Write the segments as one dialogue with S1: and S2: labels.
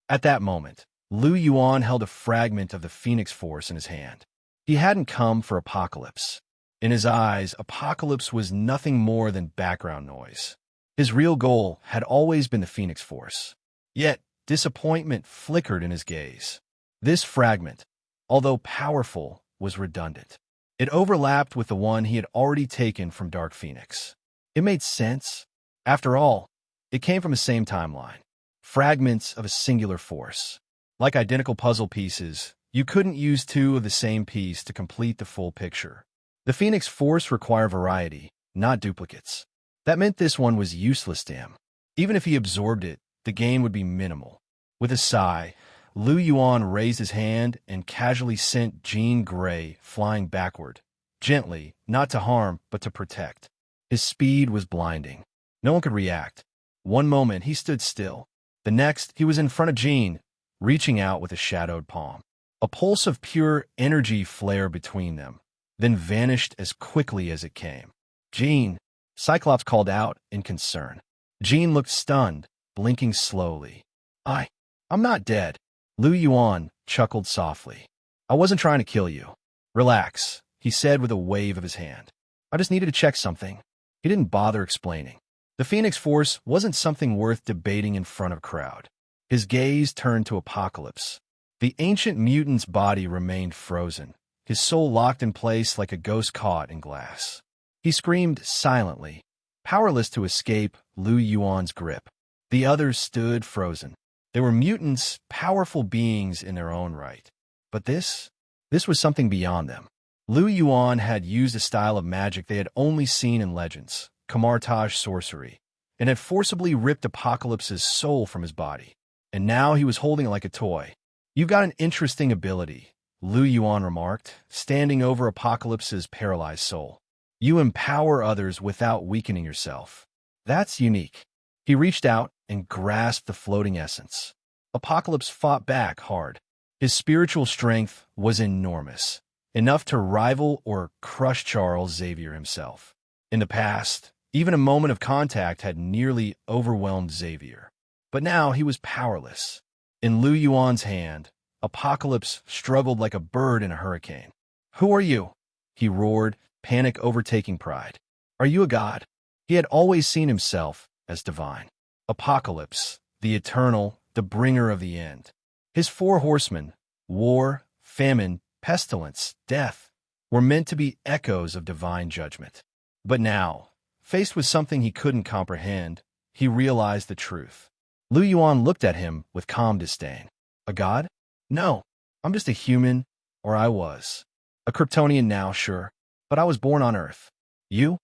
S1: At that moment, Yuan held a fragment of the Phoenix Force in his hand. He hadn't come for Apocalypse. In his eyes, Apocalypse was nothing more than background noise. His real goal had always been the Phoenix Force. Yet, disappointment flickered in his gaze. This fragment, although powerful, was redundant. It overlapped with the one he had already taken from Dark Phoenix. It made sense. After all, it came from the same timeline. Fragments of a singular force. Like identical puzzle pieces, you couldn't use two of the same piece to complete the full picture. The Phoenix Force required variety, not duplicates. That meant this one was useless to him. Even if he absorbed it, the gain would be minimal. With a sigh, Yuan raised his hand and casually sent Jean Grey flying backward, gently, not to harm, but to protect. His speed was blinding. No one could react. One moment, he stood still. The next, he was in front of Jean, reaching out with a shadowed palm. A pulse of pure energy flared between them, then vanished as quickly as it came. "Jean," Cyclops called out in concern. Jean looked stunned, blinking slowly. I'm not dead." Yuan chuckled softly. "I wasn't trying to kill you." "Relax," he said with a wave of his hand. "I just needed to check something." He didn't bother explaining. The Phoenix Force wasn't something worth debating in front of a crowd. His gaze turned to Apocalypse. The ancient mutant's body remained frozen, his soul locked in place like a ghost caught in glass. He screamed silently, powerless to escape Yuan's grip. The others stood frozen. They were mutants, powerful beings in their own right. But this was something beyond them. Yuan had used a style of magic they had only seen in legends, camouflage sorcery, and had forcibly ripped Apocalypse's soul from his body. And now he was holding it like a toy. "You've got an interesting ability," Yuan remarked, standing over Apocalypse's paralyzed soul. "You empower others without weakening yourself. That's unique." He reached out and grasped the floating essence. Apocalypse fought back hard. His spiritual strength was enormous, enough to rival or crush Charles Xavier himself. In the past, even a moment of contact had nearly overwhelmed Xavier. But now he was powerless. In Yuan's hand, Apocalypse struggled like a bird in a hurricane. "Who are you?" he roared, panic overtaking pride. "Are you a god?" He had always seen himself as divine. Apocalypse, the eternal, the bringer of the end. His four horsemen, war, famine, pestilence, death, were meant to be echoes of divine judgment. But now, faced with something he couldn't comprehend, he realized the truth. Yuan looked at him with calm disdain. "A god? No, I'm just a human, or I was. A Kryptonian now, sure, but I was born on Earth. You're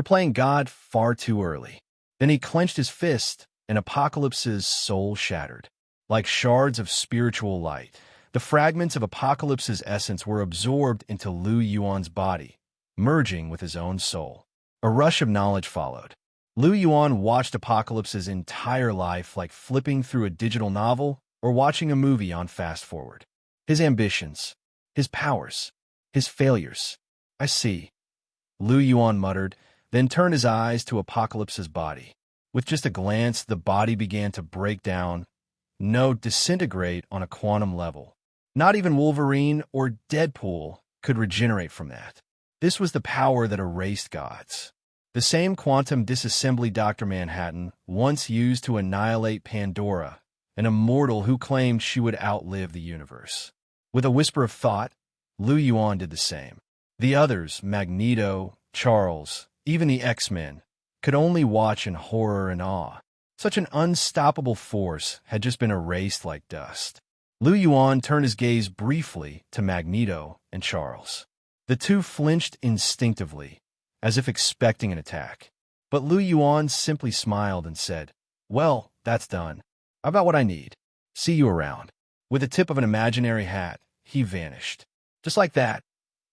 S1: playing God far too early." Then he clenched his fist, and Apocalypse's soul shattered. Like shards of spiritual light, the fragments of Apocalypse's essence were absorbed into Yuan's body, merging with his own soul. A rush of knowledge followed. Yuan watched Apocalypse's entire life like flipping through a digital novel or watching a movie on fast forward. His ambitions, his powers, his failures. "I see," Yuan muttered, then turned his eyes to Apocalypse's body. With just a glance, the body began to break down, disintegrate on a quantum level. Not even Wolverine or Deadpool could regenerate from that. This was the power that erased gods. The same quantum disassembly Dr. Manhattan once used to annihilate Pandora, an immortal who claimed she would outlive the universe. With a whisper of thought, Yuan did the same. The others, Magneto, Charles, even the X-Men, could only watch in horror and awe. Such an unstoppable force had just been erased like dust. Yuan turned his gaze briefly to Magneto and Charles. The two flinched instinctively, as if expecting an attack. But Yuan simply smiled and said, "Well, that's done. I've got what I need. See you around." With the tip of an imaginary hat, he vanished. Just like that,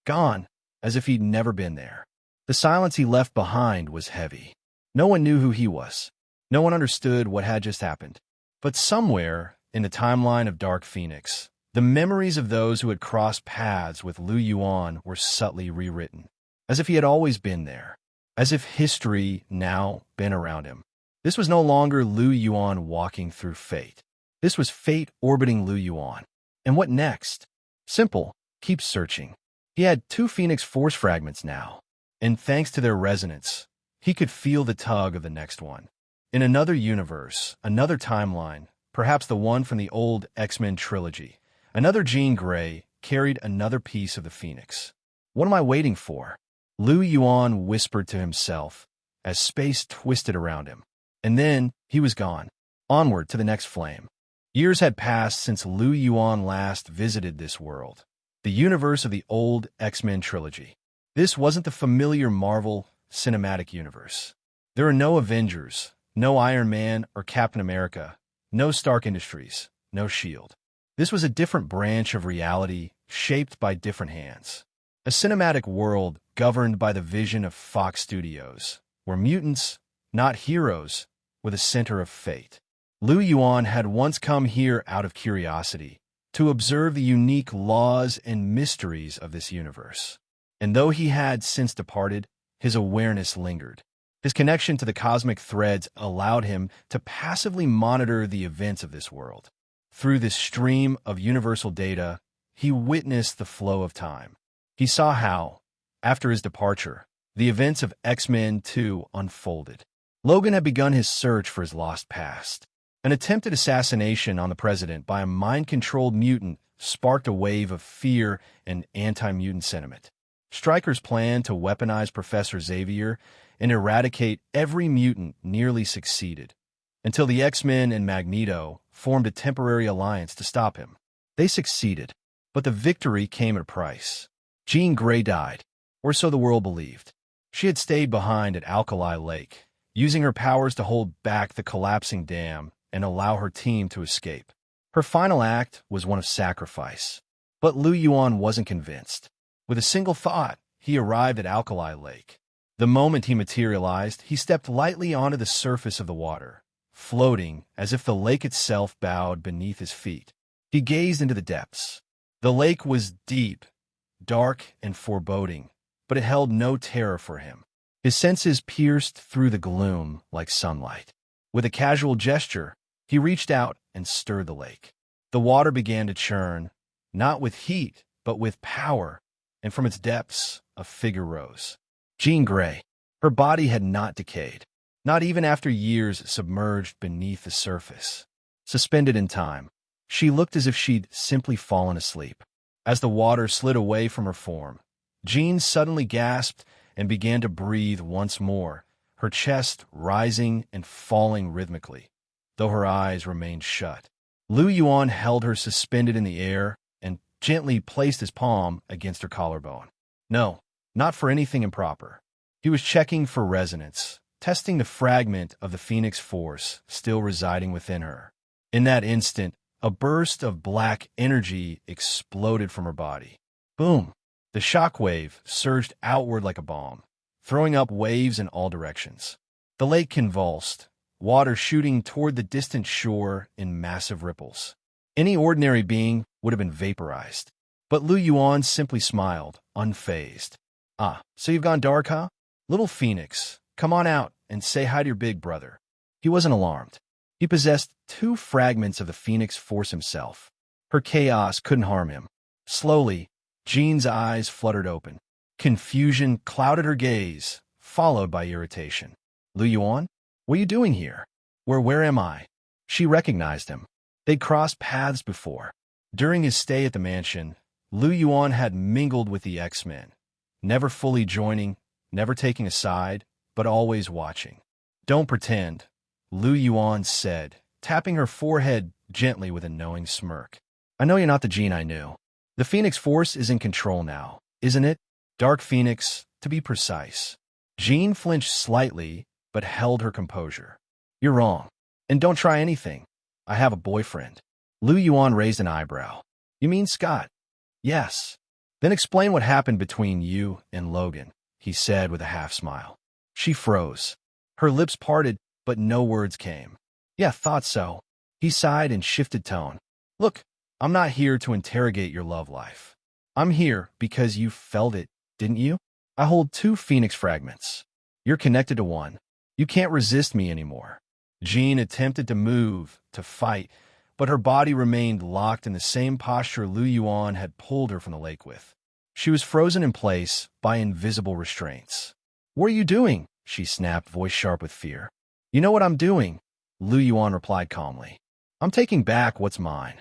S1: gone, as if he'd never been there. The silence he left behind was heavy. No one knew who he was. No one understood what had just happened. But somewhere in the timeline of Dark Phoenix, the memories of those who had crossed paths with Yuan were subtly rewritten, as if he had always been there, as if history now been around him. This was no longer Yuan walking through fate. This was fate orbiting Lu Yuan. And what next? Simple. Keep searching. He had 2 Phoenix Force fragments now, and thanks to their resonance, he could feel the tug of the next one. In another universe, another timeline, perhaps the one from the old X-Men trilogy, another Jean Grey carried another piece of the Phoenix. What am I waiting for? Lu Yuan whispered to himself as space twisted around him. And then he was gone, onward to the next flame. Years had passed since Lu Yuan last visited this world, the universe of the old X-Men trilogy. This wasn't the familiar Marvel Cinematic Universe. There are no Avengers, no Iron Man or Captain America, no Stark Industries, no S.H.I.E.L.D. This was a different branch of reality shaped by different hands. A cinematic world governed by the vision of Fox Studios, where mutants, not heroes, were the center of fate. Lu Yuan had once come here out of curiosity, to observe the unique laws and mysteries of this universe. And though he had since departed, his awareness lingered. His connection to the cosmic threads allowed him to passively monitor the events of this world. Through this stream of universal data, he witnessed the flow of time. He saw how, after his departure, the events of X-Men 2 unfolded. Logan had begun his search for his lost past. An attempted assassination on the president by a mind-controlled mutant sparked a wave of fear and anti-mutant sentiment. Stryker's plan to weaponize Professor Xavier and eradicate every mutant nearly succeeded, until the X-Men and Magneto formed a temporary alliance to stop him. They succeeded, but the victory came at a price. Jean Grey died, or so the world believed. She had stayed behind at Alkali Lake, using her powers to hold back the collapsing dam and allow her team to escape. Her final act was one of sacrifice. But Lu Yuan wasn't convinced. With a single thought, he arrived at Alkali Lake. The moment he materialized, he stepped lightly onto the surface of the water, floating as if the lake itself bowed beneath his feet. He gazed into the depths. The lake was deep, dark, and foreboding, but it held no terror for him. His senses pierced through the gloom like sunlight. With a casual gesture, he reached out and stirred the lake. The water began to churn, not with heat, but with power, and from its depths, a figure rose. Jean Grey. Her body had not decayed, not even after years submerged beneath the surface. Suspended in time, she looked as if she'd simply fallen asleep. As the water slid away from her form, Jean suddenly gasped and began to breathe once more, her chest rising and falling rhythmically, though her eyes remained shut. Lu Yuan held her suspended in the air and gently placed his palm against her collarbone. No, not for anything improper. He was checking for resonance, testing the fragment of the Phoenix Force still residing within her. In that instant, a burst of black energy exploded from her body. Boom! The shockwave surged outward like a bomb, throwing up waves in all directions. The lake convulsed, water shooting toward the distant shore in massive ripples. Any ordinary being would have been vaporized. But Lu Yuan simply smiled, unfazed. Ah, so you've gone dark, huh? Little Phoenix, come on out and say hi to your big brother. He wasn't alarmed. He possessed 2 fragments of the Phoenix Force himself. Her chaos couldn't harm him. Slowly, Jean's eyes fluttered open. Confusion clouded her gaze, followed by irritation. Lu Yuan? What are you doing here? Where am I? She recognized him. They'd crossed paths before. During his stay at the mansion, Lu Yuan had mingled with the X-Men, never fully joining, never taking a side, but always watching. Don't pretend, Lu Yuan said, tapping her forehead gently with a knowing smirk. I know you're not the Jean I knew. The Phoenix Force is in control now, isn't it? Dark Phoenix, to be precise. Jean flinched slightly, but held her composure. You're wrong. And don't try anything. I have a boyfriend. Lu Yuan raised an eyebrow. You mean Scott? Yes. Then explain what happened between you and Logan, he said with a half-smile. She froze. Her lips parted, but no words came. Yeah, thought so. He sighed and shifted tone. Look, I'm not here to interrogate your love life. I'm here because you felt it, didn't you? I hold 2 Phoenix fragments. You're connected to one. You can't resist me anymore. Jean attempted to move, to fight, but her body remained locked in the same posture Lu Yuan had pulled her from the lake with. She was frozen in place by invisible restraints. "What are you doing?" she snapped, voice sharp with fear. "You know what I'm doing," Lu Yuan replied calmly. "I'm taking back what's mine."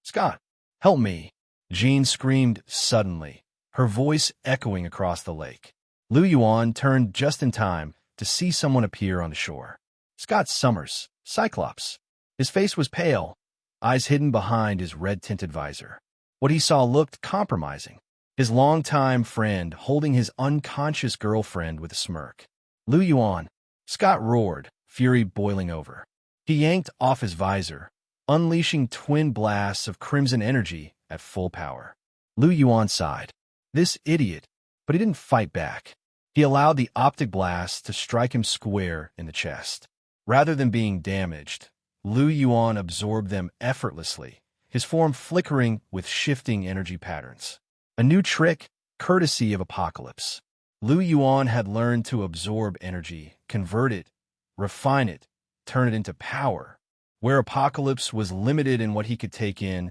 S1: "Scott, help me," Jean screamed suddenly, her voice echoing across the lake. Lu Yuan turned just in time to see someone appear on the shore. Scott Summers, Cyclops. His face was pale, eyes hidden behind his red-tinted visor. What he saw looked compromising. His longtime friend holding his unconscious girlfriend with a smirk. "Lu Yuan," Scott roared, fury boiling over. He yanked off his visor, unleashing twin blasts of crimson energy at full power. Lu Yuan sighed. This idiot, but he didn't fight back. He allowed the optic blast to strike him square in the chest. Rather than being damaged, Lu Yuan absorbed them effortlessly, his form flickering with shifting energy patterns. A new trick, courtesy of Apocalypse. Lu Yuan had learned to absorb energy, convert it, refine it, turn it into power. Where Apocalypse was limited in what he could take in,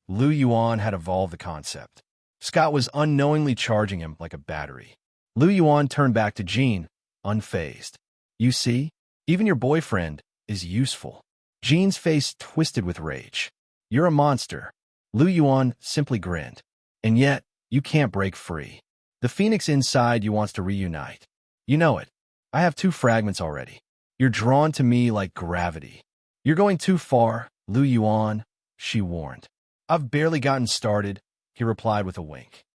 S1: Lu Yuan had evolved the concept. Scott was unknowingly charging him like a battery. Lu Yuan turned back to Jean, unfazed. "You see? Even your boyfriend is useful." Jean's face twisted with rage. "You're a monster." Lu Yuan simply grinned. "And yet, you can't break free. The Phoenix inside you wants to reunite. You know it. I have 2 fragments already. You're drawn to me like gravity." "You're going too far, Lu Yuan," she warned. "I've barely gotten started," he replied with a wink.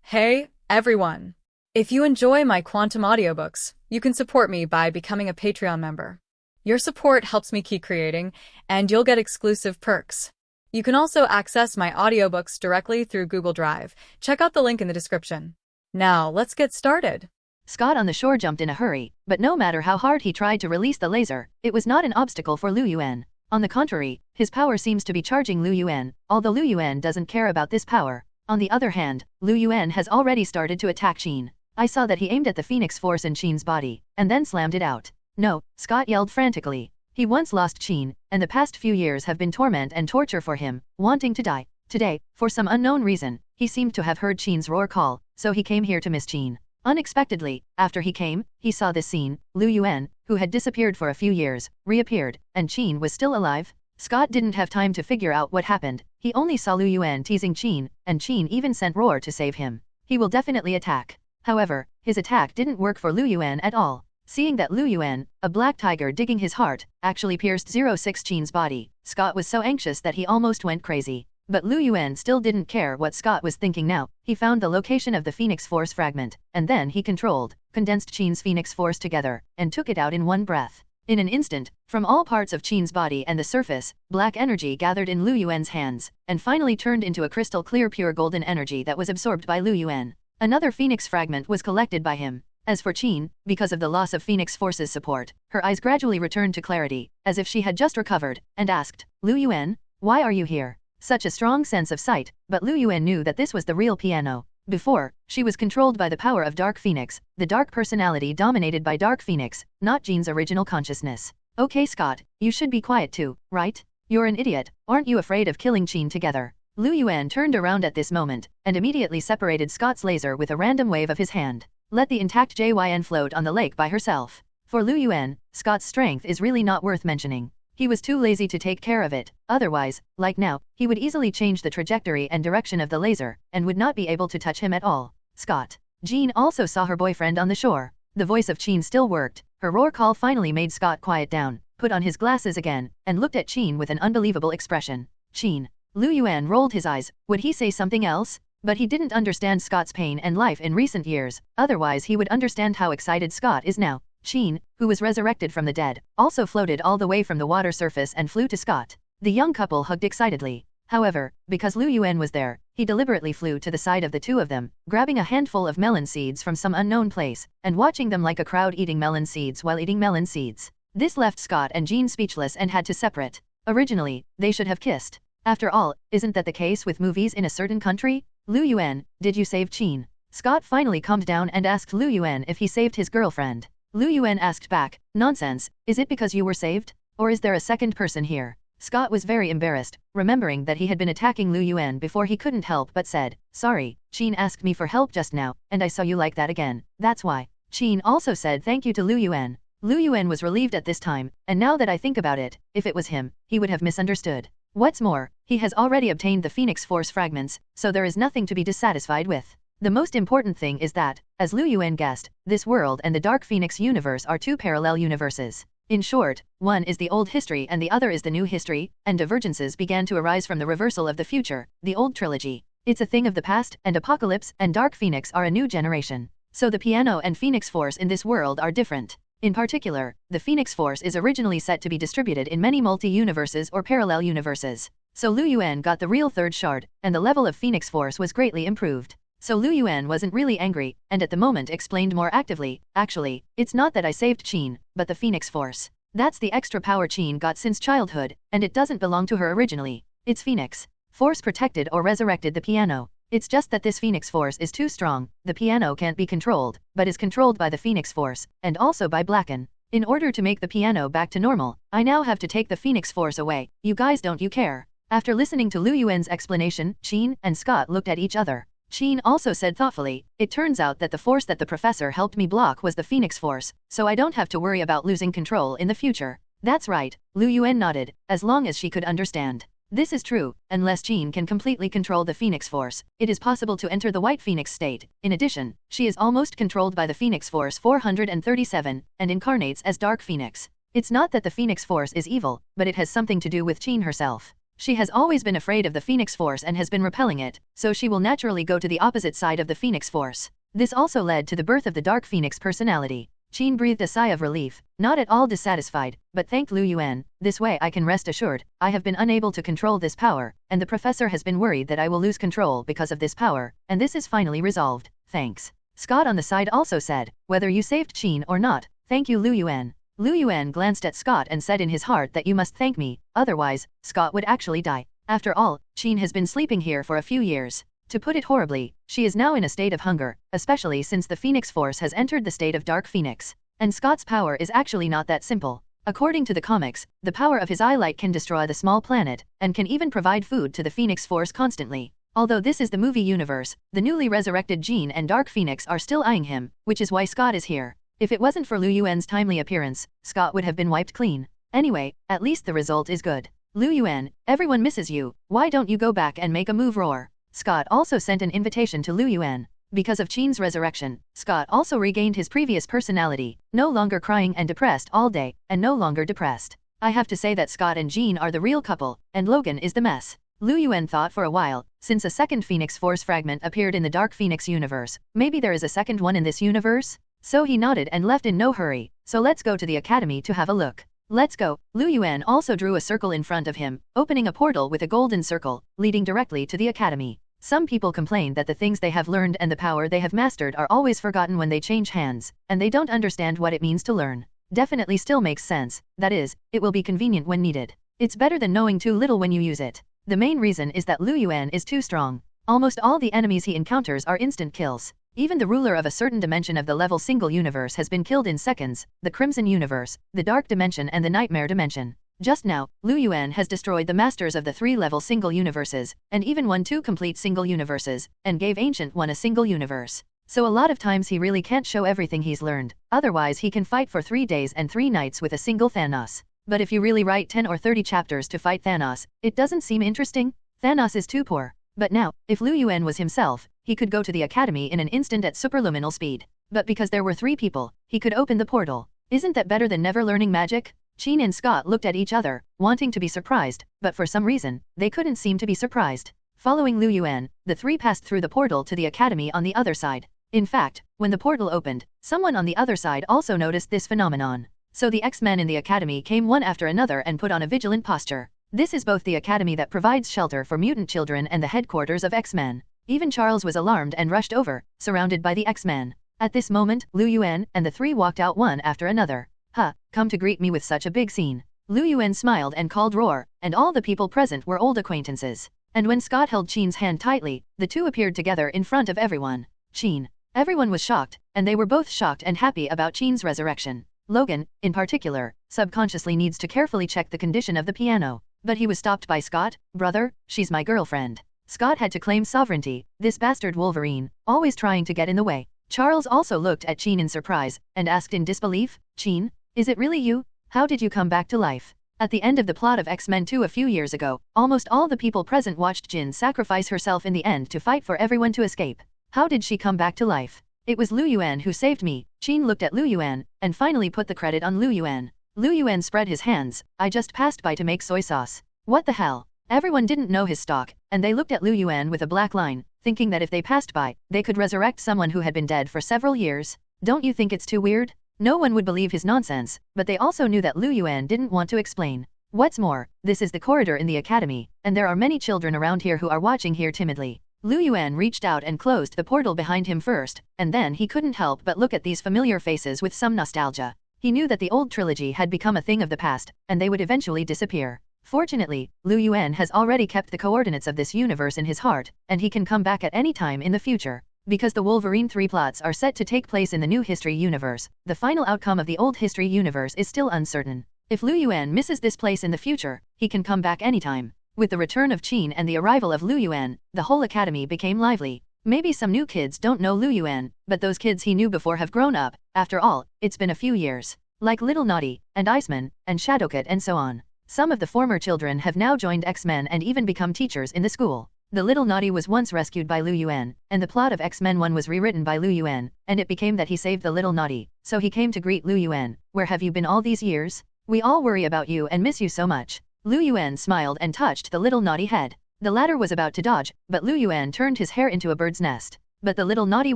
S2: Hey, everyone. If you enjoy my quantum audiobooks, you can support me by becoming a Patreon member. Your support helps me keep creating, and you'll get exclusive perks. You can also access my audiobooks directly through Google Drive. Check out the link in the description. Now, let's get started.
S3: Scott on the shore jumped in a hurry, but no matter how hard he tried to release the laser, it was not an obstacle for Lu Yuan. On the contrary, his power seems to be charging Lu Yuan, although Lu Yuan doesn't care about this power. On the other hand, Lu Yuan has already started to attack Qin. I saw that he aimed at the Phoenix Force in Qin's body, and then slammed it out. "No," Scott yelled frantically. He once lost Qin, and the past few years have been torment and torture for him, wanting to die. Today, for some unknown reason, he seemed to have heard Qin's roar call, so he came here to miss Qin. Unexpectedly, after he came, he saw this scene. Lu Yuan, who had disappeared for a few years, reappeared, and Qin was still alive. Scott didn't have time to figure out what happened. He only saw Lu Yuan teasing Qin, and Qin even sent Roar to save him. He will definitely attack. However, his attack didn't work for Lu Yuan at all. Seeing that Lu Yuan, a black tiger digging his heart, actually pierced 06 Qin's body, Scott was so anxious that he almost went crazy. But Lu Yuan still didn't care what Scott was thinking now. He found the location of the Phoenix Force fragment, and then he condensed Qin's Phoenix Force together, and took it out in one breath. In an instant, from all parts of Qin's body and the surface, black energy gathered in Lu Yuan's hands, and finally turned into a crystal clear pure golden energy that was absorbed by Lu Yuan. Another Phoenix fragment was collected by him. As for Qin, because of the loss of Phoenix Force's support, her eyes gradually returned to clarity, as if she had just recovered, and asked, "Lu Yuan, why are you here?" Such a strong sense of sight, but Lu Yuan knew that this was the real piano. Before, she was controlled by the power of Dark Phoenix, the dark personality dominated by Dark Phoenix, not Qin's original consciousness. "Okay Scott, you should be quiet too, right? You're an idiot, aren't you afraid of killing Qin together?" Lu Yuan turned around at this moment, and immediately separated Scott's laser with a random wave of his hand. Let the intact Jyn float on the lake by herself. For Lu Yuan, Scott's strength is really not worth mentioning. He was too lazy to take care of it. Otherwise, like now, he would easily change the trajectory and direction of the laser, and would not be able to touch him at all. Scott. Jean also saw her boyfriend on the shore. The voice of Qin still worked. Her roar call finally made Scott quiet down, put on his glasses again, and looked at Qin with an unbelievable expression. "Qin." Lu Yuan rolled his eyes. Would he say something else? But he didn't understand Scott's pain and life in recent years, otherwise he would understand how excited Scott is now. Qin, who was resurrected from the dead, also floated all the way from the water surface and flew to Scott. The young couple hugged excitedly. However, because Lu Yuan was there, he deliberately flew to the side of the two of them, grabbing a handful of melon seeds from some unknown place, and watching them like a crowd eating melon seeds while eating melon seeds. This left Scott and Jean speechless and had to separate. Originally, they should have kissed. After all, isn't that the case with movies in a certain country? "Lu Yuan, did you save Qin?" Scott finally calmed down and asked Lu Yuan if he saved his girlfriend. Lu Yuan asked back, "Nonsense, is it because you were saved? Or is there a second person here?" Scott was very embarrassed, remembering that he had been attacking Lu Yuan before. He couldn't help but said, "Sorry, Qin asked me for help just now, and I saw you like that again, that's why." Qin also said thank you to Lu Yuan. Lu Yuan was relieved at this time, and now that I think about it, if it was him, he would have misunderstood. What's more, he has already obtained the Phoenix Force fragments, so there is nothing to be dissatisfied with. The most important thing is that, as Lu Yuan guessed, this world and the Dark Phoenix universe are two parallel universes. In short, one is the old history and the other is the new history, and divergences began to arise from the reversal of the future, the old trilogy. It's a thing of the past, and Apocalypse and Dark Phoenix are a new generation. So the piano and Phoenix Force in this world are different. In particular, the Phoenix Force is originally set to be distributed in many multi-universes or parallel universes. So Lu Yuan got the real third shard, and the level of Phoenix Force was greatly improved. So Lu Yuan wasn't really angry, and at the moment explained more actively, "Actually, it's not that I saved Qin, but the Phoenix Force. That's the extra power Qin got since childhood, and it doesn't belong to her originally. It's Phoenix Force protected or resurrected the piano. It's just that this Phoenix Force is too strong, the piano can't be controlled, but is controlled by the Phoenix Force, and also by Blacken. In order to make the piano back to normal, I now have to take the Phoenix Force away. You guys don't you care?" After listening to Lu Yuan's explanation, Qin and Scott looked at each other. Qin also said thoughtfully, "It turns out that the force that the professor helped me block was the Phoenix Force, so I don't have to worry about losing control in the future." "That's right," Lu Yuan nodded, as long as she could understand. This is true, unless Qin can completely control the Phoenix Force, it is possible to enter the White Phoenix state. In addition, she is almost controlled by the Phoenix Force 437, and incarnates as Dark Phoenix. It's not that the Phoenix Force is evil, but it has something to do with Qin herself. She has always been afraid of the Phoenix Force and has been repelling it, so she will naturally go to the opposite side of the Phoenix Force. This also led to the birth of the Dark Phoenix personality. Qin breathed a sigh of relief, not at all dissatisfied, but thanked Lu Yuan. "This way I can rest assured, I have been unable to control this power, and the professor has been worried that I will lose control because of this power, and this is finally resolved. Thanks." Scott on the side also said, "Whether you saved Qin or not, thank you Lu Yuan." Lu Yuan glanced at Scott and said in his heart that you must thank me, otherwise, Scott would actually die. After all, Qin has been sleeping here for a few years. To put it horribly, she is now in a state of hunger, especially since the Phoenix Force has entered the state of Dark Phoenix. And Scott's power is actually not that simple. According to the comics, the power of his eye light can destroy the small planet, and can even provide food to the Phoenix Force constantly. Although this is the movie universe, the newly resurrected Jean and Dark Phoenix are still eyeing him, which is why Scott is here. If it wasn't for Lu Yuan's timely appearance, Scott would have been wiped clean. Anyway, at least the result is good. "Lu Yuan, everyone misses you, why don't you go back and make a move?" roar. Scott also sent an invitation to Lu Yuan. Because of Qin's resurrection, Scott also regained his previous personality, no longer crying and depressed all day, and no longer depressed. I have to say that Scott and Jean are the real couple, and Logan is the mess. Lu Yuan thought for a while, since a second Phoenix Force fragment appeared in the Dark Phoenix universe, maybe there is a second one in this universe? So he nodded and left in no hurry. "So let's go to the academy to have a look." "Let's go." Lu Yuan also drew a circle in front of him, opening a portal with a golden circle, leading directly to the academy. Some people complain that the things they have learned and the power they have mastered are always forgotten when they change hands, and they don't understand what it means to learn. Definitely still makes sense, that is, it will be convenient when needed. It's better than knowing too little when you use it. The main reason is that Lu Yuan is too strong. Almost all the enemies he encounters are instant kills. Even the ruler of a certain dimension of the level single universe has been killed in seconds, the Crimson Universe, the Dark Dimension and the Nightmare Dimension. Just now, Lu Yuan has destroyed the masters of the 3-level single universes, and even won 2 complete single universes, and gave Ancient One a single universe. So a lot of times he really can't show everything he's learned, otherwise he can fight for 3 days and 3 nights with a single Thanos. But if you really write 10 or 30 chapters to fight Thanos, it doesn't seem interesting? Thanos is too poor. But now, if Lu Yuan was himself, he could go to the academy in an instant at superluminal speed. But because there were 3 people, he could open the portal. Isn't that better than never learning magic? Qin and Scott looked at each other, wanting to be surprised, but for some reason, they couldn't seem to be surprised. Following Lu Yuan, the 3 passed through the portal to the academy on the other side. In fact, when the portal opened, someone on the other side also noticed this phenomenon. So the X-Men in the academy came one after another and put on a vigilant posture. This is both the academy that provides shelter for mutant children and the headquarters of X-Men. Even Charles was alarmed and rushed over, surrounded by the X-Men. At this moment, Lu Yuan and the 3 walked out one after another. "Huh, come to greet me with such a big scene." Lu Yuan smiled and called roar, and all the people present were old acquaintances. And when Scott held Qin's hand tightly, the 2 appeared together in front of everyone. Qin. Everyone was shocked, and they were both shocked and happy about Qin's resurrection. Logan, in particular, subconsciously needs to carefully check the condition of the piano. But he was stopped by Scott. Brother, she's my girlfriend. Scott had to claim sovereignty, this bastard Wolverine, always trying to get in the way. Charles also looked at Jean in surprise, and asked in disbelief, Jean, is it really you? How did you come back to life? At the end of the plot of X-Men 2 a few years ago, almost all the people present watched Jean sacrifice herself in the end to fight for everyone to escape. How did she come back to life? It was Liu Yuan who saved me. Jean looked at Liu Yuan, and finally put the credit on Liu Yuan. Liu Yuan spread his hands, I just passed by to make soy sauce. What the hell? Everyone didn't know his stock, and they looked at Liu Yuan with a black line, thinking that if they passed by, they could resurrect someone who had been dead for several years. Don't you think it's too weird? No one would believe his nonsense, but they also knew that Liu Yuan didn't want to explain. What's more, this is the corridor in the academy, and there are many children around here who are watching here timidly. Liu Yuan reached out and closed the portal behind him first, and then he couldn't help but look at these familiar faces with some nostalgia. He knew that the old trilogy had become a thing of the past, and they would eventually disappear. Fortunately, Liu Yuan has already kept the coordinates of this universe in his heart, and he can come back at any time in the future. Because the Wolverine 3 plots are set to take place in the new history universe, the final outcome of the old history universe is still uncertain. If Liu Yuan misses this place in the future, he can come back anytime. With the return of Qin and the arrival of Liu Yuan, the whole academy became lively. Maybe some new kids don't know Liu Yuan, but those kids he knew before have grown up. After all, it's been a few years. Like Little Naughty, and Iceman, and Shadowcat and so on. Some of the former children have now joined X-Men and even become teachers in the school. The Little Naughty was once rescued by Liu Yuan, and the plot of X-Men 1 was rewritten by Liu Yuan, and it became that he saved the Little Naughty, so he came to greet Liu Yuan. Where have you been all these years? We all worry about you and miss you so much. Liu Yuan smiled and touched the Little Naughty head. The latter was about to dodge, but Liu Yuan turned his hair into a bird's nest. But the Little Naughty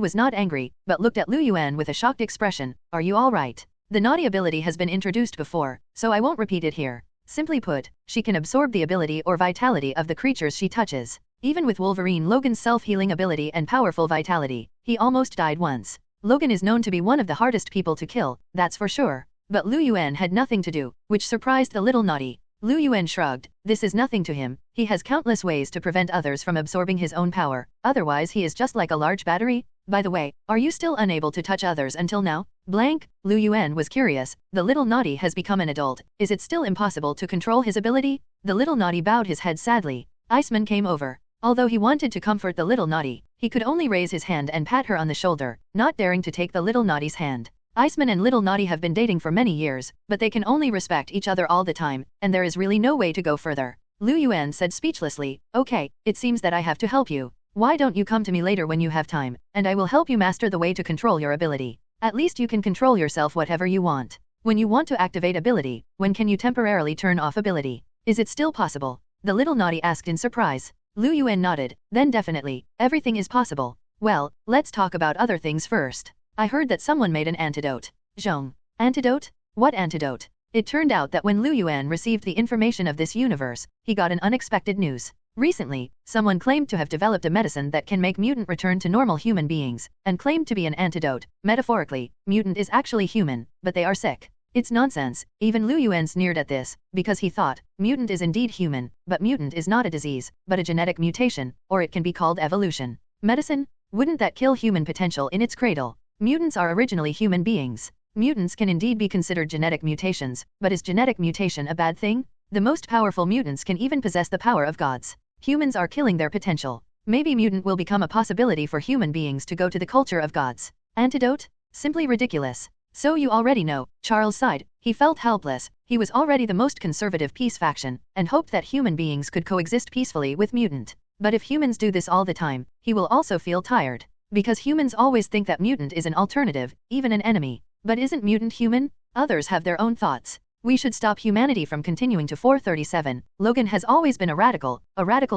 S3: was not angry, but looked at Liu Yuan with a shocked expression. Are you all right? The Naughty ability has been introduced before, so I won't repeat it here. Simply put, she can absorb the ability or vitality of the creatures she touches. Even with Wolverine Logan's self-healing ability and powerful vitality, he almost died once. Logan is known to be one of the hardest people to kill, that's for sure. But Liu Yuan had nothing to do, which surprised the Little Naughty. Liu Yuan shrugged, this is nothing to him, he has countless ways to prevent others from absorbing his own power, otherwise he is just like a large battery. By the way, are you still unable to touch others until now? Blank, Liu Yuan was curious, the Little Naughty has become an adult, is it still impossible to control his ability? The Little Naughty bowed his head sadly. Iceman came over. Although he wanted to comfort the Little Naughty, he could only raise his hand and pat her on the shoulder, not daring to take the Little Naughty's hand. Iceman and Little Naughty have been dating for many years, but they can only respect each other all the time, and there is really no way to go further. Liu Yuan said speechlessly, okay, it seems that I have to help you. Why don't you come to me later when you have time, and I will help you master the way to control your ability. At least you can control yourself whatever you want. When you want to activate ability, when can you temporarily turn off ability? Is it still possible? The Little Naughty asked in surprise. Liu Yuan nodded, then definitely, everything is possible. Well, let's talk about other things first. I heard that someone made an antidote. Zhong. Antidote? What antidote? It turned out that when Liu Yuan received the information of this universe, he got an unexpected news. Recently, someone claimed to have developed a medicine that can make mutant return to normal human beings, and claimed to be an antidote. Metaphorically, mutant is actually human, but they are sick. It's nonsense. Even Liu Yuan sneered at this, because he thought, mutant is indeed human, but mutant is not a disease, but a genetic mutation, or it can be called evolution. Medicine? Wouldn't that kill human potential in its cradle? Mutants are originally human beings. Mutants can indeed be considered genetic mutations, but is genetic mutation a bad thing? The most powerful mutants can even possess the power of gods. Humans are killing their potential. Maybe mutant will become a possibility for human beings to go to the culture of gods. Antidote? Simply ridiculous. So you already know, Charles sighed. He felt helpless. He was already the most conservative peace faction, and hoped that human beings could coexist peacefully with mutant. But if humans do this all the time, he will also feel tired. Because humans always think that mutant is an alternative, even an enemy. But isn't mutant human? Others have their own thoughts. We should stop humanity from continuing to 437. Logan has always been a radical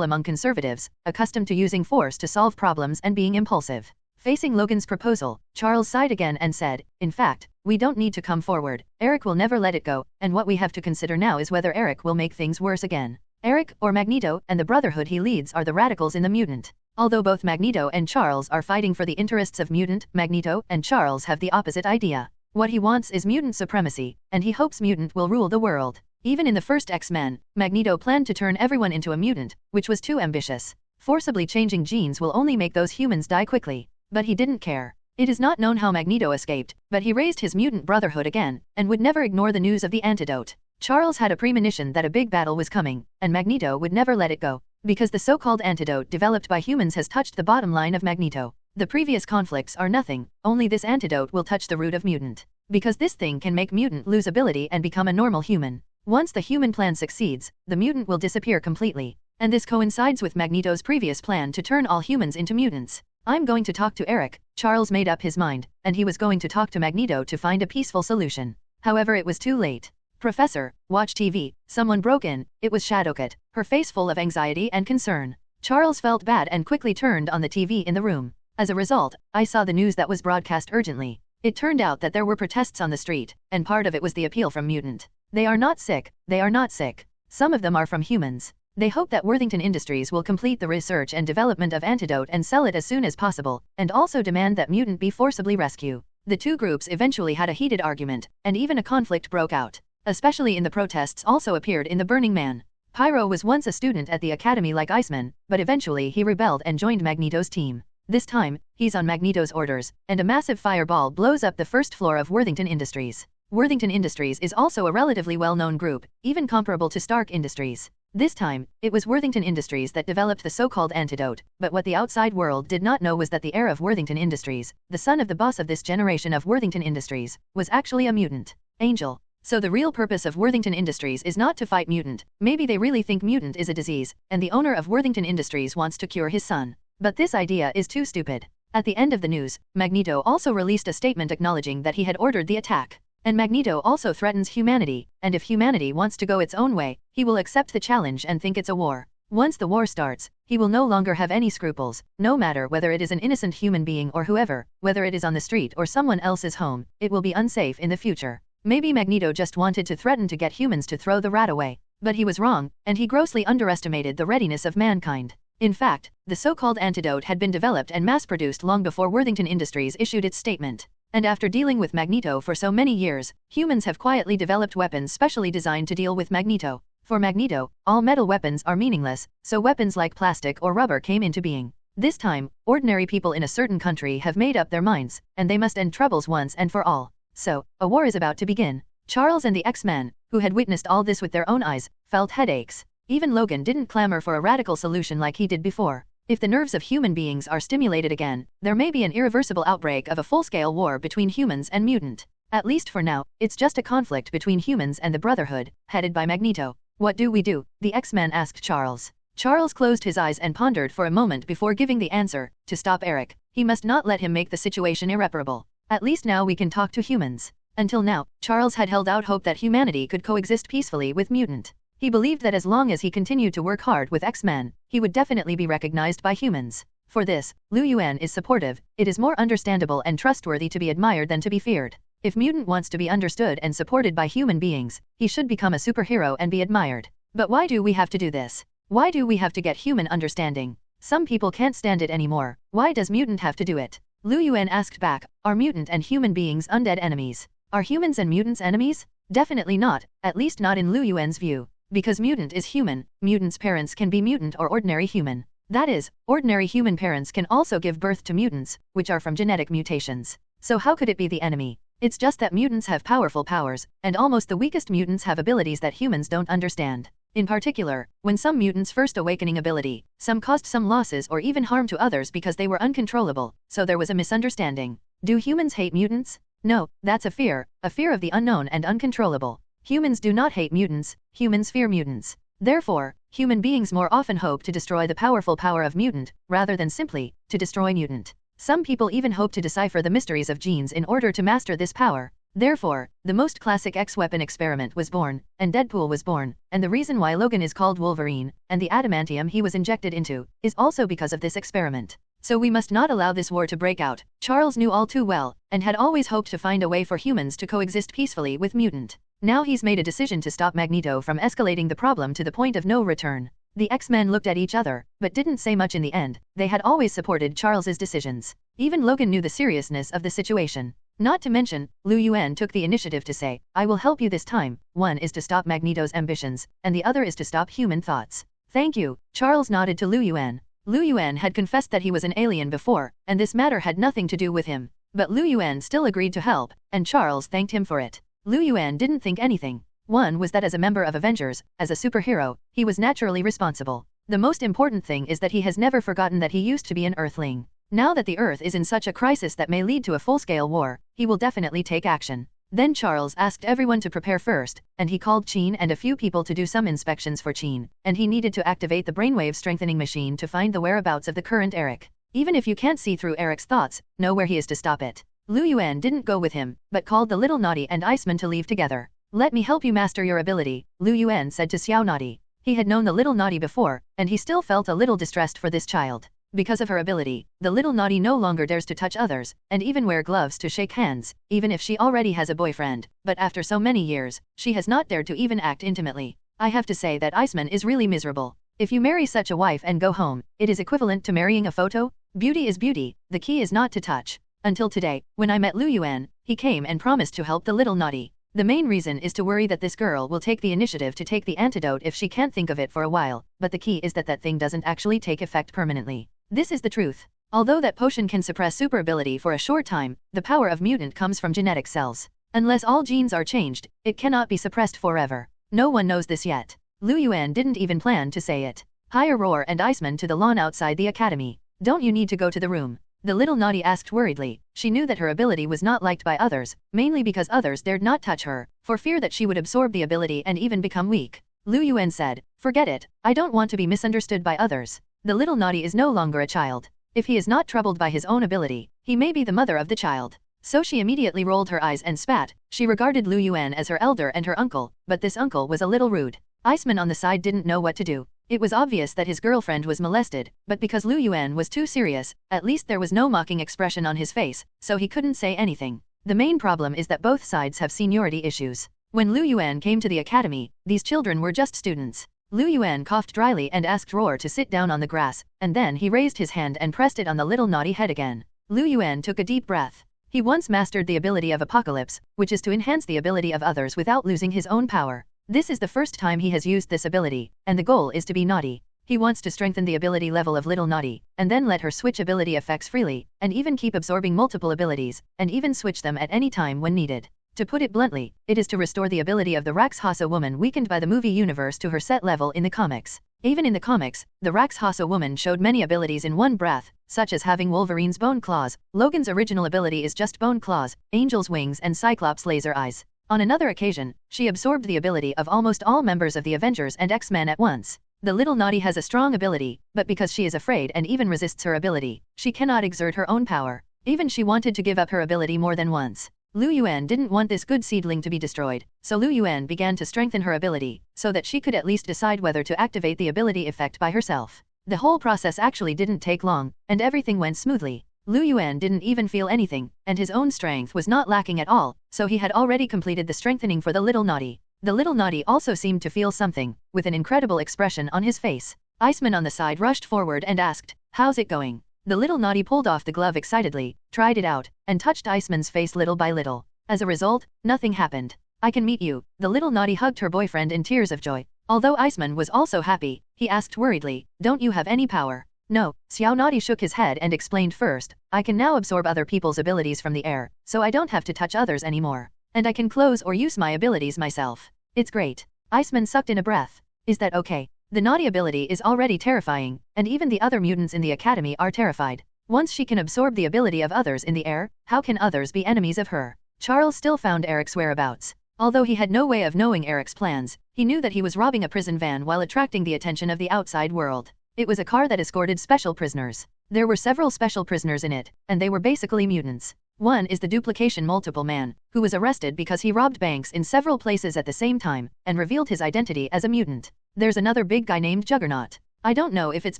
S3: among conservatives, accustomed to using force to solve problems and being impulsive. Facing Logan's proposal, Charles sighed again and said, in fact, we don't need to come forward. Eric will never let it go, and what we have to consider now is whether Eric will make things worse again. Eric, or Magneto, and the brotherhood he leads are the radicals in the mutant. Although both Magneto and Charles are fighting for the interests of mutant, Magneto and Charles have the opposite idea. What he wants is mutant supremacy, and he hopes mutant will rule the world. Even in the first X-Men, Magneto planned to turn everyone into a mutant, which was too ambitious. Forcibly changing genes will only make those humans die quickly. But he didn't care. It is not known how Magneto escaped, but he raised his mutant brotherhood again, and would never ignore the news of the antidote. Charles had a premonition that a big battle was coming, and Magneto would never let it go. Because the so-called antidote developed by humans has touched the bottom line of Magneto. The previous conflicts are nothing, only this antidote will touch the root of mutant. Because this thing can make mutant lose ability and become a normal human. Once the human plan succeeds, the mutant will disappear completely. And this coincides with Magneto's previous plan to turn all humans into mutants. I'm going to talk to Eric. Charles made up his mind, and he was going to talk to Magneto to find a peaceful solution. However, it was too late. Professor, watch TV. Someone broke in. It was Shadowcat, her face full of anxiety and concern. Charles felt bad and quickly turned on the TV in the room. As a result, I saw the news that was broadcast urgently. It turned out that there were protests on the street, and part of it was the appeal from mutant. They are not sick. They are not sick. Some of them are from humans. They hope that Worthington Industries will complete the research and development of antidote and sell it as soon as possible, and also demand that mutant be forcibly rescued. The two groups eventually had a heated argument, and even a conflict broke out. Especially in the protests also appeared in the Burning Man. Pyro was once a student at the academy like Iceman, but eventually he rebelled and joined Magneto's team. This time, he's on Magneto's orders, and a massive fireball blows up the first floor of Worthington Industries. Worthington Industries is also a relatively well-known group, even comparable to Stark Industries. This time, it was Worthington Industries that developed the so-called antidote, but what the outside world did not know was that the heir of Worthington Industries, the son of the boss of this generation of Worthington Industries, was actually a mutant. Angel. So the real purpose of Worthington Industries is not to fight mutant. Maybe they really think mutant is a disease, and the owner of Worthington Industries wants to cure his son. But this idea is too stupid. At the end of the news, Magneto also released a statement acknowledging that he had ordered the attack. And Magneto also threatens humanity, and if humanity wants to go its own way, he will accept the challenge and think it's a war. Once the war starts, he will no longer have any scruples, no matter whether it is an innocent human being or whoever, whether it is on the street or someone else's home, it will be unsafe in the future. Maybe Magneto just wanted to threaten to get humans to throw the rat away. But he was wrong, and he grossly underestimated the readiness of mankind. In fact, the so-called antidote had been developed and mass-produced long before Worthington Industries issued its statement. And after dealing with Magneto for so many years, humans have quietly developed weapons specially designed to deal with Magneto. For Magneto, all metal weapons are meaningless, so weapons like plastic or rubber came into being. This time, ordinary people in a certain country have made up their minds, and they must end troubles once and for all. So, a war is about to begin. Charles and the X-Men, who had witnessed all this with their own eyes, felt headaches. Even Logan didn't clamor for a radical solution like he did before. If the nerves of human beings are stimulated again, there may be an irreversible outbreak of a full-scale war between humans and mutant. At least for now, it's just a conflict between humans and the Brotherhood, headed by Magneto. What do we do? The X-Men asked Charles. Charles closed his eyes and pondered for a moment before giving the answer. To stop Eric, he must not let him make the situation irreparable. At least now we can talk to humans. Until now, Charles had held out hope that humanity could coexist peacefully with mutant. He believed that as long as he continued to work hard with X-Men, he would definitely be recognized by humans. For this, Lu Yuan is supportive. It is more understandable and trustworthy to be admired than to be feared. If mutant wants to be understood and supported by human beings, he should become a superhero and be admired. But why do we have to do this? Why do we have to get human understanding? Some people can't stand it anymore. Why does mutant have to do it? Lu Yuan asked back, are mutant and human beings undead enemies? Are humans and mutants enemies? Definitely not, at least not in Lu Yuan's view. Because mutant is human, mutant's parents can be mutant or ordinary human. That is, ordinary human parents can also give birth to mutants, which are from genetic mutations. So how could it be the enemy? It's just that mutants have powerful powers, and almost the weakest mutants have abilities that humans don't understand. In particular, when some mutants' first awakening ability, some caused some losses or even harm to others because they were uncontrollable, so there was a misunderstanding. Do humans hate mutants? No, that's a fear of the unknown and uncontrollable. Humans do not hate mutants, humans fear mutants. Therefore, human beings more often hope to destroy the powerful power of mutant, rather than simply to destroy mutant. Some people even hope to decipher the mysteries of genes in order to master this power. Therefore, the most classic X-weapon experiment was born, and Deadpool was born, and the reason why Logan is called Wolverine, and the adamantium he was injected into, is also because of this experiment. So we must not allow this war to break out. Charles knew all too well, and had always hoped to find a way for humans to coexist peacefully with mutant. Now he's made a decision to stop Magneto from escalating the problem to the point of no return. The X-Men looked at each other, but didn't say much in the end. They had always supported Charles's decisions. Even Logan knew the seriousness of the situation. Not to mention, Lu Yuan took the initiative to say, I will help you this time. One is to stop Magneto's ambitions, and the other is to stop human thoughts. Thank you. Charles nodded to Lu Yuan. Lu Yuan had confessed that he was an alien before, and this matter had nothing to do with him. But Lu Yuan still agreed to help, and Charles thanked him for it. Lu Yuan didn't think anything. One was that as a member of Avengers, as a superhero, he was naturally responsible. The most important thing is that he has never forgotten that he used to be an Earthling. Now that the Earth is in such a crisis that may lead to a full-scale war, he will definitely take action. Then Charles asked everyone to prepare first, and he called Jean and a few people to do some inspections for Jean, and he needed to activate the brainwave strengthening machine to find the whereabouts of the current Eric. Even if you can't see through Eric's thoughts, know where he is to stop it. Lu Yuan didn't go with him, but called the little Naughty and Iceman to leave together. Let me help you master your ability, Lu Yuan said to Xiao Naughty. He had known the little Naughty before, and he still felt a little distressed for this child. Because of her ability, the little Naughty no longer dares to touch others, and even wear gloves to shake hands, even if she already has a boyfriend, but after so many years, she has not dared to even act intimately. I have to say that Iceman is really miserable. If you marry such a wife and go home, it is equivalent to marrying a photo. Beauty is beauty, the key is not to touch. Until today, when I met Lu Yuan, he came and promised to help the little Naughty. The main reason is to worry that this girl will take the initiative to take the antidote if she can't think of it for a while, but the key is that that thing doesn't actually take effect permanently. This is the truth. Although that potion can suppress super ability for a short time, the power of mutant comes from genetic cells. Unless all genes are changed, it cannot be suppressed forever. No one knows this yet. Lu Yuan didn't even plan to say it. Hire Roar and Iceman to the lawn outside the academy. Don't you need to go to the room? The little Naughty asked worriedly. She knew that her ability was not liked by others, mainly because others dared not touch her, for fear that she would absorb the ability and even become weak. Lu Yuan said, "Forget it, I don't want to be misunderstood by others." The little Naughty is no longer a child. If he is not troubled by his own ability, he may be the mother of the child. So she immediately rolled her eyes and spat. She regarded Lu Yuan as her elder and her uncle, but this uncle was a little rude. Iceman on the side didn't know what to do. It was obvious that his girlfriend was molested, but because Lu Yuan was too serious, at least there was no mocking expression on his face, so he couldn't say anything. The main problem is that both sides have seniority issues. When Lu Yuan came to the academy, these children were just students. Lu Yuan coughed dryly and asked Roar to sit down on the grass, and then he raised his hand and pressed it on the little Naughty head again. Lu Yuan took a deep breath. He once mastered the ability of Apocalypse, which is to enhance the ability of others without losing his own power. This is the first time he has used this ability, and the goal is to be Naughty. He wants to strengthen the ability level of little Naughty, and then let her switch ability effects freely, and even keep absorbing multiple abilities, and even switch them at any time when needed. To put it bluntly, it is to restore the ability of the Rakshasa woman weakened by the movie universe to her set level in the comics. Even in the comics, the Rakshasa woman showed many abilities in one breath, such as having Wolverine's bone claws, Logan's original ability is just bone claws, Angel's wings and Cyclops' laser eyes. On another occasion, she absorbed the ability of almost all members of the Avengers and X-Men at once. The little Naughty has a strong ability, but because she is afraid and even resists her ability, she cannot exert her own power. Even she wanted to give up her ability more than once. Lu Yuan didn't want this good seedling to be destroyed, so Lu Yuan began to strengthen her ability, so that she could at least decide whether to activate the ability effect by herself. The whole process actually didn't take long, and everything went smoothly. Lu Yuan didn't even feel anything, and his own strength was not lacking at all, so he had already completed the strengthening for the little Naughty. The little Naughty also seemed to feel something, with an incredible expression on his face. Iceman on the side rushed forward and asked, "How's it going?" The little Naughty pulled off the glove excitedly, tried it out, and touched Iceman's face little by little. As a result, nothing happened. "I can meet you." The little Naughty hugged her boyfriend in tears of joy. Although Iceman was also happy, he asked worriedly, "Don't you have any power?" "No." Xiao Naughty shook his head and explained first, "I can now absorb other people's abilities from the air, so I don't have to touch others anymore. And I can close or use my abilities myself. It's great." Iceman sucked in a breath. "Is that okay?" The Naughty ability is already terrifying, and even the other mutants in the academy are terrified. Once she can absorb the ability of others in the air, how can others be enemies of her? Charles still found Eric's whereabouts. Although he had no way of knowing Eric's plans, he knew that he was robbing a prison van while attracting the attention of the outside world. It was a car that escorted special prisoners. There were several special prisoners in it, and they were basically mutants. One is the duplication multiple man, who was arrested because he robbed banks in several places at the same time, and revealed his identity as a mutant. There's another big guy named Juggernaut. I don't know if it's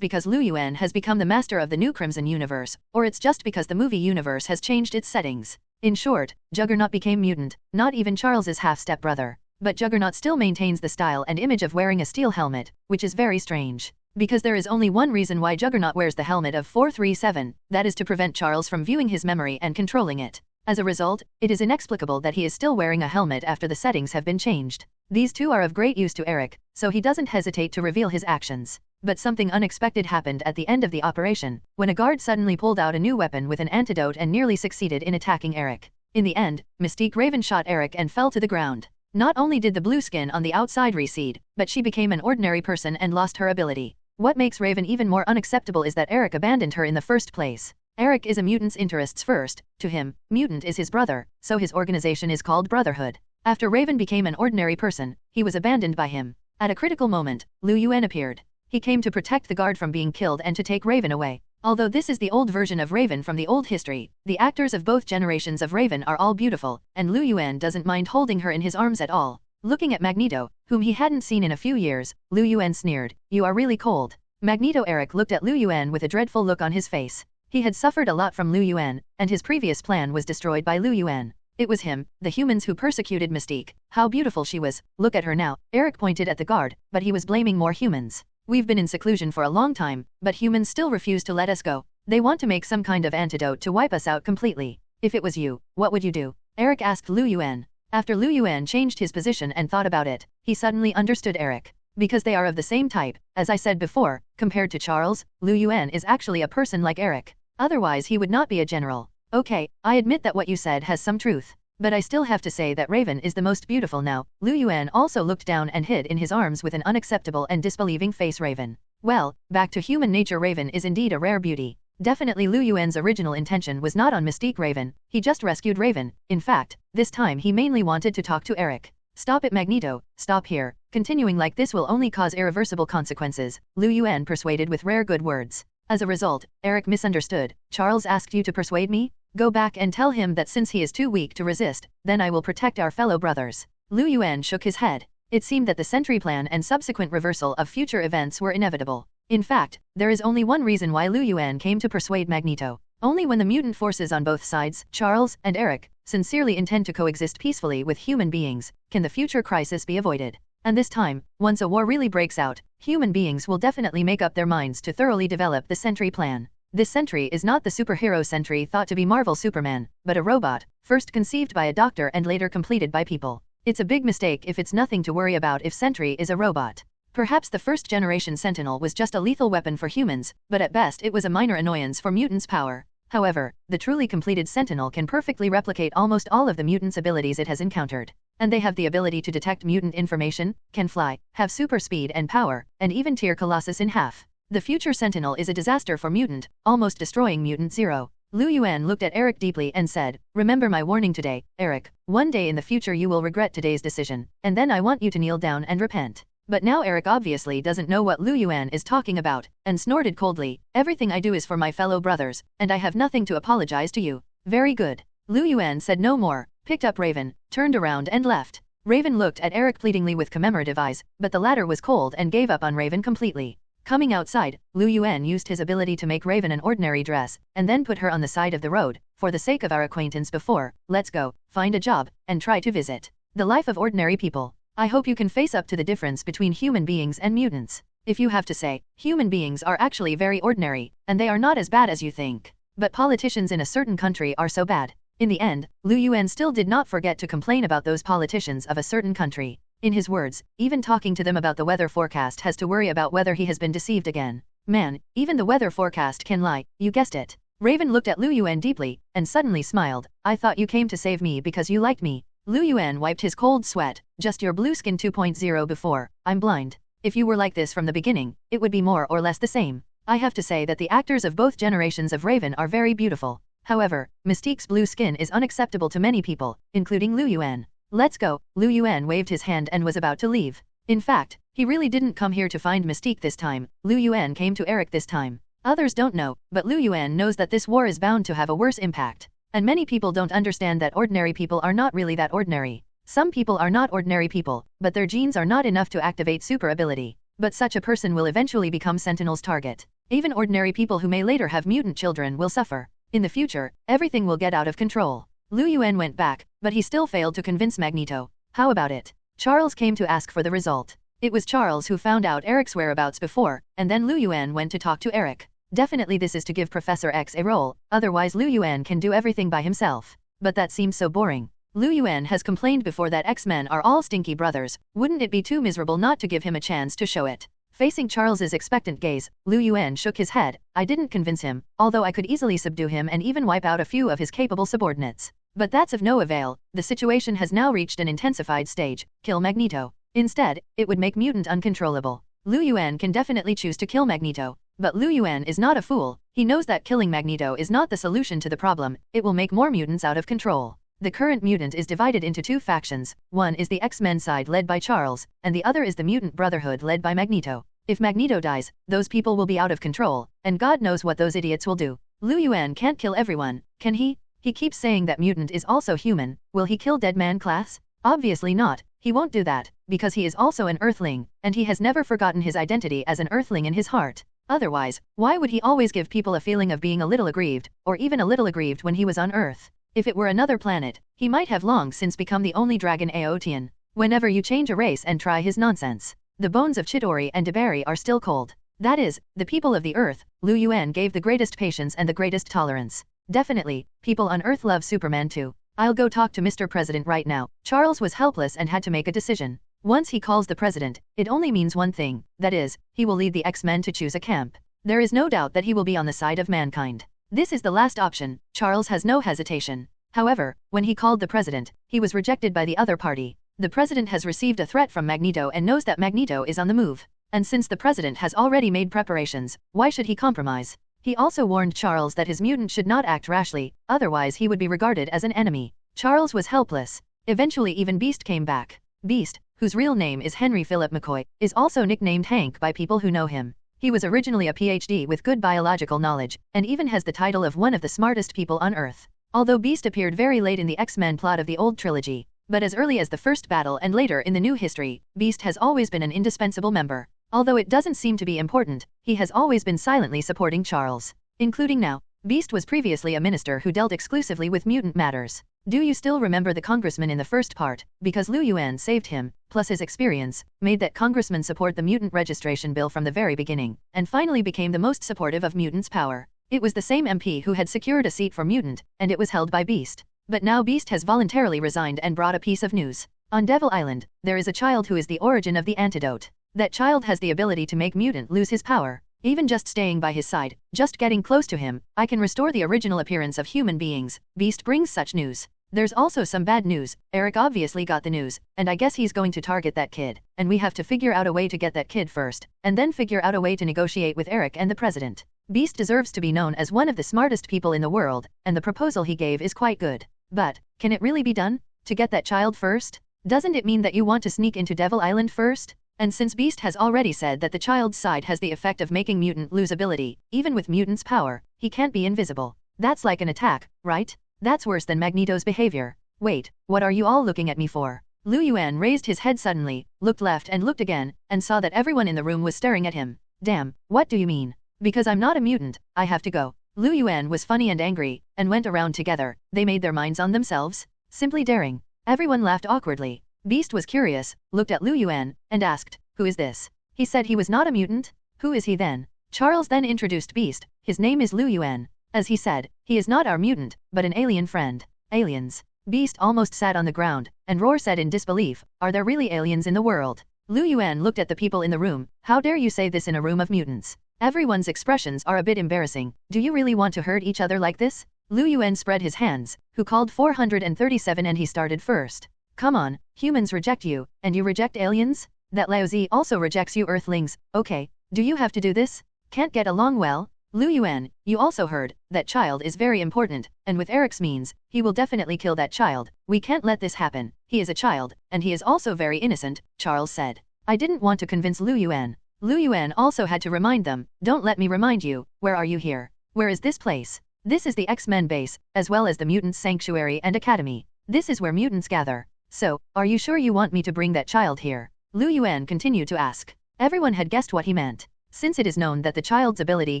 S3: because Lu Yuan has become the master of the new Crimson Universe, or it's just because the movie universe has changed its settings. In short, Juggernaut became mutant, not even Charles's half-step brother. But Juggernaut still maintains the style and image of wearing a steel helmet, which is very strange. Because there is only one reason why Juggernaut wears the helmet of 437, that is to prevent Charles from viewing his memory and controlling it. As a result, it is inexplicable that he is still wearing a helmet after the settings have been changed. These two are of great use to Eric, so he doesn't hesitate to reveal his actions. But something unexpected happened at the end of the operation, when a guard suddenly pulled out a new weapon with an antidote and nearly succeeded in attacking Eric. In the end, Mystique Raven shot Eric and fell to the ground. Not only did the blue skin on the outside recede, but she became an ordinary person and lost her ability. What makes Raven even more unacceptable is that Eric abandoned her in the first place. Eric is a mutant's interests first. To him, mutant is his brother, so his organization is called Brotherhood. After Raven became an ordinary person, he was abandoned by him. At a critical moment, Yuan appeared. He came to protect the guard from being killed and to take Raven away. Although this is the old version of Raven from the old history, the actors of both generations of Raven are all beautiful, and Yuan doesn't mind holding her in his arms at all. Looking at Magneto, whom he hadn't seen in a few years, Yuan sneered, "You are really cold." Magneto Eric looked at Yuan with a dreadful look on his face. He had suffered a lot from Yuan, and his previous plan was destroyed by Yuan. It was him, the humans who persecuted Mystique. How beautiful she was, look at her now. Eric pointed at the guard, but he was blaming more humans. "We've been in seclusion for a long time, but humans still refuse to let us go. They want to make some kind of antidote to wipe us out completely. If it was you, what would you do?" Eric asked Yuan. After Yuan changed his position and thought about it, he suddenly understood Eric. Because they are of the same type, as I said before, compared to Charles, Yuan is actually a person like Eric. Otherwise he would not be a general. Okay, I admit that what you said has some truth. But I still have to say that Raven is the most beautiful now. Yuan also looked down and hid in his arms with an unacceptable and disbelieving face. Raven. Well, back to human nature. Raven is indeed a rare beauty. Definitely Yuan's original intention was not on Mystique Raven, he just rescued Raven. In fact, this time he mainly wanted to talk to Eric. "Stop it, Magneto, stop here. Continuing like this will only cause irreversible consequences," Yuan persuaded with rare good words. As a result, Eric misunderstood. "Charles asked you to persuade me? Go back and tell him that since he is too weak to resist, then I will protect our fellow brothers." Yuan shook his head. It seemed that the Sentry Plan and subsequent reversal of future events were inevitable. In fact, there is only one reason why Yuan came to persuade Magneto. Only when the mutant forces on both sides, Charles and Eric, sincerely intend to coexist peacefully with human beings, can the future crisis be avoided. And this time, once a war really breaks out, human beings will definitely make up their minds to thoroughly develop the Sentry Plan. This Sentry is not the superhero Sentry thought to be Marvel Superman, but a robot, first conceived by a doctor and later completed by people. It's a big mistake if it's nothing to worry about if Sentry is a robot. Perhaps the first generation Sentinel was just a lethal weapon for humans, but at best it was a minor annoyance for mutants' power. However, the truly completed Sentinel can perfectly replicate almost all of the mutants' abilities it has encountered. And they have the ability to detect mutant information, can fly, have super speed and power, and even tear Colossus in half. The future Sentinel is a disaster for mutant, almost destroying Mutant Zero. Yuan looked at Eric deeply and said, "Remember my warning today, Eric. One day in the future you will regret today's decision, and then I want you to kneel down and repent." But now Eric obviously doesn't know what Yuan is talking about, and snorted coldly, "Everything I do is for my fellow brothers, and I have nothing to apologize to you." "Very good." Yuan said no more, picked up Raven, turned around and left. Raven looked at Eric pleadingly with commemorative eyes, but the latter was cold and gave up on Raven completely. Coming outside, Yuan used his ability to make Raven an ordinary dress, and then put her on the side of the road. "For the sake of our acquaintance before, let's go, find a job, and try to visit the life of ordinary people. I hope you can face up to the difference between human beings and mutants. If you have to say, human beings are actually very ordinary, and they are not as bad as you think. But politicians in a certain country are so bad." In the end, Yuan still did not forget to complain about those politicians of a certain country. In his words, even talking to them about the weather forecast has to worry about whether he has been deceived again. "Man, even the weather forecast can lie, you guessed it." Raven looked at Yuan deeply, and suddenly smiled. "I thought you came to save me because you liked me." Yuan wiped his cold sweat. "Just your blue skin 2.0 before, I'm blind. If you were like this from the beginning, it would be more or less the same. I have to say that the actors of both generations of Raven are very beautiful. However, Mystique's blue skin is unacceptable to many people, including Yuan. Let's go." Yuan waved his hand and was about to leave. In fact, he really didn't come here to find Mystique this time. Yuan came to Eric this time. Others don't know, but Yuan knows that this war is bound to have a worse impact. And many people don't understand that ordinary people are not really that ordinary. Some people are not ordinary people, but their genes are not enough to activate super ability. But such a person will eventually become Sentinel's target. Even ordinary people who may later have mutant children will suffer. In the future, everything will get out of control. Yuan went back, but he still failed to convince Magneto. How about it? Charles came to ask for the result. It was Charles who found out Eric's whereabouts before, and then Yuan went to talk to Eric. Definitely this is to give Professor X a role, otherwise Yuan can do everything by himself. But that seems so boring. Yuan has complained before that X-Men are all stinky brothers. Wouldn't it be too miserable not to give him a chance to show it? Facing Charles's expectant gaze, Yuan shook his head. "I didn't convince him, although I could easily subdue him and even wipe out a few of his capable subordinates. But that's of no avail. The situation has now reached an intensified stage. Kill Magneto. Instead, it would make mutant uncontrollable. Lu Yuan can definitely choose to kill Magneto. But Lu Yuan is not a fool. He knows that killing Magneto is not the solution to the problem. It will make more mutants out of control. The current mutant is divided into two factions. One is the X-Men side led by Charles, and the other is the Mutant Brotherhood led by Magneto. If Magneto dies, those people will be out of control, and God knows what those idiots will do. Lu Yuan can't kill everyone, can he? He keeps saying that mutant is also human. Will he kill Dead Man class? Obviously not. He won't do that, because he is also an Earthling, and he has never forgotten his identity as an Earthling in his heart. Otherwise, why would he always give people a feeling of being a little aggrieved, or even a little aggrieved when he was on Earth? If it were another planet, he might have long since become the only dragon Aotean. Whenever you change a race and try his nonsense, the bones of Chidori and Debari are still cold. That is, the people of the Earth. Lu Yuan gave the greatest patience and the greatest tolerance. Definitely, people on Earth love Superman too. I'll go talk to Mr. President right now. Charles was helpless and had to make a decision. Once he calls the president, it only means one thing, that is, he will lead the X-Men to choose a camp. There is no doubt that he will be on the side of mankind. This is the last option. Charles has no hesitation. However, when he called the president, he was rejected by the other party. The president has received a threat from Magneto and knows that Magneto is on the move. And since the president has already made preparations, why should he compromise? He also warned Charles that his mutant should not act rashly, otherwise he would be regarded as an enemy. Charles was helpless. Eventually even Beast came back. Beast, whose real name is Henry Philip McCoy, is also nicknamed Hank by people who know him. He was originally a PhD with good biological knowledge, and even has the title of one of the smartest people on Earth. Although Beast appeared very late in the X-Men plot of the old trilogy, but as early as the first battle and later in the new history, Beast has always been an indispensable member. Although it doesn't seem to be important, he has always been silently supporting Charles. Including now. Beast was previously a minister who dealt exclusively with mutant matters. Do you still remember the congressman in the first part? Because Lu Yuan saved him, plus his experience, made that congressman support the mutant registration bill from the very beginning, and finally became the most supportive of mutants' power. It was the same MP who had secured a seat for mutant, and it was held by Beast. But now Beast has voluntarily resigned and brought a piece of news. On Devil Island, there is a child who is the origin of the antidote. That child has the ability to make mutant lose his power. Even just staying by his side, just getting close to him, I can restore the original appearance of human beings. Beast brings such news. There's also some bad news. Eric obviously got the news, and I guess he's going to target that kid. And we have to figure out a way to get that kid first, and then figure out a way to negotiate with Eric and the president. Beast deserves to be known as one of the smartest people in the world, and the proposal he gave is quite good. But, can it really be done? To get that child first? Doesn't it mean that you want to sneak into Devil Island first? And since Beast has already said that the child's side has the effect of making mutant lose ability, even with mutant's power, he can't be invisible. That's like an attack, right? That's worse than Magneto's behavior. Wait, what are you all looking at me for? Lu Yuan raised his head suddenly, looked left and looked again, and saw that everyone in the room was staring at him. Damn, what do you mean? Because I'm not a mutant, I have to go. Lu Yuan was funny and angry, and went around together. They made their minds on themselves. Simply daring. Everyone laughed awkwardly. Beast was curious, looked at Lu Yuan, and asked, "Who is this?" He said he was not a mutant? Who is he then? Charles then introduced Beast. His name is Lu Yuan. As he said, he is not our mutant, but an alien friend. Aliens. Beast almost sat on the ground, and Roar said in disbelief, "Are there really aliens in the world?" Lu Yuan looked at the people in the room. "How dare you say this in a room of mutants? Everyone's expressions are a bit embarrassing. Do you really want to hurt each other like this?" Lu Yuan spread his hands, who called 437 and he started first. "Come on, humans reject you, and you reject aliens? That Laozi also rejects you Earthlings. Okay, do you have to do this? Can't get along well?" Lu Yuan, you also heard, that child is very important, and with Eric's means, he will definitely kill that child. We can't let this happen. He is a child, and he is also very innocent, Charles said. I didn't want to convince Lu Yuan. Lu Yuan also had to remind them, "Don't let me remind you, where are you here? Where is this place? This is the X-Men base, as well as the Mutants Sanctuary and Academy. This is where mutants gather. So, are you sure you want me to bring that child here?" Lu Yuan continued to ask. Everyone had guessed what he meant. Since it is known that the child's ability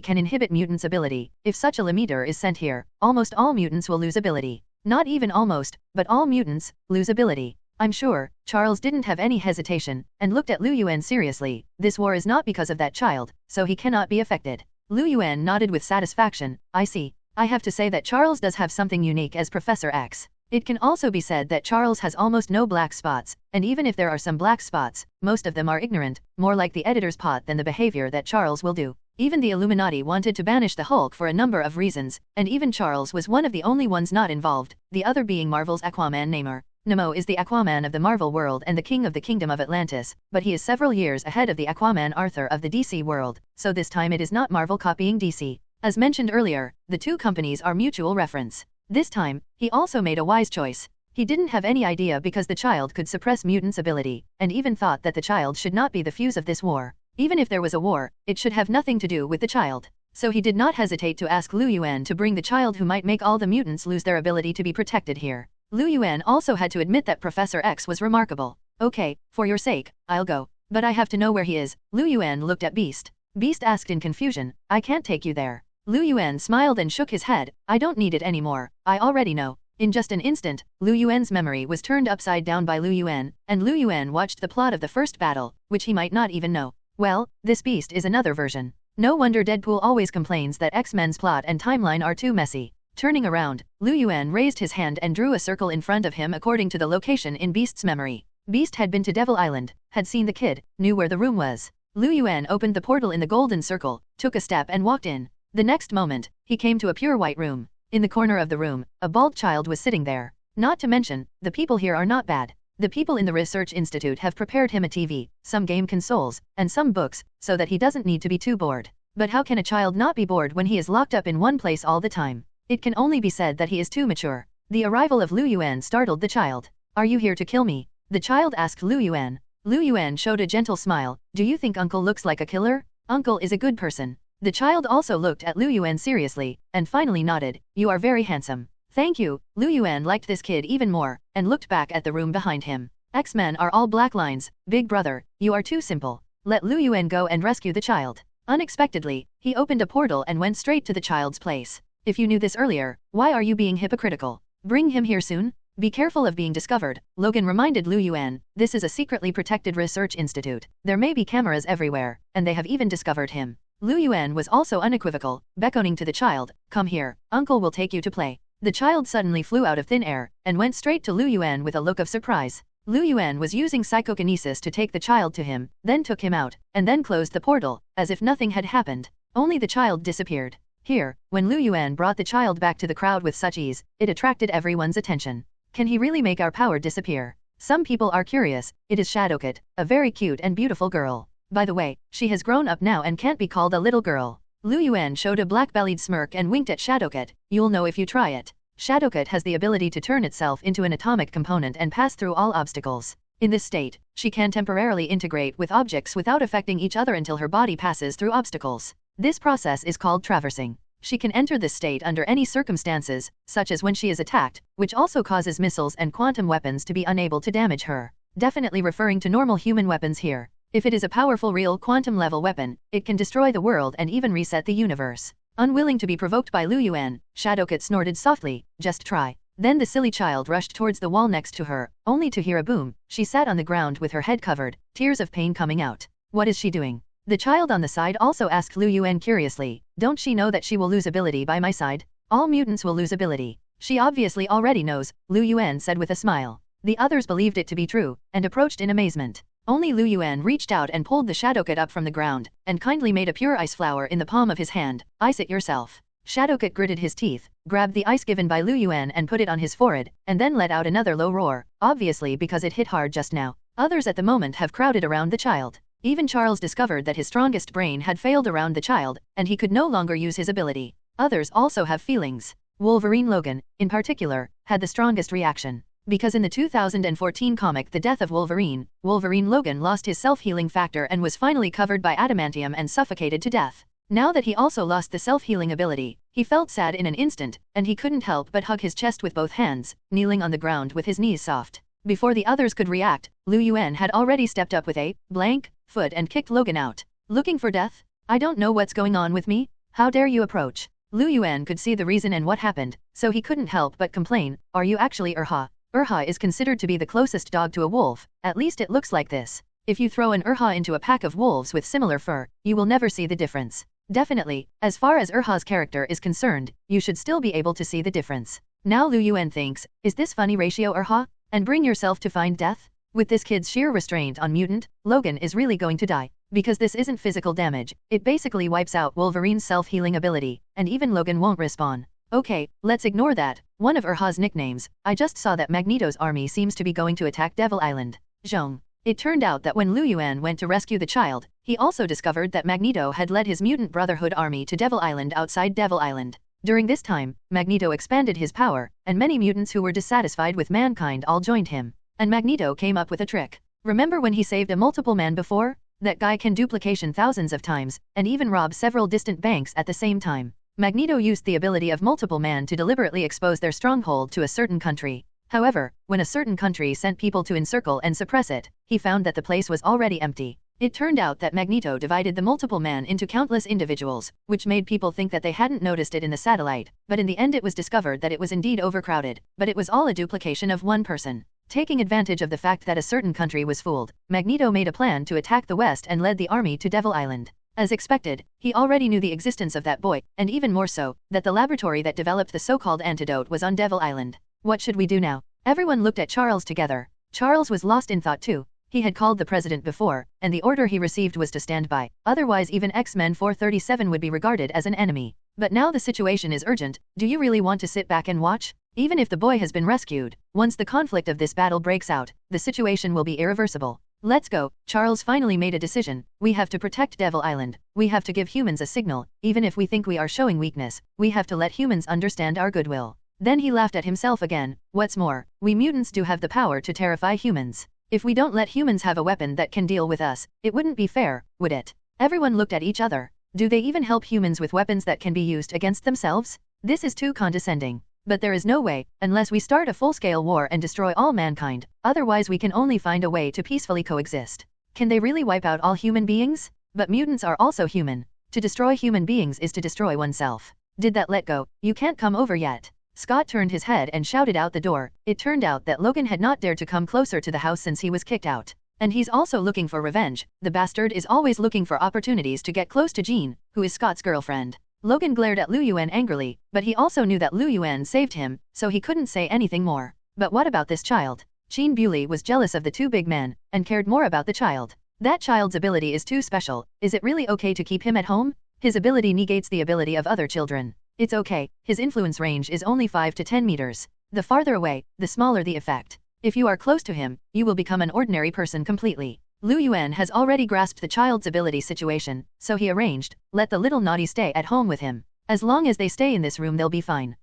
S3: can inhibit mutants' ability, if such a limiter is sent here, almost all mutants will lose ability. Not even almost, but all mutants, lose ability. I'm sure, Charles didn't have any hesitation, and looked at Lu Yuan seriously. This war is not because of that child, so he cannot be affected. Lu Yuan nodded with satisfaction. I see. I have to say that Charles does have something unique as Professor X. It can also be said that Charles has almost no black spots, and even if there are some black spots, most of them are ignorant, more like the editor's pot than the behavior that Charles will do. Even the Illuminati wanted to banish the Hulk for a number of reasons, and even Charles was one of the only ones not involved, the other being Marvel's Aquaman Namor. Nemo is the Aquaman of the Marvel world and the king of the Kingdom of Atlantis, but he is several years ahead of the Aquaman Arthur of the DC world, so this time it is not Marvel copying DC. As mentioned earlier, the two companies are mutual reference. This time, he also made a wise choice. He didn't have any idea because the child could suppress mutants' ability, and even thought that the child should not be the fuse of this war. Even if there was a war, it should have nothing to do with the child. So he did not hesitate to ask Lu Yuan to bring the child who might make all the mutants lose their ability to be protected here. Lu Yuan also had to admit that Professor X was remarkable. Okay, for your sake, I'll go. But I have to know where he is. Lu Yuan looked at Beast. Beast asked in confusion, I can't take you there. Lu Yuan smiled and shook his head, I don't need it anymore, I already know. In just an instant, Lu Yuan's memory was turned upside down by Lu Yuan, and Lu Yuan watched the plot of the first battle, which he might not even know. Well, this Beast is another version. No wonder Deadpool always complains that X-Men's plot and timeline are too messy. Turning around, Lu Yuan raised his hand and drew a circle in front of him according to the location in Beast's memory. Beast had been to Devil Island, had seen the kid, knew where the room was. Lu Yuan opened the portal in the golden circle, took a step and walked in. The next moment, he came to a pure white room. In the corner of the room, a bald child was sitting there. Not to mention, the people here are not bad. The people in the Research Institute have prepared him a TV, some game consoles, and some books, so that he doesn't need to be too bored. But how can a child not be bored when he is locked up in one place all the time? It can only be said that he is too mature. The arrival of Lu Yuan startled the child. Are you here to kill me? The child asked Lu Yuan. Lu Yuan showed a gentle smile. Do you think Uncle looks like a killer? Uncle is a good person. The child also looked at Lu Yuan seriously, and finally nodded. You are very handsome. Thank you. Lu Yuan liked this kid even more, and looked back at the room behind him. X-Men are all black lines. Big brother, you are too simple. Let Lu Yuan go and rescue the child. Unexpectedly, he opened a portal and went straight to the child's place. If you knew this earlier, why are you being hypocritical? Bring him here soon. Be careful of being discovered, Logan reminded Lu Yuan. This is a secretly protected research institute. There may be cameras everywhere, and they have even discovered him. Lu Yuan was also unequivocal, beckoning to the child, come here, uncle will take you to play. The child suddenly flew out of thin air, and went straight to Lu Yuan with a look of surprise. Lu Yuan was using psychokinesis to take the child to him, then took him out, and then closed the portal, as if nothing had happened. Only the child disappeared. Here, when Lu Yuan brought the child back to the crowd with such ease, it attracted everyone's attention. Can he really make our power disappear? Some people are curious. It is Shadowcat, a very cute and beautiful girl. By the way, she has grown up now and can't be called a little girl. Lu Yuan showed a black-bellied smirk and winked at Shadowcat. You'll know if you try it. Shadowcat has the ability to turn itself into an atomic component and pass through all obstacles. In this state, she can temporarily integrate with objects without affecting each other until her body passes through obstacles. This process is called traversing. She can enter this state under any circumstances, such as when she is attacked, which also causes missiles and quantum weapons to be unable to damage her. Definitely referring to normal human weapons here. If it is a powerful real quantum-level weapon, it can destroy the world and even reset the universe. Unwilling to be provoked by Lu Yuan, Shadowcat snorted softly, just try. Then the silly child rushed towards the wall next to her, only to hear a boom. She sat on the ground with her head covered, tears of pain coming out. What is she doing? The child on the side also asked Lu Yuan curiously, don't she know that she will lose ability by my side? All mutants will lose ability. She obviously already knows, Lu Yuan said with a smile. The others believed it to be true, and approached in amazement. Only Lu Yuan reached out and pulled the Shadowcat up from the ground, and kindly made a pure ice flower in the palm of his hand. Ice it yourself. Shadowcat gritted his teeth, grabbed the ice given by Lu Yuan and put it on his forehead, and then let out another low roar, obviously because it hit hard just now. Others at the moment have crowded around the child. Even Charles discovered that his strongest brain had failed around the child, and he could no longer use his ability. Others also have feelings. Wolverine Logan, in particular, had the strongest reaction. Because in the 2014 comic The Death of Wolverine, Wolverine Logan lost his self-healing factor and was finally covered by adamantium and suffocated to death. Now that he also lost the self-healing ability, he felt sad in an instant, and he couldn't help but hug his chest with both hands, kneeling on the ground with his knees soft. Before the others could react, Lu Yuan had already stepped up with a blank foot and kicked Logan out. Looking for death? I don't know what's going on with me. How dare you approach? Lu Yuan could see the reason and what happened, so he couldn't help but complain. Are you actually Urha? Urha is considered to be the closest dog to a wolf, at least it looks like this. If you throw an Urha into a pack of wolves with similar fur, you will never see the difference. Definitely, as far as Urha's character is concerned, you should still be able to see the difference. Now Lu Yuan thinks, is this funny ratio Urha? And bring yourself to find death? With this kid's sheer restraint on mutant, Logan is really going to die. Because this isn't physical damage, it basically wipes out Wolverine's self-healing ability, and even Logan won't respawn. Okay, let's ignore that. One of Urha's nicknames. I just saw that Magneto's army seems to be going to attack Devil Island. Zhong. It turned out that when Lu Yuan went to rescue the child, he also discovered that Magneto had led his mutant brotherhood army to Devil Island outside Devil Island. During this time, Magneto expanded his power, and many mutants who were dissatisfied with mankind all joined him. And Magneto came up with a trick. Remember when he saved a multiple man before? That guy can duplication thousands of times, and even rob several distant banks at the same time. Magneto used the ability of multiple man to deliberately expose their stronghold to a certain country. However, when a certain country sent people to encircle and suppress it, he found that the place was already empty. It turned out that Magneto divided the multiple man into countless individuals, which made people think that they hadn't noticed it in the satellite, but in the end it was discovered that it was indeed overcrowded, but it was all a duplication of one person. Taking advantage of the fact that a certain country was fooled, Magneto made a plan to attack the West and led the army to Devil Island. As expected, he already knew the existence of that boy, and even more so, that the laboratory that developed the so-called antidote was on Devil Island. What should we do now? Everyone looked at Charles together. Charles was lost in thought too. He had called the president before, and the order he received was to stand by, otherwise even X-Men 437 would be regarded as an enemy. But now the situation is urgent. Do you really want to sit back and watch? Even if the boy has been rescued, once the conflict of this battle breaks out, the situation will be irreversible. Let's go. Charles finally made a decision. We have to protect Devil Island. We have to give humans a signal. Even if we think we are showing weakness, we have to let humans understand our goodwill. Then he laughed at himself again. What's more, we mutants do have the power to terrify humans. If we don't let humans have a weapon that can deal with us, it wouldn't be fair, would it? Everyone looked at each other. Do they even help humans with weapons that can be used against themselves? This is too condescending. But there is no way, unless we start a full-scale war and destroy all mankind, otherwise we can only find a way to peacefully coexist. Can they really wipe out all human beings? But mutants are also human. To destroy human beings is to destroy oneself. Did that let go? You can't come over yet. Scott turned his head and shouted out the door. It turned out that Logan had not dared to come closer to the house since he was kicked out. And he's also looking for revenge. The bastard is always looking for opportunities to get close to Jean, who is Scott's girlfriend. Logan glared at Lu Yuan angrily, but he also knew that Lu Yuan saved him, so he couldn't say anything more. But what about this child? Jean Bewley was jealous of the two big men, and cared more about the child. That child's ability is too special. Is it really okay to keep him at home? His ability negates the ability of other children. It's okay, his influence range is only 5 to 10 meters. The farther away, the smaller the effect. If you are close to him, you will become an ordinary person completely. Lu Yuan has already grasped the child's ability situation, so he arranged, let the little naughty stay at home with him. As long as they stay in this room they'll be fine.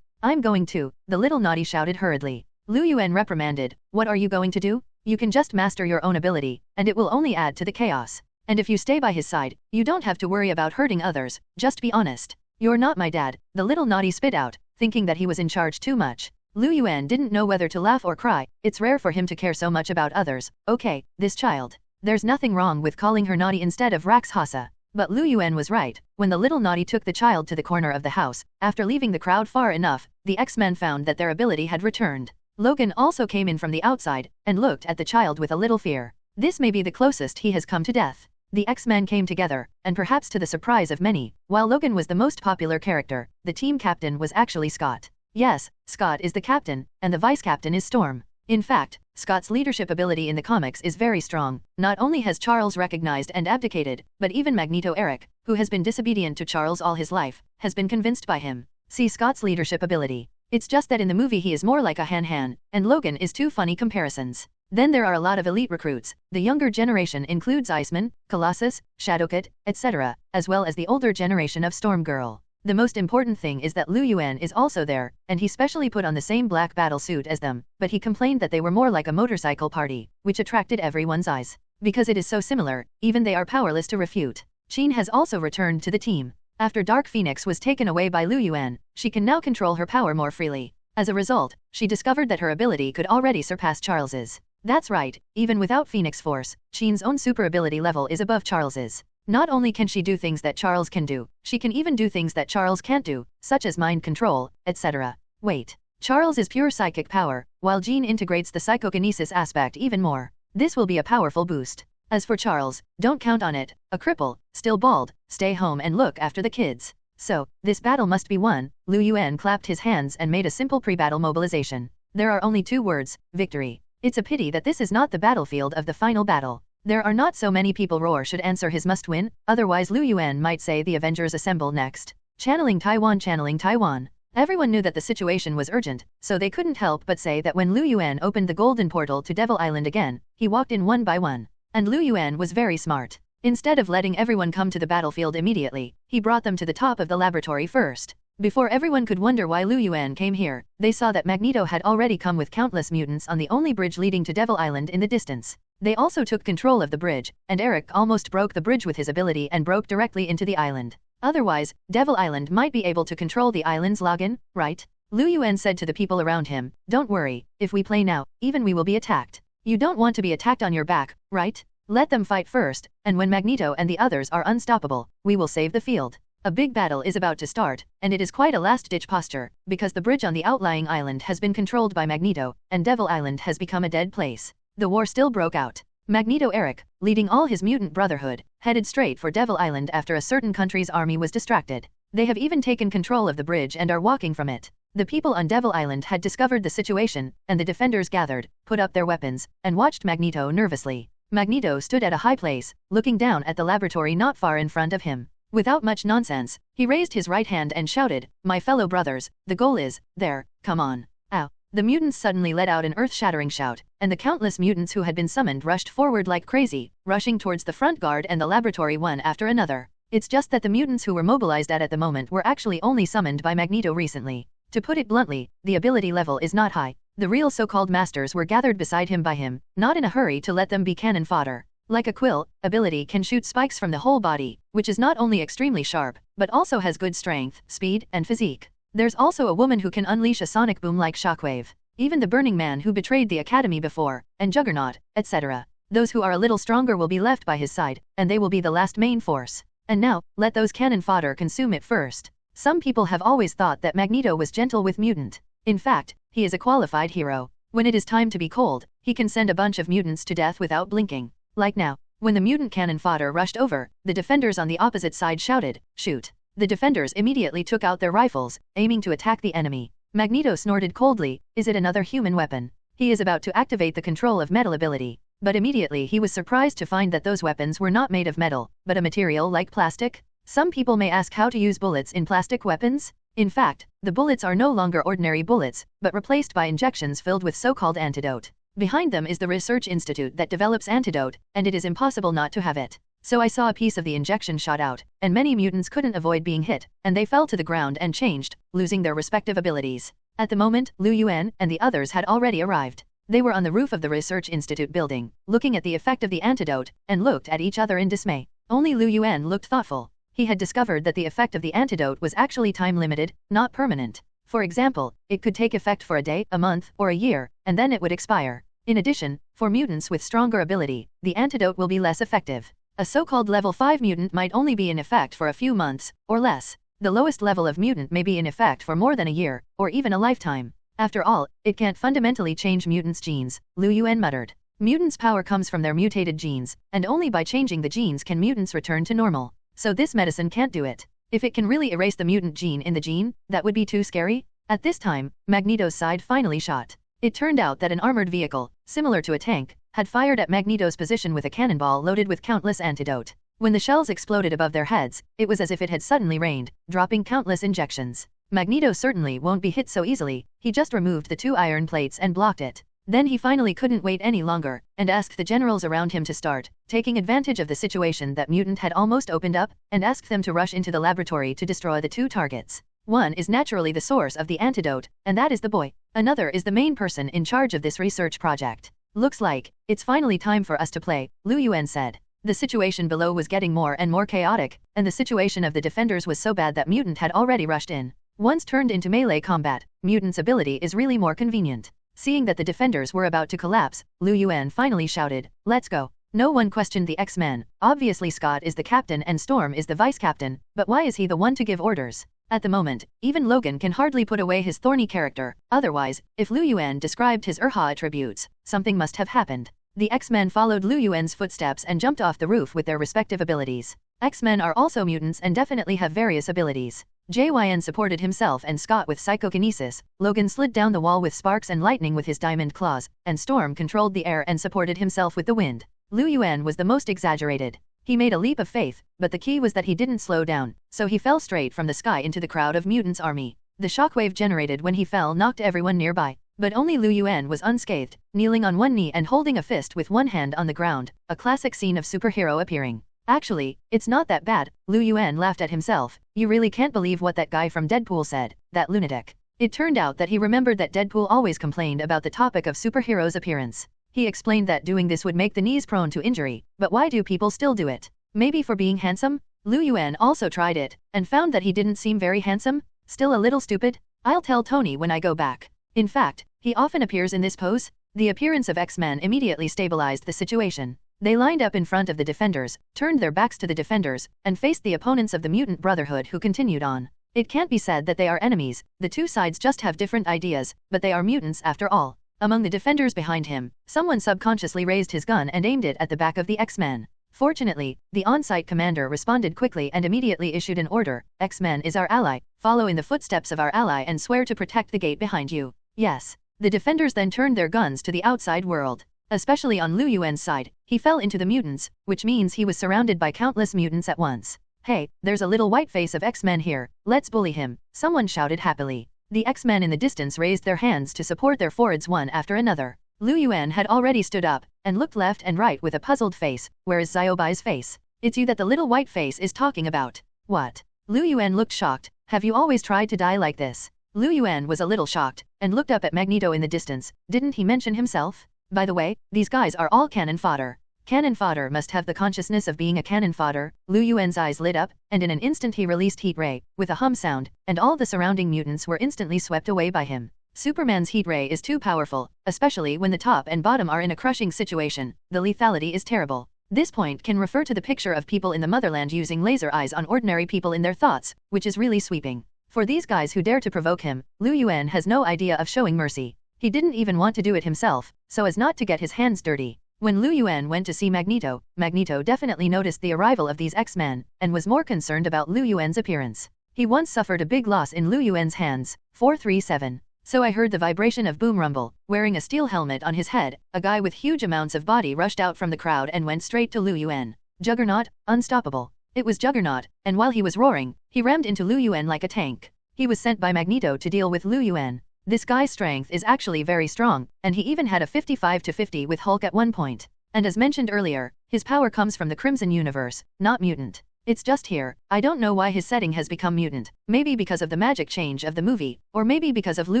S3: I'm going to, the little naughty shouted hurriedly. Lu Yuan reprimanded, what are you going to do? You can just master your own ability, and it will only add to the chaos. And if you stay by his side, you don't have to worry about hurting others, just be honest. You're not my dad, the little naughty spit out, thinking that he was in charge too much. Lu Yuan didn't know whether to laugh or cry. It's rare for him to care so much about others. Okay, this child. There's nothing wrong with calling her naughty instead of Raxhasa. But Lu Yuan was right. When the little naughty took the child to the corner of the house, after leaving the crowd far enough, the X-Men found that their ability had returned. Logan also came in from the outside, and looked at the child with a little fear. This may be the closest he has come to death. The X-Men came together, and perhaps to the surprise of many, while Logan was the most popular character, the team captain was actually Scott. Yes, Scott is the captain, and the vice-captain is Storm. In fact, Scott's leadership ability in the comics is very strong. Not only has Charles recognized and abdicated, but even Magneto Eric, who has been disobedient to Charles all his life, has been convinced by him. See Scott's leadership ability. It's just that in the movie he is more like a Han, and Logan is two funny comparisons. Then there are a lot of elite recruits. The younger generation includes Iceman, Colossus, Shadowcat, etc., as well as the older generation of Storm Girl. The most important thing is that Lu Yuan is also there, and he specially put on the same black battle suit as them, but he complained that they were more like a motorcycle party, which attracted everyone's eyes. Because it is so similar, even they are powerless to refute. Jean has also returned to the team. After Dark Phoenix was taken away by Lu Yuan, she can now control her power more freely. As a result, she discovered that her ability could already surpass Charles's. That's right, even without Phoenix Force, Jean's own super ability level is above Charles's. Not only can she do things that Charles can do, she can even do things that Charles can't do, such as mind control, etc. Wait. Charles is pure psychic power, while Jean integrates the psychokinesis aspect even more. This will be a powerful boost. As for Charles, don't count on it. A cripple, still bald, stay home and look after the kids. So, this battle must be won. Lu Yuan clapped his hands and made a simple pre-battle mobilization. There are only 2 words, victory. It's a pity that this is not the battlefield of the final battle. There are not so many people Roar should answer his must win, otherwise Lu Yuan might say the Avengers assemble next. Channeling Taiwan, channeling Taiwan. Everyone knew that the situation was urgent, so they couldn't help but say that when Lu Yuan opened the golden portal to Devil Island again, he walked in one by one. And Lu Yuan was very smart. Instead of letting everyone come to the battlefield immediately, he brought them to the top of the laboratory first. Before everyone could wonder why Lu Yuan came here, they saw that Magneto had already come with countless mutants on the only bridge leading to Devil Island in the distance. They also took control of the bridge, and Eric almost broke the bridge with his ability and broke directly into the island. Otherwise, Devil Island might be able to control the island's login, right? Lu Yuan said to the people around him, "Don't worry, if we play now, even we will be attacked. You don't want to be attacked on your back, right? Let them fight first, and when Magneto and the others are unstoppable, we will save the field." A big battle is about to start, and it is quite a last-ditch posture, because the bridge on the outlying island has been controlled by Magneto, and Devil Island has become a dead place. The war still broke out. Magneto Eric, leading all his mutant brotherhood, headed straight for Devil Island after a certain country's army was distracted. They have even taken control of the bridge and are walking from it. The people on Devil Island had discovered the situation, and the defenders gathered, put up their weapons, and watched Magneto nervously. Magneto stood at a high place, looking down at the laboratory not far in front of him. Without much nonsense, he raised his right hand and shouted, "My fellow brothers, the goal is, there, come on." Ow. The mutants suddenly let out an earth-shattering shout, and the countless mutants who had been summoned rushed forward like crazy, rushing towards the front guard and the laboratory one after another. It's just that the mutants who were mobilized at the moment were actually only summoned by Magneto recently. To put it bluntly, the ability level is not high. The real so-called masters were gathered beside him by him, not in a hurry to let them be cannon fodder. Like a quill, ability can shoot spikes from the whole body, which is not only extremely sharp, but also has good strength, speed, and physique. There's also a woman who can unleash a sonic boom like shockwave. Even the Burning Man who betrayed the Academy before, and Juggernaut, etc. Those who are a little stronger will be left by his side, and they will be the last main force. And now, let those cannon fodder consume it first. Some people have always thought that Magneto was gentle with mutant. In fact, he is a qualified hero. When it is time to be cold, he can send a bunch of mutants to death without blinking. Like now, when the mutant cannon fodder rushed over, the defenders on the opposite side shouted, "Shoot." The defenders immediately took out their rifles, aiming to attack the enemy. Magneto snorted coldly, "Is it another human weapon?" He is about to activate the control of metal ability. But immediately he was surprised to find that those weapons were not made of metal, but a material like plastic. Some people may ask how to use bullets in plastic weapons. In fact, the bullets are no longer ordinary bullets, but replaced by injections filled with so-called antidote. Behind them is the research institute that develops antidote, and it is impossible not to have it. So I saw a piece of the injection shot out, and many mutants couldn't avoid being hit, and they fell to the ground and changed, losing their respective abilities. At the moment, Lu Yuan and the others had already arrived. They were on the roof of the research institute building, looking at the effect of the antidote, and looked at each other in dismay. Only Lu Yuan looked thoughtful. He had discovered that the effect of the antidote was actually time-limited, not permanent. For example, it could take effect for a day, a month, or a year, and then it would expire. In addition, for mutants with stronger ability, the antidote will be less effective. A so-called level 5 mutant might only be in effect for a few months, or less. The lowest level of mutant may be in effect for more than a year, or even a lifetime. After all, it can't fundamentally change mutants' genes, Lu Yuan muttered. Mutants' power comes from their mutated genes, and only by changing the genes can mutants return to normal. So this medicine can't do it. If it can really erase the mutant gene in the gene, that would be too scary. At this time, Magneto's side finally shot. It turned out that an armored vehicle, similar to a tank, had fired at Magneto's position with a cannonball loaded with countless antidote. When the shells exploded above their heads, it was as if it had suddenly rained, dropping countless injections. Magneto certainly won't be hit so easily. He just removed the 2 iron plates and blocked it. Then he finally couldn't wait any longer, and asked the generals around him to start, taking advantage of the situation that mutant had almost opened up, and asked them to rush into the laboratory to destroy the 2 targets. One is naturally the source of the antidote, and that is the boy. Another is the main person in charge of this research project. Looks like it's finally time for us to play, Lu Yuan said. The situation below was getting more and more chaotic, and the situation of the defenders was so bad that mutant had already rushed in. Once turned into melee combat, mutant's ability is really more convenient. Seeing that the defenders were about to collapse, Lu Yuan finally shouted, "Let's go." No one questioned the X-Men. Obviously Scott is the captain and Storm is the vice-captain, but why is he the one to give orders? At the moment, even Logan can hardly put away his thorny character. Otherwise, if Lu Yuan described his attributes, something must have happened. The X-Men followed Lu Yuan's footsteps and jumped off the roof with their respective abilities. X-Men are also mutants and definitely have various abilities. Yuan supported himself and Scott with psychokinesis, Logan slid down the wall with sparks and lightning with his diamond claws, and Storm controlled the air and supported himself with the wind. Lu Yuan was the most exaggerated. He made a leap of faith, but the key was that he didn't slow down, so he fell straight from the sky into the crowd of mutants' army. The shockwave generated when he fell knocked everyone nearby, but only Lu Yuan was unscathed, kneeling on one knee and holding a fist with one hand on the ground, a classic scene of superhero appearing. Actually, it's not that bad, Lu Yuan laughed at himself. You really can't believe what that guy from Deadpool said, that lunatic. It turned out that he remembered that Deadpool always complained about the topic of superheroes' appearance. He explained that doing this would make the knees prone to injury, but why do people still do it? Maybe for being handsome? Lu Yuan also tried it, and found that he didn't seem very handsome? Still a little stupid? I'll tell Tony when I go back. In fact, he often appears in this pose. The appearance of X-Men immediately stabilized the situation. They lined up in front of the defenders, turned their backs to the defenders, and faced the opponents of the Mutant Brotherhood who continued on. It can't be said that they are enemies, the two sides just have different ideas, but they are mutants after all. Among the defenders behind him, someone subconsciously raised his gun and aimed it at the back of the X-Men. Fortunately, the on-site commander responded quickly and immediately issued an order, X-Men is our ally, follow in the footsteps of our ally and swear to protect the gate behind you. Yes. The defenders then turned their guns to the outside world. Especially on Lu Yuan's side, he fell into the mutants, which means he was surrounded by countless mutants at once. Hey, there's a little white face of X-Men here, let's bully him, someone shouted happily. The X-Men in the distance raised their hands to support their forwards one after another. Lu Yuan had already stood up, and looked left and right with a puzzled face. Where is Xiaobai's face? It's you that the little white face is talking about. What? Lu Yuan looked shocked. Have you always tried to die like this? Lu Yuan was a little shocked, and looked up at Magneto in the distance. Didn't he mention himself? By the way, these guys are all cannon fodder. Cannon fodder must have the consciousness of being a cannon fodder. Lu Yuan's eyes lit up, and in an instant he released heat ray, with a hum sound, and all the surrounding mutants were instantly swept away by him. Superman's heat ray is too powerful, especially when the top and bottom are in a crushing situation. The lethality is terrible. This point can refer to the picture of people in the motherland using laser eyes on ordinary people in their thoughts, which is really sweeping. For these guys who dare to provoke him, Lu Yuan has no idea of showing mercy. He didn't even want to do it himself, so as not to get his hands dirty. When Lu Yuan went to see Magneto, Magneto definitely noticed the arrival of these X-Men, and was more concerned about Lu Yuan's appearance. He once suffered a big loss in Lu Yuan's hands. 437. So I heard the vibration of Boom Rumble. Wearing a steel helmet on his head, a guy with huge amounts of body rushed out from the crowd and went straight to Lu Yuan. Juggernaut, unstoppable. It was Juggernaut, and while he was roaring, he rammed into Lu Yuan like a tank. He was sent by Magneto to deal with Lu Yuan. This guy's strength is actually very strong, and he even had a 55-50 with Hulk at one point. And as mentioned earlier, his power comes from the Crimson Universe, not mutant. It's just here, I don't know why his setting has become mutant, maybe because of the magic change of the movie, or maybe because of Lu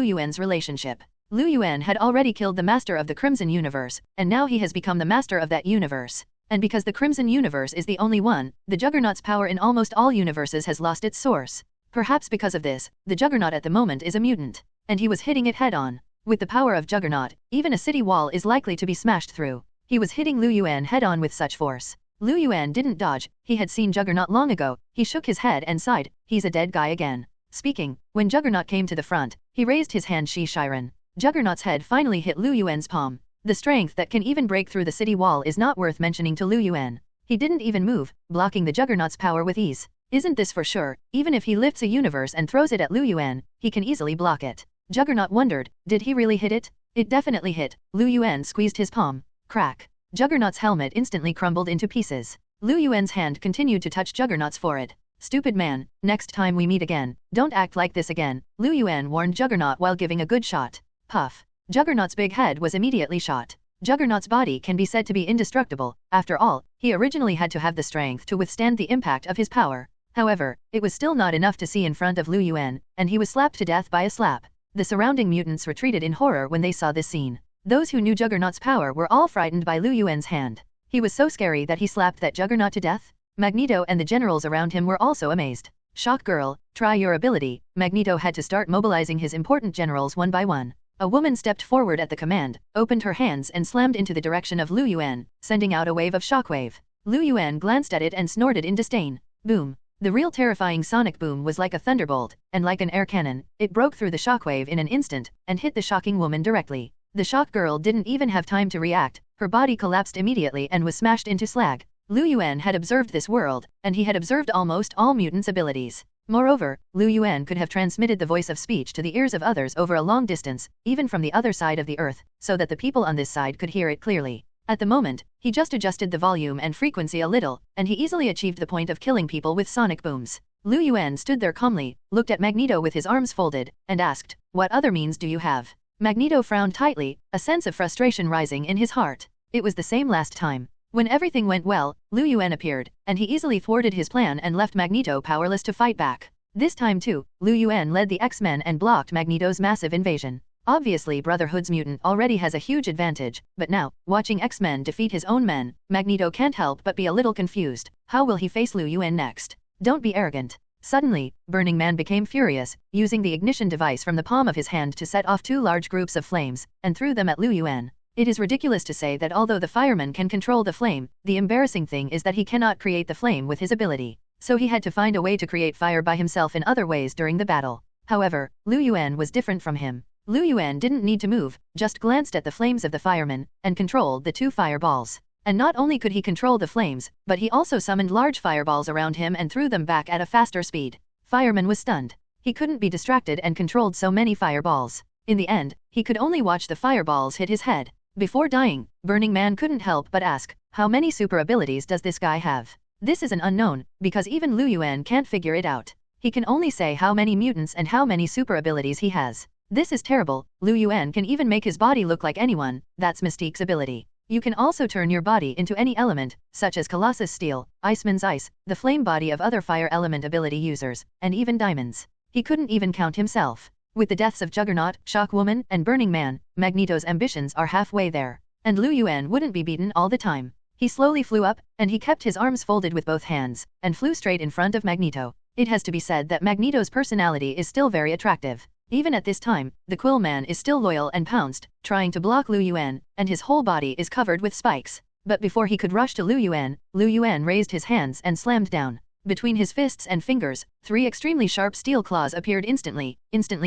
S3: Yuan's relationship. Lu Yuan had already killed the master of the Crimson Universe, and now he has become the master of that universe. And because the Crimson Universe is the only one, the Juggernaut's power in almost all universes has lost its source. Perhaps because of this, the Juggernaut at the moment is a mutant. And he was hitting it head-on. With the power of Juggernaut, even a city wall is likely to be smashed through. He was hitting Lu Yuan head-on with such force. Lu Yuan didn't dodge, he had seen Juggernaut long ago. He shook his head and sighed, he's a dead guy again. Speaking, when Juggernaut came to the front, he raised his hand Shiren. Juggernaut's head finally hit Lu Yuan's palm. The strength that can even break through the city wall is not worth mentioning to Lu Yuan. He didn't even move, blocking the Juggernaut's power with ease. Isn't this for sure? Even if he lifts a universe and throws it at Lu Yuan, he can easily block it. Juggernaut wondered, did he really hit it? It definitely hit. Lu Yuan squeezed his palm. Crack. Juggernaut's helmet instantly crumbled into pieces. Lu Yuan's hand continued to touch Juggernaut's forehead. Stupid man, next time we meet again, don't act like this again, Lu Yuan warned Juggernaut while giving a good shot. Puff. Juggernaut's big head was immediately shot. Juggernaut's body can be said to be indestructible. After all, he originally had to have the strength to withstand the impact of his power. However, it was still not enough to see in front of Lu Yuan, and he was slapped to death by a slap. The surrounding mutants retreated in horror when they saw this scene. Those who knew Juggernaut's power were all frightened by Lu Yuan's hand. He was so scary that he slapped that Juggernaut to death. Magneto and the generals around him were also amazed. Shock girl, try your ability. Magneto had to start mobilizing his important generals one by one. A woman stepped forward at the command, opened her hands and slammed into the direction of Lu Yuan, sending out a wave of shockwave. Lu Yuan glanced at it and snorted in disdain. Boom. The real terrifying sonic boom was like a thunderbolt, and like an air cannon, it broke through the shockwave in an instant, and hit the shocking woman directly. The shock girl didn't even have time to react, her body collapsed immediately and was smashed into slag. Lu Yuan had observed this world, and he had observed almost all mutants' abilities. Moreover, Lu Yuan could have transmitted the voice of speech to the ears of others over a long distance, even from the other side of the earth, so that the people on this side could hear it clearly. At the moment, he just adjusted the volume and frequency a little, and he easily achieved the point of killing people with sonic booms. Lu Yuan stood there calmly, looked at Magneto with his arms folded, and asked, "What other means do you have?" Magneto frowned tightly, a sense of frustration rising in his heart. It was the same last time. When everything went well, Lu Yuan appeared, and he easily thwarted his plan and left Magneto powerless to fight back. This time too, Lu Yuan led the X-Men and blocked Magneto's massive invasion. Obviously Brotherhood's mutant already has a huge advantage, but now, watching X-Men defeat his own men, Magneto can't help but be a little confused. How will he face Lu Yuan next? Don't be arrogant. Suddenly, Burning Man became furious, using the ignition device from the palm of his hand to set off two large groups of flames, and threw them at Lu Yuan. It is ridiculous to say that although the fireman can control the flame, the embarrassing thing is that he cannot create the flame with his ability. So he had to find a way to create fire by himself in other ways during the battle. However, Lu Yuan was different from him. Lu Yuan didn't need to move, just glanced at the flames of the fireman, and controlled the two fireballs. And not only could he control the flames, but he also summoned large fireballs around him and threw them back at a faster speed. Fireman was stunned. He couldn't be distracted and controlled so many fireballs. In the end, he could only watch the fireballs hit his head. Before dying, Burning Man couldn't help but ask, how many super abilities does this guy have? This is an unknown, because even Lu Yuan can't figure it out. He can only say how many mutants and how many super abilities he has. This is terrible. Lu Yuan can even make his body look like anyone. That's Mystique's ability. You can also turn your body into any element, such as Colossus Steel, Iceman's Ice, the flame body of other fire element ability users, and even diamonds. He couldn't even count himself. With the deaths of Juggernaut, Shockwoman, and Burning Man, Magneto's ambitions are halfway there. And Lu Yuan wouldn't be beaten all the time. He slowly flew up, and he kept his arms folded with both hands, and flew straight in front of Magneto. It has to be said that Magneto's personality is still very attractive. Even at this time, the Quill Man is still loyal and pounced, trying to block Lu Yuan, and his whole body is covered with spikes. But before he could rush to Lu Yuan raised his hands and slammed down. Between his fists and fingers, 3 extremely sharp steel claws appeared instantly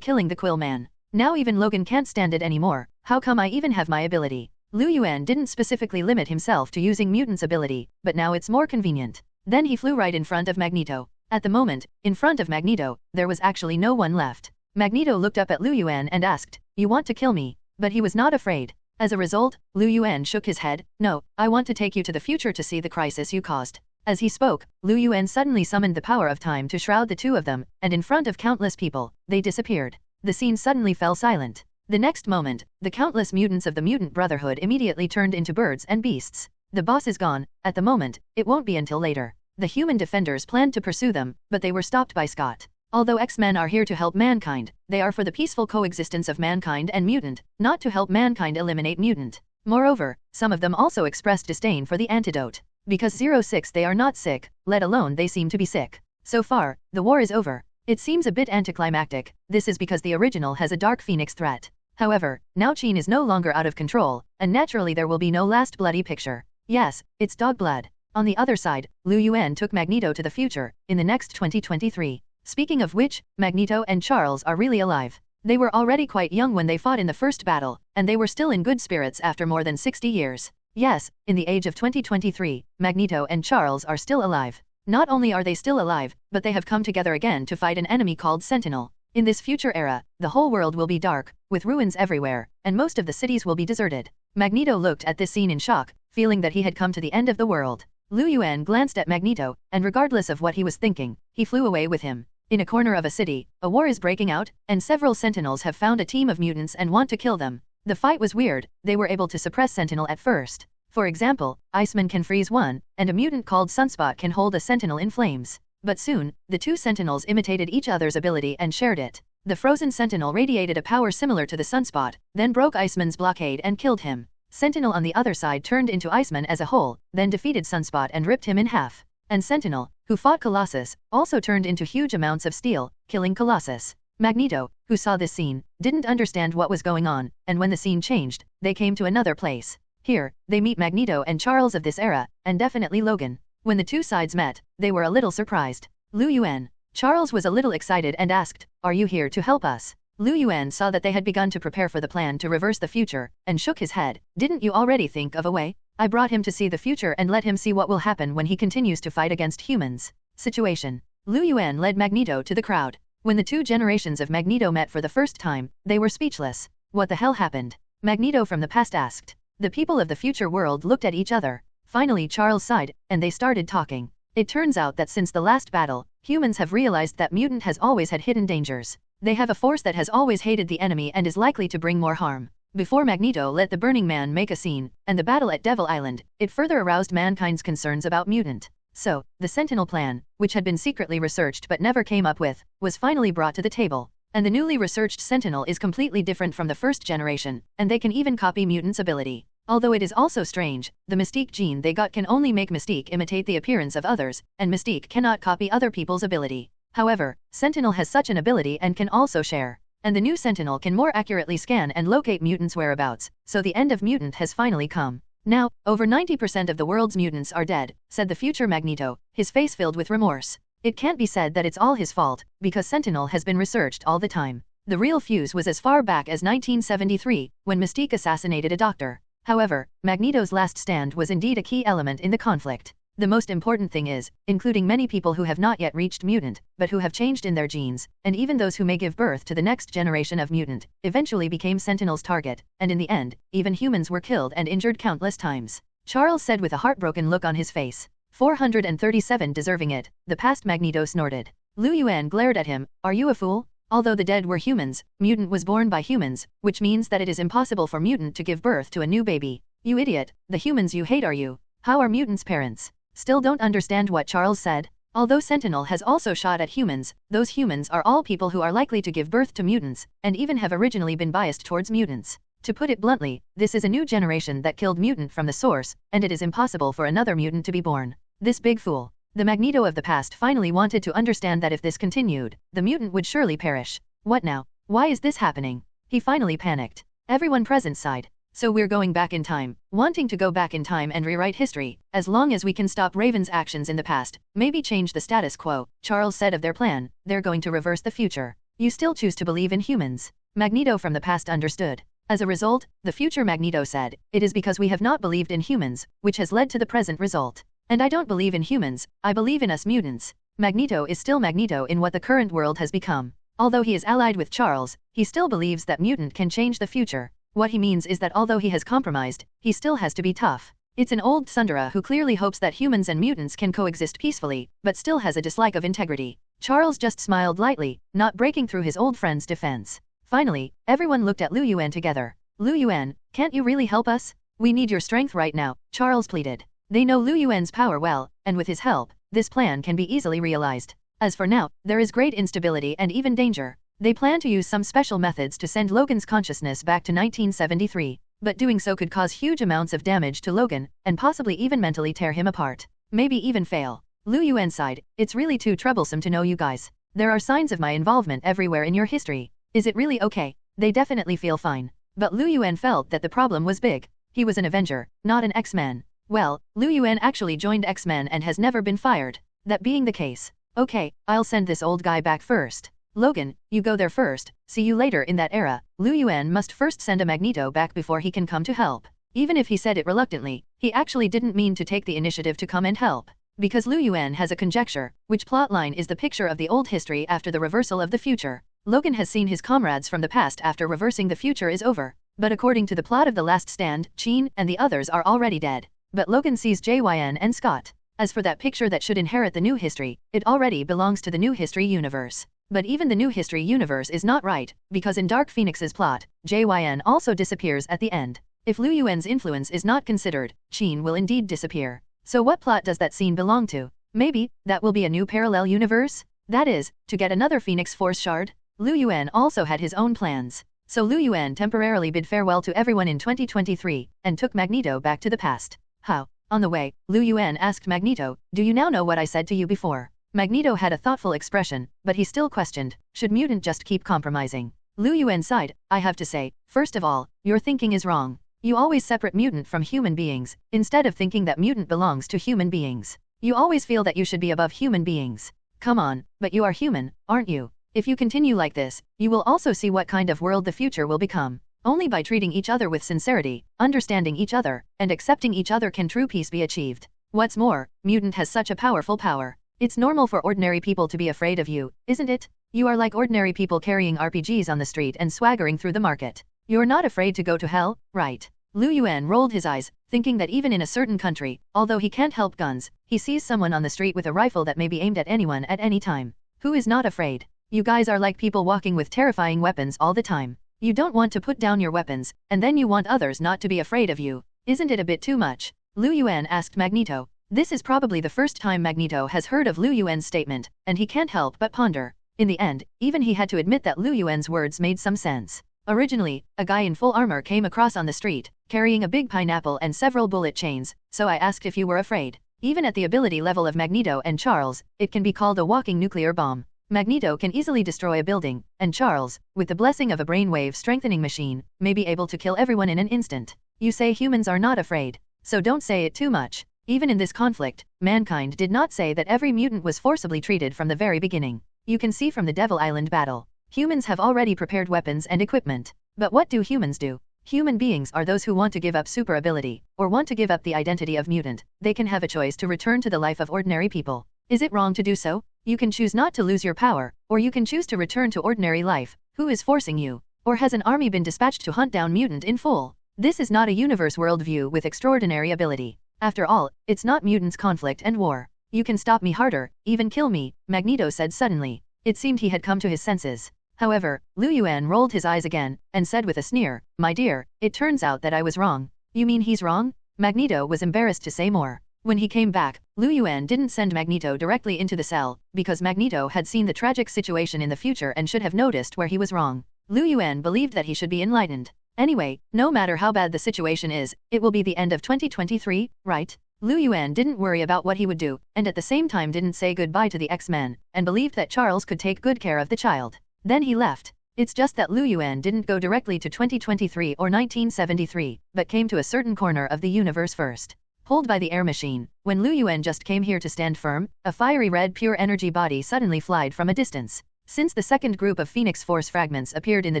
S3: killing the Quill Man. Now even Logan can't stand it anymore. How come I even have my ability? Lu Yuan didn't specifically limit himself to using mutant's ability, but now it's more convenient. Then he flew right in front of Magneto. At the moment, in front of Magneto, there was actually no one left. Magneto looked up at Lu Yuan and asked, "You want to kill me?" But he was not afraid. As a result, Lu Yuan shook his head. "No, I want to take you to the future to see the crisis you caused." As he spoke, Lu Yuan suddenly summoned the power of time to shroud the two of them, and in front of countless people, they disappeared. The scene suddenly fell silent. The next moment, the countless mutants of the Mutant Brotherhood immediately turned into birds and beasts. The boss is gone. At the moment, it won't be until later. The human defenders planned to pursue them, but they were stopped by Scott. Although X-Men are here to help mankind, they are for the peaceful coexistence of mankind and mutant, not to help mankind eliminate mutant. Moreover, some of them also expressed disdain for the antidote. Because 06 they are not sick, let alone they seem to be sick. So far, the war is over. It seems a bit anticlimactic. This is because the original has a Dark Phoenix threat. However, now Qin is no longer out of control, and naturally there will be no last bloody picture. Yes, it's dog blood. On the other side, Lu Yuan took Magneto to the future, in the next 2023. Speaking of which, Magneto and Charles are really alive. They were already quite young when they fought in the first battle, and they were still in good spirits after more than 60 years. Yes, in the age of 2023, Magneto and Charles are still alive. Not only are they still alive, but they have come together again to fight an enemy called Sentinel. In this future era, the whole world will be dark, with ruins everywhere, and most of the cities will be deserted. Magneto looked at this scene in shock, feeling that he had come to the end of the world. Lu Yuan glanced at Magneto, and regardless of what he was thinking, he flew away with him. In a corner of a city, a war is breaking out, and several Sentinels have found a team of mutants and want to kill them. The fight was weird. They were able to suppress Sentinel at first. For example, Iceman can freeze one, and a mutant called Sunspot can hold a Sentinel in flames. But soon, the two Sentinels imitated each other's ability and shared it. The frozen Sentinel radiated a power similar to the Sunspot, then broke Iceman's blockade and killed him. Sentinel on the other side turned into Iceman as a whole, then defeated Sunspot and ripped him in half. And Sentinel, who fought Colossus, also turned into huge amounts of steel, killing Colossus. Magneto, who saw this scene, didn't understand what was going on, and when the scene changed, they came to another place. Here, they meet Magneto and Charles of this era, and definitely Logan. When the two sides met, they were a little surprised. Lu Yuan. Charles was a little excited and asked, "Are you here to help us?" Lu Yuan saw that they had begun to prepare for the plan to reverse the future, and shook his head. "Didn't you already think of a way? I brought him to see the future and let him see what will happen when he continues to fight against humans." Situation. Lu Yuan led Magneto to the crowd. When the two generations of Magneto met for the first time, they were speechless. What the hell happened? Magneto from the past asked. The people of the future world looked at each other. Finally Charles sighed, and they started talking. It turns out that since the last battle, humans have realized that mutant has always had hidden dangers. They have a force that has always hated the enemy and is likely to bring more harm. Before Magneto let the Burning Man make a scene, and the battle at Devil Island, it further aroused mankind's concerns about mutant. So, the Sentinel plan, which had been secretly researched but never came up with, was finally brought to the table. And the newly researched Sentinel is completely different from the first generation, and they can even copy mutants' ability. Although it is also strange, the Mystique gene they got can only make Mystique imitate the appearance of others, and Mystique cannot copy other people's ability. However, Sentinel has such an ability and can also share. And the new Sentinel can more accurately scan and locate mutants' whereabouts, so the end of mutant has finally come. Now, over 90% of the world's mutants are dead, said the future Magneto, his face filled with remorse. It can't be said that it's all his fault, because Sentinel has been researched all the time. The real fuse was as far back as 1973, when Mystique assassinated a doctor. However, Magneto's last stand was indeed a key element in the conflict. The most important thing is, including many people who have not yet reached mutant, but who have changed in their genes, and even those who may give birth to the next generation of mutant, eventually became Sentinel's target, and in the end, even humans were killed and injured countless times. Charles said with a heartbroken look on his face. 437 deserving it, the past Magneto snorted. Lu Yuan glared at him, are you a fool? Although the dead were humans, mutant was born by humans, which means that it is impossible for mutant to give birth to a new baby. You idiot, the humans you hate are you. How are mutants' parents? Still don't understand what Charles said? Although Sentinel has also shot at humans, those humans are all people who are likely to give birth to mutants, and even have originally been biased towards mutants. To put it bluntly, this is a new generation that killed mutant from the source, and it is impossible for another mutant to be born. This big fool. The Magneto of the past finally wanted to understand that if this continued, the mutant would surely perish. What now? Why is this happening? He finally panicked. Everyone present sighed. So we're going back in time, wanting to go back in time and rewrite history, as long as we can stop Raven's actions in the past, maybe change the status quo. Charles said of their plan, they're going to reverse the future. You still choose to believe in humans. Magneto from the past understood. As a result, the future Magneto said, it is because we have not believed in humans, which has led to the present result. And I don't believe in humans, I believe in us mutants. Magneto is still Magneto in what the current world has become. Although he is allied with Charles, he still believes that mutant can change the future. What he means is that although he has compromised, he still has to be tough. It's an old tsundere who clearly hopes that humans and mutants can coexist peacefully, but still has a dislike of integrity. Charles just smiled lightly, not breaking through his old friend's defense. Finally, everyone looked at Lu Yuan together. Lu Yuan, can't you really help us? We need your strength right now, Charles pleaded. They know Lu Yuan's power well, and with his help, this plan can be easily realized. As for now, there is great instability and even danger. They plan to use some special methods to send Logan's consciousness back to 1973, but doing so could cause huge amounts of damage to Logan, and possibly even mentally tear him apart. Maybe even fail. Lu Yuan sighed, it's really too troublesome to know you guys. There are signs of my involvement everywhere in your history. Is it really okay? They definitely feel fine. But Lu Yuan felt that the problem was big. He was an Avenger, not an X-Man. Well, Lu Yuan actually joined X-Men and has never been fired. That being the case, okay, I'll send this old guy back first. Logan, you go there first, see you later in that era. Lu Yuan must first send a Magneto back before he can come to help. Even if he said it reluctantly, he actually didn't mean to take the initiative to come and help. Because Lu Yuan has a conjecture, which plotline is the picture of the old history after the reversal of the future. Logan has seen his comrades from the past after reversing the future is over. But according to the plot of The Last Stand, Sheen and the others are already dead. But Logan sees Jyn and Scott. As for that picture that should inherit the new history, it already belongs to the new history universe. But even the new history universe is not right, because in Dark Phoenix's plot, Jyn also disappears at the end. If Lu Yuan's influence is not considered, Sheen will indeed disappear. So what plot does that scene belong to? Maybe, that will be a new parallel universe? That is, to get another Phoenix Force shard? Lu Yuan also had his own plans. So Lu Yuan temporarily bid farewell to everyone in 2023, and took Magneto back to the past. How? On the way, Lu Yuan asked Magneto, do you now know what I said to you before? Magneto had a thoughtful expression, but he still questioned, should mutant just keep compromising? Lu Yuan sighed, I have to say, first of all, your thinking is wrong. You always separate mutant from human beings, instead of thinking that mutant belongs to human beings. You always feel that you should be above human beings. Come on, but you are human, aren't you? If you continue like this, you will also see what kind of world the future will become. Only by treating each other with sincerity, understanding each other, and accepting each other can true peace be achieved. What's more, mutant has such a powerful power. It's normal for ordinary people to be afraid of you, isn't it? You are like ordinary people carrying RPGs on the street and swaggering through the market. You're not afraid to go to hell, right? Lu Yuan rolled his eyes, thinking that even in a certain country, although he can't help guns, he sees someone on the street with a rifle that may be aimed at anyone at any time. Who is not afraid? You guys are like people walking with terrifying weapons all the time. You don't want to put down your weapons, and then you want others not to be afraid of you. Isn't it a bit too much? Lu Yuan asked Magneto. This is probably the first time Magneto has heard of Lu Yuan's statement, and he can't help but ponder. In the end, even he had to admit that Lu Yuan's words made some sense. Originally, a guy in full armor came across on the street, carrying a big pineapple and several bullet chains, so I asked if you were afraid. Even at the ability level of Magneto and Charles, it can be called a walking nuclear bomb. Magneto can easily destroy a building, and Charles, with the blessing of a brainwave strengthening machine, may be able to kill everyone in an instant. You say humans are not afraid, so don't say it too much. Even in this conflict, mankind did not say that every mutant was forcibly treated from the very beginning. You can see from the Devil Island battle. Humans have already prepared weapons and equipment. But what do humans do? Human beings are those who want to give up super ability, or want to give up the identity of mutant. They can have a choice to return to the life of ordinary people. Is it wrong to do so? You can choose not to lose your power, or you can choose to return to ordinary life. Who is forcing you? Or has an army been dispatched to hunt down mutant in full? This is not a universe worldview with extraordinary ability. After all, it's not mutants' conflict and war. You can stop me harder, even kill me, Magneto said suddenly. It seemed he had come to his senses. However, Lu Yuan rolled his eyes again, and said with a sneer, "My dear, it turns out that I was wrong." "You mean he's wrong?" Magneto was embarrassed to say more. When he came back, Lu Yuan didn't send Magneto directly into the cell, because Magneto had seen the tragic situation in the future and should have noticed where he was wrong. Lu Yuan believed that he should be enlightened. Anyway, no matter how bad the situation is, it will be the end of 2023, right? Lu Yuan didn't worry about what he would do, and at the same time didn't say goodbye to the X-Men, and believed that Charles could take good care of the child. Then he left. It's just that Lu Yuan didn't go directly to 2023 or 1973, but came to a certain corner of the universe first. Pulled by the air machine, when Lu Yuan just came here to stand firm, a fiery red pure energy body suddenly flied from a distance. Since the second group of Phoenix Force fragments appeared in the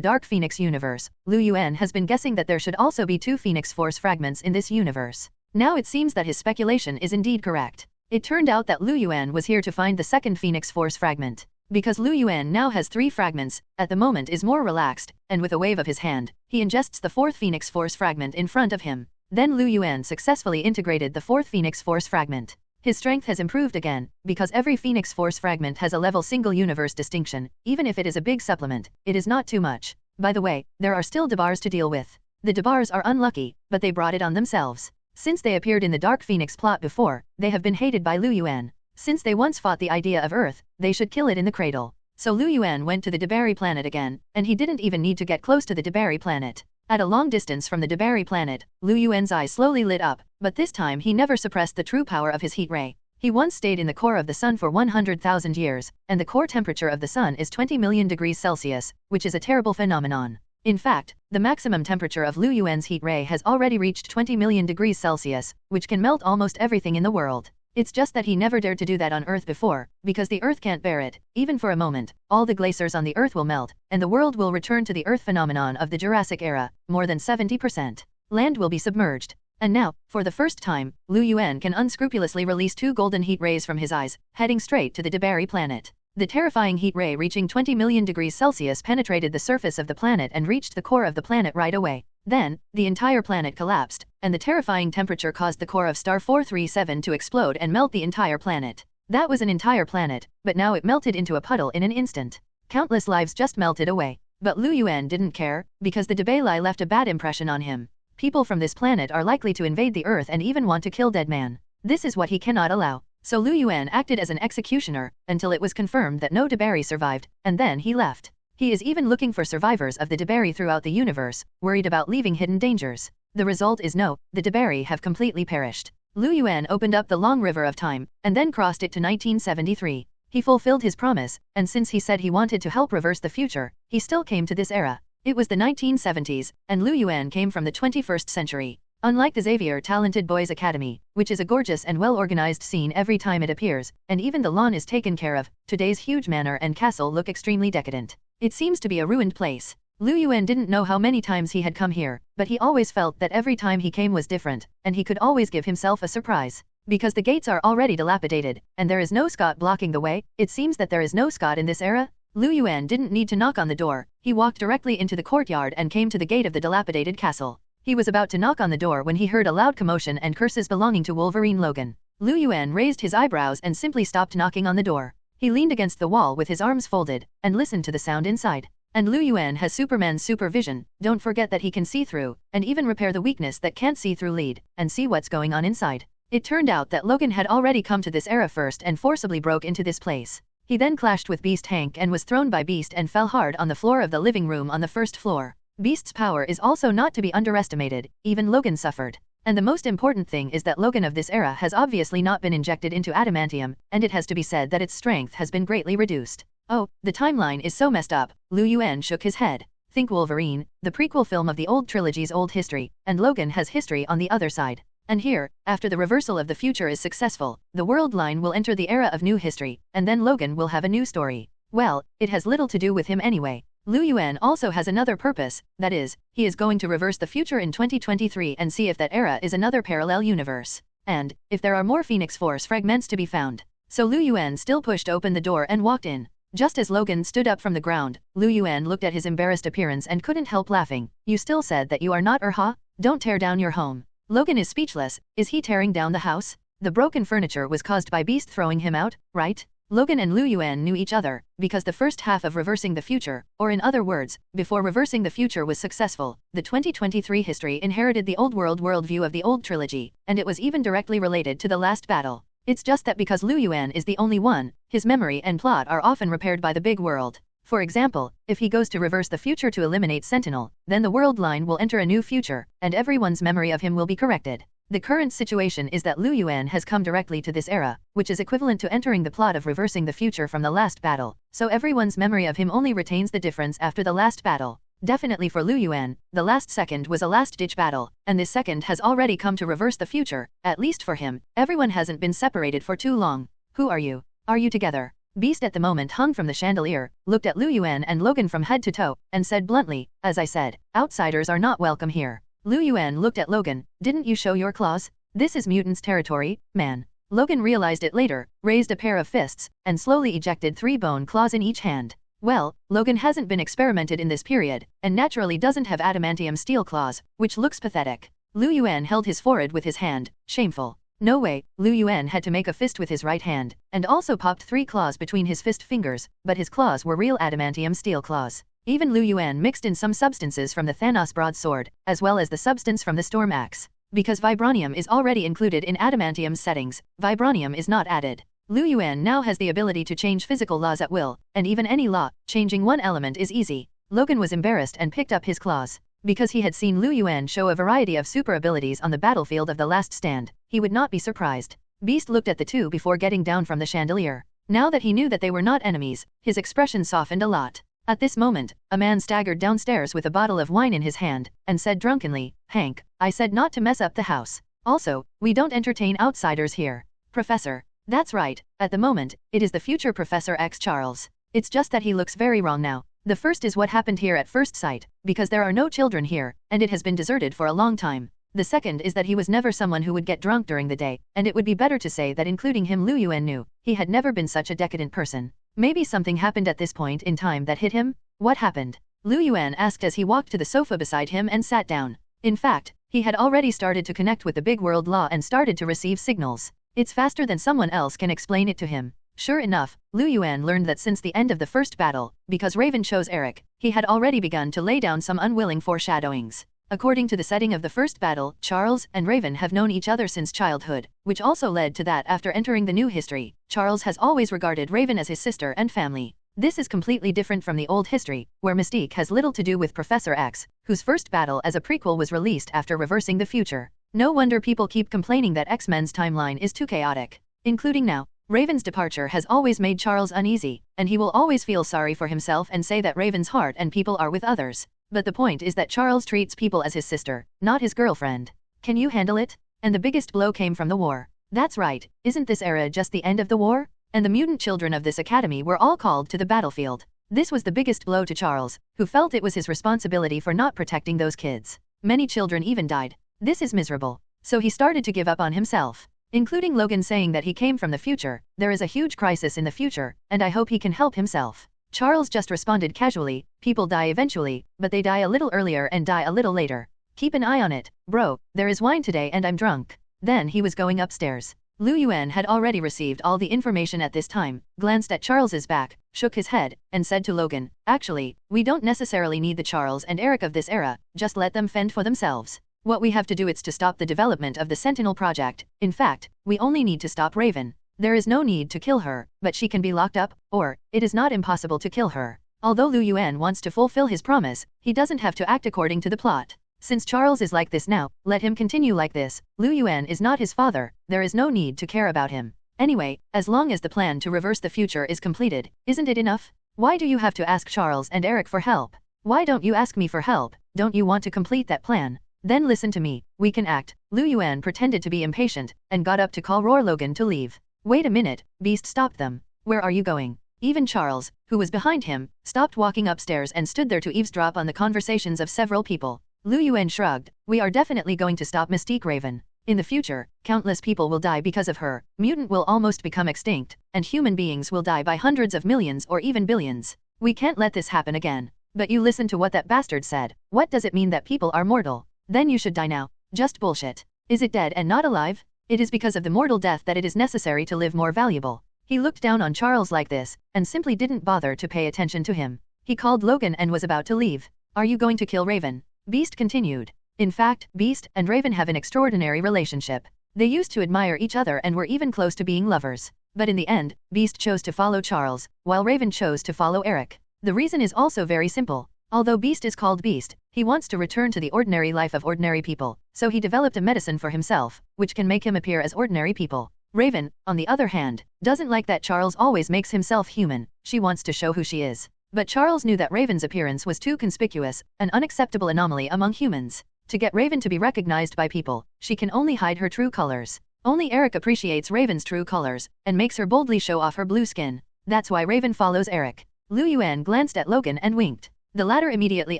S3: Dark Phoenix universe, Lu Yuan has been guessing that there should also be 2 Phoenix Force fragments in this universe. Now it seems that his speculation is indeed correct. It turned out that Lu Yuan was here to find the second Phoenix Force fragment. Because Lu Yuan now has 3 fragments, at the moment is more relaxed, and with a wave of his hand, he ingests the 4th Phoenix Force fragment in front of him. Then Lu Yuan successfully integrated the 4th Phoenix Force fragment. His strength has improved again, because every Phoenix Force fragment has a level single universe distinction. Even if it is a big supplement, it is not too much. By the way, there are still Debars to deal with. The Debars are unlucky, but they brought it on themselves. Since they appeared in the Dark Phoenix plot before, they have been hated by Lu Yuan. Since they once fought the idea of Earth, they should kill it in the cradle. So Lu Yuan went to the Debari planet again, and he didn't even need to get close to the Debari planet. At a long distance from the Debari planet, Lu Yuan's eyes slowly lit up, but this time he never suppressed the true power of his heat ray. He once stayed in the core of the sun for 100,000 years, and the core temperature of the sun is 20 million degrees Celsius, which is a terrible phenomenon. In fact, the maximum temperature of Lu Yuan's heat ray has already reached 20 million degrees Celsius, which can melt almost everything in the world. It's just that he never dared to do that on Earth before, because the Earth can't bear it, even for a moment. All the glaciers on the Earth will melt, and the world will return to the Earth phenomenon of the Jurassic era. More than 70%. Land will be submerged. And now, for the first time, Lu Yuan can unscrupulously release 2 golden heat rays from his eyes, heading straight to the Debari planet. The terrifying heat ray reaching 20 million degrees Celsius penetrated the surface of the planet and reached the core of the planet right away. Then, the entire planet collapsed, and the terrifying temperature caused the core of Star 437 to explode and melt the entire planet. That was an entire planet, but now it melted into a puddle in an instant. Countless lives just melted away. But Lu Yuan didn't care, because the Debali left a bad impression on him. People from this planet are likely to invade the Earth and even want to kill Dead Man. This is what he cannot allow. So Lu Yuan acted as an executioner, until it was confirmed that no Debari survived, and then he left. He is even looking for survivors of the Debari throughout the universe, worried about leaving hidden dangers. The result is no, the Debari have completely perished. Lu Yuan opened up the long river of time, and then crossed it to 1973. He fulfilled his promise, and since he said he wanted to help reverse the future, he still came to this era. It was the 1970s, and Lu Yuan came from the 21st century. Unlike the Xavier Talented Boys Academy, which is a gorgeous and well-organized scene every time it appears, and even the lawn is taken care of, today's huge manor and castle look extremely decadent. It seems to be a ruined place. Lu Yuan didn't know how many times he had come here, but he always felt that every time he came was different, and he could always give himself a surprise. Because the gates are already dilapidated, and there is no Scott blocking the way, it seems that there is no Scott in this era. Lu Yuan didn't need to knock on the door, he walked directly into the courtyard and came to the gate of the dilapidated castle. He was about to knock on the door when he heard a loud commotion and curses belonging to Wolverine Logan. Lu Yuan raised his eyebrows and simply stopped knocking on the door. He leaned against the wall with his arms folded, and listened to the sound inside. And Lu Yuan has Superman's supervision, don't forget that he can see through, and even repair the weakness that can't see through lead, and see what's going on inside. It turned out that Logan had already come to this era first and forcibly broke into this place. He then clashed with Beast Hank and was thrown by Beast and fell hard on the floor of the living room on the first floor. Beast's power is also not to be underestimated, even Logan suffered. And the most important thing is that Logan of this era has obviously not been injected into adamantium, and it has to be said that its strength has been greatly reduced. Oh, the timeline is so messed up, Lu Yuan shook his head. Think Wolverine, the prequel film of the old trilogy's old history, and Logan has history on the other side. And here, after the reversal of the future is successful, the world line will enter the era of new history, and then Logan will have a new story. Well, it has little to do with him anyway. Lu Yuan also has another purpose, that is, he is going to reverse the future in 2023 and see if that era is another parallel universe. And, if there are more Phoenix Force fragments to be found. So Lu Yuan still pushed open the door and walked in. Just as Logan stood up from the ground, Lu Yuan looked at his embarrassed appearance and couldn't help laughing. You still said that you are not Urha? Don't tear down your home. Logan is speechless. Is he tearing down the house? The broken furniture was caused by Beast throwing him out, right? Logan and Lu Yuan knew each other, because the first half of Reversing the Future, or in other words, before Reversing the Future was successful, the 2023 history inherited the old world worldview of the old trilogy, and it was even directly related to the last battle. It's just that because Lu Yuan is the only one, his memory and plot are often repaired by the big world. For example, if he goes to reverse the future to eliminate Sentinel, then the world line will enter a new future, and everyone's memory of him will be corrected. The current situation is that Lu Yuan has come directly to this era, which is equivalent to entering the plot of Reversing the Future from the last battle, so everyone's memory of him only retains the difference after the last battle. Definitely for Lu Yuan, the last second was a last-ditch battle, and this second has already come to reverse the future, at least for him. Everyone hasn't been separated for too long. Who are you? Are you together? Beast at the moment hung from the chandelier, looked at Lu Yuan and Logan from head to toe, and said bluntly, as I said, outsiders are not welcome here. Lu Yuan looked at Logan, didn't you show your claws? This is mutants' territory, man. Logan realized it later, raised a pair of fists, and slowly ejected 3 bone claws in each hand. Well, Logan hasn't been experimented in this period, and naturally doesn't have adamantium steel claws, which looks pathetic. Lu Yuan held his forehead with his hand, shameful. No way, Lu Yuan had to make a fist with his right hand, and also popped 3 claws between his fist fingers, but his claws were real adamantium steel claws. Even Lu Yuan mixed in some substances from the Thanos broadsword, as well as the substance from the Storm Axe. Because vibranium is already included in adamantium's settings, vibranium is not added. Lu Yuan now has the ability to change physical laws at will, and even any law, changing one element is easy. Logan was embarrassed and picked up his claws. Because he had seen Lu Yuan show a variety of super abilities on the battlefield of the last stand, he would not be surprised. Beast looked at the two before getting down from the chandelier. Now that he knew that they were not enemies, his expression softened a lot. At this moment, a man staggered downstairs with a bottle of wine in his hand, and said drunkenly, Hank, I said not to mess up the house. Also, we don't entertain outsiders here. Professor. That's right, at the moment, it is the future Professor X Charles. It's just that he looks very wrong now. The first is what happened here at first sight, because there are no children here, and it has been deserted for a long time. The second is that he was never someone who would get drunk during the day, and it would be better to say that including him Lu Yuan knew, he had never been such a decadent person. Maybe something happened at this point in time that hit him? What happened? Lu Yuan asked as he walked to the sofa beside him and sat down. In fact, he had already started to connect with the big world law and started to receive signals. It's faster than someone else can explain it to him. Sure enough, Lu Yuan learned that since the end of the first battle, because Raven chose Eric, he had already begun to lay down some unwilling foreshadowings. According to the setting of the first battle, Charles and Raven have known each other since childhood, which also led to that after entering the new history, Charles has always regarded Raven as his sister and family. This is completely different from the old history, where Mystique has little to do with Professor X, whose first battle as a prequel was released after Reversing the Future. No wonder people keep complaining that X-Men's timeline is too chaotic. Including now, Raven's departure has always made Charles uneasy, and he will always feel sorry for himself and say that Raven's heart and people are with others. But the point is that Charles treats people as his sister, not his girlfriend. Can you handle it? And the biggest blow came from the war. That's right, isn't this era just the end of the war? And the mutant children of this academy were all called to the battlefield. This was the biggest blow to Charles, who felt it was his responsibility for not protecting those kids. Many children even died. This is miserable. So he started to give up on himself. Including Logan saying that he came from the future, there is a huge crisis in the future, and I hope he can help himself. Charles just responded casually, people die eventually, but they die a little earlier and die a little later. Keep an eye on it, bro, there is wine today and I'm drunk. Then he was going upstairs. Lu Yuan had already received all the information at this time, glanced at Charles's back, shook his head, and said to Logan, actually, we don't necessarily need the Charles and Eric of this era, just let them fend for themselves. What we have to do is to stop the development of the Sentinel project. In fact, we only need to stop Raven. There is no need to kill her, but she can be locked up, or, it is not impossible to kill her. Although Lu Yuan wants to fulfill his promise, he doesn't have to act according to the plot. Since Charles is like this now, let him continue like this. Lu Yuan is not his father, there is no need to care about him. Anyway, as long as the plan to reverse the future is completed, isn't it enough? Why do you have to ask Charles and Eric for help? Why don't you ask me for help? Don't you want to complete that plan? Then listen to me, we can act. Lu Yuan pretended to be impatient, and got up to call Roar Logan to leave. Wait a minute, Beast stopped them. Where are you going? Even Charles, who was behind him, stopped walking upstairs and stood there to eavesdrop on the conversations of several people. Lu Yuan shrugged, we are definitely going to stop Mystique Raven. In the future, countless people will die because of her, mutant will almost become extinct, and human beings will die by hundreds of millions or even billions. We can't let this happen again. But you listen to what that bastard said. What does it mean that people are mortal? Then you should die now. Just bullshit. Is it dead and not alive? It is because of the mortal death that it is necessary to live more valuable. He looked down on Charles like this, and simply didn't bother to pay attention to him. He called Logan and was about to leave. Are you going to kill Raven? Beast continued. In fact, Beast and Raven have an extraordinary relationship. They used to admire each other and were even close to being lovers. But in the end, Beast chose to follow Charles, while Raven chose to follow Eric. The reason is also very simple. Although Beast is called Beast, he wants to return to the ordinary life of ordinary people, so he developed a medicine for himself, which can make him appear as ordinary people. Raven, on the other hand, doesn't like that Charles always makes himself human, she wants to show who she is. But Charles knew that Raven's appearance was too conspicuous, an unacceptable anomaly among humans. To get Raven to be recognized by people, she can only hide her true colors. Only Eric appreciates Raven's true colors, and makes her boldly show off her blue skin. That's why Raven follows Eric. Lu Yuan glanced at Logan and winked. The latter immediately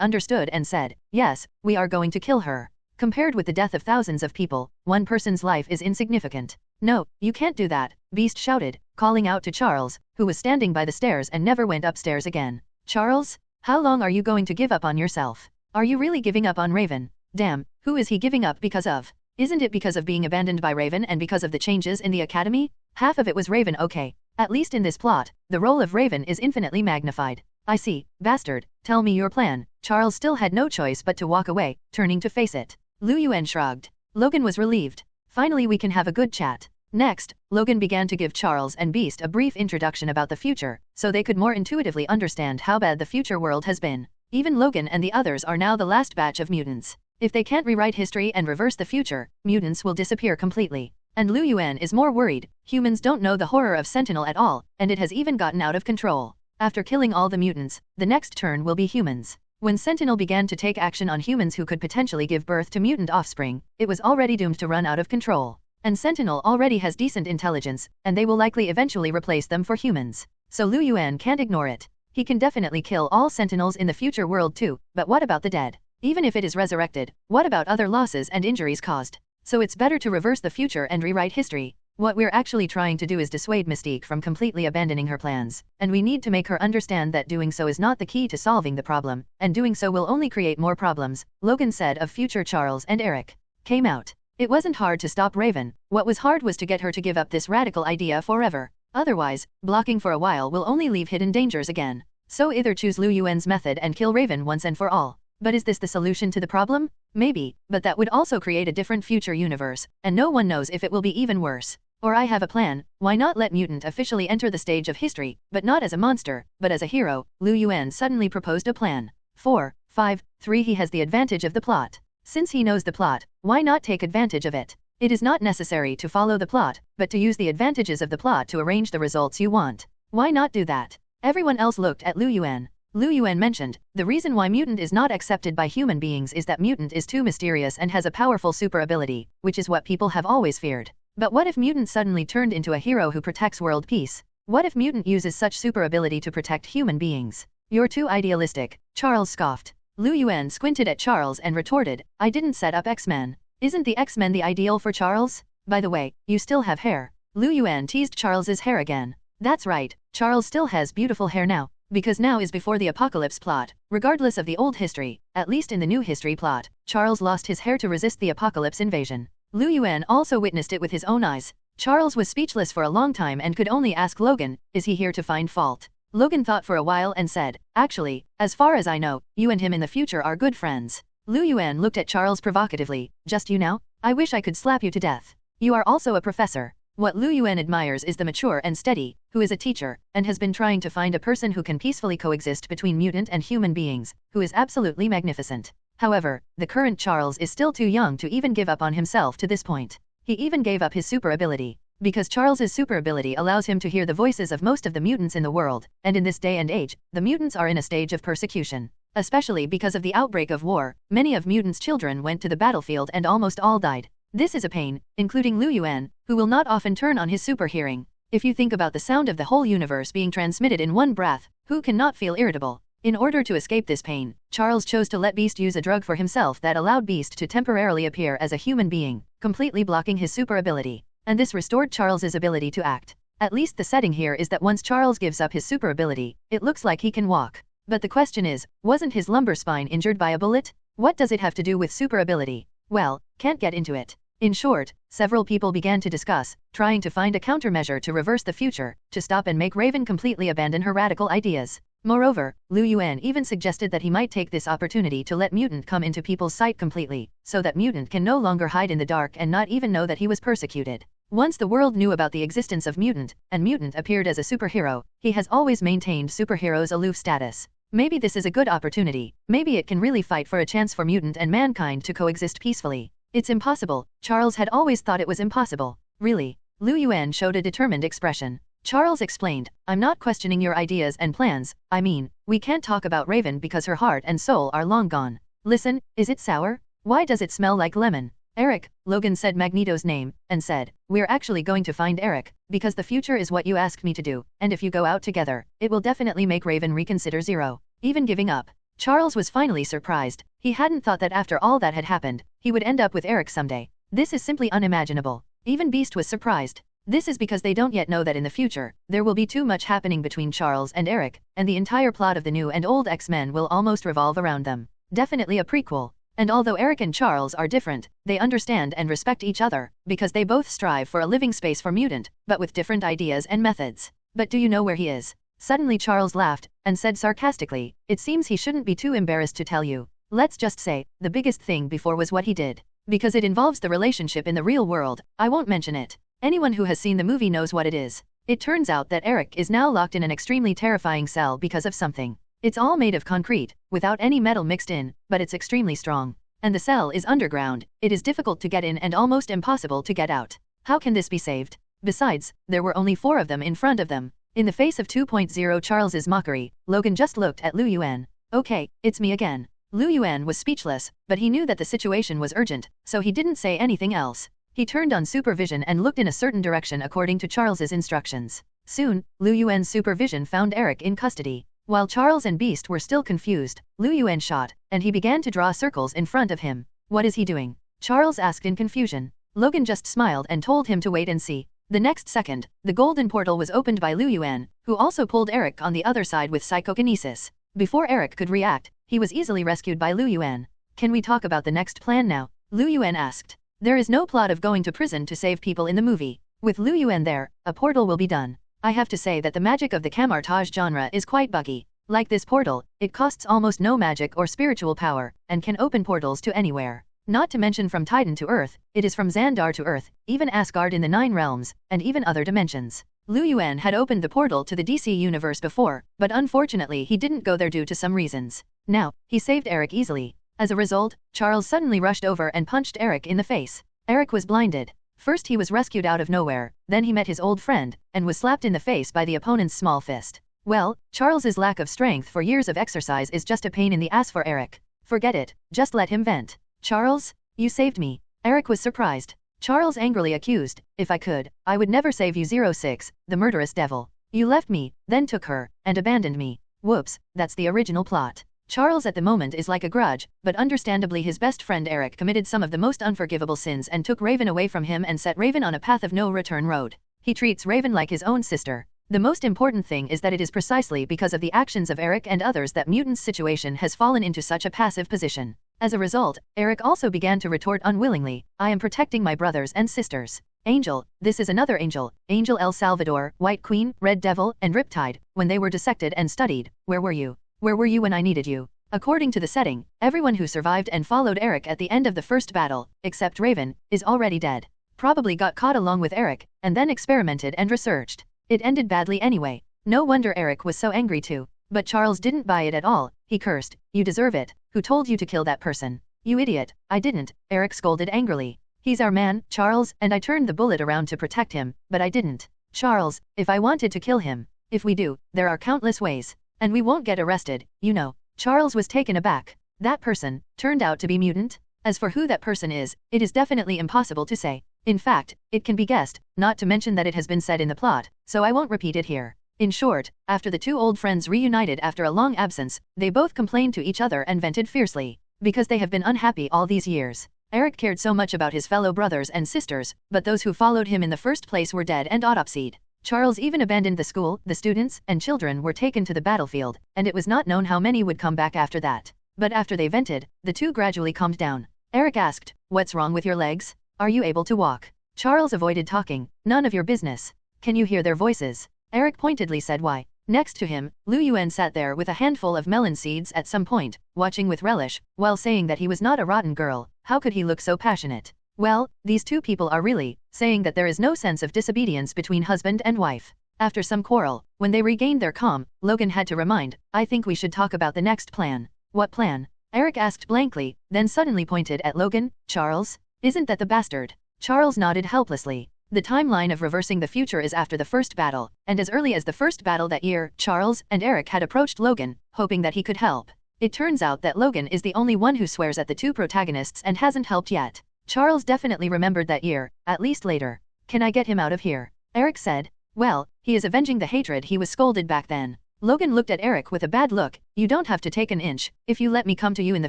S3: understood and said, yes, we are going to kill her. Compared with the death of thousands of people, one person's life is insignificant. No, you can't do that, Beast shouted, calling out to Charles, who was standing by the stairs and never went upstairs again. Charles? How long are you going to give up on yourself? Are you really giving up on Raven? Damn, who is he giving up because of? Isn't it because of being abandoned by Raven and because of the changes in the academy? Half of it was Raven, okay. At least in this plot, the role of Raven is infinitely magnified. I see, bastard, tell me your plan. Charles still had no choice but to walk away, turning to face it. Lu Yuan shrugged. Logan was relieved. Finally we can have a good chat. Next, Logan began to give Charles and Beast a brief introduction about the future, so they could more intuitively understand how bad the future world has been. Even Logan and the others are now the last batch of mutants. If they can't rewrite history and reverse the future, mutants will disappear completely. And Lu Yuan is more worried. Humans don't know the horror of Sentinel at all, and it has even gotten out of control. After killing all the mutants, the next turn will be humans. When Sentinel began to take action on humans who could potentially give birth to mutant offspring, it was already doomed to run out of control. And Sentinel already has decent intelligence, and they will likely eventually replace them for humans. So Lu Yuan can't ignore it. He can definitely kill all Sentinels in the future world too, but what about the dead? Even if it is resurrected, what about other losses and injuries caused? So it's better to reverse the future and rewrite history. What we're actually trying to do is dissuade Mystique from completely abandoning her plans, and we need to make her understand that doing so is not the key to solving the problem, and doing so will only create more problems, Logan said of future Charles and Eric. Came out. It wasn't hard to stop Raven, what was hard was to get her to give up this radical idea forever. Otherwise, blocking for a while will only leave hidden dangers again. So either choose Lu Yuan's method and kill Raven once and for all. But is this the solution to the problem? Maybe, but that would also create a different future universe, and no one knows if it will be even worse. Or I have a plan, why not let mutant officially enter the stage of history, but not as a monster, but as a hero? Lu Yuan suddenly proposed a plan. 4, 5, 3 He has the advantage of the plot. Since he knows the plot, why not take advantage of it? It is not necessary to follow the plot, but to use the advantages of the plot to arrange the results you want. Why not do that? Everyone else looked at Lu Yuan. Lu Yuan mentioned, the reason why mutant is not accepted by human beings is that mutant is too mysterious and has a powerful super ability, which is what people have always feared. But what if mutant suddenly turned into a hero who protects world peace? What if mutant uses such super ability to protect human beings? You're too idealistic, Charles scoffed. Lu Yuan squinted at Charles and retorted, I didn't set up X-Men. Isn't the X-Men the ideal for Charles? By the way, you still have hair. Lu Yuan teased Charles's hair again. That's right, Charles still has beautiful hair now. Because now is before the apocalypse plot, regardless of the old history, at least in the new history plot, Charles lost his hair to resist the apocalypse invasion. Lu Yuan also witnessed it with his own eyes. Charles was speechless for a long time and could only ask Logan, is he here to find fault? Logan thought for a while and said, actually, as far as I know, you and him in the future are good friends. Lu Yuan looked at Charles provocatively, just you now? I wish I could slap you to death. You are also a professor. What Lu Yuan admires is the mature and steady, who is a teacher, and has been trying to find a person who can peacefully coexist between mutant and human beings, who is absolutely magnificent. However, the current Charles is still too young to even give up on himself to this point. He even gave up his super ability. Because Charles's super ability allows him to hear the voices of most of the mutants in the world, and in this day and age, the mutants are in a stage of persecution. Especially because of the outbreak of war, many of mutants' children went to the battlefield and almost all died. This is a pain, including Lu Yuan, who will not often turn on his super hearing. If you think about the sound of the whole universe being transmitted in one breath, who cannot feel irritable? In order to escape this pain, Charles chose to let Beast use a drug for himself that allowed Beast to temporarily appear as a human being, completely blocking his super ability. And this restored Charles's ability to act. At least the setting here is that once Charles gives up his super ability, it looks like he can walk. But the question is, wasn't his lumbar spine injured by a bullet? What does it have to do with super ability? Well, can't get into it. In short, several people began to discuss, trying to find a countermeasure to reverse the future, to stop and make Raven completely abandon her radical ideas. Moreover, Lu Yuan even suggested that he might take this opportunity to let Mutant come into people's sight completely, so that Mutant can no longer hide in the dark and not even know that he was persecuted. Once the world knew about the existence of Mutant, and Mutant appeared as a superhero, he has always maintained superhero's aloof status. Maybe this is a good opportunity, maybe it can really fight for a chance for Mutant and mankind to coexist peacefully. It's impossible. Charles had always thought it was impossible. Really? Lu Yuan showed a determined expression. Charles explained, I'm not questioning your ideas and plans, I mean, we can't talk about Raven because her heart and soul are long gone. Listen, is it sour? Why does it smell like lemon? Eric, Logan said Magneto's name, and said, we're actually going to find Eric, because the future is what you asked me to do, and if you go out together, it will definitely make Raven reconsider Zero, even giving up. Charles was finally surprised. He hadn't thought that after all that had happened, he would end up with Eric someday. This is simply unimaginable. Even Beast was surprised. This is because they don't yet know that in the future, there will be too much happening between Charles and Eric, and the entire plot of the new and old X-Men will almost revolve around them. Definitely a prequel. And although Eric and Charles are different, they understand and respect each other, because they both strive for a living space for Mutant, but with different ideas and methods. But do you know where he is? Suddenly Charles laughed, and said sarcastically, it seems he shouldn't be too embarrassed to tell you. Let's just say, the biggest thing before was what he did. Because it involves the relationship in the real world, I won't mention it. Anyone who has seen the movie knows what it is. It turns out that Eric is now locked in an extremely terrifying cell because of something. It's all made of concrete, without any metal mixed in, but it's extremely strong. And the cell is underground, it is difficult to get in and almost impossible to get out. How can this be saved? Besides, there were only 4 of them in front of them. In the face of 2.0 Charles's mockery, Logan just looked at Lu Yuan. Okay, it's me again. Lu Yuan was speechless, but he knew that the situation was urgent, so he didn't say anything else. He turned on supervision and looked in a certain direction according to Charles's instructions. Soon, Lu Yuan's supervision found Eric in custody. While Charles and Beast were still confused, Lu Yuan shot, and he began to draw circles in front of him. What is he doing? Charles asked in confusion. Logan just smiled and told him to wait and see. The next second, the golden portal was opened by Lu Yuan, who also pulled Eric on the other side with psychokinesis. Before Eric could react, he was easily rescued by Lu Yuan. Can we talk about the next plan now? Lu Yuan asked. There is no plot of going to prison to save people in the movie. With Lu Yuan there, a portal will be done. I have to say that the magic of the Camartage genre is quite buggy. Like this portal, it costs almost no magic or spiritual power, and can open portals to anywhere. Not to mention from Titan to Earth, it is from Xandar to Earth, even Asgard in the 9 realms, and even other dimensions. Lu Yuan had opened the portal to the DC universe before, but unfortunately he didn't go there due to some reasons. Now, he saved Eric easily. As a result, Charles suddenly rushed over and punched Eric in the face. Eric was blinded. First he was rescued out of nowhere, then he met his old friend, and was slapped in the face by the opponent's small fist. Well, Charles's lack of strength for years of exercise is just a pain in the ass for Eric. Forget it, just let him vent. Charles, you saved me. Eric was surprised. Charles angrily accused, if I could, I would never save you 06, the murderous devil. You left me, then took her, and abandoned me. Whoops, that's the original plot. Charles at the moment is like a grudge, but understandably his best friend Eric committed some of the most unforgivable sins and took Raven away from him and set Raven on a path of no return road. He treats Raven like his own sister. The most important thing is that it is precisely because of the actions of Eric and others that Mutant's situation has fallen into such a passive position. As a result, Eric also began to retort unwillingly, I am protecting my brothers and sisters. Angel, this is another angel, Angel El Salvador, White Queen, Red Devil, and Riptide, when they were dissected and studied, where were you? Where were you when I needed you? According to the setting, everyone who survived and followed Eric at the end of the first battle, except Raven, is already dead. Probably got caught along with Eric, and then experimented and researched. It ended badly anyway. No wonder Eric was so angry too. But Charles didn't buy it at all. He cursed, you deserve it. Who told you to kill that person? You idiot. I didn't, Eric scolded angrily. He's our man, Charles, and I turned the bullet around to protect him, but I didn't. Charles, if I wanted to kill him. If we do, there are countless ways. And we won't get arrested, you know. Charles was taken aback. That person turned out to be mutant? As for who that person is, it is definitely impossible to say. In fact, it can be guessed, not to mention that it has been said in the plot, so I won't repeat it here. In short, after the two old friends reunited after a long absence, they both complained to each other and vented fiercely. Because they have been unhappy all these years. Eric cared so much about his fellow brothers and sisters, but those who followed him in the first place were dead and autopsied. Charles even abandoned the school, the students and children were taken to the battlefield, and it was not known how many would come back after that. But after they vented, the two gradually calmed down. Eric asked, what's wrong with your legs? Are you able to walk? Charles avoided talking. None of your business. Can you hear their voices? Eric pointedly said why. Next to him, Lu Yuan sat there with a handful of melon seeds at some point, watching with relish, while saying that he was not a rotten girl. How could he look so passionate? Well, these two people are really saying that there is no sense of disobedience between husband and wife. After some quarrel, when they regained their calm, Logan had to remind, I think we should talk about the next plan. What plan? Eric asked blankly, then suddenly pointed at Logan. Charles? Isn't that the bastard? Charles nodded helplessly. The timeline of reversing the future is after the first battle, and as early as the first battle that year, Charles and Eric had approached Logan, hoping that he could help. It turns out that Logan is the only one who swears at the two protagonists and hasn't helped yet. Charles definitely remembered that year, at least later. Can I get him out of here? Eric said. Well, he is avenging the hatred he was scolded back then. Logan looked at Eric with a bad look. You don't have to take an inch. If you let me come to you in the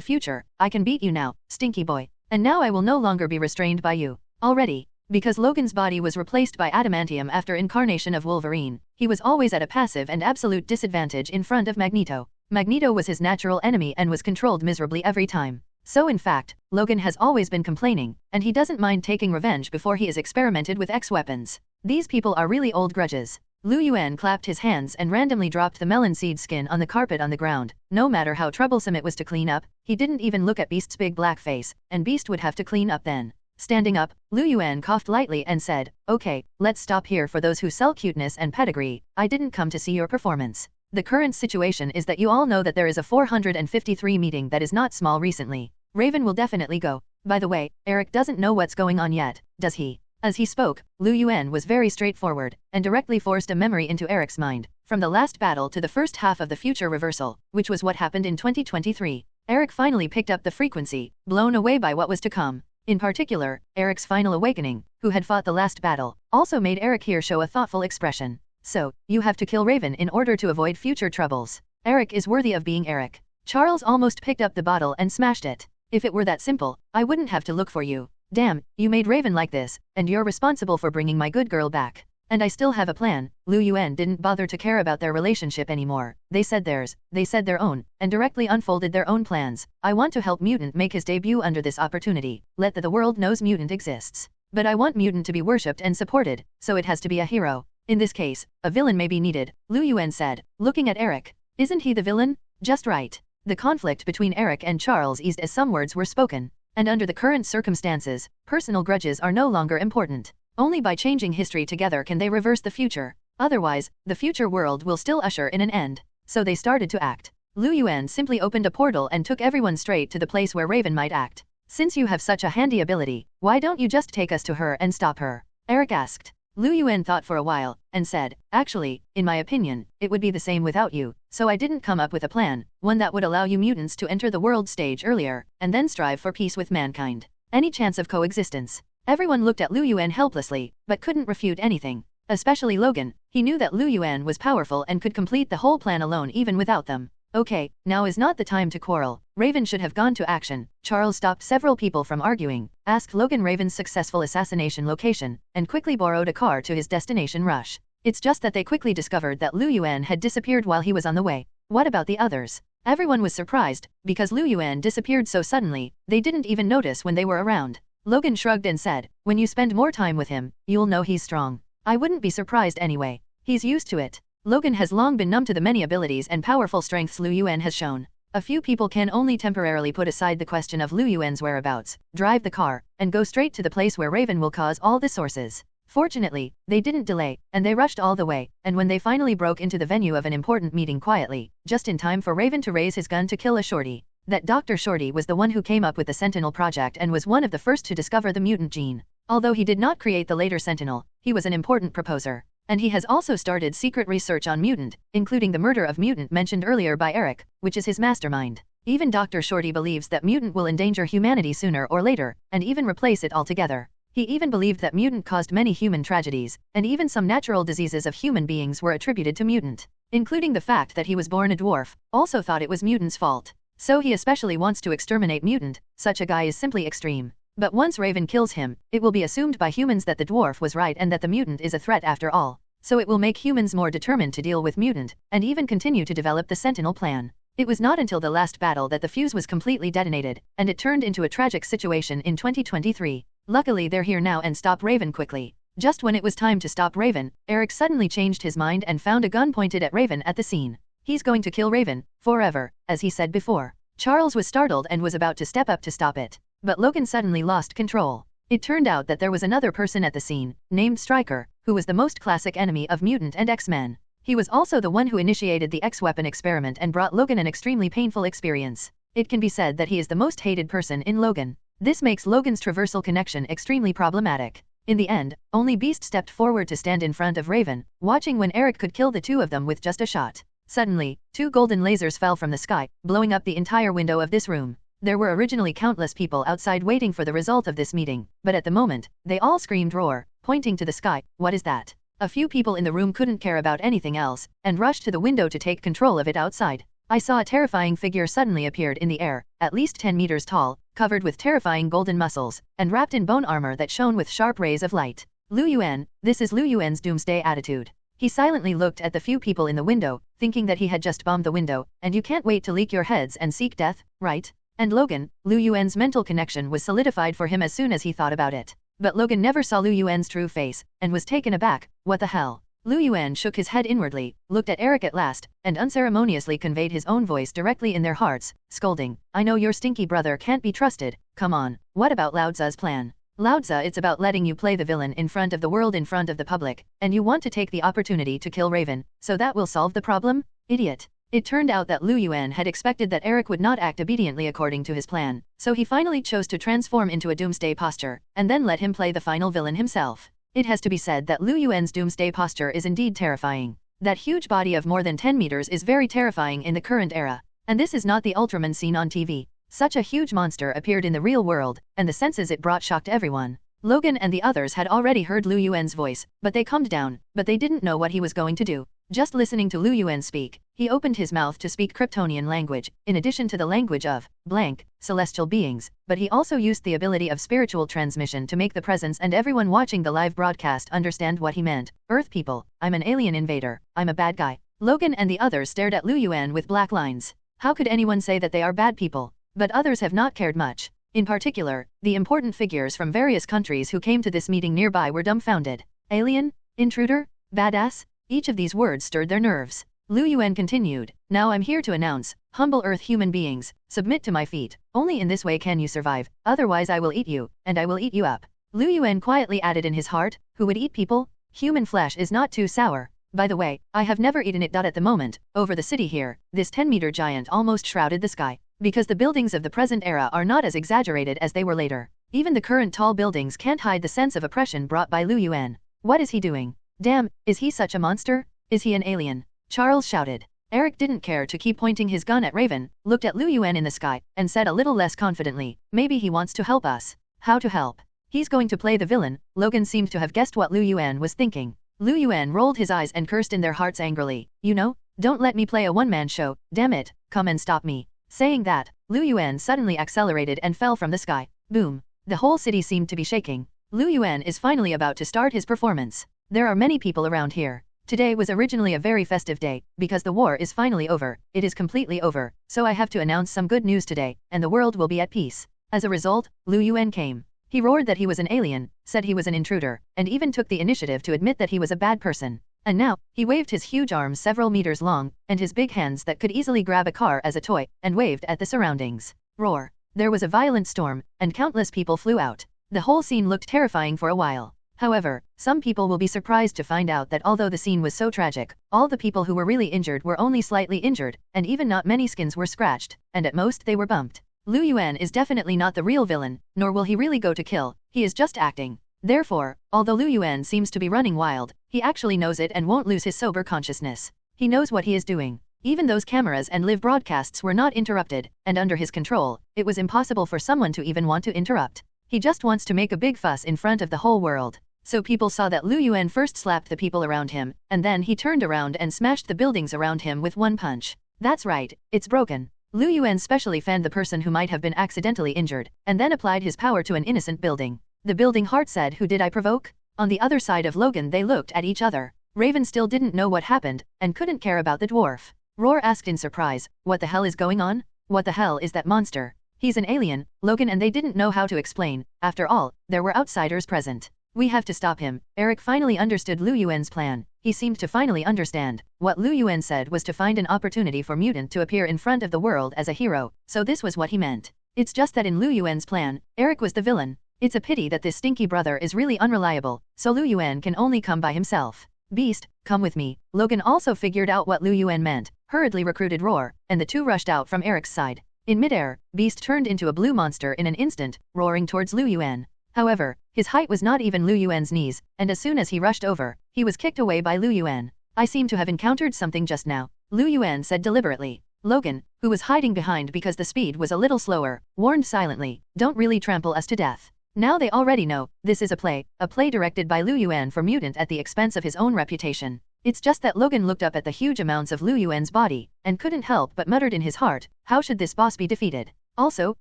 S3: future, I can beat you now, stinky boy. And now I will no longer be restrained by you. Already. Because Logan's body was replaced by adamantium after incarnation of Wolverine, he was always at a passive and absolute disadvantage in front of Magneto. Magneto was his natural enemy and was controlled miserably every time. So in fact, Logan has always been complaining, and he doesn't mind taking revenge before he is experimented with X-weapons. These people are really old grudges. Lu Yuan clapped his hands and randomly dropped the melon seed skin on the carpet on the ground. No matter how troublesome it was to clean up, he didn't even look at Beast's big black face, and Beast would have to clean up then. Standing up, Lu Yuan coughed lightly and said, okay, let's stop here for those who sell cuteness and pedigree. I didn't come to see your performance. The current situation is that you all know that there is a 453 meeting that is not small recently. Raven will definitely go. By the way, Eric doesn't know what's going on yet, does he? As he spoke, Lu Yuan was very straightforward, and directly forced a memory into Eric's mind, from the last battle to the first half of the future reversal, which was what happened in 2023. Eric finally picked up the frequency, blown away by what was to come. In particular, Eric's final awakening, who had fought the last battle, also made Eric here show a thoughtful expression. So, you have to kill Raven in order to avoid future troubles. Eric is worthy of being Eric. Charles almost picked up the bottle and smashed it. If it were that simple, I wouldn't have to look for you. Damn, you made Raven like this, and you're responsible for bringing my good girl back. And I still have a plan. Lu Yuan didn't bother to care about their relationship anymore. They said theirs, they said their own, and directly unfolded their own plans. I want to help Mutant make his debut under this opportunity. Let the world knows Mutant exists. But I want Mutant to be worshipped and supported, so it has to be a hero. In this case, a villain may be needed, Lu Yuan said, looking at Eric. Isn't he the villain? Just right. The conflict between Eric and Charles eased as some words were spoken. And under the current circumstances, personal grudges are no longer important. Only by changing history together can they reverse the future. Otherwise, the future world will still usher in an end. So they started to act. Lu Yuan simply opened a portal and took everyone straight to the place where Raven might act. Since you have such a handy ability, why don't you just take us to her and stop her? Eric asked. Lu Yuan thought for a while, and said, actually, in my opinion, it would be the same without you, so I didn't come up with a plan, one that would allow you mutants to enter the world stage earlier, and then strive for peace with mankind. Any chance of coexistence? Everyone looked at Lu Yuan helplessly, but couldn't refute anything. Especially Logan. He knew that Lu Yuan was powerful and could complete the whole plan alone even without them. Okay, now is not the time to quarrel. Raven should have gone to action. Charles stopped several people from arguing, asked Logan Raven's successful assassination location, and quickly borrowed a car to his destination rush. It's just that they quickly discovered that Lu Yuan had disappeared while he was on the way. What about the others? Everyone was surprised, because Lu Yuan disappeared so suddenly, they didn't even notice when they were around. Logan shrugged and said, when you spend more time with him, you'll know he's strong. I wouldn't be surprised anyway. He's used to it. Logan has long been numb to the many abilities and powerful strengths Lu Yuan has shown. A few people can only temporarily put aside the question of Lu Yuan's whereabouts, drive the car, and go straight to the place where Raven will cause all the sources. Fortunately, they didn't delay, and they rushed all the way, and when they finally broke into the venue of an important meeting quietly, just in time for Raven to raise his gun to kill a shorty. That Dr. Shorty was the one who came up with the Sentinel project and was one of the first to discover the mutant gene. Although he did not create the later Sentinel, he was an important proposer. And he has also started secret research on mutant, including the murder of mutant mentioned earlier by Eric, which is his mastermind. Even Dr. Shorty believes that mutant will endanger humanity sooner or later, and even replace it altogether. He even believed that mutant caused many human tragedies, and even some natural diseases of human beings were attributed to mutant. Including the fact that he was born a dwarf, also thought it was mutant's fault. So he especially wants to exterminate mutant, such a guy is simply extreme. But once Raven kills him, it will be assumed by humans that the dwarf was right and that the mutant is a threat after all. So it will make humans more determined to deal with mutant, and even continue to develop the Sentinel plan. It was not until the last battle that the fuse was completely detonated, and it turned into a tragic situation in 2023. Luckily they're here now and stop Raven quickly. Just when it was time to stop Raven, Eric suddenly changed his mind and found a gun pointed at Raven at the scene. He's going to kill Raven, forever, as he said before. Charles was startled and was about to step up to stop it. But Logan suddenly lost control. It turned out that there was another person at the scene, named Stryker, who was the most classic enemy of Mutant and X-Men. He was also the one who initiated the X-weapon experiment and brought Logan an extremely painful experience. It can be said that he is the most hated person in Logan. This makes Logan's traversal connection extremely problematic. In the end, only Beast stepped forward to stand in front of Raven, watching when Eric could kill the two of them with just a shot. Suddenly, 2 golden lasers fell from the sky, blowing up the entire window of this room. There were originally countless people outside waiting for the result of this meeting, but at the moment, they all screamed roar, pointing to the sky. What is that? A few people in the room couldn't care about anything else, and rushed to the window to take control of it outside. I saw a terrifying figure suddenly appeared in the air, at least 10 meters tall, covered with terrifying golden muscles, and wrapped in bone armor that shone with sharp rays of light. Lu Yuan, this is Lu Yuan's Doomsday attitude. He silently looked at the few people in the window, thinking that he had just bombed the window, and you can't wait to leak your heads and seek death, right? And Logan, Lu Yuan's mental connection was solidified for him as soon as he thought about it. But Logan never saw Lu Yuan's true face, and was taken aback. What the hell? Lu Yuan shook his head inwardly, looked at Eric at last, and unceremoniously conveyed his own voice directly in their hearts, scolding, I know your stinky brother can't be trusted, come on, what about Lao Tzu's plan? Lao Tzu, it's about letting you play the villain in front of the world, in front of the public, and you want to take the opportunity to kill Raven, so that will solve the problem? Idiot. It turned out that Lu Yuan had expected that Eric would not act obediently according to his plan, so he finally chose to transform into a Doomsday posture, and then let him play the final villain himself. It has to be said that Lu Yuan's Doomsday posture is indeed terrifying. That huge body of more than 10 meters is very terrifying in the current era. And this is not the Ultraman seen on TV. Such a huge monster appeared in the real world, and the senses it brought shocked everyone. Logan and the others had already heard Lu Yuan's voice, but they calmed down, but they didn't know what he was going to do. Just listening to Lu Yuan speak, he opened his mouth to speak Kryptonian language, in addition to the language of blank, celestial beings, but he also used the ability of spiritual transmission to make the presence and everyone watching the live broadcast understand what he meant. Earth people, I'm an alien invader, I'm a bad guy. Logan and the others stared at Lu Yuan with black lines. How could anyone say that they are bad people? But others have not cared much. In particular, the important figures from various countries who came to this meeting nearby were dumbfounded. Alien? Intruder? Badass? Each of these words stirred their nerves. Lu Yuan continued, now I'm here to announce, humble Earth human beings, submit to my feet. Only in this way can you survive, otherwise I will eat you, and I will eat you up. Lu Yuan quietly added in his heart, who would eat people? Human flesh is not too sour. By the way, I have never eaten it. At the moment, over the city here, this 10-meter giant almost shrouded the sky. Because the buildings of the present era are not as exaggerated as they were later. Even the current tall buildings can't hide the sense of oppression brought by Lu Yuan. What is he doing? Damn, is he such a monster? Is he an alien? Charles shouted. Eric didn't care to keep pointing his gun at Raven, looked at Lu Yuan in the sky, and said a little less confidently, maybe he wants to help us. How to help? He's going to play the villain. Logan seemed to have guessed what Lu Yuan was thinking. Lu Yuan rolled his eyes and cursed in their hearts angrily. You know, don't let me play a one-man show, damn it, come and stop me. Saying that, Lu Yuan suddenly accelerated and fell from the sky. Boom. The whole city seemed to be shaking. Lu Yuan is finally about to start his performance. There are many people around here. Today was originally a very festive day, because the war is finally over, it is completely over, so I have to announce some good news today, and the world will be at peace. As a result, Lu Yuan came. He roared that he was an alien, said he was an intruder, and even took the initiative to admit that he was a bad person. And now, he waved his huge arms several meters long, and his big hands that could easily grab a car as a toy, and waved at the surroundings. Roar. There was a violent storm, and countless people flew out. The whole scene looked terrifying for a while. However, some people will be surprised to find out that although the scene was so tragic, all the people who were really injured were only slightly injured, and even not many skins were scratched, and at most they were bumped. Lu Yuan is definitely not the real villain, nor will he really go to kill, he is just acting. Therefore, although Lu Yuan seems to be running wild, he actually knows it and won't lose his sober consciousness. He knows what he is doing. Even those cameras and live broadcasts were not interrupted, and under his control, it was impossible for someone to even want to interrupt. He just wants to make a big fuss in front of the whole world. So people saw that Lu Yuan first slapped the people around him, and then he turned around and smashed the buildings around him with one punch. That's right, it's broken. Lu Yuan specially fanned the person who might have been accidentally injured, and then applied his power to an innocent building. The building heart said, "Who did I provoke?" On the other side of Logan they looked at each other. Raven still didn't know what happened, and couldn't care about the dwarf. Roar asked in surprise, "What the hell is going on? What the hell is that monster?" "He's an alien," Logan and they didn't know how to explain. After all, there were outsiders present. "We have to stop him." Eric finally understood Lu Yuan's plan. He seemed to finally understand. What Lu Yuan said was to find an opportunity for mutant to appear in front of the world as a hero, so this was what he meant. It's just that in Lu Yuan's plan, Eric was the villain. It's a pity that this stinky brother is really unreliable, so Lu Yuan can only come by himself. "Beast, come with me." Logan also figured out what Lu Yuan meant, hurriedly recruited Roar, and the two rushed out from Eric's side. In midair, Beast turned into a blue monster in an instant, roaring towards Lu Yuan. However, his height was not even Lu Yuan's knees, and as soon as he rushed over, he was kicked away by Lu Yuan. "I seem to have encountered something just now," Lu Yuan said deliberately. Logan, who was hiding behind because the speed was a little slower, warned silently, "Don't really trample us to death." Now they already know, this is a play directed by Lu Yuan for mutant at the expense of his own reputation. It's just that Logan looked up at the huge amounts of Lu Yuan's body, and couldn't help but muttered in his heart, how should this boss be defeated? Also,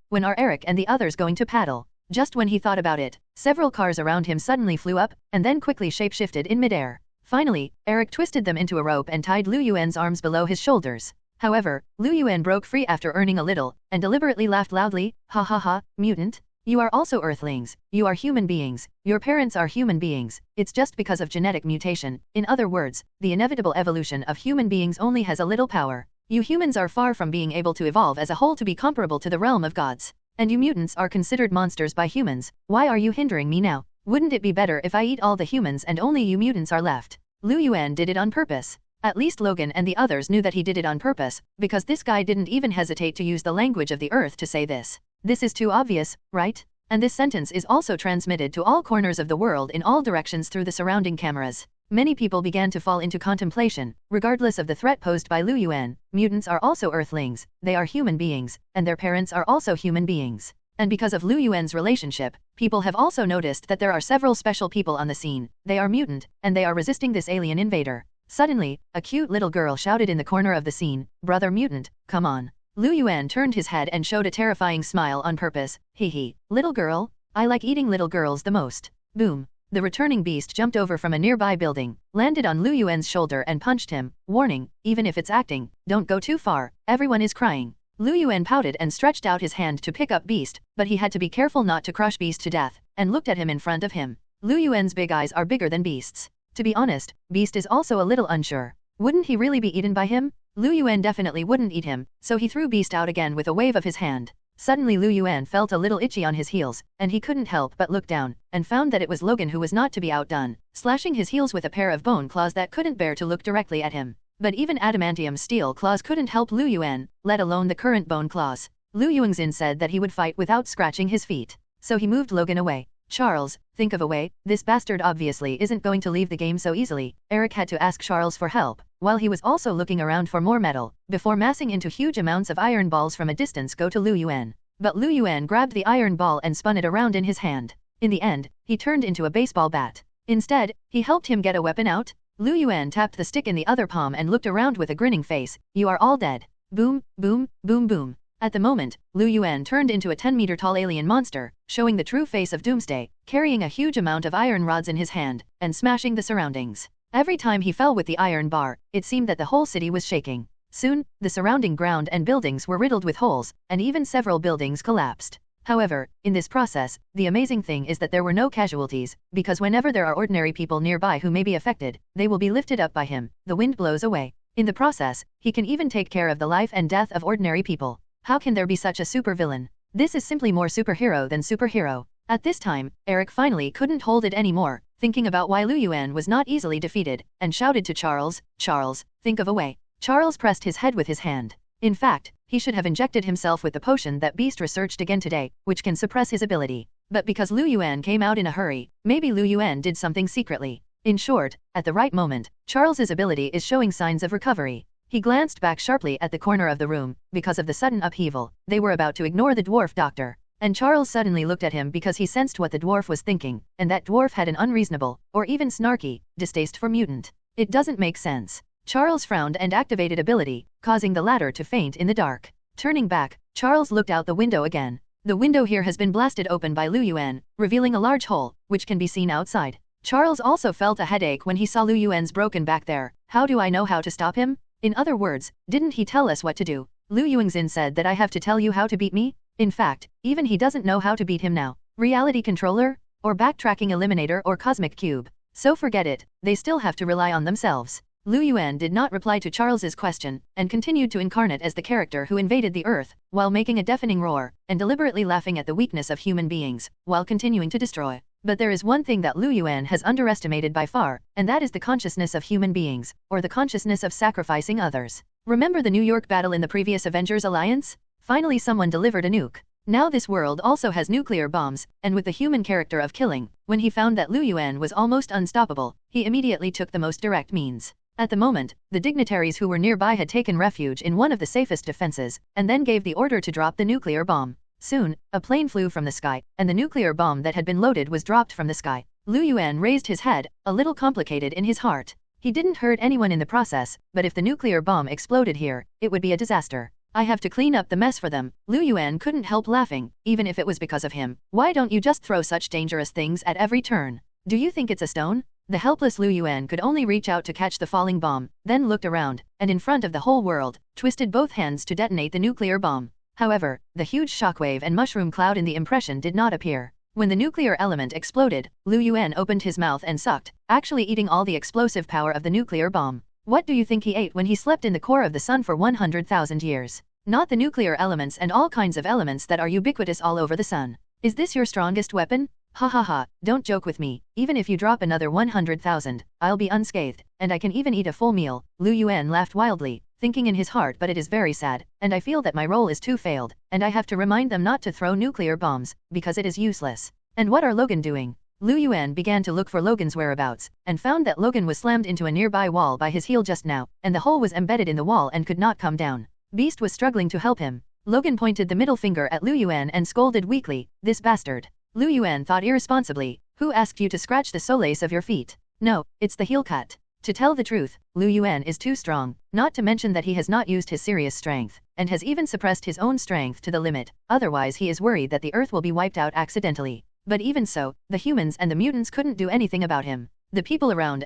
S3: when are Eric and the others going to paddle? Just when he thought about it, several cars around him suddenly flew up, and then quickly shapeshifted in midair. Finally, Eric twisted them into a rope and tied Lu Yuan's arms below his shoulders. However, Lu Yuan broke free after earning a little, and deliberately laughed loudly, "Ha ha ha, mutant? You are also Earthlings, you are human beings, your parents are human beings, it's just because of genetic mutation. In other words, the inevitable evolution of human beings only has a little power. You humans are far from being able to evolve as a whole to be comparable to the realm of gods. And you mutants are considered monsters by humans. Why are you hindering me now? Wouldn't it be better if I eat all the humans and only you mutants are left?" Lu Yuan did it on purpose. At least Logan and the others knew that he did it on purpose, because this guy didn't even hesitate to use the language of the earth to say this. This is too obvious, right? And this sentence is also transmitted to all corners of the world in all directions through the surrounding cameras. Many people began to fall into contemplation, regardless of the threat posed by Lu Yuan. Mutants are also Earthlings, they are human beings, and their parents are also human beings. And because of Lu Yuan's relationship, people have also noticed that there are several special people on the scene. They are mutant, and they are resisting this alien invader. Suddenly, a cute little girl shouted in the corner of the scene, "Brother Mutant, come on." Lu Yuan turned his head and showed a terrifying smile on purpose. "Hee. Little girl? I like eating little girls the most." Boom. The returning beast jumped over from a nearby building, landed on Lu Yuan's shoulder and punched him. Warning, even if it's acting, don't go too far, everyone is crying. Lu Yuan pouted and stretched out his hand to pick up Beast, but he had to be careful not to crush Beast to death, and looked at him in front of him. Lu Yuan's big eyes are bigger than Beast's. To be honest, Beast is also a little unsure. Wouldn't he really be eaten by him? Lu Yuan definitely wouldn't eat him, so he threw Beast out again with a wave of his hand. Suddenly Lu Yuan felt a little itchy on his heels, and he couldn't help but look down, and found that it was Logan who was not to be outdone, slashing his heels with a pair of bone claws that couldn't bear to look directly at him. But even adamantium steel claws couldn't help Lu Yuan, let alone the current bone claws. Lu Yuanxin said that he would fight without scratching his feet, so he moved Logan away. "Charles, think of a way, this bastard obviously isn't going to leave the game so easily." Eric had to ask Charles for help, while he was also looking around for more metal, before massing into huge amounts of iron balls from a distance go to Lu Yuan. But Lu Yuan grabbed the iron ball and spun it around in his hand. In the end, he turned into a baseball bat. Instead, he helped him get a weapon out. Lu Yuan tapped the stick in the other palm and looked around with a grinning face. "You are all dead." Boom, boom, boom boom. At the moment, Lu Yuan turned into a 10-meter-tall alien monster, showing the true face of Doomsday, carrying a huge amount of iron rods in his hand, and smashing the surroundings. Every time he fell with the iron bar, it seemed that the whole city was shaking. Soon, the surrounding ground and buildings were riddled with holes, and even several buildings collapsed. However, in this process, the amazing thing is that there were no casualties, because whenever there are ordinary people nearby who may be affected, they will be lifted up by him. The wind blows away. In the process, he can even take care of the life and death of ordinary people. How can there be such a supervillain? This is simply more superhero than superhero. At this time, Eric finally couldn't hold it anymore, thinking about why Lu Yuan was not easily defeated, and shouted to Charles, "Charles, think of a way." Charles pressed his head with his hand. In fact, he should have injected himself with the potion that Beast researched again today, which can suppress his ability. But because Lu Yuan came out in a hurry, maybe Lu Yuan did something secretly. In short, at the right moment, Charles's ability is showing signs of recovery. He glanced back sharply at the corner of the room, because of the sudden upheaval. They were about to ignore the dwarf doctor. And Charles suddenly looked at him because he sensed what the dwarf was thinking, and that dwarf had an unreasonable, or even snarky, distaste for mutant. It doesn't make sense. Charles frowned and activated ability, causing the latter to faint in the dark. Turning back, Charles looked out the window again. The window here has been blasted open by Lu Yuan, revealing a large hole, which can be seen outside. Charles also felt a headache when he saw Lu Yuan's broken back there. How do I know how to stop him? In other words, didn't he tell us what to do? Lu Yuanxin said that I have to tell you how to beat me? In fact, even he doesn't know how to beat him now. Reality controller? Or backtracking eliminator or cosmic cube? So forget it, they still have to rely on themselves. Lu Yuan did not reply to Charles's question, and continued to incarnate as the character who invaded the earth, while making a deafening roar, and deliberately laughing at the weakness of human beings, while continuing to destroy. But there is one thing that Lu Yuan has underestimated by far, and that is the consciousness of human beings, or the consciousness of sacrificing others. Remember the New York battle in the previous Avengers Alliance? Finally someone delivered a nuke. Now this world also has nuclear bombs, and with the human character of killing, when he found that Lu Yuan was almost unstoppable, he immediately took the most direct means. At the moment, the dignitaries who were nearby had taken refuge in one of the safest defenses, and then gave the order to drop the nuclear bomb. Soon, a plane flew from the sky, and the nuclear bomb that had been loaded was dropped from the sky. Lu Yuan raised his head, a little complicated in his heart. He didn't hurt anyone in the process, but if the nuclear bomb exploded here, it would be a disaster. I have to clean up the mess for them. Lu Yuan couldn't help laughing, even if it was because of him. Why don't you just throw such dangerous things at every turn? Do you think it's a stone? The helpless Lu Yuan could only reach out to catch the falling bomb, then looked around, and in front of the whole world, twisted both hands to detonate the nuclear bomb. However, the huge shockwave and mushroom cloud in the impression did not appear. When the nuclear element exploded, Lu Yuan opened his mouth and sucked, actually eating all the explosive power of the nuclear bomb. What do you think he ate when he slept in the core of the sun for 100,000 years? Not the nuclear elements and all kinds of elements that are ubiquitous all over the sun. Is this your strongest weapon? Ha ha ha, don't joke with me. Even if you drop another 100,000, I'll be unscathed, and I can even eat a full meal. Lu Yuan laughed wildly, thinking in his heart, but it is very sad, and I feel that my role is too failed, and I have to remind them not to throw nuclear bombs, because it is useless. And what are Logan doing? Lu Yuan began to look for Logan's whereabouts, and found that Logan was slammed into a nearby wall by his heel just now, and the hole was embedded in the wall and could not come down. Beast was struggling to help him. Logan pointed the middle finger at Lu Yuan and scolded weakly, "This bastard." Lu Yuan thought irresponsibly, "Who asked you to scratch the soles of your feet? No, it's the heel cut." To tell the truth, Lu Yuan is too strong, not to mention that he has not used his serious strength, and has even suppressed his own strength to the limit, otherwise he is worried that the earth will be wiped out accidentally. But even so, the humans and the mutants couldn't do anything about him. The people around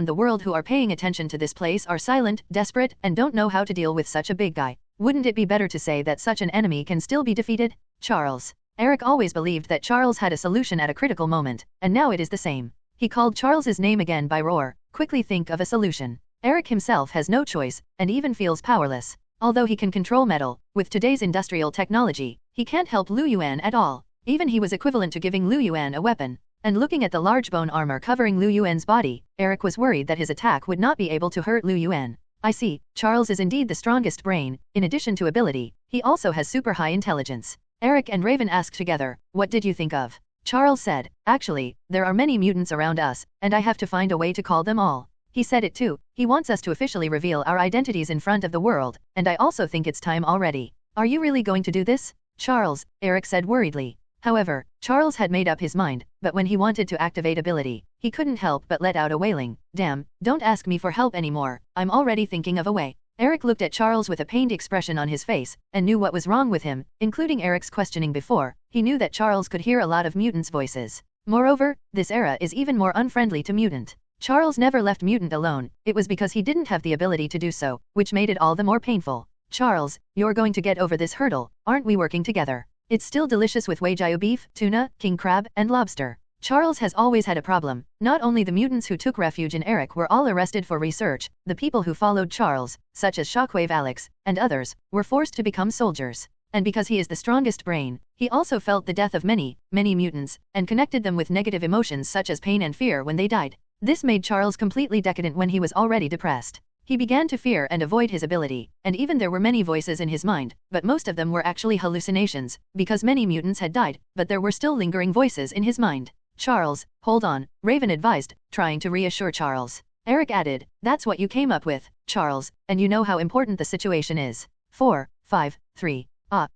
S3: the world who are paying attention to this place are silent, desperate, and don't know how to deal with such a big guy. Wouldn't it be better to say that such an enemy can still be defeated? Charles. Eric always believed that Charles had a solution at a critical moment, and now it is the same. He called Charles's name again by roar. Quickly think of a solution. Eric himself has no choice, and even feels powerless. Although he can control metal, with today's industrial technology, he can't help Lu Yuan at all. Even he was equivalent to giving Lu Yuan a weapon. And looking at the large bone armor covering Lu Yuan's body, Eric was worried that his attack would not be able to hurt Lu Yuan. I see, Charles is indeed the strongest brain. In addition to ability, he also has super high intelligence. Eric and Raven asked together, "What did you think of?" Charles said, "Actually, there are many mutants around us, and I have to find a way to call them all." He said it too. He wants us to officially reveal our identities in front of the world, and I also think it's time already. Are you really going to do this, Charles? Eric said worriedly. However, Charles had made up his mind, but when he wanted to activate ability, he couldn't help but let out a wailing, "Damn, don't ask me for help anymore, I'm already thinking of a way." Eric looked at Charles with a pained expression on his face, and knew what was wrong with him, including Eric's questioning before. He knew that Charles could hear a lot of mutants' voices. Moreover, this era is even more unfriendly to mutant. Charles never left mutant alone, it was because he didn't have the ability to do so, which made it all the more painful. Charles, you're going to get over this hurdle, aren't we working together? It's still delicious with wagyu beef, tuna, king crab, and lobster. Charles has always had a problem. Not only the mutants who took refuge in Eric were all arrested for research, the people who followed Charles, such as Shockwave Alex, and others, were forced to become soldiers. And because he is the strongest brain, he also felt the death of many mutants, and connected them with negative emotions such as pain and fear when they died. This made Charles completely decadent when he was already depressed. He began to fear and avoid his ability, and even there were many voices in his mind, but most of them were actually hallucinations, because many mutants had died, but there were still lingering voices in his mind. Charles, hold on, Raven advised, trying to reassure Charles. Eric added, that's what you came up with, Charles, and you know how important the situation is. 4, 5, 3.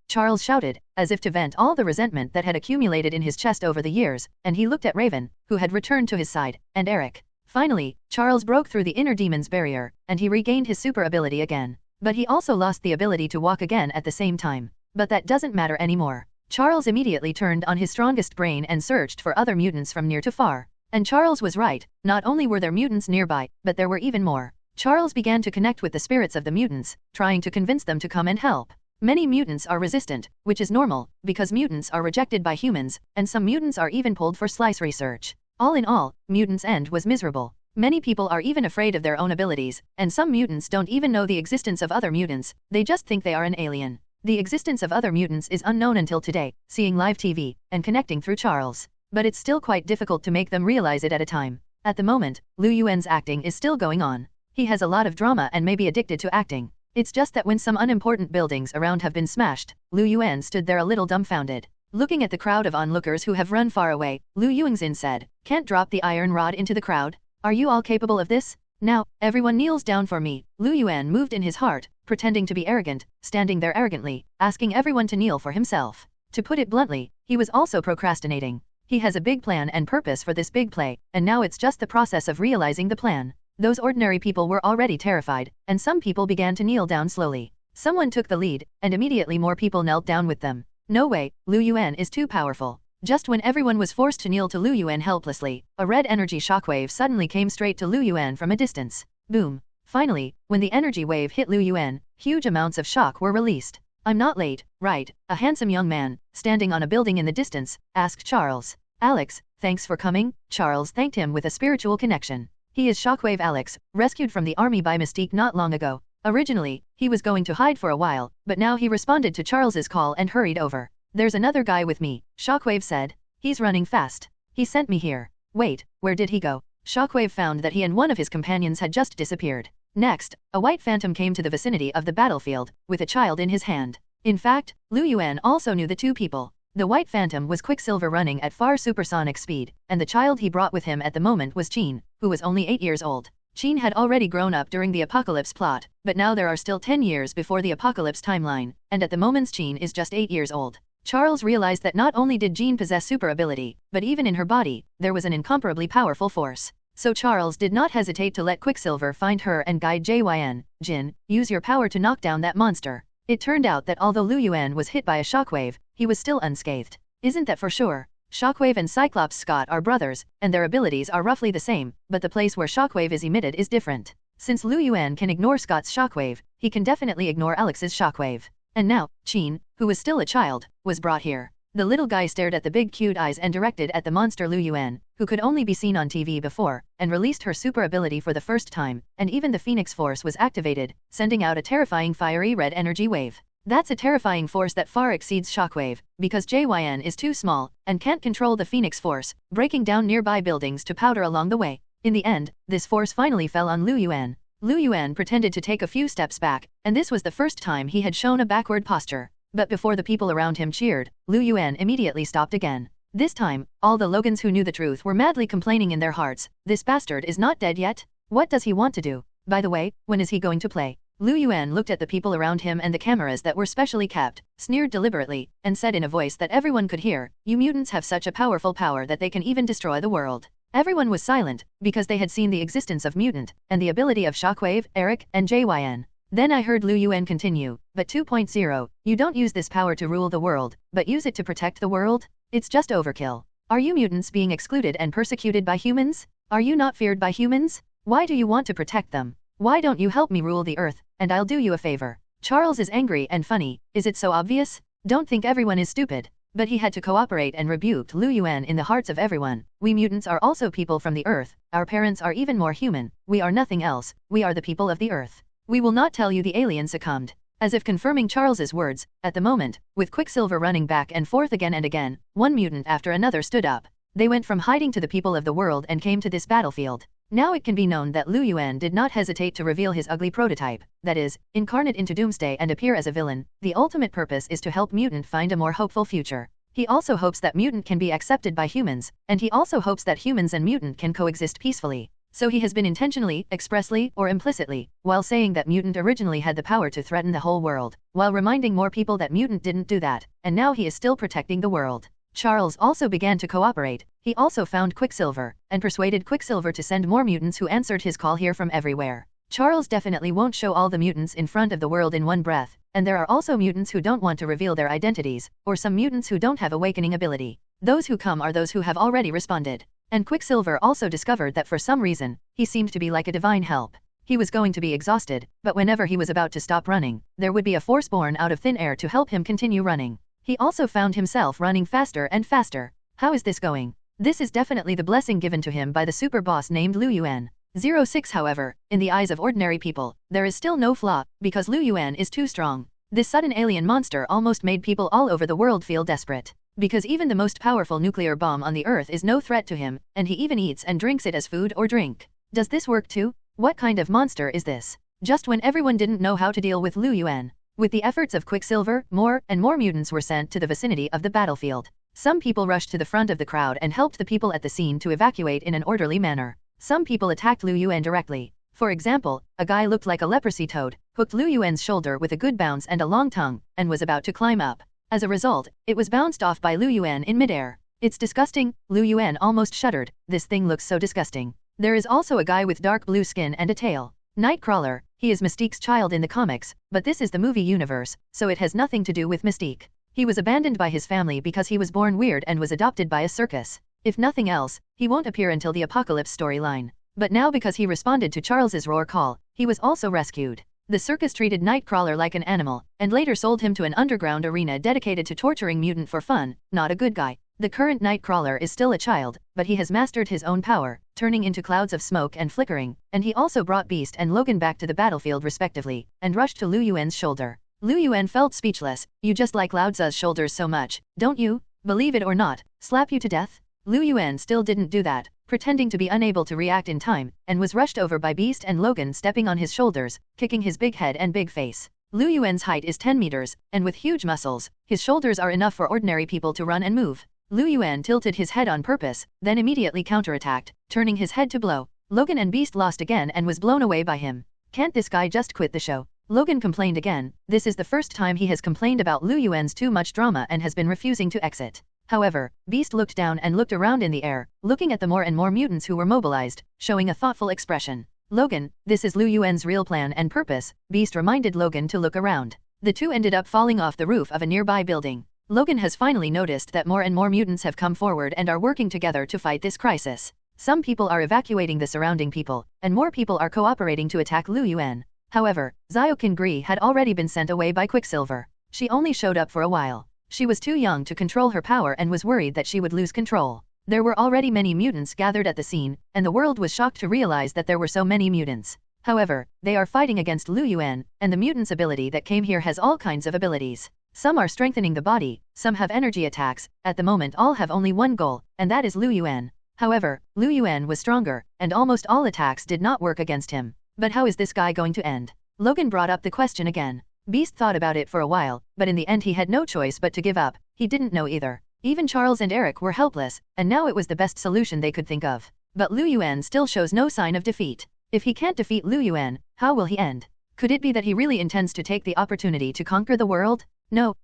S3: Charles shouted, as if to vent all the resentment that had accumulated in his chest over the years, and he looked at Raven, who had returned to his side, and Eric. Finally, Charles broke through the inner demon's barrier, and he regained his super ability again. But he also lost the ability to walk again at the same time. But that doesn't matter anymore. Charles immediately turned on his strongest brain and searched for other mutants from near to far. And Charles was right, not only were there mutants nearby, but there were even more. Charles began to connect with the spirits of the mutants, trying to convince them to come and help. Many mutants are resistant, which is normal, because mutants are rejected by humans, and some mutants are even pulled for slice research. All in all, mutants' end was miserable. Many people are even afraid of their own abilities, and some mutants don't even know the existence of other mutants, they just think they are an alien. The existence of other mutants is unknown until today, seeing live TV, and connecting through Charles. But it's still quite difficult to make them realize it at a time. At the moment, Liu Yuan's acting is still going on. He has a lot of drama and may be addicted to acting. It's just that when some unimportant buildings around have been smashed, Liu Yuan stood there a little dumbfounded. Looking at the crowd of onlookers who have run far away, Liu Yuanxin said, "Can't drop the iron rod into the crowd? Are you all capable of this? Now, everyone kneels down for me." Liu Yuan moved in his heart, pretending to be arrogant, standing there arrogantly, asking everyone to kneel for himself. To put it bluntly, he was also procrastinating. He has a big plan and purpose for this big play, and now it's just the process of realizing the plan. Those ordinary people were already terrified, and some people began to kneel down slowly. Someone took the lead, and immediately more people knelt down with them. No way, Liu Yuan is too powerful. Just when everyone was forced to kneel to Liu Yuan helplessly, a red energy shockwave suddenly came straight to Liu Yuan from a distance. Boom. Finally, when the energy wave hit Liu Yuan, huge amounts of shock were released. "I'm not late, right?" a handsome young man, standing on a building in the distance, asked Charles. "Alex, thanks for coming." Charles thanked him with a spiritual connection. He is Shockwave Alex, rescued from the army by Mystique not long ago. Originally, he was going to hide for a while, but now he responded to Charles's call and hurried over. "There's another guy with me," Shockwave said. "He's running fast. He sent me here." "Wait, where did he go?" Shockwave found that he and one of his companions had just disappeared. Next, a white phantom came to the vicinity of the battlefield, with a child in his hand. In fact, Liu Yuan also knew the two people. The white phantom was Quicksilver running at far supersonic speed, and the child he brought with him at the moment was Qin, who was only 8 years old. Qin had already grown up during the apocalypse plot, but now there are still 10 years before the apocalypse timeline, and at the moment Qin is just 8 years old. Charles realized that not only did Jean possess super ability, but even in her body, there was an incomparably powerful force. So Charles did not hesitate to let Quicksilver find her and guide Jin, use your power to knock down that monster. It turned out that although Liu Yuan was hit by a shockwave, he was still unscathed. Isn't that for sure? Shockwave and Cyclops Scott are brothers, and their abilities are roughly the same, but the place where shockwave is emitted is different. Since Liu Yuan can ignore Scott's shockwave, he can definitely ignore Alex's shockwave. And now, Qin, who was still a child, was brought here. The little guy stared at the big cute eyes and directed at the monster Liu Yuan, who could only be seen on TV before, and released her super ability for the first time, and even the Phoenix Force was activated, sending out a terrifying fiery red energy wave. That's a terrifying force that far exceeds shockwave, because Jin is too small, and can't control the Phoenix Force, breaking down nearby buildings to powder along the way. In the end, this force finally fell on Liu Yuan. Liu Yuan pretended to take a few steps back, and this was the first time he had shown a backward posture. But before the people around him cheered, Liu Yuan immediately stopped again. This time, all the Logans who knew the truth were madly complaining in their hearts, "This bastard is not dead yet? What does he want to do? By the way, when is he going to play?" Liu Yuan looked at the people around him and the cameras that were specially kept, sneered deliberately, and said in a voice that everyone could hear, "You mutants have such a powerful power that they can even destroy the world." Everyone was silent, because they had seen the existence of mutant, and the ability of Shockwave, Eric, and Jin. Then I heard Liu Yuan continue, "But 2.0, you don't use this power to rule the world, but use it to protect the world? It's just overkill. Are you mutants being excluded and persecuted by humans? Are you not feared by humans? Why do you want to protect them? Why don't you help me rule the earth, and I'll do you a favor? Charles is angry and funny, is it so obvious? Don't think everyone is stupid. But he had to cooperate and rebuked Lu Yuan in the hearts of everyone. We mutants are also people from the earth, our parents are even more human, we are nothing else, we are the people of the earth. We will not tell you the alien succumbed. As if confirming Charles's words, at the moment, with Quicksilver running back and forth again and again, one mutant after another stood up. They went from hiding to the people of the world and came to this battlefield. Now it can be known that Lu Yuan did not hesitate to reveal his ugly prototype, that is, incarnate into Doomsday and appear as a villain. The ultimate purpose is to help mutant find a more hopeful future. He also hopes that mutant can be accepted by humans, and he also hopes that humans and mutant can coexist peacefully. So he has been intentionally, expressly, or implicitly, while saying that mutant originally had the power to threaten the whole world, while reminding more people that mutant didn't do that, and now he is still protecting the world. Charles also began to cooperate. He also found Quicksilver, and persuaded Quicksilver to send more mutants who answered his call here from everywhere. Charles definitely won't show all the mutants in front of the world in one breath, and there are also mutants who don't want to reveal their identities, or some mutants who don't have awakening ability. Those who come are those who have already responded. And Quicksilver also discovered that for some reason, he seemed to be like a divine help. He was going to be exhausted, but whenever he was about to stop running, there would be a force born out of thin air to help him continue running. He also found himself running faster and faster. How is this going? This is definitely the blessing given to him by the super boss named Lu Yuan. 06 However, in the eyes of ordinary people, there is still no flaw, because Lu Yuan is too strong. This sudden alien monster almost made people all over the world feel desperate. Because even the most powerful nuclear bomb on the earth is no threat to him, and he even eats and drinks it as food or drink. Does this work too? What kind of monster is this? Just when everyone didn't know how to deal with Lu Yuan. With the efforts of Quicksilver, more and more mutants were sent to the vicinity of the battlefield. Some people rushed to the front of the crowd and helped the people at the scene to evacuate in an orderly manner. Some people attacked Lu Yuan directly. For example, a guy looked like a leprosy toad, hooked Lu Yuan's shoulder with a good bounce and a long tongue, and was about to climb up. As a result, it was bounced off by Lu Yuan in midair. It's disgusting, Lu Yuan almost shuddered, this thing looks so disgusting. There is also a guy with dark blue skin and a tail. Nightcrawler, he is Mystique's child in the comics, but this is the movie universe, so it has nothing to do with Mystique. He was abandoned by his family because he was born weird and was adopted by a circus. If nothing else, he won't appear until the Apocalypse storyline. But now because he responded to Charles's roar call, he was also rescued. The circus treated Nightcrawler like an animal, and later sold him to an underground arena dedicated to torturing mutant for fun, not a good guy. The current Nightcrawler is still a child, but he has mastered his own power, turning into clouds of smoke and flickering, and he also brought Beast and Logan back to the battlefield respectively, and rushed to Lu Yuan's shoulder. Lu Yuan felt speechless. You just like Lao Tzu's shoulders so much, don't you? Believe it or not, slap you to death? Lu Yuan still didn't do that, pretending to be unable to react in time, and was rushed over by Beast and Logan stepping on his shoulders, kicking his big head and big face. Lu Yuan's height is 10 meters, and with huge muscles, his shoulders are enough for ordinary people to run and move. Lu Yuan tilted his head on purpose, then immediately counterattacked, turning his head to blow. Logan and Beast lost again and was blown away by him. Can't this guy just quit the show? Logan complained again. This is the first time he has complained about Lu Yuan's too much drama and has been refusing to exit. However, Beast looked down and looked around in the air, looking at the more and more mutants who were mobilized, showing a thoughtful expression. Logan, this is Lu Yuan's real plan and purpose, Beast reminded Logan to look around. The two ended up falling off the roof of a nearby building. Logan has finally noticed that more and more mutants have come forward and are working together to fight this crisis. Some people are evacuating the surrounding people, and more people are cooperating to attack Lu Yuan. However, Xiaoqin Gri had already been sent away by Quicksilver. She only showed up for a while. She was too young to control her power and was worried that she would lose control. There were already many mutants gathered at the scene, and the world was shocked to realize that there were so many mutants. However, they are fighting against Lu Yuan, and the mutant's ability that came here has all kinds of abilities. Some are strengthening the body, some have energy attacks, at the moment all have only one goal, and that is Lu Yuan. However, Lu Yuan was stronger, and almost all attacks did not work against him. But how is this guy going to end? Logan brought up the question again. Beast thought about it for a while, but in the end he had no choice but to give up. He didn't know either. Even Charles and Eric were helpless, and now it was the best solution they could think of. But Lu Yuan still shows no sign of defeat. If he can't defeat Lu Yuan, how will he end? Could it be that he really intends to take the opportunity to conquer the world? No,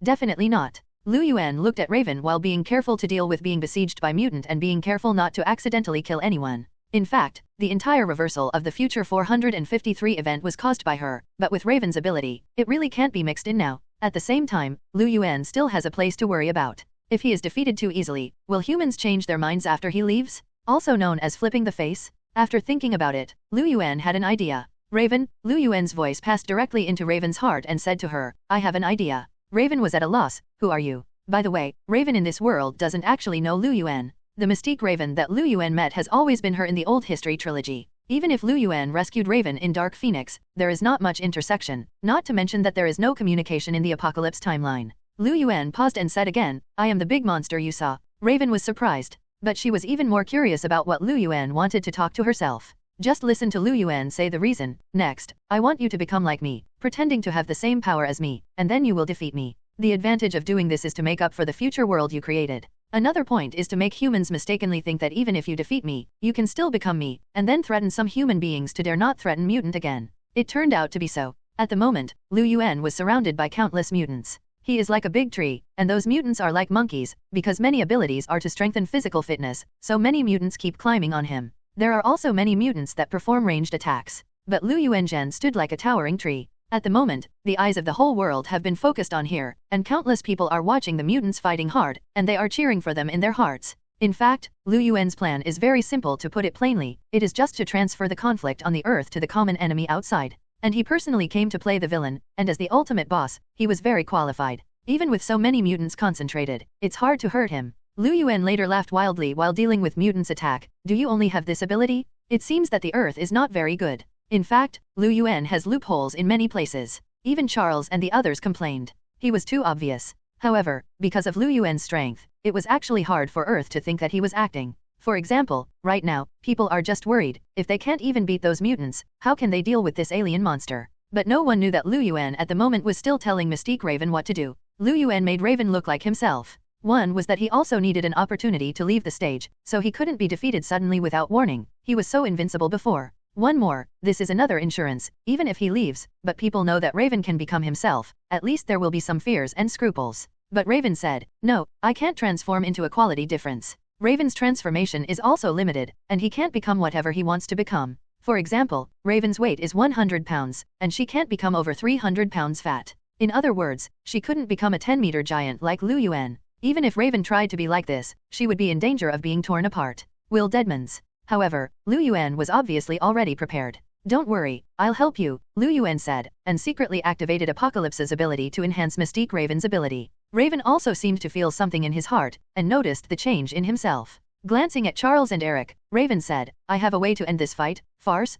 S3: definitely not. Lu Yuan looked at Raven while being careful to deal with being besieged by mutant and being careful not to accidentally kill anyone. In fact, the entire reversal of the Future 453 event was caused by her, but with Raven's ability, it really can't be mixed in now. At the same time, Lu Yuan still has a place to worry about. If he is defeated too easily, will humans change their minds after he leaves? also known as flipping the face? After thinking about it, Lu Yuan had an idea. Raven, Lu Yuan's voice passed directly into Raven's heart and said to her, I have an idea. Raven was at a loss. Who are you? By the way, Raven in this world doesn't actually know Lu Yuan. The Mystique Raven that Lu Yuan met has always been her in the old history trilogy. Even if Lu Yuan rescued Raven in Dark Phoenix, there is not much intersection, not to mention that there is no communication in the Apocalypse timeline. Lu Yuan paused and said again, I am the big monster you saw. Raven was surprised, but she was even more curious about what Lu Yuan wanted to talk to herself. Just listen to Lu Yuan say the reason. Next, I want you to become like me, pretending to have the same power as me, and then you will defeat me. The advantage of doing this is to make up for the future world you created. Another point is to make humans mistakenly think that even if you defeat me, you can still become me, and then threaten some human beings to dare not threaten mutant again. It turned out to be so. At the moment, Lu Yuan was surrounded by countless mutants. He is like a big tree, and those mutants are like monkeys, because many abilities are to strengthen physical fitness, so many mutants keep climbing on him. There are also many mutants that perform ranged attacks. But Lu Yuanzhen stood like a towering tree. At the moment, the eyes of the whole world have been focused on here, and countless people are watching the mutants fighting hard, and they are cheering for them in their hearts. In fact, Lu Yuan's plan is very simple to put it plainly, it is just to transfer the conflict on the earth to the common enemy outside. And he personally came to play the villain, and as the ultimate boss, he was very qualified. Even with so many mutants concentrated, it's hard to hurt him. Lu Yuan later laughed wildly while dealing with mutants' attack. Do you only have this ability? It seems that the earth is not very good. In fact, Lu Yuan has loopholes in many places. Even Charles and the others complained. He was too obvious. However, because of Lu Yuan's strength, it was actually hard for Earth to think that he was acting. For example, right now, people are just worried. If they can't even beat those mutants, how can they deal with this alien monster? But no one knew that Lu Yuan at the moment was still telling Mystique Raven what to do. Lu Yuan made Raven look like himself. One was that he also needed an opportunity to leave the stage, so he couldn't be defeated suddenly without warning. He was so invincible before. One more, this is another insurance, even if he leaves, but people know that Raven can become himself, at least there will be some fears and scruples. But Raven said, no, I can't transform into a quality difference. Raven's transformation is also limited, and he can't become whatever he wants to become. For example, Raven's weight is 100 pounds, and she can't become over 300 pounds fat. In other words, she couldn't become a 10-meter giant like Lu Yuan. Even if Raven tried to be like this, she would be in danger of being torn apart. Will Deadmans. However, Lu Yuan was obviously already prepared. Don't worry, I'll help you, Lu Yuan said, and secretly activated Apocalypse's ability to enhance Mystique Raven's ability. Raven also seemed to feel something in his heart, and noticed the change in himself. Glancing at Charles and Eric, Raven said, I have a way to end this fight, farce.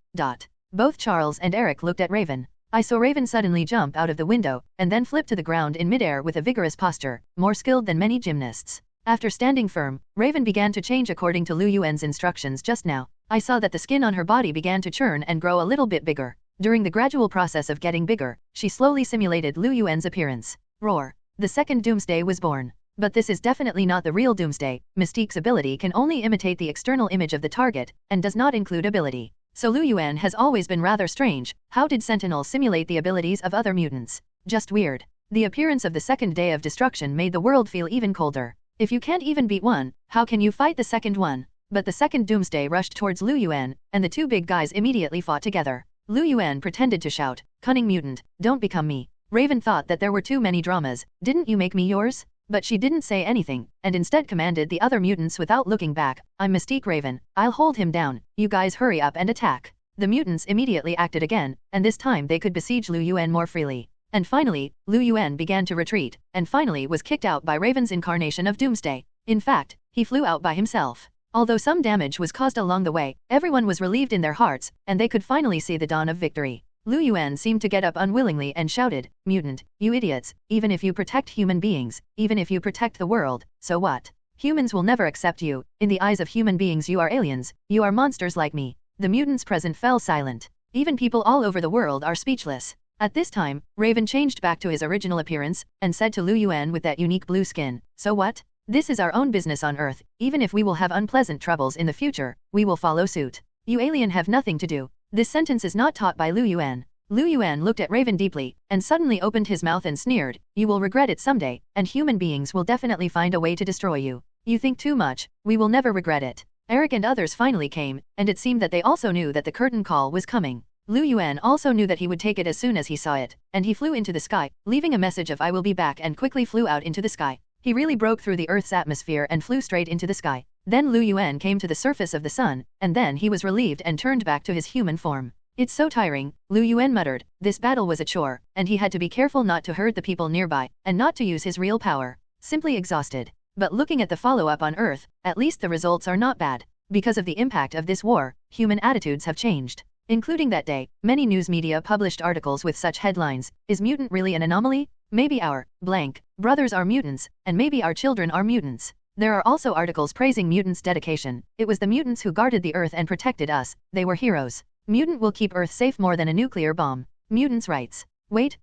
S3: Both Charles and Eric looked at Raven. I saw Raven suddenly jump out of the window, and then flip to the ground in midair with a vigorous posture, more skilled than many gymnasts. After standing firm, Raven began to change according to Lu Yuan's instructions just now. I saw that the skin on her body began to churn and grow a little bit bigger. During the gradual process of getting bigger, she slowly simulated Lu Yuan's appearance. Roar. The second Doomsday was born. But this is definitely not the real Doomsday. Mystique's ability can only imitate the external image of the target, and does not include ability. So Lu Yuan has always been rather strange. How did Sentinel simulate the abilities of other mutants? Just weird. The appearance of the second day of destruction made the world feel even colder. If you can't even beat one, how can you fight the second one? But the second Doomsday rushed towards Lu Yuan, and the two big guys immediately fought together. Lu Yuan pretended to shout, cunning mutant, don't become me. Raven thought that there were too many dramas, didn't you make me yours? But she didn't say anything, and instead commanded the other mutants without looking back, I'm Mystique Raven, I'll hold him down, you guys hurry up and attack. The mutants immediately acted again, and this time they could besiege Lu Yuan more freely. And finally, Lu Yuan began to retreat, and finally was kicked out by Raven's incarnation of Doomsday. In fact, he flew out by himself. Although some damage was caused along the way, everyone was relieved in their hearts, and they could finally see the dawn of victory. Lu Yuan seemed to get up unwillingly and shouted, mutant, you idiots, even if you protect human beings, even if you protect the world, so what? Humans will never accept you, in the eyes of human beings you are aliens, you are monsters like me. The mutants present fell silent. Even people all over the world are speechless. At this time, Raven changed back to his original appearance, and said to Lu Yuan with that unique blue skin, so what? This is our own business on Earth, even if we will have unpleasant troubles in the future, we will follow suit. You alien have nothing to do. This sentence is not taught by Lu Yuan. Lu Yuan looked at Raven deeply, and suddenly opened his mouth and sneered, you will regret it someday, and human beings will definitely find a way to destroy you. You think too much, we will never regret it. Eric and others finally came, and it seemed that they also knew that the curtain call was coming. Lu Yuan also knew that he would take it as soon as he saw it, and he flew into the sky, leaving a message of I will be back and quickly flew out into the sky. He really broke through the Earth's atmosphere and flew straight into the sky. Then Lu Yuan came to the surface of the sun, and then he was relieved and turned back to his human form. It's so tiring, Lu Yuan muttered. This battle was a chore, and he had to be careful not to hurt the people nearby, and not to use his real power. Simply exhausted. But looking at the follow-up on Earth, at least the results are not bad. Because of the impact of this war, human attitudes have changed. Including that day, many news media published articles with such headlines: is mutant really an anomaly? Maybe our blank brothers are mutants, and maybe our children are mutants. There are also articles praising mutants' dedication. It was the mutants who guarded the Earth and protected us. They were heroes. Mutant will keep Earth safe more than a nuclear bomb. Mutants' rights. Wait.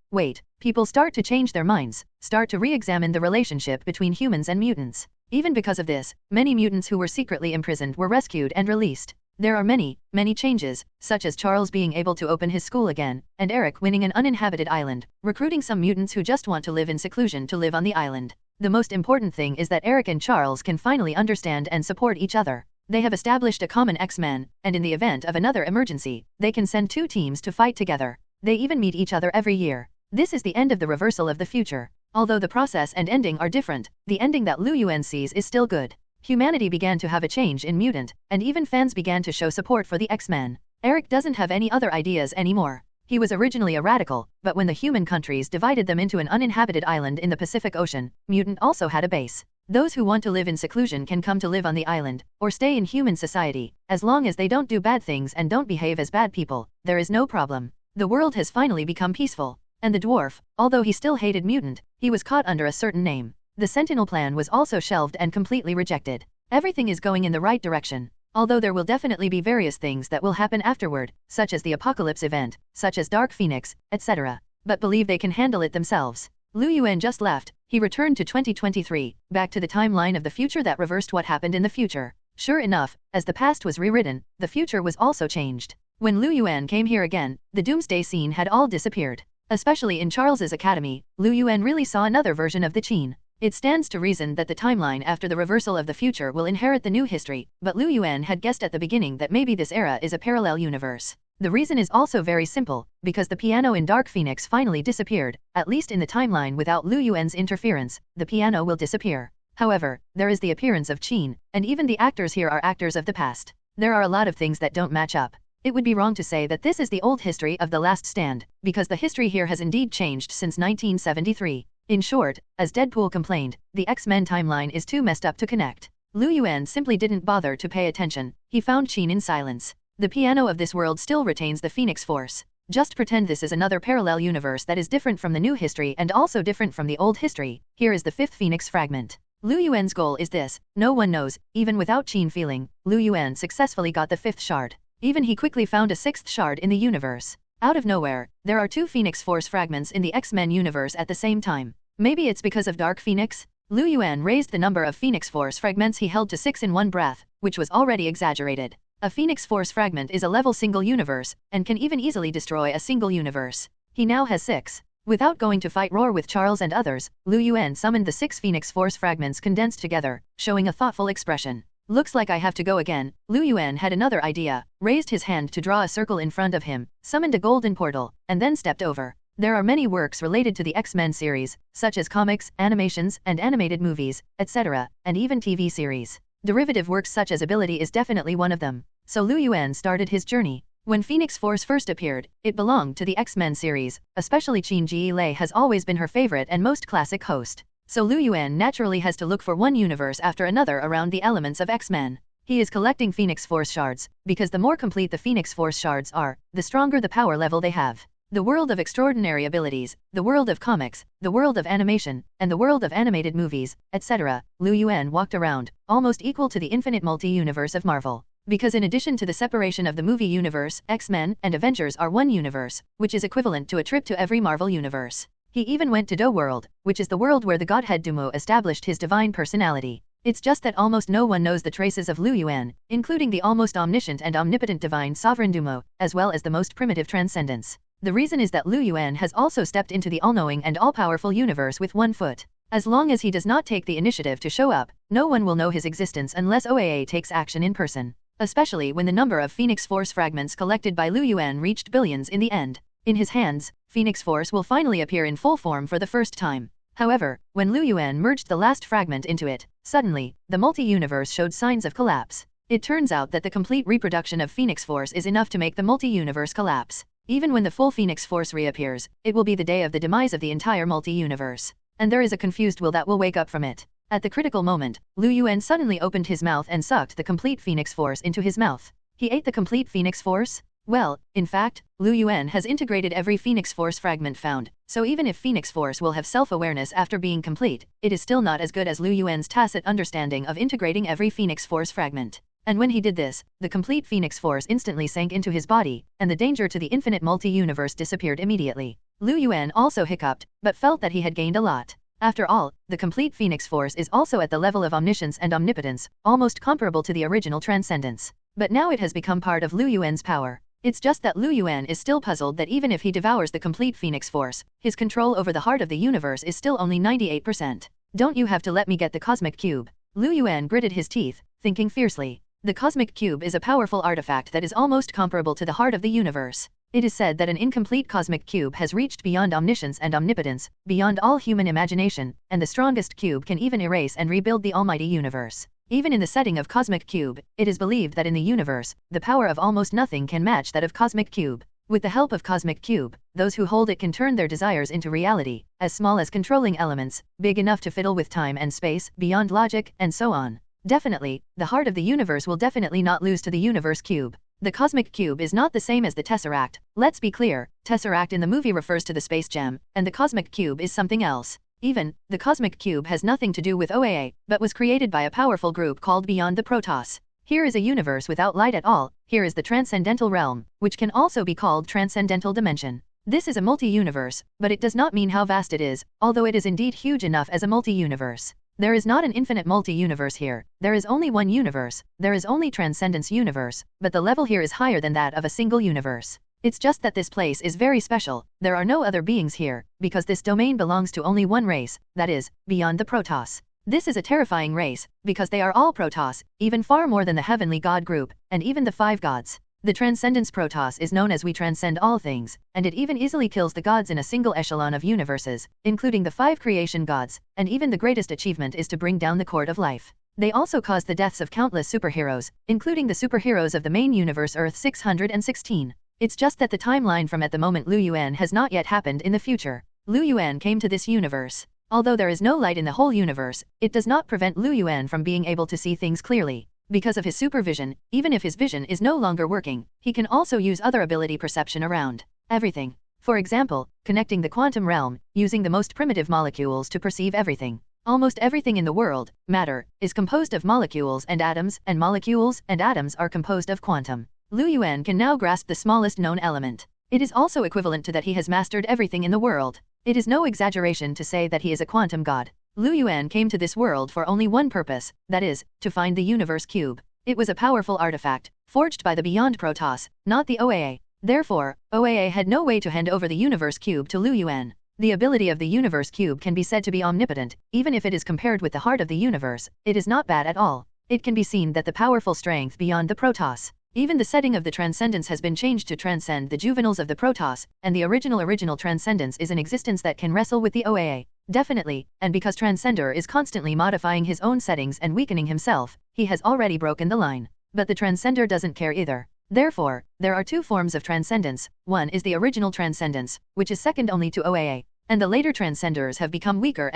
S3: People start to change their minds, start to re-examine the relationship between humans and mutants. Even because of this, many mutants who were secretly imprisoned were rescued and released. There are many changes, such as Charles being able to open his school again, and Eric winning an uninhabited island, recruiting some mutants who just want to live in seclusion to live on the island. The most important thing is that Eric and Charles can finally understand and support each other. They have established a common X-Men, and in the event of another emergency, they can send two teams to fight together. They even meet each other every year. This is the end of the reversal of the future. Although the process and ending are different, the ending that Lu Yuan sees is still good. Humanity began to have a change in mutant, and even fans began to show support for the X-Men. Eric doesn't have any other ideas anymore. He was originally a radical, but when the human countries divided them into an uninhabited island in the Pacific Ocean, mutant also had a base. Those who want to live in seclusion can come to live on the island, or stay in human society. As long as they don't do bad things and don't behave as bad people, there is no problem. The world has finally become peaceful. And the dwarf, although he still hated mutant, he was caught under a certain name. The Sentinel plan was also shelved and completely rejected. Everything is going in the right direction. Although there will definitely be various things that will happen afterward, such as the apocalypse event, such as Dark Phoenix, etc. But believe they can handle it themselves. Lu Yuan just left. He returned to 2023, back to the timeline of the future that reversed what happened in the future. Sure enough, as the past was rewritten, the future was also changed. When Lu Yuan came here again, the Doomsday scene had all disappeared. Especially in Charles's academy, Lu Yuan really saw another version of the Qin. It stands to reason that the timeline after the reversal of the future will inherit the new history, but Lu Yuan had guessed at the beginning that maybe this era is a parallel universe. The reason is also very simple, because the piano in Dark Phoenix finally disappeared. At least in the timeline without Lu Yuan's interference, the piano will disappear. However, there is the appearance of Qin, and even the actors here are actors of the past. There are a lot of things that don't match up. It would be wrong to say that this is the old history of The Last Stand, because the history here has indeed changed since 1973. In short, as Deadpool complained, the X-Men timeline is too messed up to connect. Lu Yuan simply didn't bother to pay attention. He found Qin in silence. The piano of this world still retains the Phoenix Force. Just pretend this is another parallel universe that is different from the new history and also different from the old history. Here is the fifth Phoenix fragment. Lu Yuan's goal is this. No one knows. Even without Qin feeling, Lu Yuan successfully got the fifth shard. Even he quickly found a sixth shard in the universe. Out of nowhere, there are two Phoenix Force fragments in the X-Men universe at the same time. Maybe it's because of Dark Phoenix? Lu Yuan raised the number of Phoenix Force fragments he held to 6 in one breath, which was already exaggerated. A Phoenix Force fragment is a level single universe, and can even easily destroy a single universe. He now has 6. Without going to fight Roar with Charles and others, Lu Yuan summoned the 6 Phoenix Force fragments condensed together, showing a thoughtful expression. Looks like I have to go again. Lu Yuan had another idea, raised his hand to draw a circle in front of him, summoned a golden portal, and then stepped over. There are many works related to the X-Men series, such as comics, animations, and animated movies, etc., and even TV series. Derivative works such as Ability is definitely one of them. So Lu Yuan started his journey. When Phoenix Force first appeared, it belonged to the X-Men series, especially Qin Ji Lei has always been her favorite and most classic host. So Lu Yuan naturally has to look for one universe after another around the elements of X-Men. He is collecting Phoenix Force shards, because the more complete the Phoenix Force shards are, the stronger the power level they have. The world of extraordinary abilities, the world of comics, the world of animation, and the world of animated movies, etc., Lu Yuan walked around, almost equal to the infinite multi-universe of Marvel. Because in addition to the separation of the movie universe, X-Men and Avengers are one universe, which is equivalent to a trip to every Marvel universe. He even went to Do World, which is the world where the godhead Dumo established his divine personality. It's just that almost no one knows the traces of Lu Yuan, including the almost omniscient and omnipotent divine sovereign Dumo, as well as the most primitive transcendence. The reason is that Lu Yuan has also stepped into the all-knowing and all-powerful universe with one foot. As long as he does not take the initiative to show up, no one will know his existence unless OAA takes action in person. Especially when the number of Phoenix Force fragments collected by Lu Yuan reached billions in the end. In his hands, Phoenix Force will finally appear in full form for the first time. However, when Lu Yuan merged the last fragment into it, suddenly, the multi-universe showed signs of collapse. It turns out that the complete reproduction of Phoenix Force is enough to make the multi-universe collapse. Even when the full Phoenix Force reappears, it will be the day of the demise of the entire multi-universe. And there is a confused will that will wake up from it. At the critical moment, Lu Yuan suddenly opened his mouth and sucked the complete Phoenix Force into his mouth. He ate the complete Phoenix Force? Well, in fact, Lu Yuan has integrated every Phoenix Force fragment found, so even if Phoenix Force will have self-awareness after being complete, it is still not as good as Lu Yuan's tacit understanding of integrating every Phoenix Force fragment. And when he did this, the complete Phoenix Force instantly sank into his body, and the danger to the infinite multi-universe disappeared immediately. Lu Yuan also hiccuped, but felt that he had gained a lot. After all, the complete Phoenix Force is also at the level of omniscience and omnipotence, almost comparable to the original transcendence. But now it has become part of Lu Yuan's power. It's just that Lu Yuan is still puzzled that even if he devours the complete Phoenix Force, his control over the heart of the universe is still only 98%. Don't you have to let me get the cosmic cube? Lu Yuan gritted his teeth, thinking fiercely. The cosmic cube is a powerful artifact that is almost comparable to the heart of the universe. It is said that an incomplete cosmic cube has reached beyond omniscience and omnipotence, beyond all human imagination, and the strongest cube can even erase and rebuild the almighty universe. Even in the setting of cosmic cube, it is believed that in the universe, the power of almost nothing can match that of cosmic cube. With the help of cosmic cube, those who hold it can turn their desires into reality, as small as controlling elements, big enough to fiddle with time and space, beyond logic, and so on. Definitely, the heart of the universe will definitely not lose to the universe cube. The cosmic cube is not the same as the tesseract. Let's be clear, tesseract in the movie refers to the space gem, and the cosmic cube is something else. Even, the cosmic cube has nothing to do with OAA, but was created by a powerful group called Beyond the Protos. Here is a universe without light at all. Here is the transcendental realm, which can also be called transcendental dimension. This is a multi-universe, but it does not mean how vast it is, although it is indeed huge enough as a multi-universe. There is not an infinite multi-universe here. There is only one universe. There is only transcendence universe, but the level here is higher than that of a single universe. It's just that this place is very special. There are no other beings here, because this domain belongs to only one race, that is, Beyond the Protos. This is a terrifying race, because they are all Protos, even far more than the heavenly god group, and even the five gods. The Transcendence Protos is known as we transcend all things, and it even easily kills the gods in a single echelon of universes, including the five creation gods, and even the greatest achievement is to bring down the cord of life. They also cause the deaths of countless superheroes, including the superheroes of the main universe Earth 616. It's just that the timeline from at the moment Lu Yuan has not yet happened in the future. Lu Yuan came to this universe. Although there is no light in the whole universe, it does not prevent Lu Yuan from being able to see things clearly. Because of his supervision, even if his vision is no longer working, he can also use other ability perception around everything. For example, connecting the quantum realm, using the most primitive molecules to perceive everything. Almost everything in the world, matter, is composed of molecules and molecules and atoms are composed of quantum. Lu Yuan can now grasp the smallest known element. It is also equivalent to that he has mastered everything in the world. It is no exaggeration to say that he is a quantum god. Lu Yuan came to this world for only one purpose, that is, to find the universe cube. It was a powerful artifact, forged by the Beyond Protos, not the OAA. Therefore, OAA had no way to hand over the universe cube to Lu Yuan. The ability of the universe cube can be said to be omnipotent, even if it is compared with the heart of the universe, it is not bad at all. It can be seen that the powerful strength beyond the Protos. Even the setting of the transcendence has been changed to transcend the juveniles of the Protos, and the original transcendence is an existence that can wrestle with the OAA. Definitely, and because Transcender is constantly modifying his own settings and weakening himself, he has already broken the line. But the Transcender doesn't care either. Therefore, there are two forms of transcendence. One is the original transcendence, which is second only to OAA. And the later Transcenders have become weaker,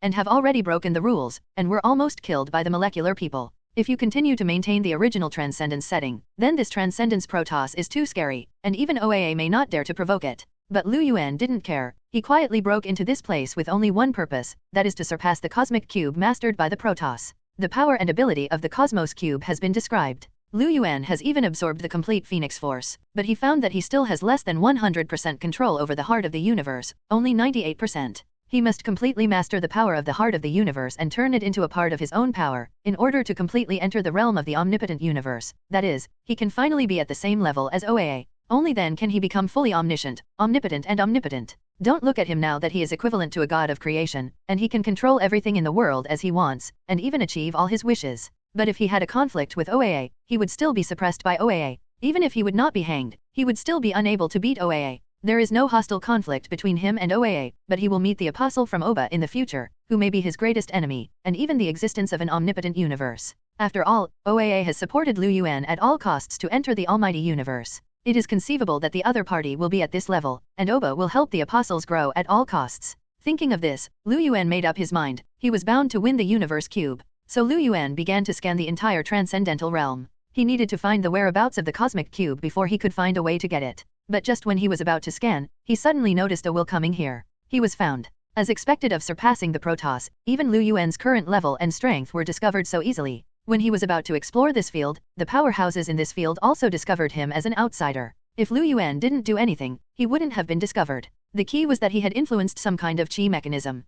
S3: and have already broken the rules, and were almost killed by the molecular people. If you continue to maintain the original transcendence setting, then this Transcendence Protoss is too scary, and even OAA may not dare to provoke it. But Lu Yuan didn't care. He quietly broke into this place with only one purpose, that is to surpass the cosmic cube mastered by the Protoss. The power and ability of the Cosmos Cube has been described. Lu Yuan has even absorbed the complete Phoenix Force, but he found that he still has less than 100% control over the heart of the universe, only 98%. He must completely master the power of the heart of the universe and turn it into a part of his own power, in order to completely enter the realm of the omnipotent universe. That is, he can finally be at the same level as OAA. Only then can he become fully omniscient, omnipotent and omnipotent. Don't look at him now that he is equivalent to a god of creation, and he can control everything in the world as he wants, and even achieve all his wishes. But if he had a conflict with OAA, he would still be suppressed by OAA. Even if he would not be hanged, he would still be unable to beat OAA. There is no hostile conflict between him and OAA, but he will meet the apostle from Oba in the future, who may be his greatest enemy, and even the existence of an omnipotent universe. After all, OAA has supported Lu Yuan at all costs to enter the almighty universe. It is conceivable that the other party will be at this level, and Oba will help the apostles grow at all costs. Thinking of this, Lu Yuan made up his mind. He was bound to win the universe cube. So Lu Yuan began to scan the entire transcendental realm. He needed to find the whereabouts of the cosmic cube before he could find a way to get it. But just when he was about to scan, he suddenly noticed a will coming here. He was found. As expected of surpassing the protos, even Lu Yuan's current level and strength were discovered so easily. When he was about to explore this field, the powerhouses in this field also discovered him as an outsider. If Lu Yuan didn't do anything, he wouldn't have been discovered. The key was that he had influenced some kind of chi mechanism.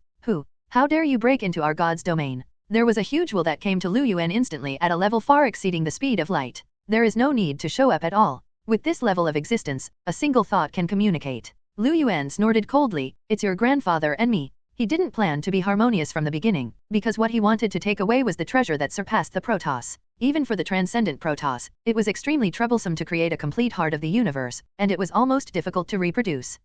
S3: How dare you break into our god's domain? There was a huge will that came to Lu Yuan instantly at a level far exceeding the speed of light. There is no need to show up at all. With this level of existence, a single thought can communicate. Lu Yuan snorted coldly, "It's your grandfather and me." He didn't plan to be harmonious from the beginning, because what he wanted to take away was the treasure that surpassed the protos. Even for the transcendent protos, it was extremely troublesome to create a complete heart of the universe, and it was almost difficult to reproduce.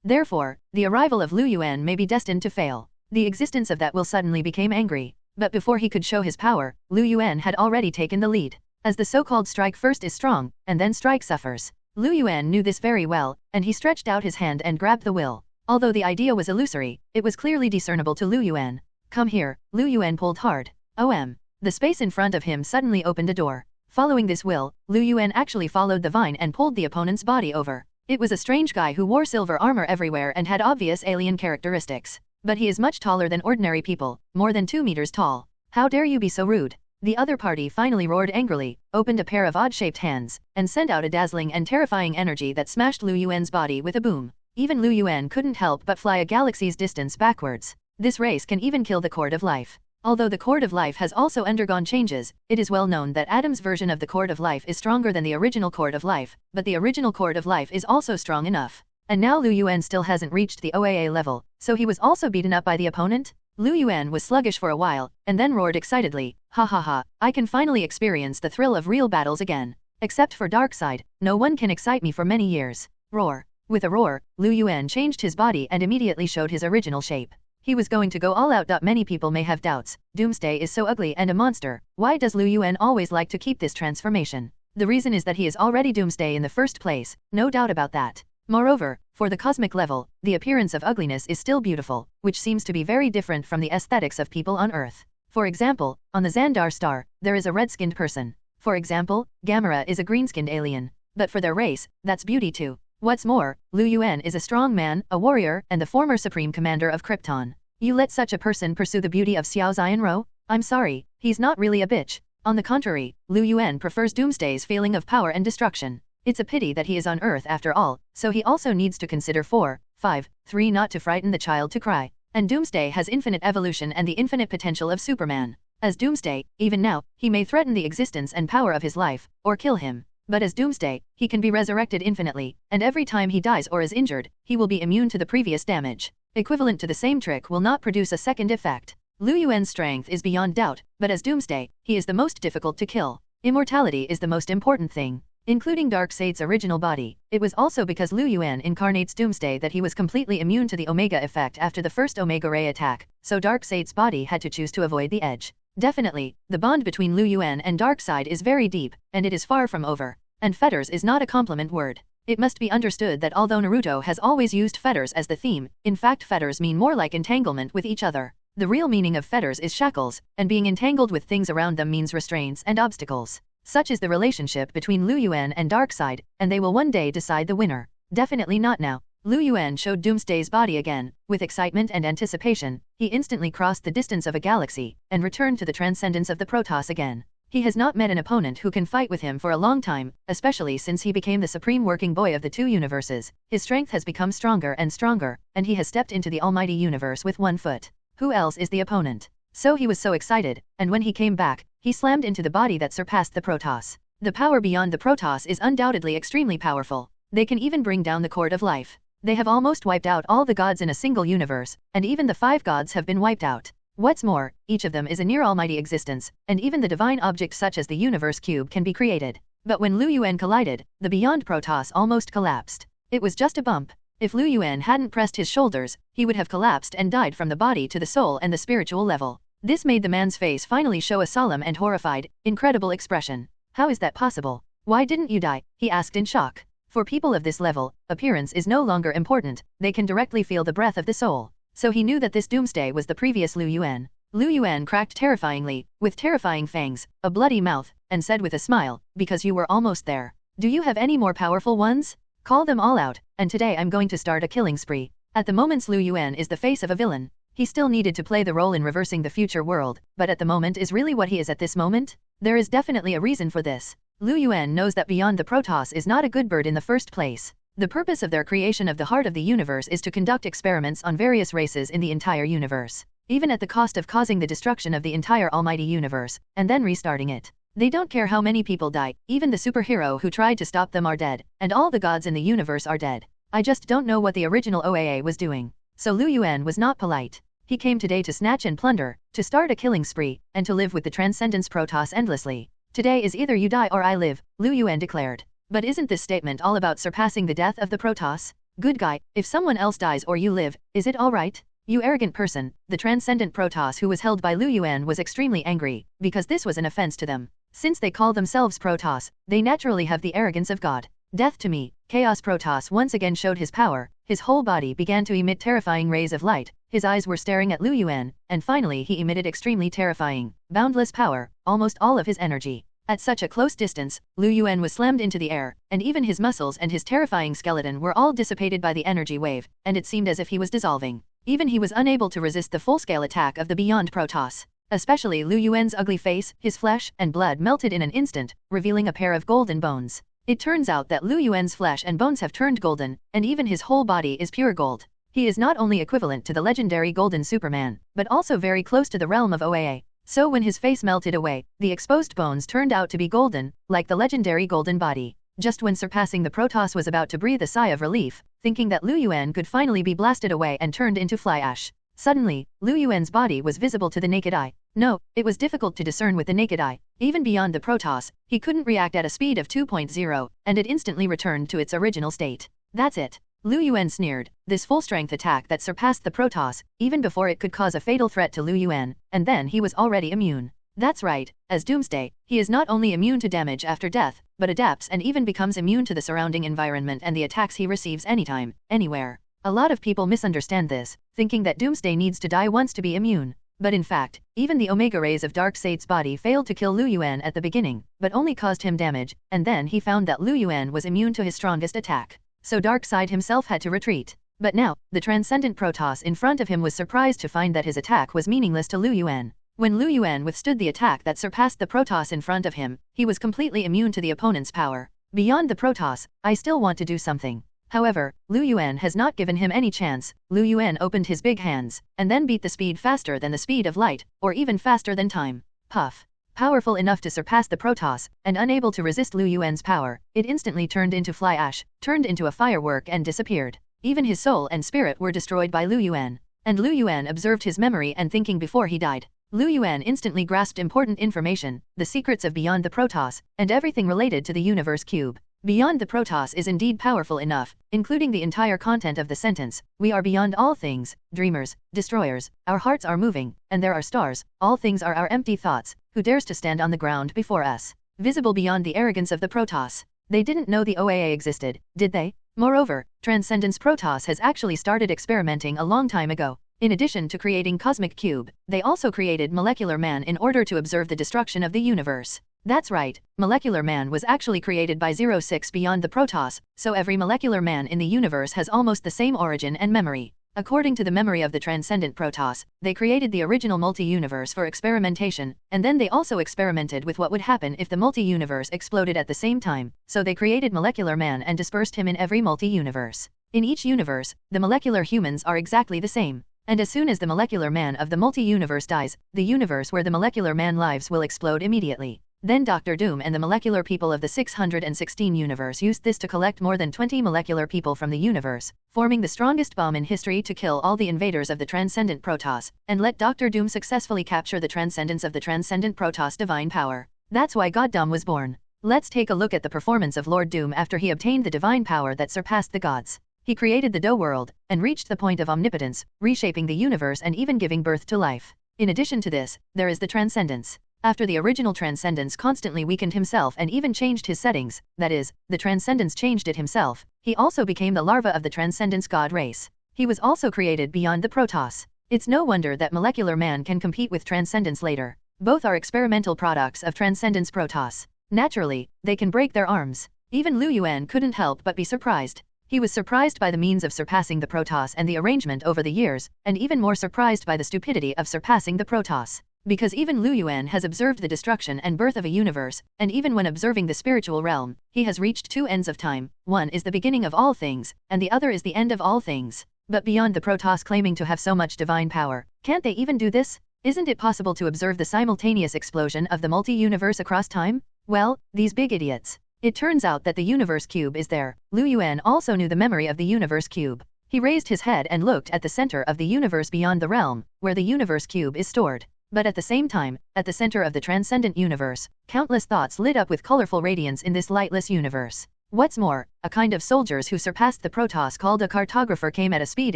S3: Therefore, the arrival of Lu Yuan may be destined to fail. The existence of that will suddenly became angry. But before he could show his power, Lu Yuan had already taken the lead. As the so-called strike first is strong, and then strike suffers. Lu Yuan knew this very well, and he stretched out his hand and grabbed the will. Although the idea was illusory, it was clearly discernible to Lu Yuan. "Come here." Lu Yuan pulled hard. The space in front of him suddenly opened a door. Following this will, Lu Yuan actually followed the vine and pulled the opponent's body over. It was a strange guy who wore silver armor everywhere and had obvious alien characteristics. But he is much taller than ordinary people, more than 2 meters tall. "How dare you be so rude?" The other party finally roared angrily, opened a pair of odd-shaped hands, and sent out a dazzling and terrifying energy that smashed Lu Yuan's body with a boom. Even Lu Yuan couldn't help but fly a galaxy's distance backwards. This race can even kill the cord of life. Although the cord of life has also undergone changes, it is well known that Adam's version of the cord of life is stronger than the original cord of life, but the original cord of life is also strong enough. And now Lu Yuan still hasn't reached the OAA level, so he was also beaten up by the opponent? Lu Yuan was sluggish for a while, and then roared excitedly, "Ha ha ha, I can finally experience the thrill of real battles again. Except for Darkseid, no one can excite me for many years." Roar. With a roar, Lu Yuan changed his body and immediately showed his original shape. He was going to go all out. Many people may have doubts. Doomsday is so ugly and a monster. Why does Lu Yuan always like to keep this transformation? The reason is that he is already Doomsday in the first place, no doubt about that. Moreover, for the cosmic level, the appearance of ugliness is still beautiful, which seems to be very different from the aesthetics of people on Earth. For example, on the Xandar star, there is a red-skinned person. For example, Gamera is a green-skinned alien. But for their race, that's beauty too. What's more, Lu Yuan is a strong man, a warrior, and the former supreme commander of Krypton. You let such a person pursue the beauty of Xiao Xianro? I'm sorry, he's not really a bitch. On the contrary, Lu Yuan prefers Doomsday's feeling of power and destruction. It's a pity that he is on Earth after all, so he also needs to consider 4, 5, 3 not to frighten the child to cry. And Doomsday has infinite evolution and the infinite potential of Superman. As Doomsday, even now, he may threaten the existence and power of his life, or kill him. But as Doomsday, he can be resurrected infinitely, and every time he dies or is injured, he will be immune to the previous damage. Equivalent to the same trick will not produce a second effect. Lu Yuan's strength is beyond doubt, but as Doomsday, he is the most difficult to kill. Immortality is the most important thing. Including Darkseid's original body, it was also because Lu Yuan incarnates Doomsday that he was completely immune to the Omega effect after the first Omega Ray attack, so Darkseid's body had to choose to avoid the edge. Definitely, the bond between Lu Yuan and Darkseid is very deep, and it is far from over. And fetters is not a compliment word. It must be understood that although Naruto has always used fetters as the theme, in fact fetters mean more like entanglement with each other. The real meaning of fetters is shackles, and being entangled with things around them means restraints and obstacles. Such is the relationship between Lu Yuan and Darkseid, and they will one day decide the winner. Definitely not now. Lu Yuan showed Doomsday's body again. With excitement and anticipation, he instantly crossed the distance of a galaxy, and returned to the transcendence of the protos again. He has not met an opponent who can fight with him for a long time, especially since he became the supreme working boy of the two universes. His strength has become stronger and stronger, and he has stepped into the almighty universe with 1 foot. Who else is the opponent? So he was so excited, and when he came back, he slammed into the body that surpassed the protos. The power beyond the protos is undoubtedly extremely powerful. They can even bring down the cord of life. They have almost wiped out all the gods in a single universe, and even the 5 gods have been wiped out. What's more, each of them is a near almighty existence, and even the divine object such as the universe cube can be created. But when Lu Yuan collided, the beyond protos almost collapsed. It was just a bump. If Lu Yuan hadn't pressed his shoulders, he would have collapsed and died from the body to the soul and the spiritual level. This made the man's face finally show a solemn and horrified, incredible expression. How is that possible? Why didn't you die? He asked in shock. For people of this level, appearance is no longer important, they can directly feel the breath of the soul. So he knew that this Doomsday was the previous Lu Yuan. Lu Yuan cracked terrifyingly, with terrifying fangs, a bloody mouth, and said with a smile, because you were almost there. Do you have any more powerful ones? Call them all out, and today I'm going to start a killing spree. At the moment Lu Yuan is the face of a villain. He still needed to play the role in reversing the future world, but at the moment is really what he is at this moment? There is definitely a reason for this. Lu Yuan knows that beyond the protos is not a good bird in the first place. The purpose of their creation of the heart of the universe is to conduct experiments on various races in the entire universe, even at the cost of causing the destruction of the entire almighty universe, and then restarting it. They don't care how many people die, even the superhero who tried to stop them are dead, and all the gods in the universe are dead. I just don't know what the original OAA was doing. So Lu Yuan was not polite. He came today to snatch and plunder, to start a killing spree, and to live with the Transcendence Protoss endlessly. Today is either you die or I live, Lu Yuan declared. But isn't this statement all about surpassing the death of the Protoss? Good guy, if someone else dies or you live, is it alright? You arrogant person. The Transcendent Protoss who was held by Lu Yuan was extremely angry, because this was an offense to them. Since they call themselves Protoss, they naturally have the arrogance of God. Death to me. Chaos Protoss once again showed his power, his whole body began to emit terrifying rays of light, his eyes were staring at Lu Yuan, and finally he emitted extremely terrifying, boundless power, almost all of his energy. At such a close distance, Lu Yuan was slammed into the air, and even his muscles and his terrifying skeleton were all dissipated by the energy wave, and it seemed as if he was dissolving. Even he was unable to resist the full-scale attack of the Beyond Protoss. Especially Lu Yuan's ugly face, his flesh and blood melted in an instant, revealing a pair of golden bones. It turns out that Lu Yuan's flesh and bones have turned golden, and even his whole body is pure gold. He is not only equivalent to the legendary Golden Superman, but also very close to the realm of OAA. So when his face melted away, the exposed bones turned out to be golden, like the legendary golden body. Just when surpassing the Protoss was about to breathe a sigh of relief, thinking that Lu Yuan could finally be blasted away and turned into fly ash. Suddenly, Lu Yuan's body was visible to the naked eye. No, it was difficult to discern with the naked eye. Even beyond the Protoss, he couldn't react at a speed of 2.0, and it instantly returned to its original state. That's it. Lu Yuan sneered. This full-strength attack that surpassed the Protoss, even before it could cause a fatal threat to Lu Yuan, and then he was already immune. That's right, as Doomsday, he is not only immune to damage after death, but adapts and even becomes immune to the surrounding environment and the attacks he receives anytime, anywhere. A lot of people misunderstand this, thinking that Doomsday needs to die once to be immune. But in fact, even the Omega rays of Darkseid's body failed to kill Lu Yuan at the beginning, but only caused him damage, and then he found that Lu Yuan was immune to his strongest attack. So Darkseid himself had to retreat. But now, the Transcendent Protoss in front of him was surprised to find that his attack was meaningless to Lu Yuan. When Lu Yuan withstood the attack that surpassed the Protoss in front of him, he was completely immune to the opponent's power. Beyond the Protoss, I still want to do something. However, Lu Yuan has not given him any chance. Lu Yuan opened his big hands, and then beat the speed faster than the speed of light, or even faster than time. Puff. Powerful enough to surpass the Protoss, and unable to resist Lu Yuan's power, it instantly turned into fly ash, turned into a firework and disappeared. Even his soul and spirit were destroyed by Lu Yuan. And Lu Yuan observed his memory and thinking before he died. Lu Yuan instantly grasped important information, the secrets of Beyond the Protoss, and everything related to the Universe Cube. Beyond the Protoss is indeed powerful enough, including the entire content of the sentence, we are beyond all things, dreamers, destroyers, our hearts are moving, and there are stars, all things are our empty thoughts, who dares to stand on the ground before us? Visible beyond the arrogance of the Protoss. They didn't know the OAA existed, did they? Moreover, Transcendence Protoss has actually started experimenting a long time ago. In addition to creating Cosmic Cube, they also created Molecular Man in order to observe the destruction of the universe. That's right, Molecular Man was actually created by 06 Beyond the Protoss, so every Molecular Man in the universe has almost the same origin and memory. According to the memory of the Transcendent Protoss, they created the original multi-universe for experimentation, and then they also experimented with what would happen if the multi-universe exploded at the same time, so they created Molecular Man and dispersed him in every multi-universe. In each universe, the molecular humans are exactly the same. And as soon as the Molecular Man of the multi-universe dies, the universe where the Molecular Man lives will explode immediately. Then Dr. Doom and the molecular people of the 616 universe used this to collect more than 20 molecular people from the universe, forming the strongest bomb in history to kill all the invaders of the Transcendent Protoss, and let Dr. Doom successfully capture the transcendence of the Transcendent Protoss divine power. That's why Goddom was born. Let's take a look at the performance of Lord Doom after he obtained the divine power that surpassed the gods. He created the Do world, and reached the point of omnipotence, reshaping the universe and even giving birth to life. In addition to this, there is the transcendence. After the original transcendence constantly weakened himself and even changed his settings, that is, the transcendence changed it himself, he also became the larva of the transcendence god race. He was also created beyond the protos. It's no wonder that molecular man can compete with transcendence later. Both are experimental products of transcendence protos. Naturally, they can break their arms. Even Lu Yuan couldn't help but be surprised. He was surprised by the means of surpassing the protos and the arrangement over the years, and even more surprised by the stupidity of surpassing the protos. Because even Lu Yuan has observed the destruction and birth of a universe, and even when observing the spiritual realm, he has reached two ends of time. One is the beginning of all things, and the other is the end of all things. But beyond the protos claiming to have so much divine power, can't they even do this? Isn't it possible to observe the simultaneous explosion of the multi-universe across time? Well, these big idiots. It turns out that the universe cube is there. Lu Yuan also knew the memory of the universe cube. He raised his head and looked at the center of the universe beyond the realm, where the universe cube is stored. But at the same time, at the center of the transcendent universe, countless thoughts lit up with colorful radiance in this lightless universe. What's more, a kind of soldiers who surpassed the protos called a cartographer came at a speed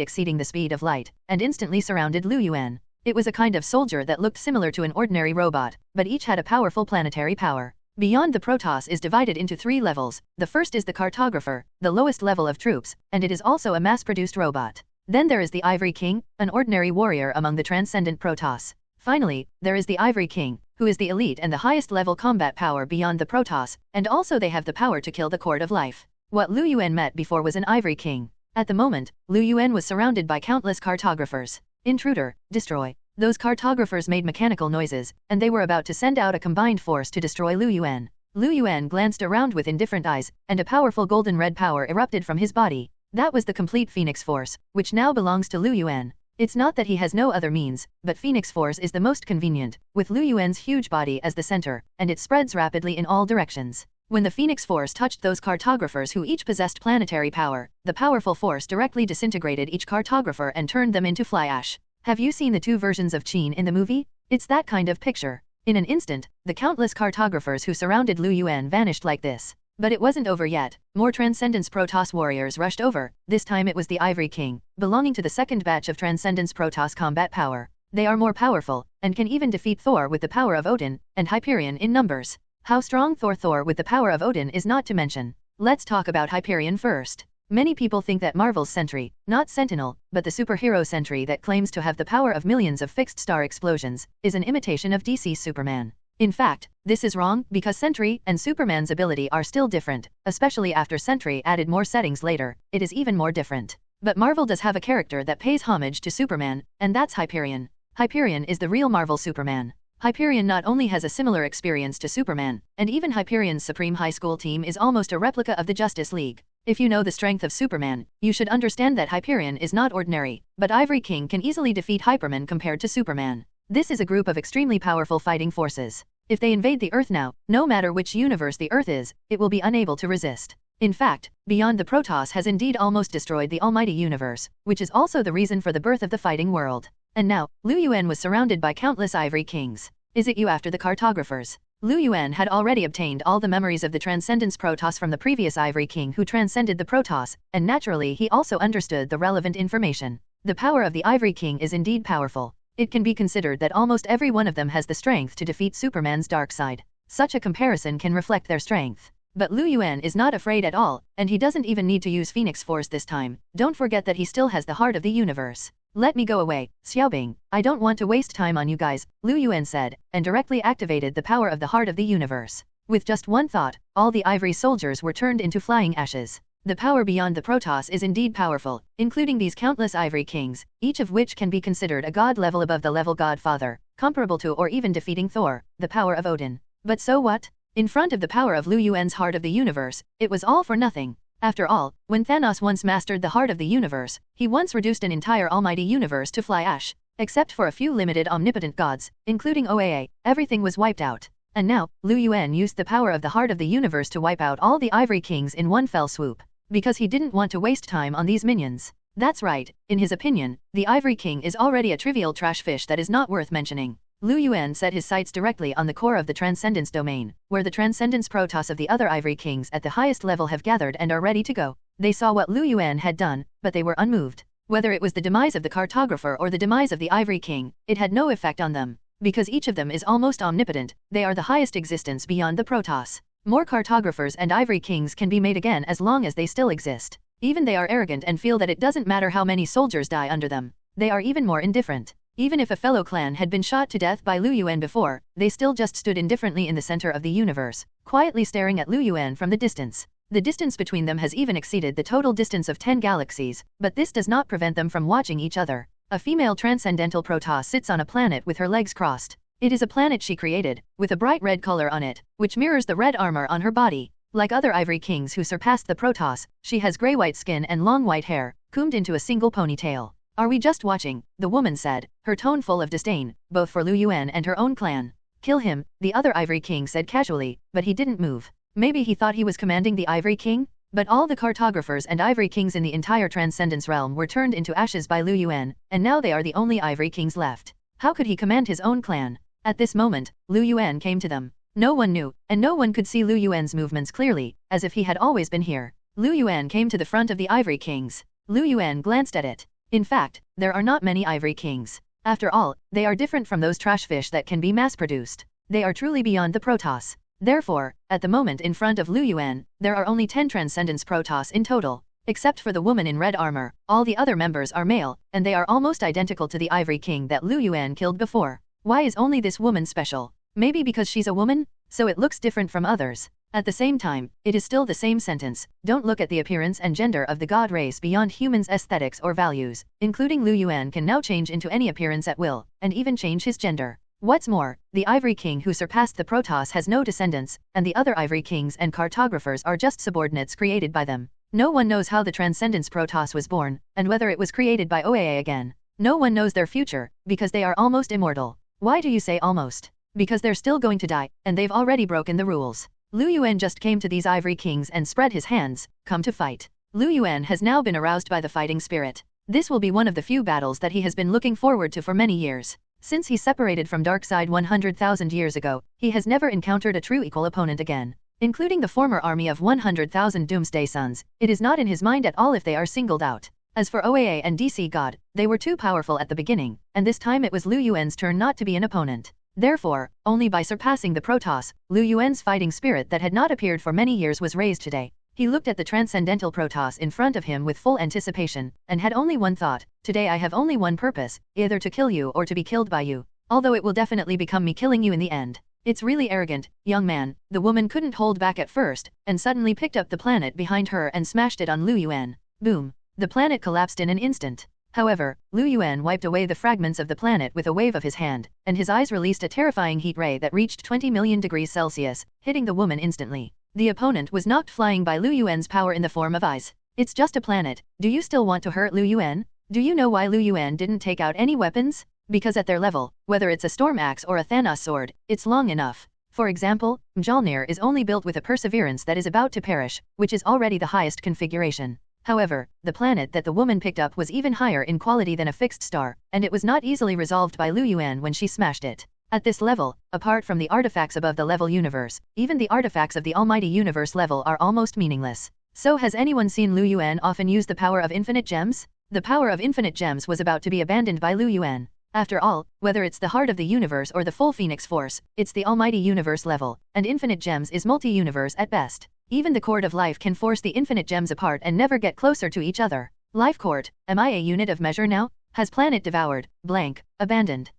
S3: exceeding the speed of light, and instantly surrounded Lu Yuan. It was a kind of soldier that looked similar to an ordinary robot, but each had a powerful planetary power. Beyond the protos is divided into three levels. The first is the cartographer, the lowest level of troops, and it is also a mass-produced robot. Then there is the Ivory King, an ordinary warrior among the transcendent protos. Finally, there is the Ivory King, who is the elite and the highest level combat power beyond the protos, and also they have the power to kill the cord of life. What Lu Yuan met before was an Ivory King. At the moment, Lu Yuan was surrounded by countless cartographers. Intruder, destroy. Those cartographers made mechanical noises, and they were about to send out a combined force to destroy Lu Yuan. Lu Yuan glanced around with indifferent eyes, and a powerful golden red power erupted from his body. That was the complete Phoenix Force, which now belongs to Lu Yuan. It's not that he has no other means, but Phoenix Force is the most convenient, with Lu Yuan's huge body as the center, and it spreads rapidly in all directions. When the Phoenix Force touched those cartographers who each possessed planetary power, the powerful force directly disintegrated each cartographer and turned them into fly ash. Have you seen the two versions of Qin in the movie? It's that kind of picture. In an instant, the countless cartographers who surrounded Lu Yuan vanished like this. But it wasn't over yet. More Transcendence Protoss warriors rushed over. This time it was the Ivory King, belonging to the second batch of Transcendence Protoss combat power. They are more powerful, and can even defeat Thor with the power of Odin, and Hyperion in numbers. How strong Thor with the power of Odin is not to mention. Let's talk about Hyperion first. Many people think that Marvel's Sentry, not Sentinel, but the superhero Sentry that claims to have the power of millions of fixed star explosions, is an imitation of DC's Superman. In fact, this is wrong because Sentry and Superman's ability are still different, especially after Sentry added more settings later, it is even more different. But Marvel does have a character that pays homage to Superman, and that's Hyperion. Hyperion is the real Marvel Superman. Hyperion not only has a similar experience to Superman, and even Hyperion's Supreme High School team is almost a replica of the Justice League. If you know the strength of Superman, you should understand that Hyperion is not ordinary, but Ivory King can easily defeat Hyperman compared to Superman. This is a group of extremely powerful fighting forces. If they invade the Earth now, no matter which universe the Earth is, it will be unable to resist. In fact, Beyond the Protoss has indeed almost destroyed the almighty universe, which is also the reason for the birth of the fighting world. And now, Lu Yuan was surrounded by countless Ivory Kings. Is it you after the cartographers? Lu Yuan had already obtained all the memories of the Transcendence Protoss from the previous Ivory King who transcended the Protoss, and naturally he also understood the relevant information. The power of the Ivory King is indeed powerful. It can be considered that almost every one of them has the strength to defeat Superman's Darkseid. Such a comparison can reflect their strength. But Lu Yuan is not afraid at all, and he doesn't even need to use Phoenix Force this time. Don't forget that he still has the heart of the universe. Let me go away, Xiaobing. I don't want to waste time on you guys, Lu Yuan said, and directly activated the power of the heart of the universe. With just one thought, all the ivory soldiers were turned into flying ashes. The power beyond the Protoss is indeed powerful, including these countless Ivory Kings, each of which can be considered a god level above the level Godfather, comparable to or even defeating Thor, the power of Odin. But so what? In front of the power of Lu Yuan's heart of the universe, it was all for nothing. After all, when Thanos once mastered the heart of the universe, he once reduced an entire almighty universe to fly ash. Except for a few limited omnipotent gods, including OAA, everything was wiped out. And now, Lu Yuan used the power of the heart of the universe to wipe out all the Ivory Kings in one fell swoop. Because he didn't want to waste time on these minions. That's right, in his opinion, the Ivory King is already a trivial trash fish that is not worth mentioning. Lu Yuan set his sights directly on the core of the Transcendence domain, where the Transcendence protos of the other Ivory Kings at the highest level have gathered and are ready to go. They saw what Lu Yuan had done, but they were unmoved. Whether it was the demise of the cartographer or the demise of the Ivory King, it had no effect on them. Because each of them is almost omnipotent, they are the highest existence beyond the protos. More cartographers and Ivory Kings can be made again as long as they still exist. Even they are arrogant and feel that it doesn't matter how many soldiers die under them. They are even more indifferent. Even if a fellow clan had been shot to death by Lu Yuan before, they still just stood indifferently in the center of the universe, quietly staring at Lu Yuan from the distance. The distance between them has even exceeded the total distance of 10 galaxies, but this does not prevent them from watching each other. A female transcendental protoss sits on a planet with her legs crossed. It is a planet she created, with a bright red color on it, which mirrors the red armor on her body. Like other Ivory Kings who surpassed the protoss, she has gray-white skin and long white hair, combed into a single ponytail. Are we just watching? The woman said, her tone full of disdain, both for Lu Yuan and her own clan. Kill him, the other Ivory King said casually, but he didn't move. Maybe he thought he was commanding the Ivory King? But all the cartographers and Ivory Kings in the entire Transcendence realm were turned into ashes by Lu Yuan, and now they are the only Ivory Kings left. How could he command his own clan? At this moment, Lu Yuan came to them. No one knew, and no one could see Lu Yuan's movements clearly, as if he had always been here. Lu Yuan came to the front of the Ivory Kings. Lu Yuan glanced at it. In fact, there are not many Ivory Kings. After all, they are different from those trash fish that can be mass-produced. They are truly beyond the protoss. Therefore, at the moment in front of Lu Yuan, there are only 10 Transcendence protoss in total. Except for the woman in red armor, all the other members are male, and they are almost identical to the Ivory King that Lu Yuan killed before. Why is only this woman special? Maybe because she's a woman? So it looks different from others. At the same time, it is still the same sentence. Don't look at the appearance and gender of the god race beyond humans' aesthetics or values. Including Lu Yuan can now change into any appearance at will, and even change his gender. What's more, the Ivory King who surpassed the protoss has no descendants, and the other Ivory Kings and cartographers are just subordinates created by them. No one knows how the Transcendence protoss was born, and whether it was created by OAA again. No one knows their future, because they are almost immortal. Why do you say almost? Because they're still going to die, and they've already broken the rules. Lu Yuan just came to these Ivory Kings and spread his hands, come to fight. Lu Yuan has now been aroused by the fighting spirit. This will be one of the few battles that he has been looking forward to for many years. Since he separated from Darkseid 100,000 years ago, he has never encountered a true equal opponent again. Including the former army of 100,000 Doomsday Sons, it is not in his mind at all if they are singled out. As for OAA and DC God, they were too powerful at the beginning, and this time it was Lu Yuan's turn not to be an opponent. Therefore, only by surpassing the protoss, Lu Yuan's fighting spirit that had not appeared for many years was raised today. He looked at the transcendental protoss in front of him with full anticipation, and had only one thought: today I have only one purpose, either to kill you or to be killed by you. Although it will definitely become me killing you in the end. It's really arrogant, young man. The woman couldn't hold back at first, and suddenly picked up the planet behind her and smashed it on Lu Yuan. Boom. The planet collapsed in an instant. However, Lu Yuan wiped away the fragments of the planet with a wave of his hand, and his eyes released a terrifying heat ray that reached 20 million degrees Celsius, hitting the woman instantly. The opponent was knocked flying by Lu Yuan's power in the form of eyes. It's just a planet. Do you still want to hurt Lu Yuan? Do you know why Lu Yuan didn't take out any weapons? Because at their level, whether it's a storm axe or a Thanos sword, it's long enough. For example, Mjolnir is only built with a perseverance that is about to perish, which is already the highest configuration. However, the planet that the woman picked up was even higher in quality than a fixed star, and it was not easily resolved by Lu Yuan when she smashed it. At this level, apart from the artifacts above the level universe, even the artifacts of the almighty universe level are almost meaningless. So has anyone seen Lu Yuan often use the power of infinite gems? The power of infinite gems was about to be abandoned by Lu Yuan. After all, whether it's the heart of the universe or the full Phoenix Force, it's the almighty universe level, and infinite gems is multi-universe at best. Even the cord of life can force the infinite gems apart and never get closer to each other. Life cord, am I a unit of measure now? Has planet devoured, blank, abandoned.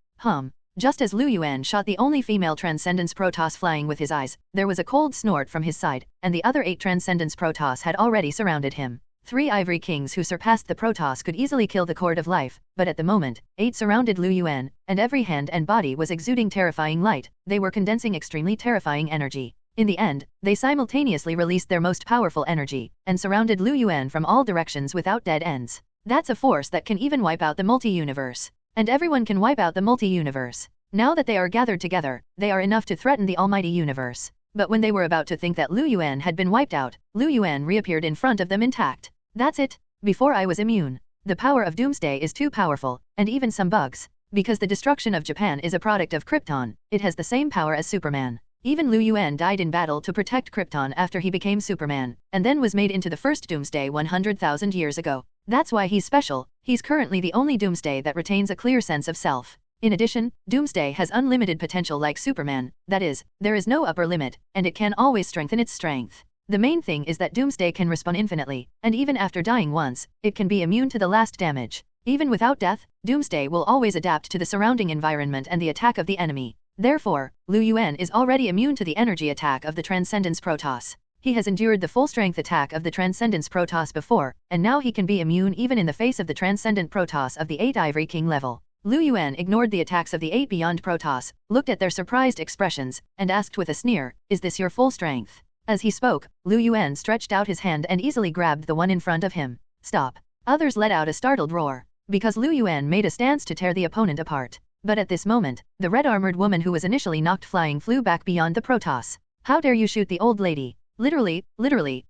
S3: Just as Lu Yuan shot the only female Transcendence Protoss flying with his eyes, there was a cold snort from his side, and the other 8 Transcendence Protoss had already surrounded him. 3 Ivory Kings who surpassed the Protoss could easily kill the cord of life, but at the moment, 8 surrounded Lu Yuan, and every hand and body was exuding terrifying light. They were condensing extremely terrifying energy. In the end, they simultaneously released their most powerful energy, and surrounded Lu Yuan from all directions without dead ends. That's a force that can even wipe out the multi-universe. And everyone can wipe out the multi-universe. Now that they are gathered together, they are enough to threaten the almighty universe. But when they were about to think that Lu Yuan had been wiped out, Lu Yuan reappeared in front of them intact. That's it. Before I was immune. The power of Doomsday is too powerful, and even some bugs. Because the destruction of Japan is a product of Krypton, it has the same power as Superman. Even Lu Yuan died in battle to protect Krypton after he became Superman, and then was made into the first Doomsday 100,000 years ago. That's why he's special. He's currently the only Doomsday that retains a clear sense of self. In addition, Doomsday has unlimited potential like Superman, that is, there is no upper limit, and it can always strengthen its strength. The main thing is that Doomsday can respawn infinitely, and even after dying once, it can be immune to the last damage. Even without death, Doomsday will always adapt to the surrounding environment and the attack of the enemy. Therefore, Lu Yuan is already immune to the energy attack of the Transcendence Protoss. He has endured the full-strength attack of the Transcendence Protoss before, and now he can be immune even in the face of the Transcendent Protoss of the 8 Ivory King level. Lu Yuan ignored the attacks of the 8 Beyond Protoss, looked at their surprised expressions, and asked with a sneer, "Is this your full strength?" As he spoke, Lu Yuan stretched out his hand and easily grabbed the one in front of him. "Stop!" Others let out a startled roar, because Lu Yuan made a stance to tear the opponent apart. But at this moment, the red-armored woman who was initially knocked flying flew back beyond the Protoss. "How dare you shoot the old lady?" Literally,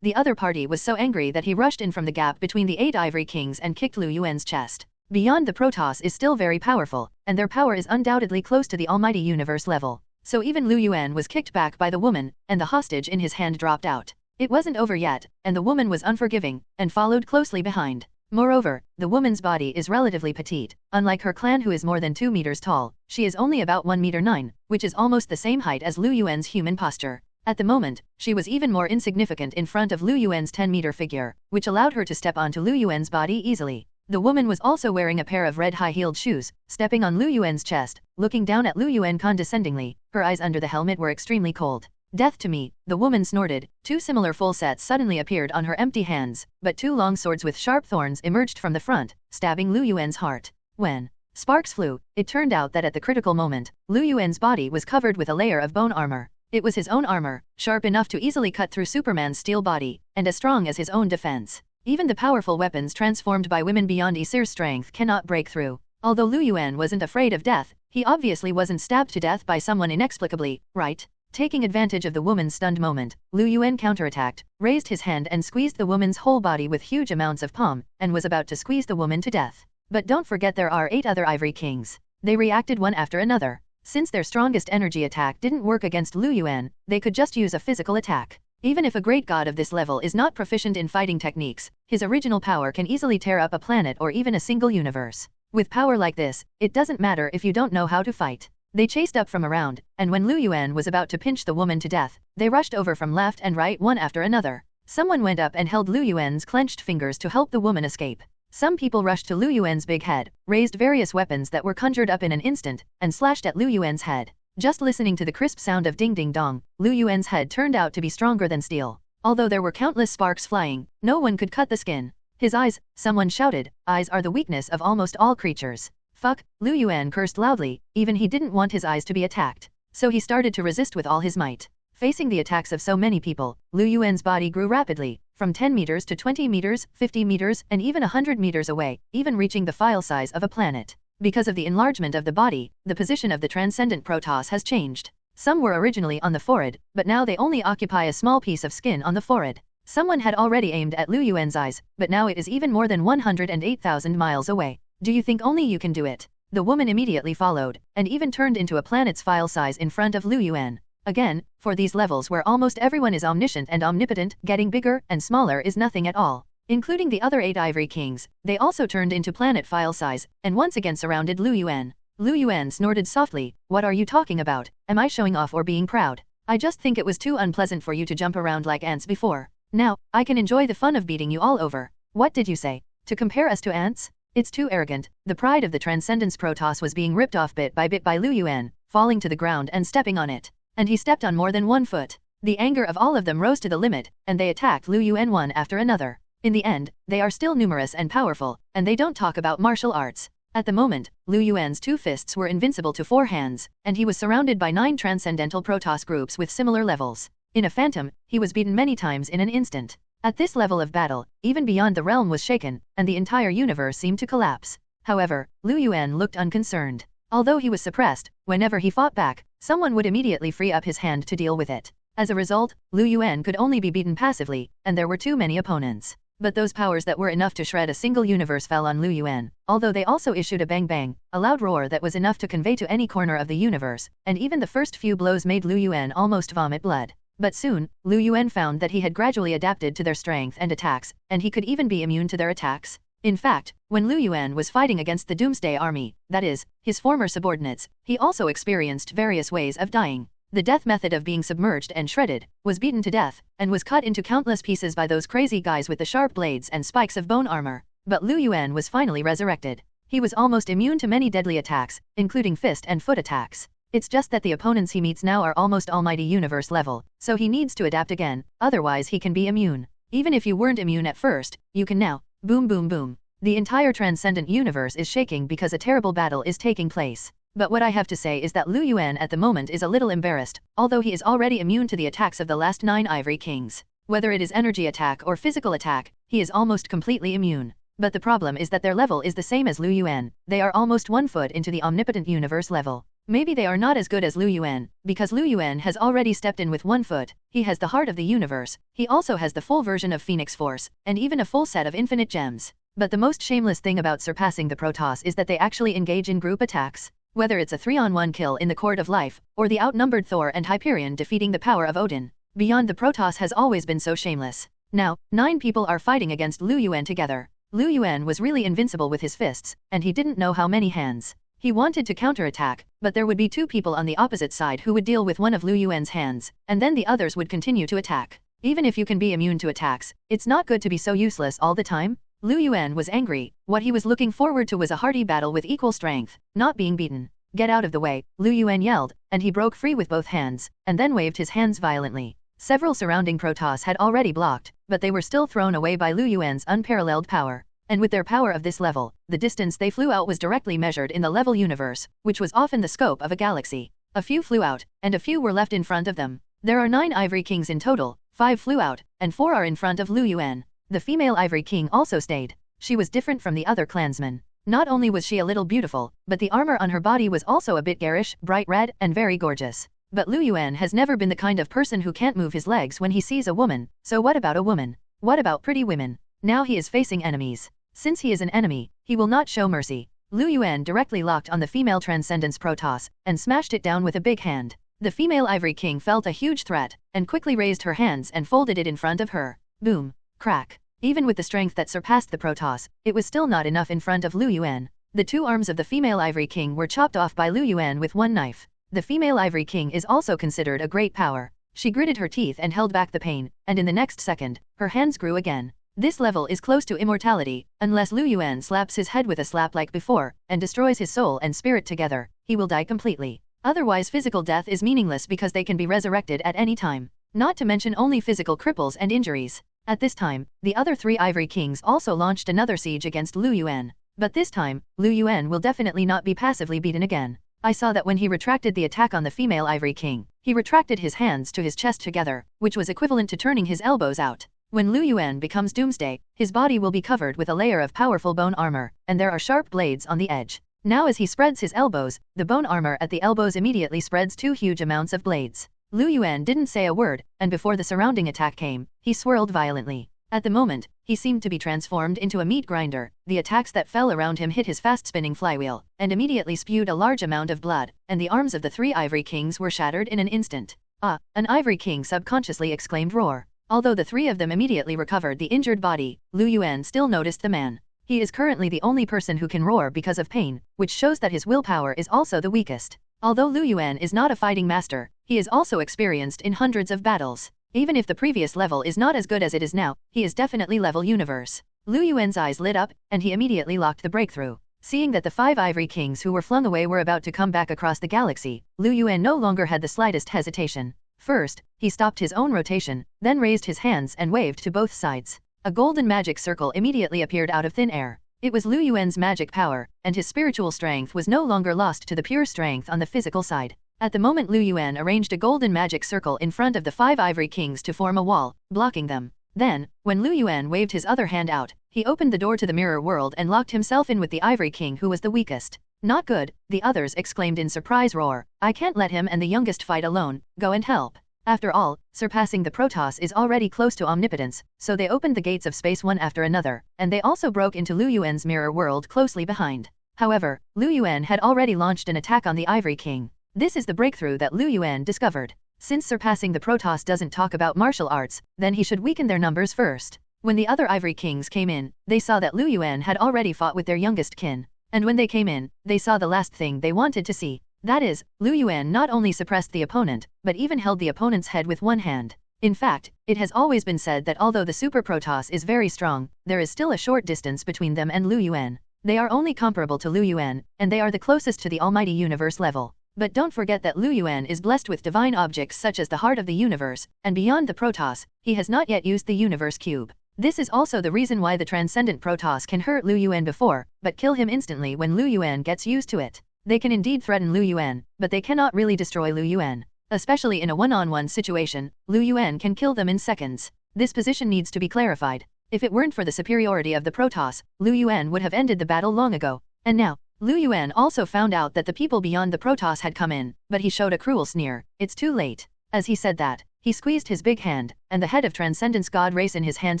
S3: the other party was so angry that he rushed in from the gap between the 8 Ivory Kings and kicked Lu Yuan's chest. Beyond the Protoss is still very powerful, and their power is undoubtedly close to the Almighty Universe level. So even Lu Yuan was kicked back by the woman, and the hostage in his hand dropped out. It wasn't over yet, and the woman was unforgiving, and followed closely behind. Moreover, the woman's body is relatively petite. Unlike her clan who is more than 2 meters tall, she is only about 1 meter 9, which is almost the same height as Lu Yuan's human posture. At the moment, she was even more insignificant in front of Lu Yuan's 10-meter figure, which allowed her to step onto Lu Yuan's body easily. The woman was also wearing a pair of red high-heeled shoes, stepping on Lu Yuan's chest, looking down at Lu Yuan condescendingly. Her eyes under the helmet were extremely cold. "Death to me," the woman snorted. 2 similar full sets suddenly appeared on her empty hands, but 2 long swords with sharp thorns emerged from the front, stabbing Lu Yuan's heart. When sparks flew, it turned out that at the critical moment, Lu Yuan's body was covered with a layer of bone armor. It was his own armor, sharp enough to easily cut through Superman's steel body, and as strong as his own defense. Even the powerful weapons transformed by women beyond Aesir's strength cannot break through. Although Lu Yuan wasn't afraid of death, he obviously wasn't stabbed to death by someone inexplicably, right? Taking advantage of the woman's stunned moment, Lu Yuan counterattacked, raised his hand and squeezed the woman's whole body with huge amounts of palm, and was about to squeeze the woman to death. But don't forget there are 8 other Ivory Kings. They reacted one after another. Since their strongest energy attack didn't work against Lu Yuan, they could just use a physical attack. Even if a great god of this level is not proficient in fighting techniques, his original power can easily tear up a planet or even a single universe. With power like this, it doesn't matter if you don't know how to fight. They chased up from around, and when Lu Yuan was about to pinch the woman to death, they rushed over from left and right one after another. Someone went up and held Lu Yuan's clenched fingers to help the woman escape. Some people rushed to Lu Yuan's big head, raised various weapons that were conjured up in an instant, and slashed at Lu Yuan's head. Just listening to the crisp sound of ding ding dong, Lu Yuan's head turned out to be stronger than steel. Although there were countless sparks flying, no one could cut the skin. His eyes, someone shouted, eyes are the weakness of almost all creatures. Fuck, Lu Yuan cursed loudly, even he didn't want his eyes to be attacked. So he started to resist with all his might. Facing the attacks of so many people, Lu Yuan's body grew rapidly, from 10 meters to 20 meters, 50 meters, and even 100 meters away, even reaching the file size of a planet. Because of the enlargement of the body, the position of the Transcendent Protoss has changed. Some were originally on the forehead, but now they only occupy a small piece of skin on the forehead. Someone had already aimed at Lu Yuan's eyes, but now it is even more than 108,000 miles away. "Do you think only you can do it?" The woman immediately followed, and even turned into a planet's file size in front of Lu Yuan. Again, for these levels where almost everyone is omniscient and omnipotent, getting bigger and smaller is nothing at all. Including the other 8 Ivory Kings, they also turned into planet file size, and once again surrounded Lu Yuan. Lu Yuan snorted softly, "What are you talking about? Am I showing off or being proud? I just think it was too unpleasant for you to jump around like ants before. Now, I can enjoy the fun of beating you all over." "What did you say? To compare us to ants? It's too arrogant." The pride of the Transcendence Protoss was being ripped off bit by Lu Yuan, falling to the ground and stepping on it. And he stepped on more than 1 foot. The anger of all of them rose to the limit, and they attacked Lu Yuan one after another. In the end, they are still numerous and powerful, and they don't talk about martial arts. At the moment, Lu Yuan's 2 fists were invincible to 4 hands, and he was surrounded by 9 Transcendental Protoss groups with similar levels. In a phantom, he was beaten many times in an instant. At this level of battle, even beyond the realm was shaken, and the entire universe seemed to collapse. However, Lu Yuan looked unconcerned. Although he was suppressed, whenever he fought back, someone would immediately free up his hand to deal with it. As a result, Lu Yuan could only be beaten passively, and there were too many opponents. But those powers that were enough to shred a single universe fell on Lu Yuan, although they also issued a bang bang, a loud roar that was enough to convey to any corner of the universe, and even the first few blows made Lu Yuan almost vomit blood. But soon, Lu Yuan found that he had gradually adapted to their strength and attacks, and he could even be immune to their attacks. In fact, when Lu Yuan was fighting against the Doomsday army, that is, his former subordinates, he also experienced various ways of dying. The death method of being submerged and shredded, was beaten to death, and was cut into countless pieces by those crazy guys with the sharp blades and spikes of bone armor. But Lu Yuan was finally resurrected. He was almost immune to many deadly attacks, including fist and foot attacks. It's just that the opponents he meets now are almost almighty universe level, so he needs to adapt again, otherwise he can be immune. Even if you weren't immune at first, you can now. Boom boom boom. The entire transcendent universe is shaking because a terrible battle is taking place. But what I have to say is that Lu Yuan at the moment is a little embarrassed, although he is already immune to the attacks of the last 9 Ivory Kings. Whether it is energy attack or physical attack, he is almost completely immune. But the problem is that their level is the same as Lu Yuan. They are almost 1 foot into the omnipotent universe level. Maybe they are not as good as Lu Yuan, because Lu Yuan has already stepped in with 1 foot. He has the heart of the universe. He also has the full version of Phoenix Force, and even a full set of infinite gems. But the most shameless thing about surpassing the Protoss is that they actually engage in group attacks. Whether it's a 3-on-1 kill in the Court of Life, or the outnumbered Thor and Hyperion defeating the power of Odin, Beyond the Protoss has always been so shameless. Now, 9 people are fighting against Lu Yuan together. Lu Yuan was really invincible with his fists, and he didn't know how many hands. He wanted to counterattack, but there would be 2 people on the opposite side who would deal with one of Lu Yuan's hands, and then the others would continue to attack. Even if you can be immune to attacks, it's not good to be so useless all the time. Lu Yuan was angry. What he was looking forward to was a hearty battle with equal strength, not being beaten. Get out of the way, Lu Yuan yelled, and he broke free with both hands, and then waved his hands violently. Several surrounding Protoss had already blocked, but they were still thrown away by Lu Yuan's unparalleled power. And with their power of this level, the distance they flew out was directly measured in the level universe, which was often the scope of a galaxy. A few flew out, and a few were left in front of them. There are 9 Ivory Kings in total, 5 flew out, and 4 are in front of Lu Yuan. The female Ivory King also stayed. She was different from the other clansmen. Not only was she a little beautiful, but the armor on her body was also a bit garish, bright red, and very gorgeous. But Lu Yuan has never been the kind of person who can't move his legs when he sees a woman, so what about a woman? What about pretty women? Now he is facing enemies. Since he is an enemy, he will not show mercy. Lu Yuan directly locked on the female Transcendence Protoss, and smashed it down with a big hand. The female Ivory King felt a huge threat, and quickly raised her hands and folded it in front of her. Boom. Crack. Even with the strength that surpassed the Protoss, it was still not enough in front of Lu Yuan. The 2 arms of the female Ivory King were chopped off by Lu Yuan with 1 knife. The female Ivory King is also considered a great power. She gritted her teeth and held back the pain, and in the next second, her hands grew again. This level is close to immortality. Unless Lu Yuan slaps his head with a slap like before, and destroys his soul and spirit together, he will die completely. Otherwise physical death is meaningless because they can be resurrected at any time. Not to mention only physical cripples and injuries. At this time, the other 3 Ivory Kings also launched another siege against Lu Yuan. But this time, Lu Yuan will definitely not be passively beaten again. I saw that when he retracted the attack on the female Ivory King, he retracted his hands to his chest together, which was equivalent to turning his elbows out. When Lu Yuan becomes Doomsday, his body will be covered with a layer of powerful bone armor, and there are sharp blades on the edge. Now as he spreads his elbows, the bone armor at the elbows immediately spreads 2 huge amounts of blades. Lu Yuan didn't say a word, and before the surrounding attack came, he swirled violently. At the moment, he seemed to be transformed into a meat grinder. The attacks that fell around him hit his fast-spinning flywheel, and immediately spewed a large amount of blood, and the arms of the 3 Ivory Kings were shattered in an instant. Ah, an Ivory King subconsciously exclaimed roar. Although the 3 of them immediately recovered the injured body, Lu Yuan still noticed the man. He is currently the only person who can roar because of pain, which shows that his willpower is also the weakest. Although Lu Yuan is not a fighting master, he is also experienced in hundreds of battles. Even if the previous level is not as good as it is now, he is definitely level universe. Lu Yuan's eyes lit up, and he immediately locked the breakthrough. Seeing that the 5 Ivory Kings who were flung away were about to come back across the galaxy, Lu Yuan no longer had the slightest hesitation. First, he stopped his own rotation, then raised his hands and waved to both sides. A golden magic circle immediately appeared out of thin air. It was Lu Yuan's magic power, and his spiritual strength was no longer lost to the pure strength on the physical side. At the moment Lu Yuan arranged a golden magic circle in front of the 5 Ivory Kings to form a wall, blocking them. Then, when Lu Yuan waved his other hand out, he opened the door to the mirror world and locked himself in with the Ivory King who was the weakest. Not good, the others exclaimed in surprise roar. I can't let him and the youngest fight alone, go and help. After all, surpassing the protos is already close to omnipotence, so they opened the gates of space one after another, and they also broke into Liu Yuan's mirror world closely behind. However, Liu Yuan had already launched an attack on the Ivory King. This is the breakthrough that Liu Yuan discovered. Since surpassing the protos doesn't talk about martial arts, then he should weaken their numbers first. When the other Ivory Kings came in, they saw that Liu Yuan had already fought with their youngest kin. And when they came in, they saw the last thing they wanted to see. That is, Liu Yuan not only suppressed the opponent, but even held the opponent's head with one hand. In fact, it has always been said that although the Super Protoss is very strong, there is still a short distance between them and Liu Yuan. They are only comparable to Liu Yuan, and they are the closest to the Almighty Universe level. But don't forget that Liu Yuan is blessed with divine objects such as the Heart of the Universe, and beyond the Protoss, he has not yet used the Universe Cube. This is also the reason why the Transcendent Protoss can hurt Liu Yuan before, but kill him instantly when Liu Yuan gets used to it. They can indeed threaten Liu Yuan, but they cannot really destroy Liu Yuan. Especially in a one-on-one situation, Liu Yuan can kill them in seconds. This position needs to be clarified. If it weren't for the superiority of the Protoss, Liu Yuan would have ended the battle long ago. And now, Liu Yuan also found out that the people beyond the Protoss had come in, but he showed a cruel sneer. It's too late. As he said that, he squeezed his big hand, and the head of Transcendence God Race in his hand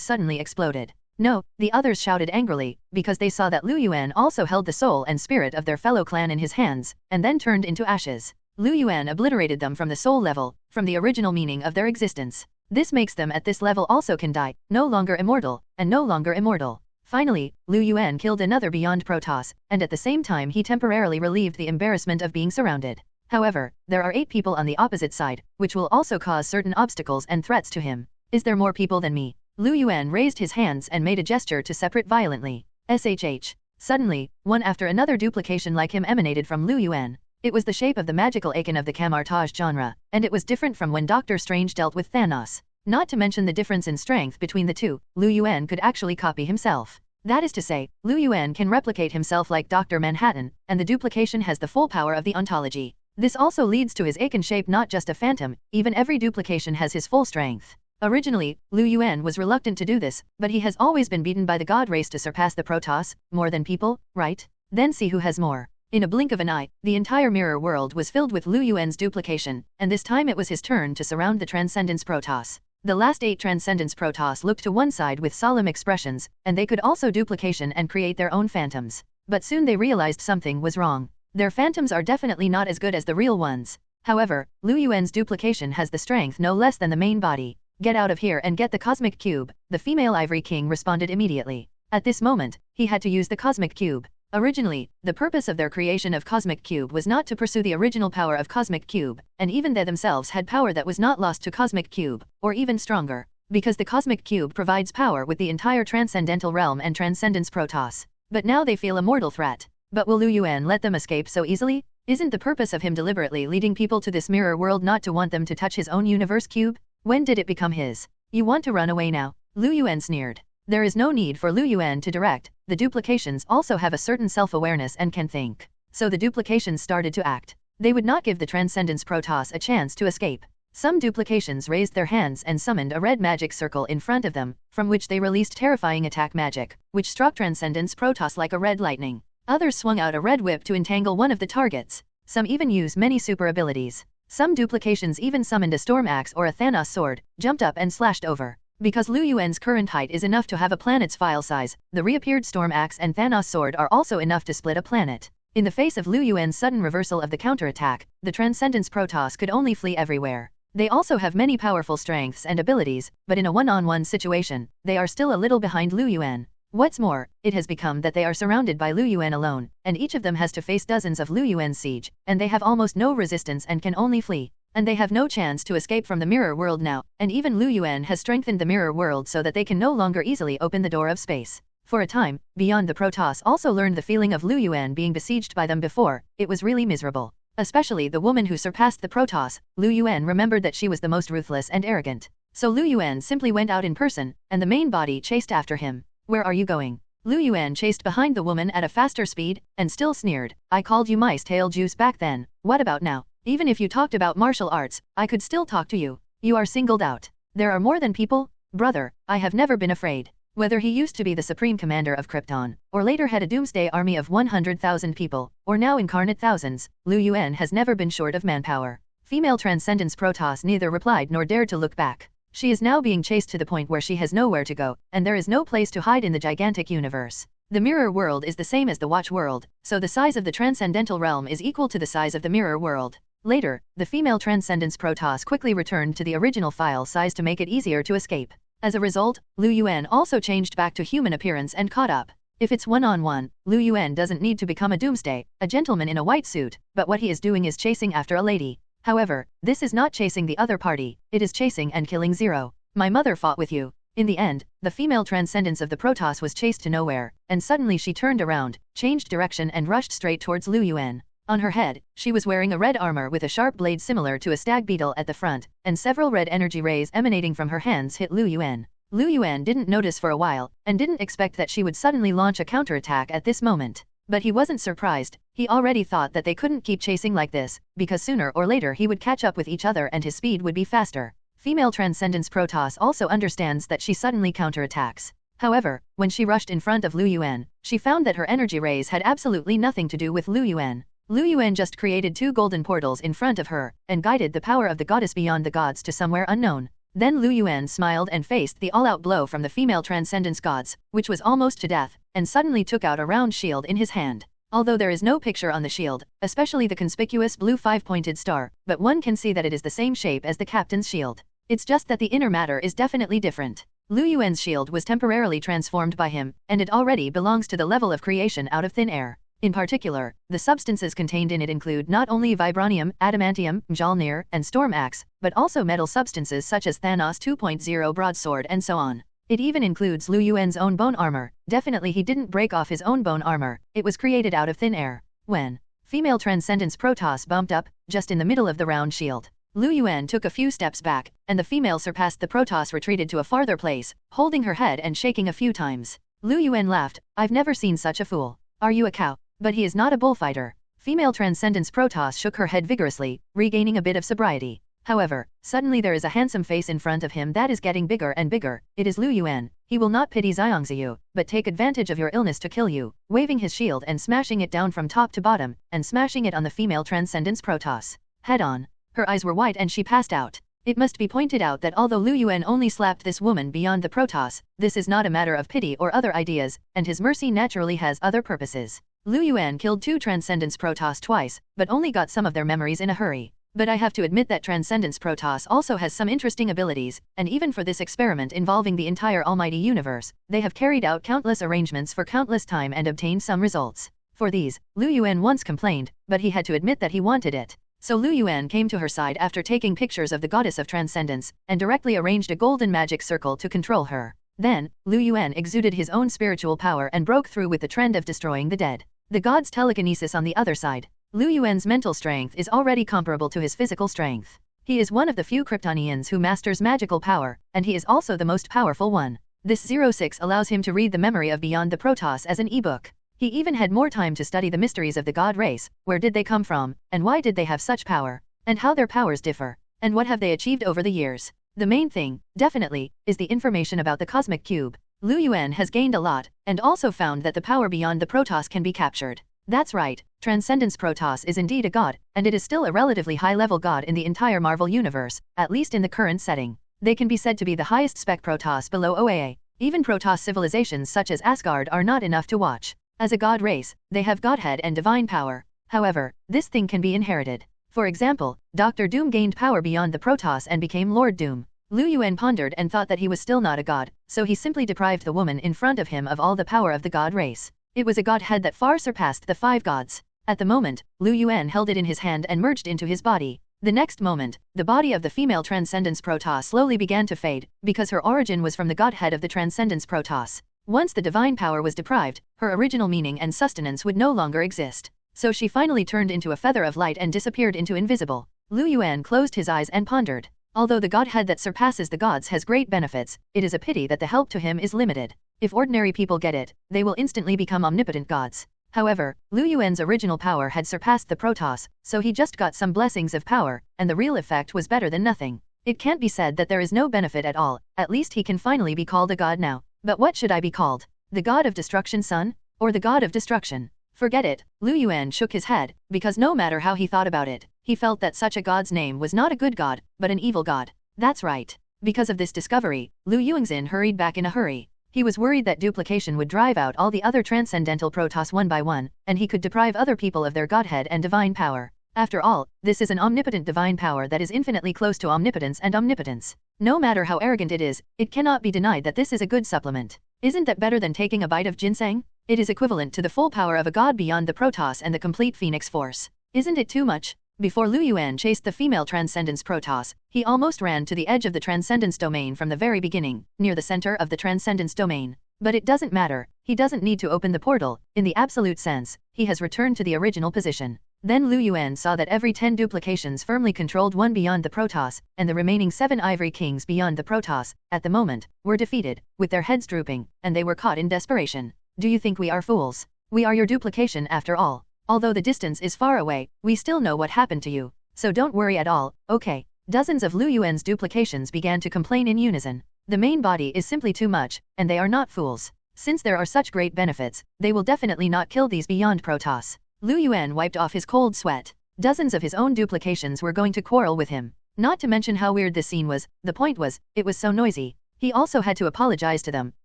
S3: suddenly exploded. No, the others shouted angrily, because they saw that Liu Yuan also held the soul and spirit of their fellow clan in his hands, and then turned into ashes. Liu Yuan obliterated them from the soul level, from the original meaning of their existence. This makes them at this level also can die, no longer immortal, and no longer immortal. Finally, Liu Yuan killed another beyond Protoss, and at the same time he temporarily relieved the embarrassment of being surrounded. However, there are 8 people on the opposite side, which will also cause certain obstacles and threats to him. Is there more people than me? Liu Yuan raised his hands and made a gesture to separate violently. SHH. Suddenly, one after another duplication like him emanated from Liu Yuan. It was the shape of the magical Icon of the Camartage genre, and it was different from when Doctor Strange dealt with Thanos. Not to mention the difference in strength between the two, Liu Yuan could actually copy himself. That is to say, Liu Yuan can replicate himself like Dr. Manhattan, and the duplication has the full power of the ontology. This also leads to his Icon shape not just a phantom, even every duplication has his full strength. Originally, Liu Yuan was reluctant to do this, but he has always been beaten by the God Race to surpass the Protoss, more than people, right? Then see who has more. In a blink of an eye, the entire mirror world was filled with Liu Yuan's duplication, and this time it was his turn to surround the Transcendence Protoss. The last 8 Transcendence Protoss looked to one side with solemn expressions, and they could also duplication and create their own phantoms. But soon they realized something was wrong. Their phantoms are definitely not as good as the real ones. However, Liu Yuan's duplication has the strength no less than the main body. Get out of here and get the Cosmic Cube, the female Ivory King responded immediately. At this moment, he had to use the Cosmic Cube. Originally, the purpose of their creation of Cosmic Cube was not to pursue the original power of Cosmic Cube, and even they themselves had power that was not lost to Cosmic Cube, or even stronger, because the Cosmic Cube provides power with the entire Transcendental Realm and Transcendence Protoss. But now they feel a mortal threat. But will Liu Yuan let them escape so easily? Isn't the purpose of him deliberately leading people to this mirror world not to want them to touch his own universe cube? When did it become his? You want to run away now? Liu Yuan sneered. There is no need for Liu Yuan to direct, the duplications also have a certain self-awareness and can think. So the duplications started to act. They would not give the Transcendence Protoss a chance to escape. Some duplications raised their hands and summoned a red magic circle in front of them, from which they released terrifying attack magic, which struck Transcendence Protoss like a red lightning. Others swung out a red whip to entangle one of the targets. Some even used many super abilities. Some duplications even summoned a storm axe or a Thanos sword, jumped up and slashed over. Because Liu Yuan's current height is enough to have a planet's file size, the reappeared storm axe and Thanos sword are also enough to split a planet. In the face of Liu Yuan's sudden reversal of the counterattack, the Transcendence Protoss could only flee everywhere. They also have many powerful strengths and abilities, but in a one-on-one situation, they are still a little behind Liu Yuan. What's more, it has become that they are surrounded by Liu Yuan alone, and each of them has to face dozens of Liu Yuan's siege, and they have almost no resistance and can only flee. And they have no chance to escape from the mirror world now, and even Liu Yuan has strengthened the mirror world so that they can no longer easily open the door of space. For a time, Beyond the Protoss also learned the feeling of Liu Yuan being besieged by them before. It was really miserable. Especially the woman who surpassed the Protoss. Liu Yuan remembered that she was the most ruthless and arrogant. So Liu Yuan simply went out in person, and the main body chased after him. Where are you going? Liu Yuan chased behind the woman at a faster speed, and still sneered. I called you mice tail juice back then. What about now? Even if you talked about martial arts, I could still talk to you. You are singled out. There are more than people? Brother, I have never been afraid. Whether he used to be the supreme commander of Krypton, or later had a Doomsday army of 100,000 people, or now incarnate thousands, Liu Yuan has never been short of manpower. Female Transcendence Protoss neither replied nor dared to look back. She is now being chased to the point where she has nowhere to go, and there is no place to hide in the gigantic universe. The mirror world is the same as the watch world, so the size of the transcendental realm is equal to the size of the mirror world. Later, the female Transcendence Protoss quickly returned to the original file size to make it easier to escape. As a result, Lu Yuan also changed back to human appearance and caught up. If it's one-on-one, Lu Yuan doesn't need to become a Doomsday, a gentleman in a white suit, but what he is doing is chasing after a lady. However, this is not chasing the other party, it is chasing and killing Zero. My mother fought with you. In the end, the female transcendence of the Protoss was chased to nowhere, and suddenly she turned around, changed direction and rushed straight towards Lu Yuan. On her head, she was wearing a red armor with a sharp blade similar to a stag beetle at the front, and several red energy rays emanating from her hands hit Lu Yuan. Lu Yuan didn't notice for a while, and didn't expect that she would suddenly launch a counterattack at this moment. But he wasn't surprised, he already thought that they couldn't keep chasing like this, because sooner or later he would catch up with each other and his speed would be faster. Female Transcendence Protoss also understands that she suddenly counterattacks. However, when she rushed in front of Lu Yuan, she found that her energy rays had absolutely nothing to do with Lu Yuan. Lu Yuan just created 2 golden portals in front of her, and guided the power of the goddess beyond the gods to somewhere unknown. Then Lu Yuan smiled and faced the all-out blow from the female Transcendence gods, which was almost to death, and suddenly took out a round shield in his hand. Although there is no picture on the shield, especially the conspicuous blue 5-pointed star, but one can see that it is the same shape as the captain's shield. It's just that the inner matter is definitely different. Lu Yuan's shield was temporarily transformed by him, and it already belongs to the level of creation out of thin air. In particular, the substances contained in it include not only vibranium, adamantium, Mjolnir, and storm axe, but also metal substances such as Thanos 2.0 broadsword and so on. It even includes Lu Yuan's own bone armor. Definitely he didn't break off his own bone armor, it was created out of thin air. When female Transcendence Protoss bumped up, just in the middle of the round shield, Lu Yuan took a few steps back, and the female surpassed the Protoss retreated to a farther place, holding her head and shaking a few times. Lu Yuan laughed, I've never seen such a fool. Are you a cow? But he is not a bullfighter. Female Transcendence Protoss shook her head vigorously, regaining a bit of sobriety. However, suddenly there is a handsome face in front of him that is getting bigger and bigger. It is Lu Yuan. He will not pity Xiangziyu, but take advantage of your illness to kill you, waving his shield and smashing it down from top to bottom, and smashing it on the female Transcendence Protoss. Head on. Her eyes were white and she passed out. It must be pointed out that although Lu Yuan only slapped this woman beyond the Protoss, this is not a matter of pity or other ideas, and his mercy naturally has other purposes. Lu Yuan killed 2 Transcendence Protoss twice, but only got some of their memories in a hurry. But I have to admit that Transcendence Protoss also has some interesting abilities, and even for this experiment involving the entire almighty universe, they have carried out countless arrangements for countless time and obtained some results. For these, Lu Yuan once complained, but he had to admit that he wanted it. So Lu Yuan came to her side after taking pictures of the goddess of transcendence, and directly arranged a golden magic circle to control her. Then, Lu Yuan exuded his own spiritual power and broke through with the trend of destroying the dead. The god's telekinesis on the other side. Lu Yuan's mental strength is already comparable to his physical strength. He is one of the few Kryptonians who masters magical power, and he is also the most powerful one. This 06 allows him to read the memory of Beyond the Protoss as an ebook. He even had more time to study the mysteries of the god race. Where did they come from, and why did they have such power, and how their powers differ, and what have they achieved over the years. The main thing, definitely, is the information about the cosmic cube. Lu Yuan has gained a lot, and also found that the power beyond the Protoss can be captured. That's right, Transcendence Protoss is indeed a god, and it is still a relatively high-level god in the entire Marvel universe, at least in the current setting. They can be said to be the highest spec Protoss below OAA. Even Protoss civilizations such as Asgard are not enough to watch. As a god race, they have godhead and divine power. However, this thing can be inherited. For example, Dr. Doom gained power beyond the Protoss and became Lord Doom. Lu Yuan pondered and thought that he was still not a god, so he simply deprived the woman in front of him of all the power of the god race. It was a godhead that far surpassed the 5 gods. At the moment, Lu Yuan held it in his hand and merged into his body. The next moment, the body of the female Transcendence Protoss slowly began to fade, because her origin was from the godhead of the Transcendence Protoss. Once the divine power was deprived, her original meaning and sustenance would no longer exist. So she finally turned into a feather of light and disappeared into invisible. Lu Yuan closed his eyes and pondered. Although the godhead that surpasses the gods has great benefits, it is a pity that the help to him is limited. If ordinary people get it, they will instantly become omnipotent gods. However, Lu Yuan's original power had surpassed the Protoss, so he just got some blessings of power, and the real effect was better than nothing. It can't be said that there is no benefit at all, at least he can finally be called a god now. But what should I be called? The god of destruction son? Or the god of destruction? Forget it, Lu Yuan shook his head, because no matter how he thought about it, He felt that such a god's name was not a good god, but an evil god. That's right. Because of this discovery, Lu Yuanxin hurried back in a hurry. He was worried that duplication would drive out all the other transcendental protos one by one, and he could deprive other people of their godhead and divine power. After all, this is an omnipotent divine power that is infinitely close to omnipotence and omnipotence. No matter how arrogant it is, it cannot be denied that this is a good supplement. Isn't that better than taking a bite of ginseng? It is equivalent to the full power of a god beyond the protos and the complete phoenix force. Isn't it too much? Before Lu Yuan chased the female transcendence protos, he almost ran to the edge of the transcendence domain from the very beginning, near the center of the transcendence domain. But it doesn't matter, he doesn't need to open the portal, in the absolute sense, he has returned to the original position. Then Lu Yuan saw that every 10 duplications firmly controlled one beyond the protos, and the remaining 7 ivory kings beyond the protos, at the moment, were defeated, with their heads drooping, and they were caught in desperation. Do you think we are fools? We are your duplication after all. Although the distance is far away, we still know what happened to you. So don't worry at all, okay? Dozens of Lu Yuan's duplications began to complain in unison. The main body is simply too much, and they are not fools. Since there are such great benefits, they will definitely not kill these beyond protos. Lu Yuan wiped off his cold sweat. Dozens of his own duplications were going to quarrel with him. Not to mention how weird this scene was, the point was, it was so noisy. He also had to apologize to them,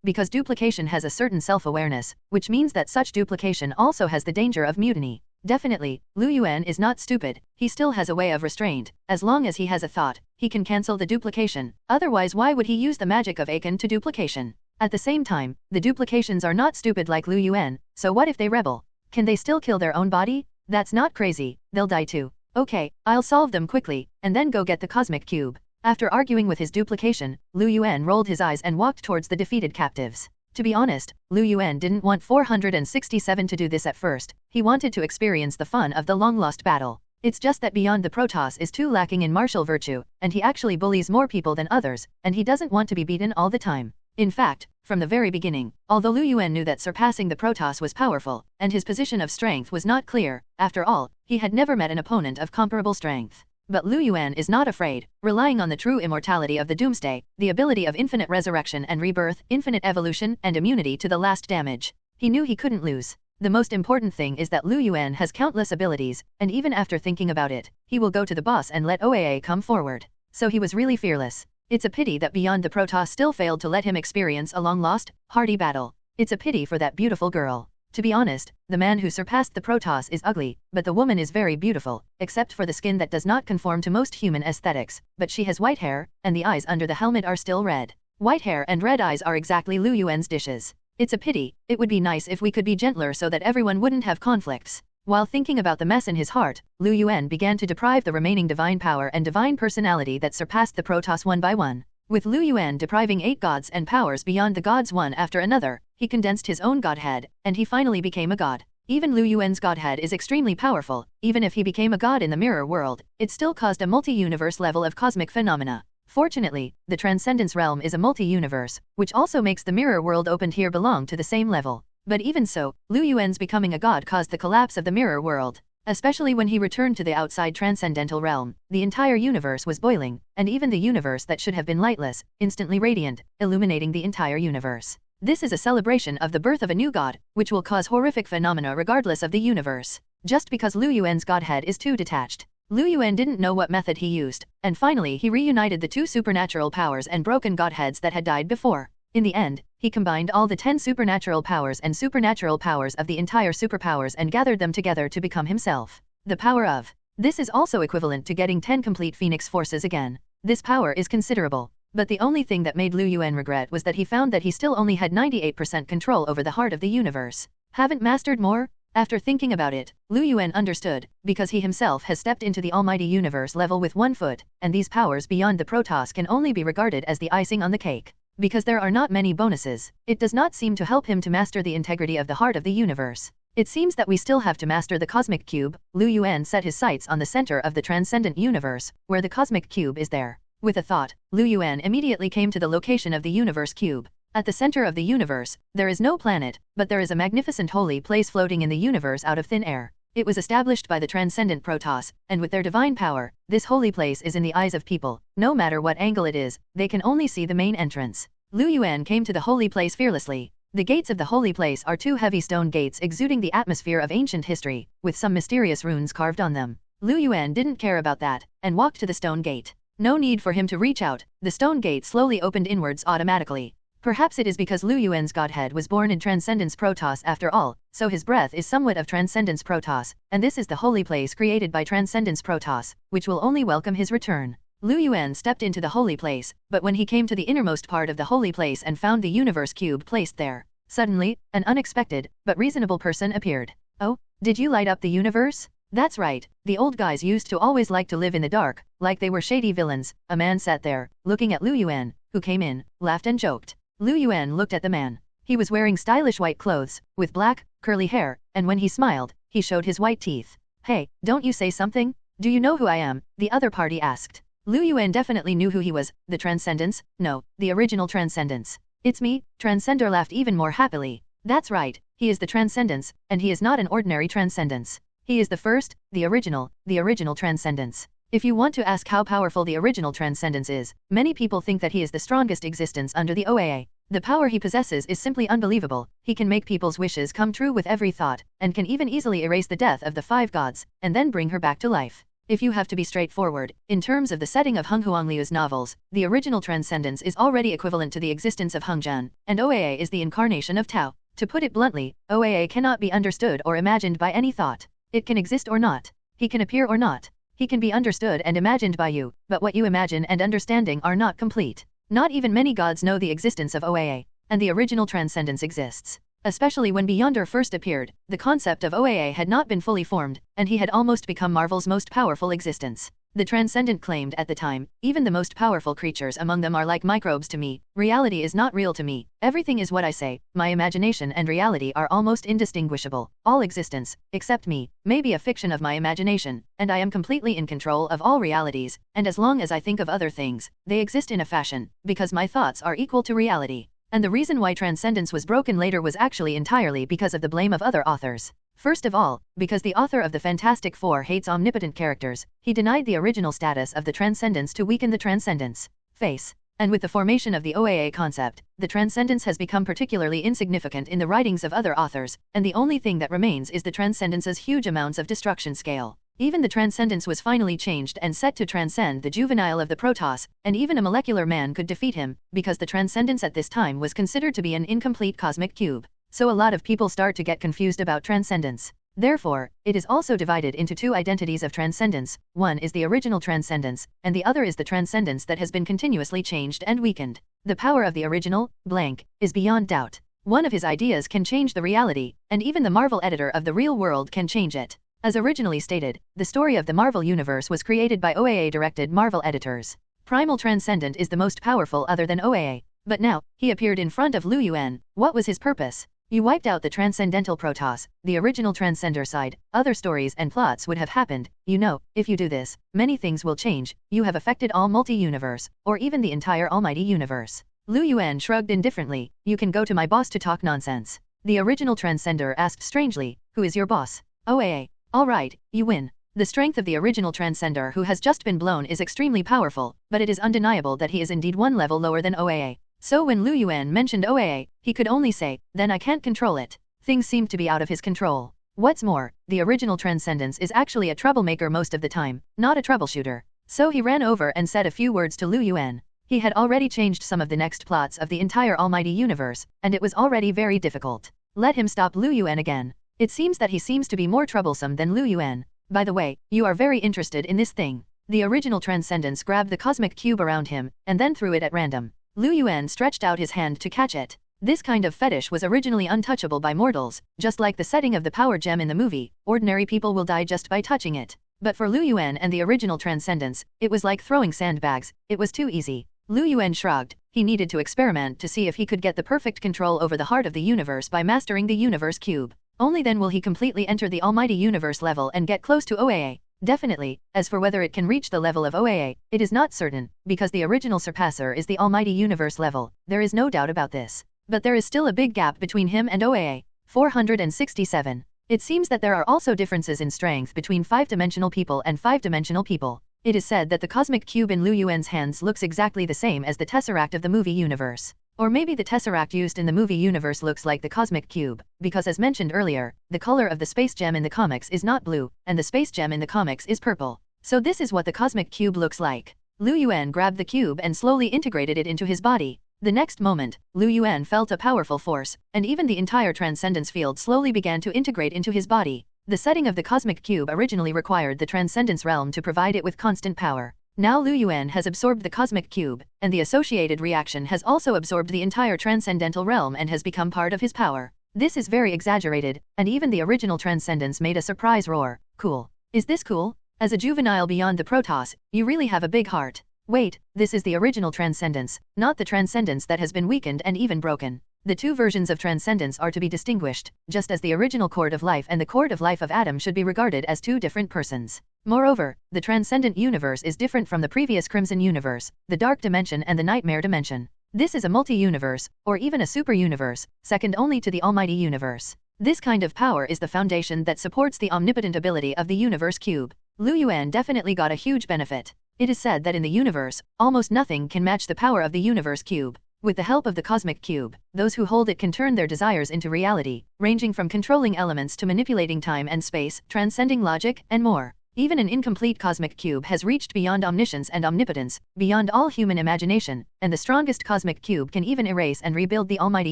S3: because duplication has a certain self-awareness, which means that such duplication also has the danger of mutiny. Definitely, Lu Yuan is not stupid, he still has a way of restraint. As long as he has a thought, he can cancel the duplication, otherwise why would he use the magic of akin to duplication? At the same time, the duplications are not stupid like Lu Yuan, so what if they rebel? Can they still kill their own body? That's not crazy, they'll die too. Okay, I'll solve them quickly, and then go get the cosmic cube. After arguing with his duplication, Lu Yuan rolled his eyes and walked towards the defeated captives. To be honest, Lu Yuan didn't want 467 to do this at first, he wanted to experience the fun of the long-lost battle. It's just that beyond the protos is too lacking in martial virtue, and he actually bullies more people than others, and he doesn't want to be beaten all the time. In fact, from the very beginning, although Lu Yuan knew that surpassing the protos was powerful, and his position of strength was not clear, after all, he had never met an opponent of comparable strength. But Lu Yuan is not afraid, relying on the true immortality of the Doomsday, the ability of infinite resurrection and rebirth, infinite evolution, and immunity to the last damage. He knew he couldn't lose. The most important thing is that Lu Yuan has countless abilities, and even after thinking about it, he will go to the boss and let OAA come forward. So he was really fearless. It's a pity that beyond the protos still failed to let him experience a long-lost, hardy battle. It's a pity for that beautiful girl. To be honest, the man who surpassed the protos is ugly, but the woman is very beautiful, except for the skin that does not conform to most human aesthetics, but she has white hair, and the eyes under the helmet are still red. White hair and red eyes are exactly Lu Yuan's dishes. It's a pity, it would be nice if we could be gentler so that everyone wouldn't have conflicts. While thinking about the mess in his heart, Lu Yuan began to deprive the remaining divine power and divine personality that surpassed the protos one by one. With Lu Yuan depriving 8 gods and powers beyond the gods one after another, he condensed his own godhead, and he finally became a god. Even Lu Yuan's godhead is extremely powerful, even if he became a god in the mirror world, it still caused a multi-universe level of cosmic phenomena. Fortunately, the Transcendence realm is a multi-universe, which also makes the mirror world opened here belong to the same level. But even so, Lu Yuan's becoming a god caused the collapse of the mirror world. Especially when he returned to the outside transcendental realm, the entire universe was boiling, and even the universe that should have been lightless, instantly radiant, illuminating the entire universe. This is a celebration of the birth of a new god, which will cause horrific phenomena regardless of the universe. Just because Lu Yuan's godhead is too detached. Lu Yuan didn't know what method he used, and finally he reunited the 2 supernatural powers and broken godheads that had died before. In the end, he combined all the 10 supernatural powers and supernatural powers of the entire superpowers and gathered them together to become himself. The power of. This is also equivalent to getting 10 complete phoenix forces again. This power is considerable. But the only thing that made Lu Yuan regret was that he found that he still only had 98% control over the heart of the universe. Haven't mastered more? After thinking about it, Lu Yuan understood, because he himself has stepped into the almighty universe level with 1 foot, and these powers beyond the protos can only be regarded as the icing on the cake. Because there are not many bonuses, it does not seem to help him to master the integrity of the heart of the universe. It seems that we still have to master the cosmic cube. Lu Yuan set his sights on the center of the transcendent universe, where the cosmic cube is there. With a thought, Lu Yuan immediately came to the location of the universe cube. At the center of the universe, there is no planet, but there is a magnificent holy place floating in the universe out of thin air. It was established by the transcendent protos, and with their divine power, this holy place is in the eyes of people. No matter what angle it is, they can only see the main entrance. Lu Yuan came to the holy place fearlessly. The gates of the holy place are 2 heavy stone gates exuding the atmosphere of ancient history, with some mysterious runes carved on them. Lu Yuan didn't care about that, and walked to the stone gate. No need for him to reach out, the stone gate slowly opened inwards automatically. Perhaps it is because Lu Yuan's godhead was born in Transcendence Protos after all, so his breath is somewhat of Transcendence Protos, and this is the holy place created by Transcendence Protos, which will only welcome his return. Lu Yuan stepped into the holy place, but when he came to the innermost part of the holy place and found the universe cube placed there, suddenly, an unexpected, but reasonable person appeared. Oh, did you light up the universe? That's right, the old guys used to always like to live in the dark, like they were shady villains. A man sat there, looking at Lu Yuan, who came in, laughed and joked. Lu Yuan looked at the man. He was wearing stylish white clothes, with black, curly hair, and when he smiled, he showed his white teeth. Hey, don't you say something? Do you know who I am? The other party asked. Lu Yuan definitely knew who he was, the Transcendence? No, the original Transcendence. It's me, Transcender laughed even more happily. That's right, he is the Transcendence, and he is not an ordinary Transcendence. He is the first, the original Transcendence. If you want to ask how powerful the original Transcendence is, many people think that he is the strongest existence under the OAA. The power he possesses is simply unbelievable. He can make people's wishes come true with every thought, and can even easily erase the death of the 5 gods, and then bring her back to life. If you have to be straightforward, in terms of the setting of Heng Huangliu's novels, the original Transcendence is already equivalent to the existence of Heng Zhan, and OAA is the incarnation of Tao. To put it bluntly, OAA cannot be understood or imagined by any thought. It can exist or not. He can appear or not. He can be understood and imagined by you, but what you imagine and understanding are not complete. Not even many gods know the existence of OAA, and the original Transcendence exists. Especially when Beyonder first appeared, the concept of OAA had not been fully formed, and he had almost become Marvel's most powerful existence. The Transcendent claimed at the time, even the most powerful creatures among them are like microbes to me. Reality is not real to me. Everything is what I say. My imagination and reality are almost indistinguishable. All existence, except me, may be a fiction of my imagination, and I am completely in control of all realities, and as long as I think of other things, they exist in a fashion, because my thoughts are equal to reality. And the reason why Transcendence was broken later was actually entirely because of the blame of other authors. First of all, because the author of the Fantastic Four hates omnipotent characters, he denied the original status of the Transcendence to weaken the Transcendence face. And with the formation of the OAA concept, the Transcendence has become particularly insignificant in the writings of other authors, and the only thing that remains is the Transcendence's huge amounts of destruction scale. Even the Transcendence was finally changed and set to transcend the juvenile of the Protoss, and even a molecular man could defeat him, because the Transcendence at this time was considered to be an incomplete cosmic cube. So a lot of people start to get confused about Transcendence. Therefore, it is also divided into 2 identities of Transcendence. One is the original Transcendence, and the other is the Transcendence that has been continuously changed and weakened. The power of the original, blank, is beyond doubt. One of his ideas can change the reality, and even the Marvel editor of the real world can change it. As originally stated, the story of the Marvel Universe was created by OAA-directed Marvel editors. Primal Transcendent is the most powerful other than OAA. But now, he appeared in front of Lu Yuan. What was his purpose? You wiped out the Transcendental Protoss, the original Transcender side. Other stories and plots would have happened. You know, if you do this, many things will change. You have affected all multi-universe, or even the entire almighty universe. Lu Yuan shrugged indifferently. You can go to my boss to talk nonsense. The original Transcender asked strangely, who is your boss? OAA. Alright, you win. The strength of the original Transcender who has just been blown is extremely powerful, but it is undeniable that he is indeed one level lower than OAA. So when Lu Yuan mentioned OAA, he could only say, then I can't control it. Things seem to be out of his control. What's more, the original Transcendence is actually a troublemaker most of the time, not a troubleshooter. So he ran over and said a few words to Lu Yuan. He had already changed some of the next plots of the entire almighty universe, and it was already very difficult. Let him stop Lu Yuan again. It seems that he seems to be more troublesome than Lu Yuan. By the way, you are very interested in this thing. The original Transcendence grabbed the cosmic cube around him, and then threw it at random. Lu Yuan stretched out his hand to catch it. This kind of fetish was originally untouchable by mortals, just like the setting of the power gem in the movie. Ordinary people will die just by touching it. But for Lu Yuan and the original Transcendence, it was like throwing sandbags. It was too easy. Lu Yuan shrugged. He needed to experiment to see if he could get the perfect control over the heart of the universe by mastering the universe cube. Only then will he completely enter the almighty universe level and get close to OAA. Definitely. As for whether it can reach the level of OAA, it is not certain, because the original surpasser is the almighty universe level. There is no doubt about this. But there is still a big gap between him and OAA. 467. It seems that there are also differences in strength between 5-dimensional people and 5-dimensional people. It is said that the cosmic cube in Lu Yuan's hands looks exactly the same as the tesseract of the movie universe. Or maybe the tesseract used in the movie universe looks like the cosmic cube, because as mentioned earlier, the color of the space gem in the comics is not blue, and the space gem in the comics is purple. So this is what the cosmic cube looks like. Lu Yuan grabbed the cube and slowly integrated it into his body. The next moment, Lu Yuan felt a powerful force, and even the entire transcendence field slowly began to integrate into his body. The setting of the cosmic cube originally required the transcendence realm to provide it with constant power. Now Lu Yuan has absorbed the cosmic cube, and the associated reaction has also absorbed the entire transcendental realm and has become part of his power. This is very exaggerated, and even the original transcendence made a surprise roar. Cool. Is this cool? As a juvenile beyond the protos, you really have a big heart. Wait, this is the original transcendence, not the transcendence that has been weakened and even broken. The two versions of transcendence are to be distinguished, just as the original chord of life and the chord of life of Adam should be regarded as two different persons. Moreover, the transcendent universe is different from the previous Crimson universe, the dark dimension and the nightmare dimension. This is a multi-universe, or even a super-universe, second only to the almighty universe. This kind of power is the foundation that supports the omnipotent ability of the universe cube. Lu Yuan definitely got a huge benefit. It is said that in the universe, almost nothing can match the power of the universe cube. With the help of the cosmic cube, those who hold it can turn their desires into reality, ranging from controlling elements to manipulating time and space, transcending logic, and more. Even an incomplete cosmic cube has reached beyond omniscience and omnipotence, beyond all human imagination, and the strongest cosmic cube can even erase and rebuild the almighty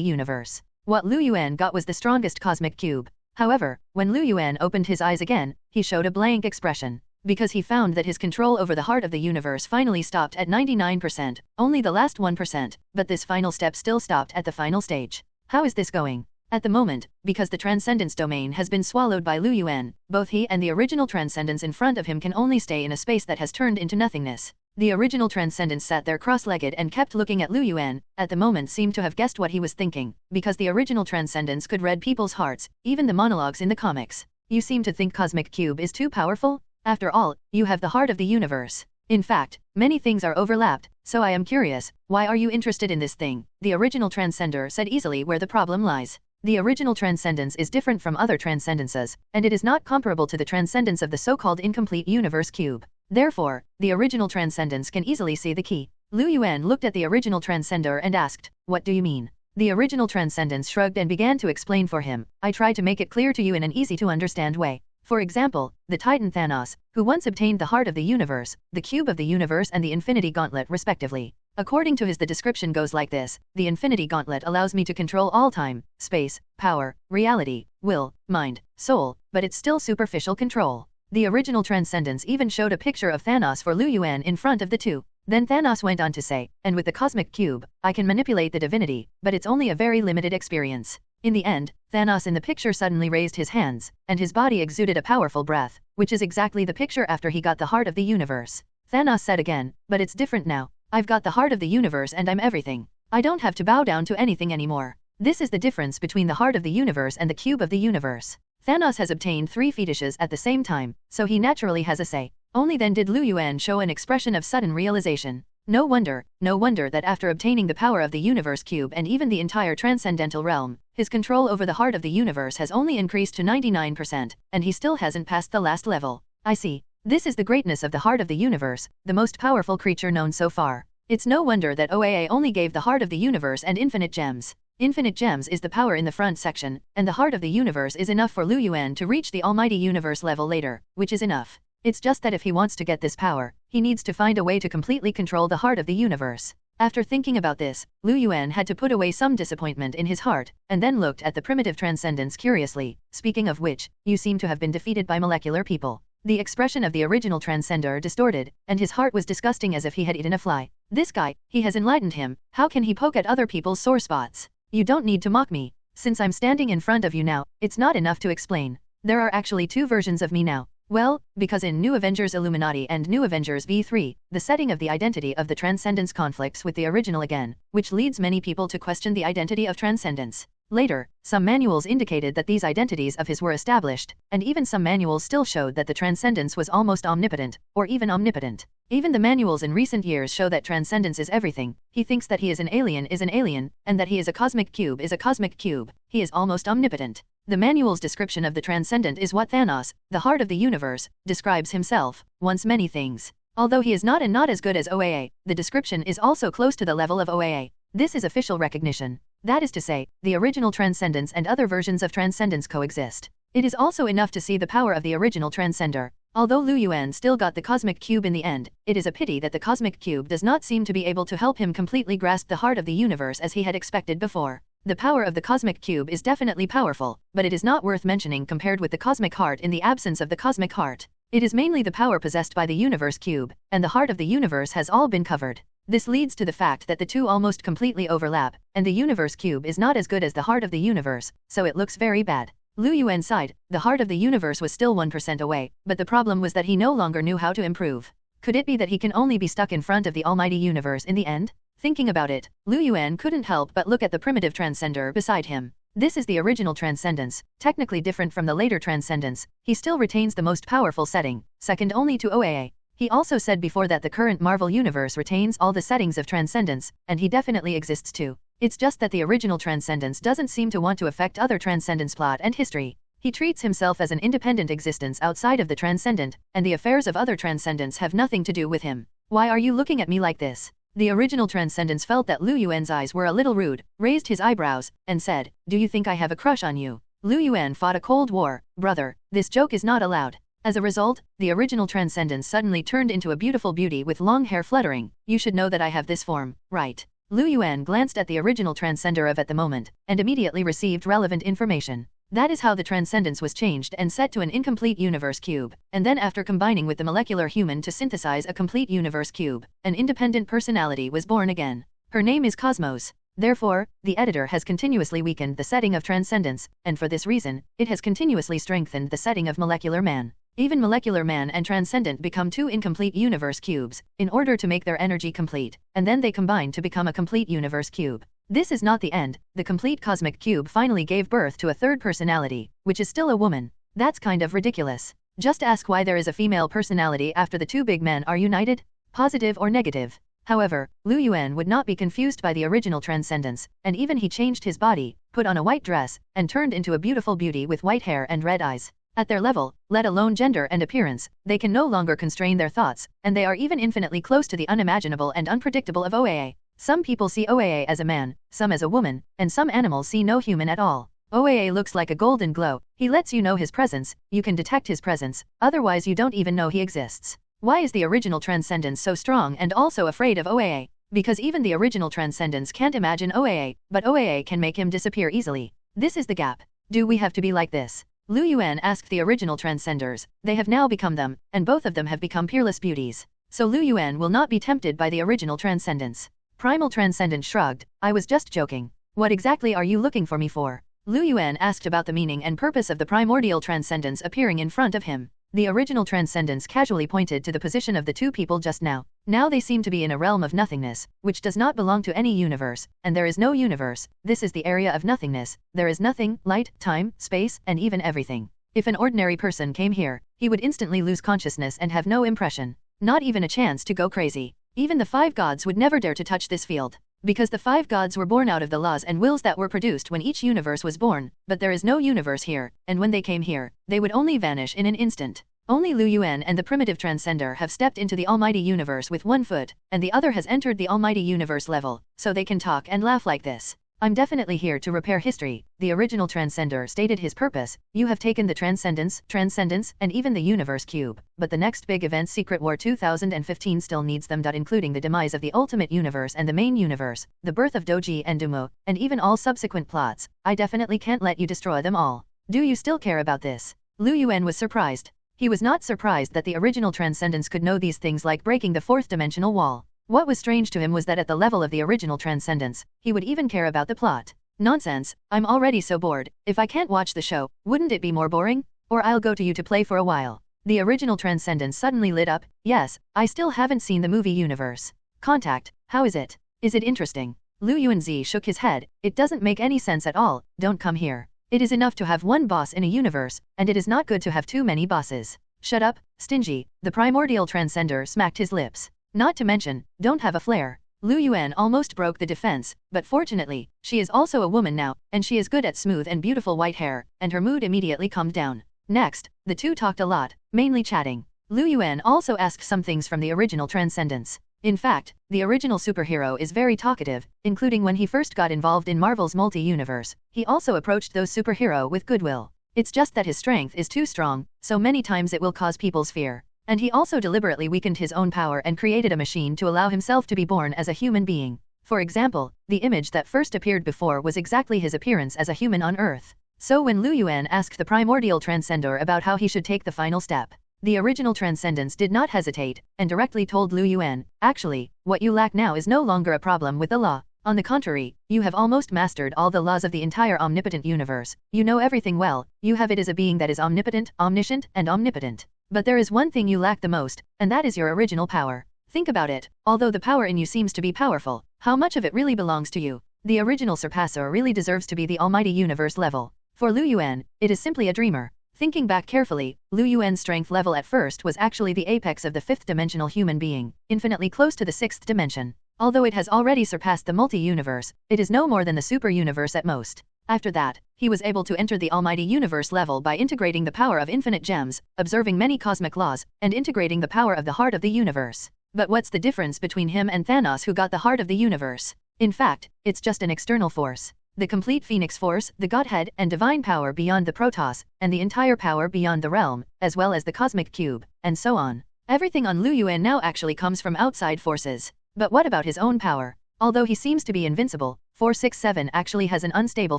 S3: universe. What Lu Yuan got was the strongest cosmic cube. However, when Lu Yuan opened his eyes again, he showed a blank expression. Because he found that his control over the heart of the universe finally stopped at 99%, only the last 1%, but this final step still stopped at the final stage. How is this going? At the moment, because the transcendence domain has been swallowed by Lu Yuan, both he and the original transcendence in front of him can only stay in a space that has turned into nothingness. The original transcendence sat there cross-legged and kept looking at Lu Yuan, at the moment seemed to have guessed what he was thinking, because the original transcendence could read people's hearts, even the monologues in the comics. You seem to think Cosmic Cube is too powerful? After all, you have the heart of the universe. In fact, many things are overlapped, so I am curious, why are you interested in this thing? The original transcender said easily where the problem lies. The original transcendence is different from other transcendences, and it is not comparable to the transcendence of the so-called incomplete universe cube. Therefore, the original transcendence can easily see the key. Lu Yuan looked at the original transcender and asked, "What do you mean?" The original transcendence shrugged and began to explain for him. "I try to make it clear to you in an easy-to-understand way. For example, the Titan Thanos, who once obtained the heart of the universe, the cube of the universe and the Infinity Gauntlet respectively. According to his, the description goes like this: the Infinity Gauntlet allows me to control all time, space, power, reality, will, mind, soul, but it's still superficial control." The original transcendence even showed a picture of Thanos for Lu Yuan in front of the two. Then Thanos went on to say, "And with the cosmic cube, I can manipulate the divinity, but it's only a very limited experience." In the end, Thanos in the picture suddenly raised his hands, and his body exuded a powerful breath, which is exactly the picture after he got the heart of the universe. Thanos said again, "But it's different now. I've got the heart of the universe and I'm everything. I don't have to bow down to anything anymore." This is the difference between the heart of the universe and the cube of the universe. Thanos has obtained 3 fetishes at the same time, so he naturally has a say. Only then did Lu Yuan show an expression of sudden realization. No wonder that after obtaining the power of the universe cube and even the entire transcendental realm, his control over the heart of the universe has only increased to 99%, and he still hasn't passed the last level. I see. This is the greatness of the heart of the universe, the most powerful creature known so far. It's no wonder that OAA only gave the heart of the universe and infinite gems. Infinite gems is the power in the front section, and the heart of the universe is enough for Lu Yuan to reach the almighty universe level later, which is enough. It's just that if he wants to get this power, he needs to find a way to completely control the heart of the universe. After thinking about this, Lu Yuan had to put away some disappointment in his heart, and then looked at the primitive transcendence curiously. Speaking of which, you seem to have been defeated by molecular people. The expression of the original transcender distorted, and his heart was disgusting as if he had eaten a fly. This guy, he has enlightened him. How can he poke at other people's sore spots? You don't need to mock me. Since I'm standing in front of you now, it's not enough to explain. There are actually 2 versions of me now. Well, because in New Avengers Illuminati and New Avengers V3, the setting of the identity of the Transcendence conflicts with the original again, which leads many people to question the identity of Transcendence. Later, some manuals indicated that these identities of his were established, and even some manuals still showed that the Transcendence was almost omnipotent, or even omnipotent. Even the manuals in recent years show that Transcendence is everything. He thinks that he is an alien, and that he is a cosmic cube is a cosmic cube. He is almost omnipotent. The manual's description of the Transcendent is what Thanos, the heart of the universe, describes himself, wants many things. Although he is not as good as OAA, the description is also close to the level of OAA. This is official recognition. That is to say, the original transcendence and other versions of transcendence coexist. It is also enough to see the power of the original transcender. Although Lu Yuan still got the cosmic cube in the end, it is a pity that the cosmic cube does not seem to be able to help him completely grasp the heart of the universe as he had expected before. The power of the cosmic cube is definitely powerful, but it is not worth mentioning compared with the cosmic heart in the absence of the cosmic heart. It is mainly the power possessed by the universe cube, and the heart of the universe has all been covered. This leads to the fact that the two almost completely overlap, and the universe cube is not as good as the heart of the universe, so it looks very bad. Lu Yuan sighed. The heart of the universe was still 1% away, but the problem was that he no longer knew how to improve. Could it be that he can only be stuck in front of the almighty universe in the end? Thinking about it, Lu Yuan couldn't help but look at the primitive transcender beside him. This is the original transcendence, technically different from the later transcendence. He still retains the most powerful setting, second only to OAA. He also said before that the current Marvel universe retains all the settings of transcendence, and he definitely exists too. It's just that the original transcendence doesn't seem to want to affect other transcendence plot and history. He treats himself as an independent existence outside of the transcendent, and the affairs of other transcendents have nothing to do with him. Why are you looking at me like this? The original transcendence felt that Lu Yuan's eyes were a little rude, raised his eyebrows, and said, "Do you think I have a crush on you?" Lu Yuan fought a cold war. Brother, this joke is not allowed. As a result, the original transcendence suddenly turned into a beautiful beauty with long hair fluttering. You should know that I have this form, right? Lu Yuan glanced at the original transcender of at the moment, and immediately received relevant information. That is how the transcendence was changed and set to an incomplete universe cube, and then after combining with the molecular human to synthesize a complete universe cube, an independent personality was born again. Her name is Cosmos. Therefore, the editor has continuously weakened the setting of transcendence, and for this reason, it has continuously strengthened the setting of molecular man. Even molecular man and transcendent become two incomplete universe cubes, in order to make their energy complete, and then they combine to become a complete universe cube. This is not the end. The complete cosmic cube finally gave birth to a third personality, which is still a woman. That's kind of ridiculous. Just ask why there is a female personality after the two big men are united? Positive or negative? However, Lu Yuan would not be confused by the original transcendence, and even he changed his body, put on a white dress, and turned into a beautiful beauty with white hair and red eyes. At their level, let alone gender and appearance, they can no longer constrain their thoughts, and they are even infinitely close to the unimaginable and unpredictable of OAA. Some people see OAA as a man, some as a woman, and some animals see no human at all. OAA looks like a golden glow. He lets you know his presence, you can detect his presence, otherwise you don't even know he exists. Why is the original transcendence so strong and also afraid of OAA? Because even the original transcendence can't imagine OAA, but OAA can make him disappear easily. This is the gap. Do we have to be like this? Lu Yuan asked the original transcenders. They have now become them, and both of them have become peerless beauties. So Lu Yuan will not be tempted by the original transcendence. Primal Transcendent shrugged. I was just joking. What exactly are you looking for me for? Lu Yuan asked about the meaning and purpose of the primordial transcendence appearing in front of him. The original transcendence casually pointed to the position of the two people just now. Now they seem to be in a realm of nothingness, which does not belong to any universe, and there is no universe. This is the area of nothingness. There is nothing, light, time, space, and even everything. If an ordinary person came here, he would instantly lose consciousness and have no impression. Not even a chance to go crazy. Even the five gods would never dare to touch this field. Because the five gods were born out of the laws and wills that were produced when each universe was born, but there is no universe here, and when they came here, they would only vanish in an instant. Only Lu Yuan and the primitive transcender have stepped into the almighty universe with one foot, and the other has entered the almighty universe level, so they can talk and laugh like this. I'm definitely here to repair history. The original transcender stated his purpose. You have taken the transcendence, and even the universe cube, but the next big event Secret War 2015 still needs them. Including the demise of the ultimate universe and the main universe, the birth of Doji and Dumo, and even all subsequent plots. I definitely can't let you destroy them all. Do you still care about this? Lu Yuan was surprised. He was not surprised that the original transcendence could know these things like breaking the fourth dimensional wall. What was strange to him was that at the level of the original transcendence, he would even care about the plot. Nonsense, I'm already so bored. If I can't watch the show, wouldn't it be more boring? Or I'll go to you to play for a while. The original transcendence suddenly lit up. Yes, I still haven't seen the movie universe. Contact, how is it? Is it interesting? Lu Yuanzi shook his head. It doesn't make any sense at all. Don't come here. It is enough to have one boss in a universe, and it is not good to have too many bosses. Shut up, stingy. The primordial transcender smacked his lips. Not to mention, don't have a flare. Lu Yuan almost broke the defense, but fortunately, she is also a woman now, and she is good at smooth and beautiful white hair, and her mood immediately calmed down. Next, the two talked a lot, mainly chatting. Lu Yuan also asked some things from the original transcendence. In fact, the original superhero is very talkative, including when he first got involved in Marvel's multi-universe. He also approached those superhero with goodwill. It's just that his strength is too strong, so many times it will cause people's fear. And he also deliberately weakened his own power and created a machine to allow himself to be born as a human being. For example, the image that first appeared before was exactly his appearance as a human on Earth. So when Lu Yuan asked the primordial transcender about how he should take the final step, the original transcendence did not hesitate, and directly told Lu Yuan, actually, what you lack now is no longer a problem with the law. On the contrary, you have almost mastered all the laws of the entire omnipotent universe. You know everything well, you have it as a being that is omnipotent, omniscient, and omnipotent. But there is one thing you lack the most, and that is your original power. Think about it, although the power in you seems to be powerful, how much of it really belongs to you? The original surpasser really deserves to be the almighty universe level. For Lu Yuan, it is simply a dreamer. Thinking back carefully, Lu Yuan's strength level at first was actually the apex of the fifth-dimensional human being, infinitely close to the sixth dimension. Although it has already surpassed the multi-universe, it is no more than the super-universe at most. After that, he was able to enter the almighty universe level by integrating the power of infinite gems, observing many cosmic laws, and integrating the power of the heart of the universe. But what's the difference between him and Thanos, who got the heart of the universe? In fact, it's just an external force. The complete Phoenix Force, the Godhead, and divine power beyond the protos, and the entire power beyond the realm, as well as the cosmic cube, and so on. Everything on Lu Yuan now actually comes from outside forces. But what about his own power? Although he seems to be invincible, 467 actually has an unstable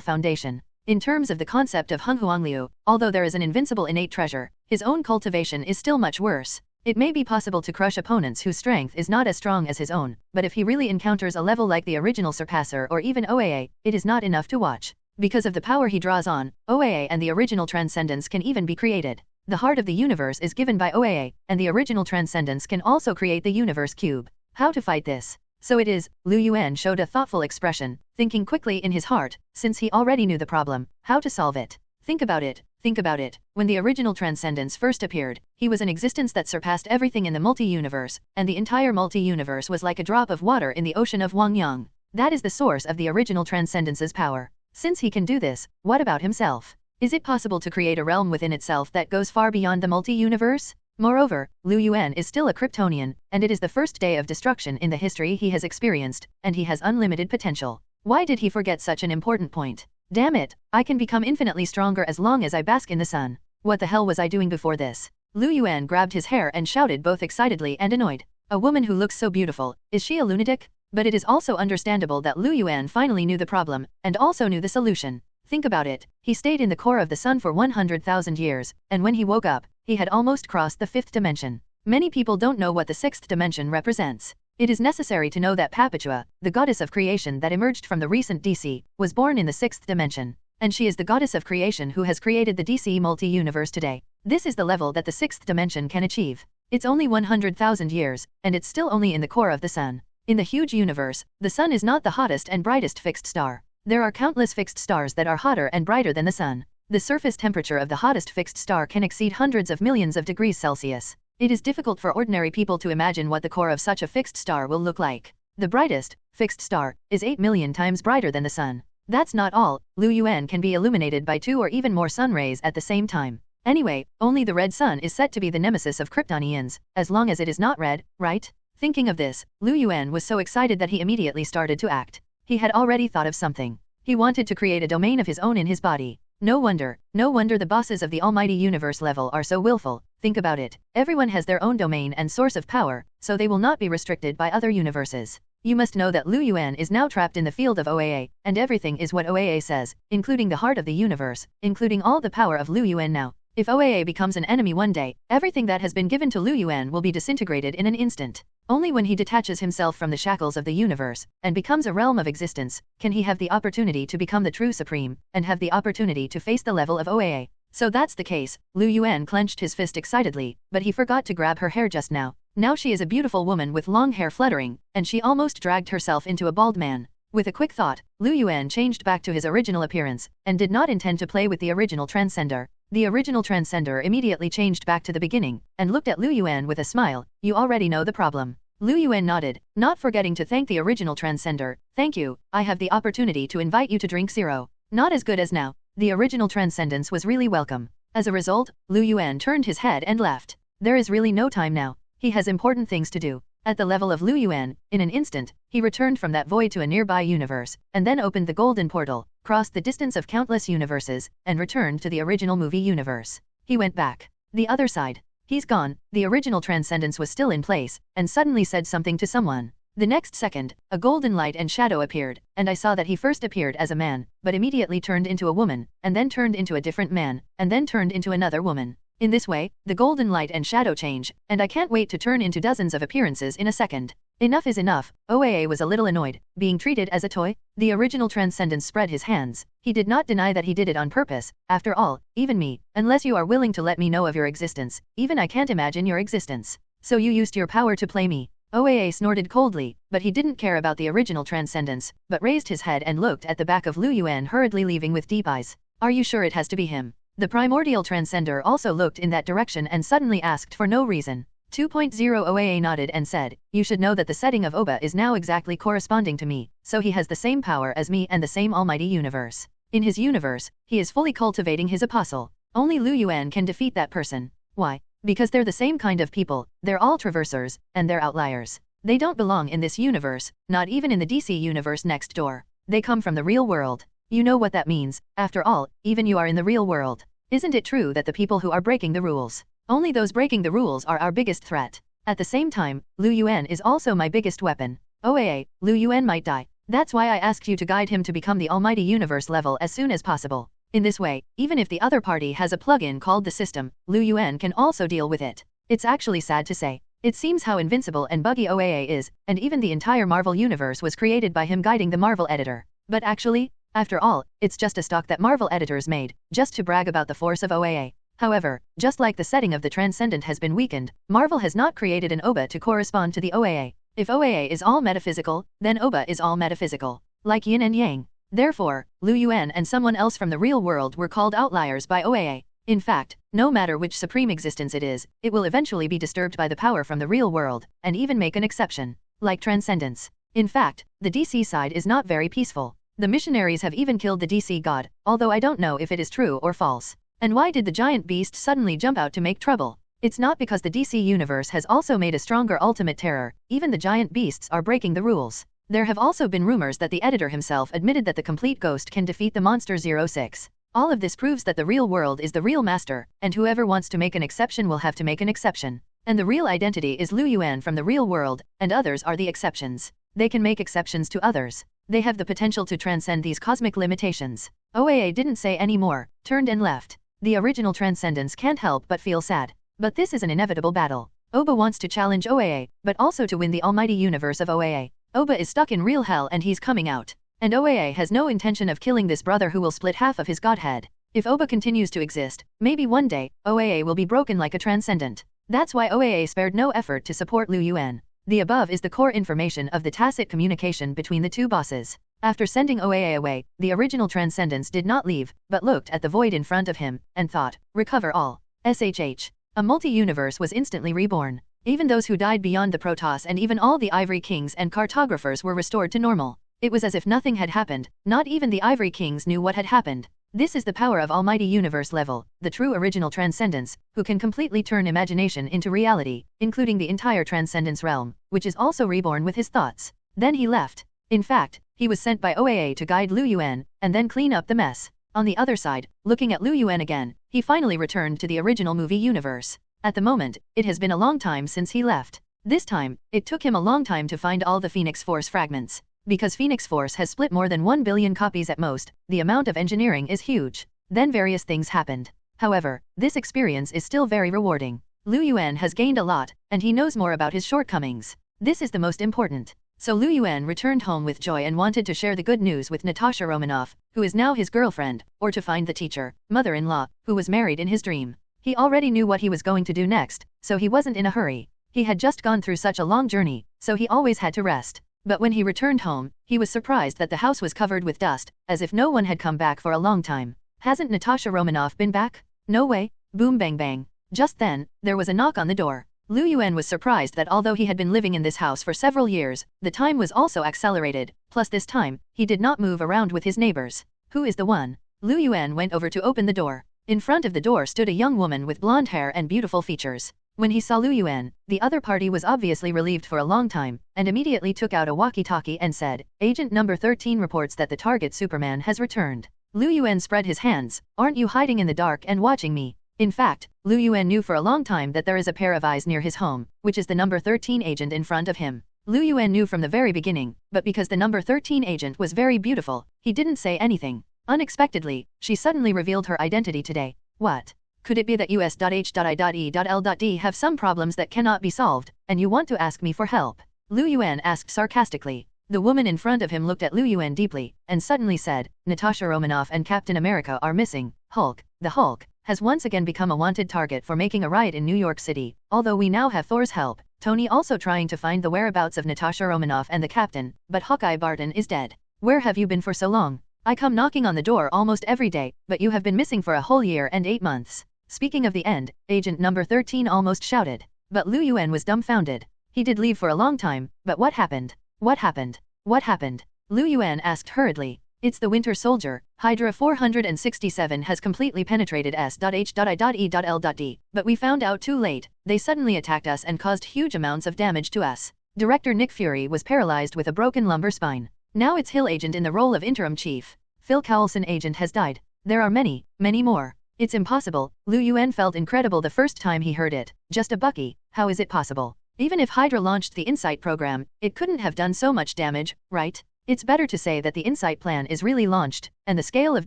S3: foundation. In terms of the concept of Henghuangliu, although there is an invincible innate treasure, his own cultivation is still much worse. It may be possible to crush opponents whose strength is not as strong as his own, but if he really encounters a level like the original surpasser or even OAA, it is not enough to watch. Because of the power he draws on, OAA and the original transcendence can even be created. The heart of the universe is given by OAA, and the original transcendence can also create the universe cube. How to fight this? So it is, Lu Yuan showed a thoughtful expression, thinking quickly in his heart, since he already knew the problem, how to solve it. Think about it. Think about it. When the original transcendence first appeared, he was an existence that surpassed everything in the multi-universe, and the entire multi-universe was like a drop of water in the ocean of Wang Yang. That is the source of the original transcendence's power. Since he can do this, what about himself? Is it possible to create a realm within itself that goes far beyond the multi-universe? Moreover, Lu Yuan is still a Kryptonian, and it is the first day of destruction in the history he has experienced, and he has unlimited potential. Why did he forget such an important point? Damn it, I can become infinitely stronger as long as I bask in the sun. What the hell was I doing before this? Lu Yuan grabbed his hair and shouted both excitedly and annoyed. A woman who looks so beautiful, is she a lunatic? But it is also understandable that Lu Yuan finally knew the problem, and also knew the solution. Think about it, he stayed in the core of the sun for 100,000 years, and when he woke up, he had almost crossed the fifth dimension. Many people don't know what the sixth dimension represents. It is necessary to know that Perpetua, the goddess of creation that emerged from the recent DC, was born in the sixth dimension. And she is the goddess of creation who has created the DC multi-universe today. This is the level that the sixth dimension can achieve. It's only 100,000 years, and it's still only in the core of the sun. In the huge universe, the sun is not the hottest and brightest fixed star. There are countless fixed stars that are hotter and brighter than the sun. The surface temperature of the hottest fixed star can exceed hundreds of millions of degrees Celsius. It is difficult for ordinary people to imagine what the core of such a fixed star will look like. The brightest, fixed star, is 8 million times brighter than the sun. That's not all, Lu Yuan can be illuminated by 2 or even more sun rays at the same time. Anyway, only the red sun is said to be the nemesis of Kryptonians, as long as it is not red, right? Thinking of this, Lu Yuan was so excited that he immediately started to act. He had already thought of something. He wanted to create a domain of his own in his body. No wonder the bosses of the almighty universe level are so willful. Think about it. Everyone has their own domain and source of power, so they will not be restricted by other universes. You must know that Lu Yuan is now trapped in the field of OAA, and everything is what OAA says, including the heart of the universe, including all the power of Lu Yuan now. If OAA becomes an enemy one day, everything that has been given to Lu Yuan will be disintegrated in an instant. Only when he detaches himself from the shackles of the universe, and becomes a realm of existence, can he have the opportunity to become the true supreme, and have the opportunity to face the level of OAA. So that's the case. Lu Yuan clenched his fist excitedly, but he forgot to grab her hair just now. Now she is a beautiful woman with long hair fluttering, and she almost dragged herself into a bald man. With a quick thought, Lu Yuan changed back to his original appearance, and did not intend to play with the original transcender. The original transcender immediately changed back to the beginning, and looked at Lu Yuan with a smile. You already know the problem. Lu Yuan nodded, not forgetting to thank the original transcender. Thank you, I have the opportunity to invite you to drink zero. Not as good as now. The original transcendence was really welcome. As a result, Lu Yuan turned his head and left. There is really no time now. He has important things to do. At the level of Lu Yuan, in an instant, he returned from that void to a nearby universe, and then opened the golden portal, crossed the distance of countless universes, and returned to the original movie universe. He went back. The other side. He's gone. The original transcendence was still in place, and suddenly said something to someone. The next second, a golden light and shadow appeared, and I saw that he first appeared as a man, but immediately turned into a woman, and then turned into a different man, and then turned into another woman. In this way, the golden light and shadow change, and I can't wait to turn into dozens of appearances in a second. Enough is enough. OAA was a little annoyed. Being treated as a toy? The original transcendence spread his hands. He did not deny that he did it on purpose. After all, even me, unless you are willing to let me know of your existence, even I can't imagine your existence. So you used your power to play me. OAA snorted coldly, but he didn't care about the original transcendence, but raised his head and looked at the back of Lu Yuan hurriedly leaving with deep eyes. Are you sure it has to be him? The primordial transcender also looked in that direction and suddenly asked for no reason. 2.0 OAA nodded and said, you should know that the setting of Oba is now exactly corresponding to me, so he has the same power as me and the same almighty universe. In his universe, he is fully cultivating his apostle. Only Lu Yuan can defeat that person. Why? Because they're the same kind of people, they're all traversers, and they're outliers. They don't belong in this universe, not even in the DC universe next door. They come from the real world. You know what that means, after all, even you are in the real world. Isn't it true that the people who are breaking the rules, only those breaking the rules are our biggest threat? At the same time, Lu Yuan is also my biggest weapon. OAA, Lu Yuan might die. That's why I asked you to guide him to become the almighty universe level as soon as possible. In this way, even if the other party has a plugin called the system, Lu Yuan can also deal with it. It's actually sad to say. It seems how invincible and buggy OAA is, and even the entire Marvel universe was created by him guiding the Marvel editor. But actually, after all, it's just a stock that Marvel editors made, just to brag about the force of OAA. However, just like the setting of the Transcendent has been weakened, Marvel has not created an OBA to correspond to the OAA. If OAA is all metaphysical, then OBA is all metaphysical. Like yin and yang. Therefore, Lu Yuan and someone else from the real world were called outliers by OAA. In fact, no matter which supreme existence it is, it will eventually be disturbed by the power from the real world, and even make an exception. Like Transcendence. In fact, the DC side is not very peaceful. The missionaries have even killed the DC god, although I don't know if it is true or false. And why did the giant beast suddenly jump out to make trouble? It's not because the DC universe has also made a stronger ultimate terror, even the giant beasts are breaking the rules. There have also been rumors that the editor himself admitted that the complete ghost can defeat the monster 06. All of this proves that the real world is the real master, and whoever wants to make an exception will have to make an exception. And the real identity is Lu Yuan from the real world, and others are the exceptions. They can make exceptions to others. They have the potential to transcend these cosmic limitations. OAA didn't say any more, turned and left. The original Transcendence can't help but feel sad. But this is an inevitable battle. Oba wants to challenge OAA, but also to win the almighty universe of OAA. Oba is stuck in real hell and he's coming out. And OAA has no intention of killing this brother who will split half of his godhead. If Oba continues to exist, maybe one day, OAA will be broken like a transcendent. That's why OAA spared no effort to support Lu Yuan. The above is the core information of the tacit communication between the two bosses. After sending OAA away, the original Transcendence did not leave, but looked at the void in front of him, and thought, recover all. SHH. A multi-universe was instantly reborn. Even those who died beyond the protos and even all the Ivory Kings and cartographers were restored to normal. It was as if nothing had happened, not even the Ivory Kings knew what had happened. This is the power of almighty universe level, the true original Transcendence, who can completely turn imagination into reality, including the entire Transcendence realm, which is also reborn with his thoughts. Then he left. In fact, he was sent by OAA to guide Lu Yuan, and then clean up the mess. On the other side, looking at Lu Yuan again, he finally returned to the original movie universe. At the moment, it has been a long time since he left. This time, it took him a long time to find all the Phoenix Force fragments. Because Phoenix Force has split more than 1 billion copies at most, the amount of engineering is huge. Then various things happened. However, this experience is still very rewarding. Lu Yuan has gained a lot, and he knows more about his shortcomings. This is the most important. So Lu Yuan returned home with joy and wanted to share the good news with Natasha Romanoff, who is now his girlfriend, or to find the teacher, mother-in-law, who was married in his dream. He already knew what he was going to do next, so he wasn't in a hurry. He had just gone through such a long journey, so he always had to rest. But when he returned home, he was surprised that the house was covered with dust, as if no one had come back for a long time. Hasn't Natasha Romanoff been back? No way. Boom bang bang. Just then, there was a knock on the door. Lu Yuan was surprised that although he had been living in this house for several years, the time was also accelerated, plus this time, he did not move around with his neighbors. Who is the one? Lu Yuan went over to open the door. In front of the door stood a young woman with blonde hair and beautiful features. When he saw Lu Yuan, the other party was obviously relieved for a long time, and immediately took out a walkie-talkie and said, "Agent number 13 reports that the target Superman has returned." Lu Yuan spread his hands. "Aren't you hiding in the dark and watching me?" In fact, Lu Yuan knew for a long time that there is a pair of eyes near his home, which is the number 13 agent in front of him. Lu Yuan knew from the very beginning, but because the number 13 agent was very beautiful, he didn't say anything. Unexpectedly, she suddenly revealed her identity today. What? Could it be that US.H.I.E.L.D have some problems that cannot be solved, and you want to ask me for help? Lu Yuan asked sarcastically. The woman in front of him looked at Lu Yuan deeply, and suddenly said, "Natasha Romanoff and Captain America are missing. Hulk, the Hulk, has once again become a wanted target for making a riot in New York City. Although we now have Thor's help, Tony also trying to find the whereabouts of Natasha Romanoff and the Captain, but Hawkeye Barton is dead. Where have you been for so long? I come knocking on the door almost every day, but you have been missing for a whole year and 8 months." Speaking of the end, agent number 13 almost shouted. But Lu Yuan was dumbfounded. He did leave for a long time, but what happened? What happened? What happened? Lu Yuan asked hurriedly. "It's the Winter Soldier. Hydra 467 has completely penetrated S.H.I.E.L.D, but we found out too late. They suddenly attacked us and caused huge amounts of damage to us. Director Nick Fury was paralyzed with a broken lumbar spine. Now it's Hill agent in the role of interim chief. Phil Coulson agent has died. There are many, many more. It's impossible." Lu Yuan felt incredible the first time he heard it. Just a Bucky, how is it possible? Even if Hydra launched the Insight program, it couldn't have done so much damage, right? It's better to say that the Insight plan is really launched, and the scale of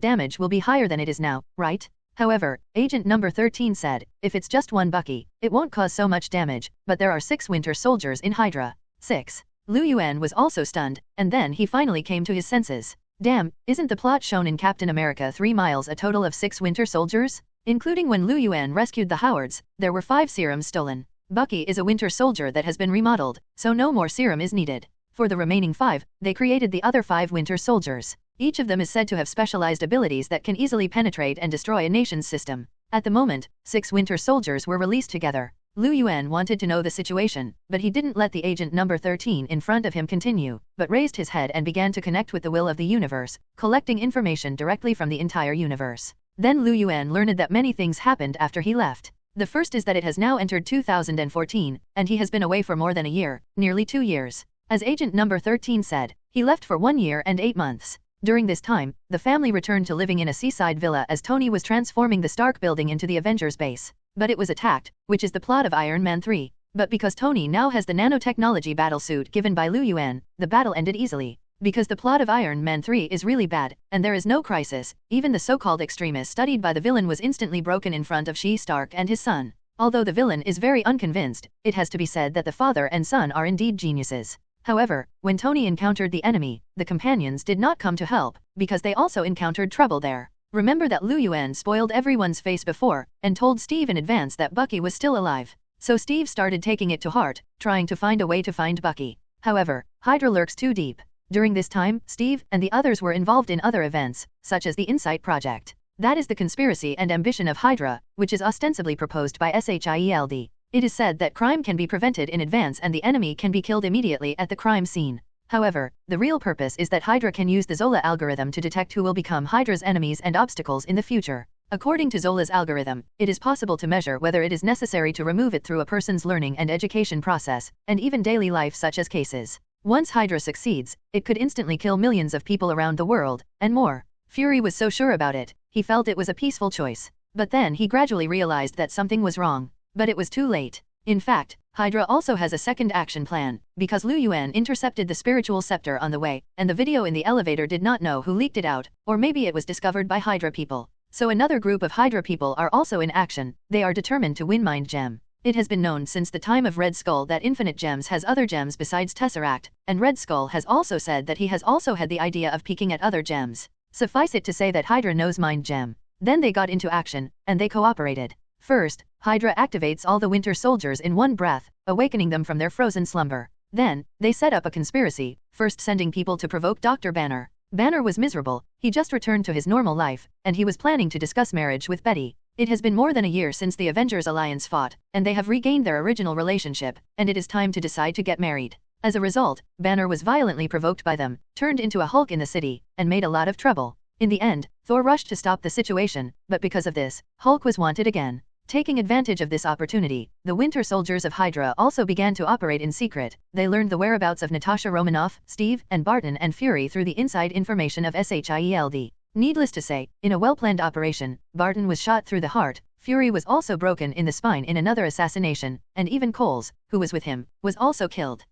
S3: damage will be higher than it is now, right? However, agent number 13 said, "If it's just one Bucky, it won't cause so much damage, but there are 6 Winter Soldiers in Hydra." 6. Lu Yuan was also stunned, and then he finally came to his senses. Damn, isn't the plot shown in Captain America 3 Miles a total of 6 Winter Soldiers? Including when Lu Yuan rescued the Howards, there were 5 serums stolen. Bucky is a Winter Soldier that has been remodeled, so no more serum is needed. For the remaining 5, they created the other 5 Winter Soldiers. Each of them is said to have specialized abilities that can easily penetrate and destroy a nation's system. At the moment, 6 Winter Soldiers were released together. Lu Yuan wanted to know the situation, but he didn't let the agent number 13 in front of him continue, but raised his head and began to connect with the will of the universe, collecting information directly from the entire universe. Then Lu Yuan learned that many things happened after he left. The first is that it has now entered 2014, and he has been away for more than a year, nearly 2 years. As agent number 13 said, he left for 1 year and 8 months. During this time, the family returned to living in a seaside villa as Tony was transforming the Stark building into the Avengers base. But it was attacked, which is the plot of Iron Man 3. But because Tony now has the nanotechnology battlesuit given by Lu Yuan, the battle ended easily. Because the plot of Iron Man 3 is really bad, and there is no crisis, even the so-called extremist studied by the villain was instantly broken in front of Stark and his son. Although the villain is very unconvinced, it has to be said that the father and son are indeed geniuses. However, when Tony encountered the enemy, the companions did not come to help, because they also encountered trouble there. Remember that Lu Yuan spoiled everyone's face before, and told Steve in advance that Bucky was still alive. So Steve started taking it to heart, trying to find a way to find Bucky. However, Hydra lurks too deep. During this time, Steve and the others were involved in other events, such as the Insight Project. That is the conspiracy and ambition of Hydra, which is ostensibly proposed by SHIELD. It is said that crime can be prevented in advance and the enemy can be killed immediately at the crime scene. However, the real purpose is that Hydra can use the Zola algorithm to detect who will become Hydra's enemies and obstacles in the future. According to Zola's algorithm, it is possible to measure whether it is necessary to remove it through a person's learning and education process, and even daily life such as cases. Once Hydra succeeds, it could instantly kill millions of people around the world, and more. Fury was so sure about it, he felt it was a peaceful choice. But then he gradually realized that something was wrong. But it was too late. In fact, Hydra also has a second action plan, because Lu Yuan intercepted the spiritual scepter on the way, and the video in the elevator did not know who leaked it out, or maybe it was discovered by Hydra people. So another group of Hydra people are also in action. They are determined to win Mind Gem. It has been known since the time of Red Skull that Infinite Gems has other gems besides Tesseract, and Red Skull has also said that he has also had the idea of peeking at other gems. Suffice it to say that Hydra knows Mind Gem. Then they got into action, and they cooperated. First, Hydra activates all the Winter Soldiers in one breath, awakening them from their frozen slumber. Then, they set up a conspiracy, first sending people to provoke Dr. Banner. Banner was miserable, he just returned to his normal life, and he was planning to discuss marriage with Betty. It has been more than a year since the Avengers Alliance fought, and they have regained their original relationship, and it is time to decide to get married. As a result, Banner was violently provoked by them, turned into a Hulk in the city, and made a lot of trouble. In the end, Thor rushed to stop the situation, but because of this, Hulk was wanted again. Taking advantage of this opportunity, the Winter Soldiers of Hydra also began to operate in secret. They learned the whereabouts of Natasha Romanoff, Steve, and Barton and Fury through the inside information of SHIELD. Needless to say, in a well-planned operation, Barton was shot through the heart, Fury was also broken in the spine in another assassination, and even Coles, who was with him, was also killed,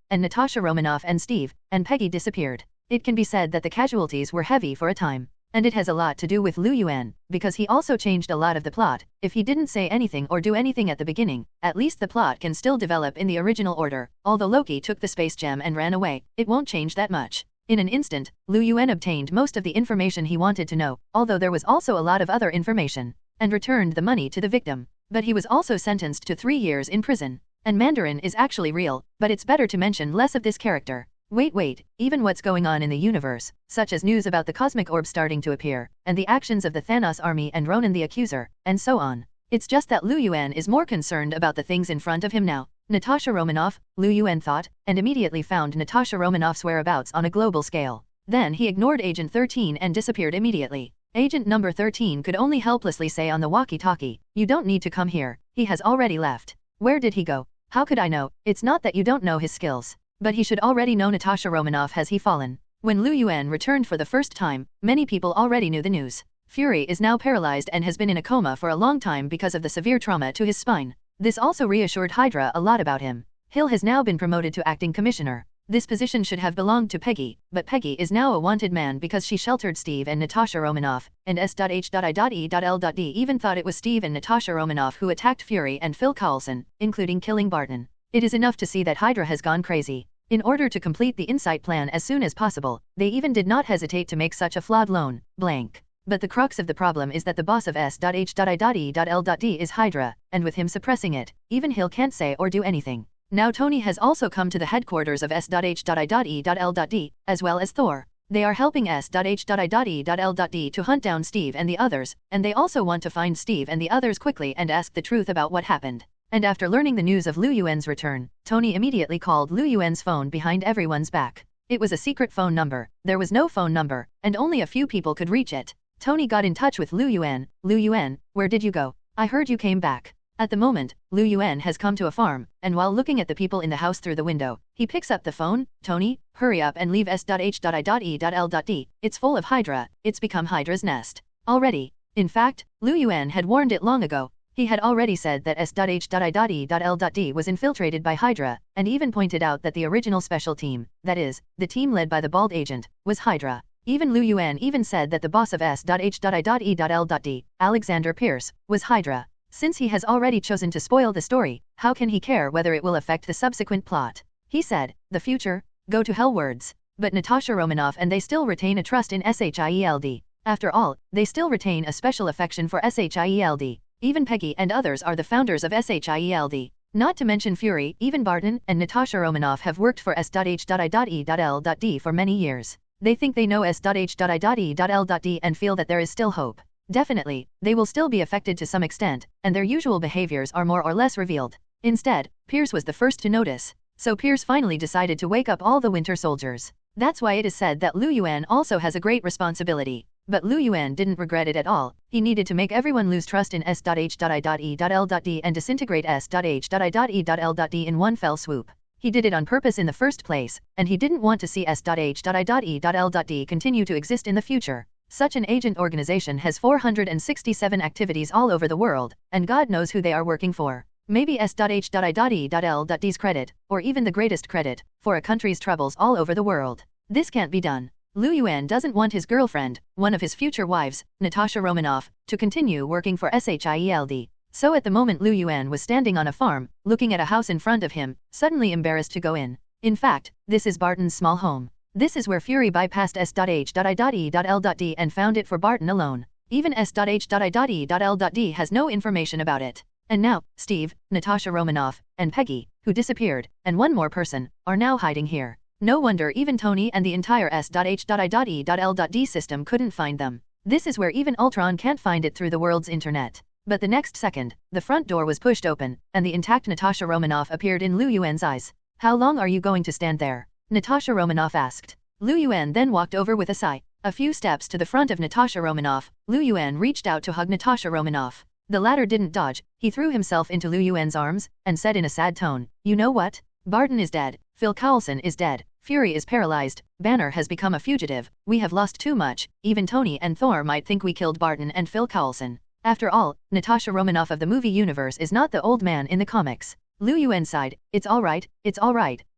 S3: and Natasha Romanoff and Steve, and Peggy disappeared. It can be said that the casualties were heavy for a time. And it has a lot to do with Yuan, because he also changed a lot of the plot. If he didn't say anything or do anything at the beginning, at least the plot can still develop in the original order. Although Loki took the space gem and ran away, it won't change that much. In an instant, Yuan obtained most of the information he wanted to know, although there was also a lot of other information, and returned the money to the victim. But he was also sentenced to 3 years in prison. And Mandarin is actually real, but it's better to mention less of this character. Wait, even what's going on in the universe, such as news about the cosmic orb starting to appear, and the actions of the Thanos army and Ronan the Accuser, and so on. It's just that Yuan is more concerned about the things in front of him now. Natasha Romanoff, Yuan thought, and immediately found Natasha Romanoff's whereabouts on a global scale. Then he ignored Agent 13 and disappeared immediately. Agent number 13 could only helplessly say on the walkie-talkie, "You don't need to come here, he has already left." Where did he go? How could I know? It's not that you don't know his skills. But he should already know Natasha Romanoff has he fallen. When Yuan returned for the first time, many people already knew the news. Fury is now paralyzed and has been in a coma for a long time because of the severe trauma to his spine. This also reassured Hydra a lot about him. Hill has now been promoted to acting commissioner. This position should have belonged to Peggy, but Peggy is now a wanted man because she sheltered Steve and Natasha Romanoff, and S.H.I.E.L.D. even thought it was Steve and Natasha Romanoff who attacked Fury and Phil Coulson, including killing Barton. It is enough to see that Hydra has gone crazy. In order to complete the Insight plan as soon as possible, they even did not hesitate to make such a flawed loan, blank. But the crux of the problem is that the boss of S.H.I.E.L.D. is Hydra, and with him suppressing it, even Hill can't say or do anything. Now Tony has also come to the headquarters of S.H.I.E.L.D., as well as Thor. They are helping S.H.I.E.L.D. to hunt down Steve and the others, and they also want to find Steve and the others quickly and ask the truth about what happened. And after learning the news of Yuan's return, Tony immediately called Yuan's phone behind everyone's back. It was a secret phone number, there was no phone number, and only a few people could reach it. Tony got in touch with Yuan. Yuan, where did you go? I heard you came back. At the moment, Yuan has come to a farm, and while looking at the people in the house through the window, he picks up the phone. Tony, hurry up and leave S.H.I.E.L.D. It's full of Hydra, it's become Hydra's nest. Already. In fact, Yuan had warned it long ago. He had already said that S.H.I.E.L.D. was infiltrated by Hydra, and even pointed out that the original special team, that is, the team led by the bald agent, was Hydra. Even Yuan even said that the boss of S.H.I.E.L.D., Alexander Pierce, was Hydra. Since he has already chosen to spoil the story, how can he care whether it will affect the subsequent plot? He said, the future, go to hell words. But Natasha Romanoff and they still retain a trust in SHIELD. After all, they still retain a special affection for SHIELD. Even Peggy and others are the founders of SHIELD. Not to mention Fury, even Barton and Natasha Romanoff have worked for S.H.I.E.L.D. for many years. They think they know S.H.I.E.L.D. and feel that there is still hope. Definitely, they will still be affected to some extent, and their usual behaviors are more or less revealed. Instead, Pierce was the first to notice. So Pierce finally decided to wake up all the Winter Soldiers. That's why it is said that Yuan also has a great responsibility. But Yuan didn't regret it at all. He needed to make everyone lose trust in S.H.I.E.L.D. and disintegrate S.H.I.E.L.D. in one fell swoop. He did it on purpose in the first place, and he didn't want to see S.H.I.E.L.D. continue to exist in the future. Such an agent organization has 467 activities all over the world, and God knows who they are working for. Maybe S.H.I.E.L.D.'s credit, or even the greatest credit, for a country's troubles all over the world. This can't be done. Yuan doesn't want his girlfriend, one of his future wives, Natasha Romanoff, to continue working for SHIELD. So at the moment Yuan was standing on a farm, looking at a house in front of him, suddenly embarrassed to go in. In fact, this is Barton's small home. This is where Fury bypassed S.H.I.E.L.D. and found it for Barton alone. Even S.H.I.E.L.D. has no information about it. And now, Steve, Natasha Romanoff, and Peggy, who disappeared, and one more person, are now hiding here. No wonder even Tony and the entire S.H.I.E.L.D. system couldn't find them. This is where even Ultron can't find it through the world's internet. But the next second, the front door was pushed open, and the intact Natasha Romanoff appeared in Yuan's eyes. How long are you going to stand there? Natasha Romanoff asked. Yuan then walked over with a sigh. A few steps to the front of Natasha Romanoff, Yuan reached out to hug Natasha Romanoff. The latter didn't dodge, he threw himself into Lu Yuan's arms, and said in a sad tone, "You know what? Barton is dead, Phil Coulson is dead, Fury is paralyzed, Banner has become a fugitive, we have lost too much, even Tony and Thor might think we killed Barton and Phil Coulson. After all, Natasha Romanoff of the movie universe is not the old man in the comics." Lu Yuan sighed, it's all right,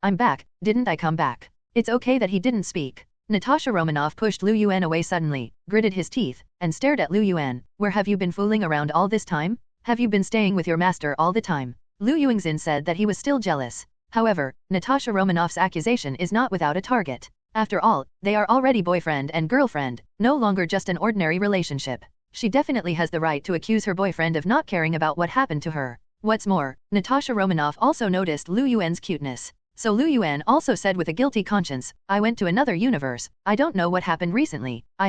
S3: I'm back, didn't I come back? It's okay that he didn't speak. Natasha Romanoff pushed Lu Yuan away suddenly, gritted his teeth, and stared at Lu Yuan. "Where have you been fooling around all this time? Have you been staying with your master all the time?" Lu Yuanxin said that he was still jealous. However, Natasha Romanoff's accusation is not without a target. After all, they are already boyfriend and girlfriend, no longer just an ordinary relationship. She definitely has the right to accuse her boyfriend of not caring about what happened to her. What's more, Natasha Romanoff also noticed Lu Yuan's cuteness. So Lu Yuan also said with a guilty conscience, "I went to another universe, I don't know what happened recently, I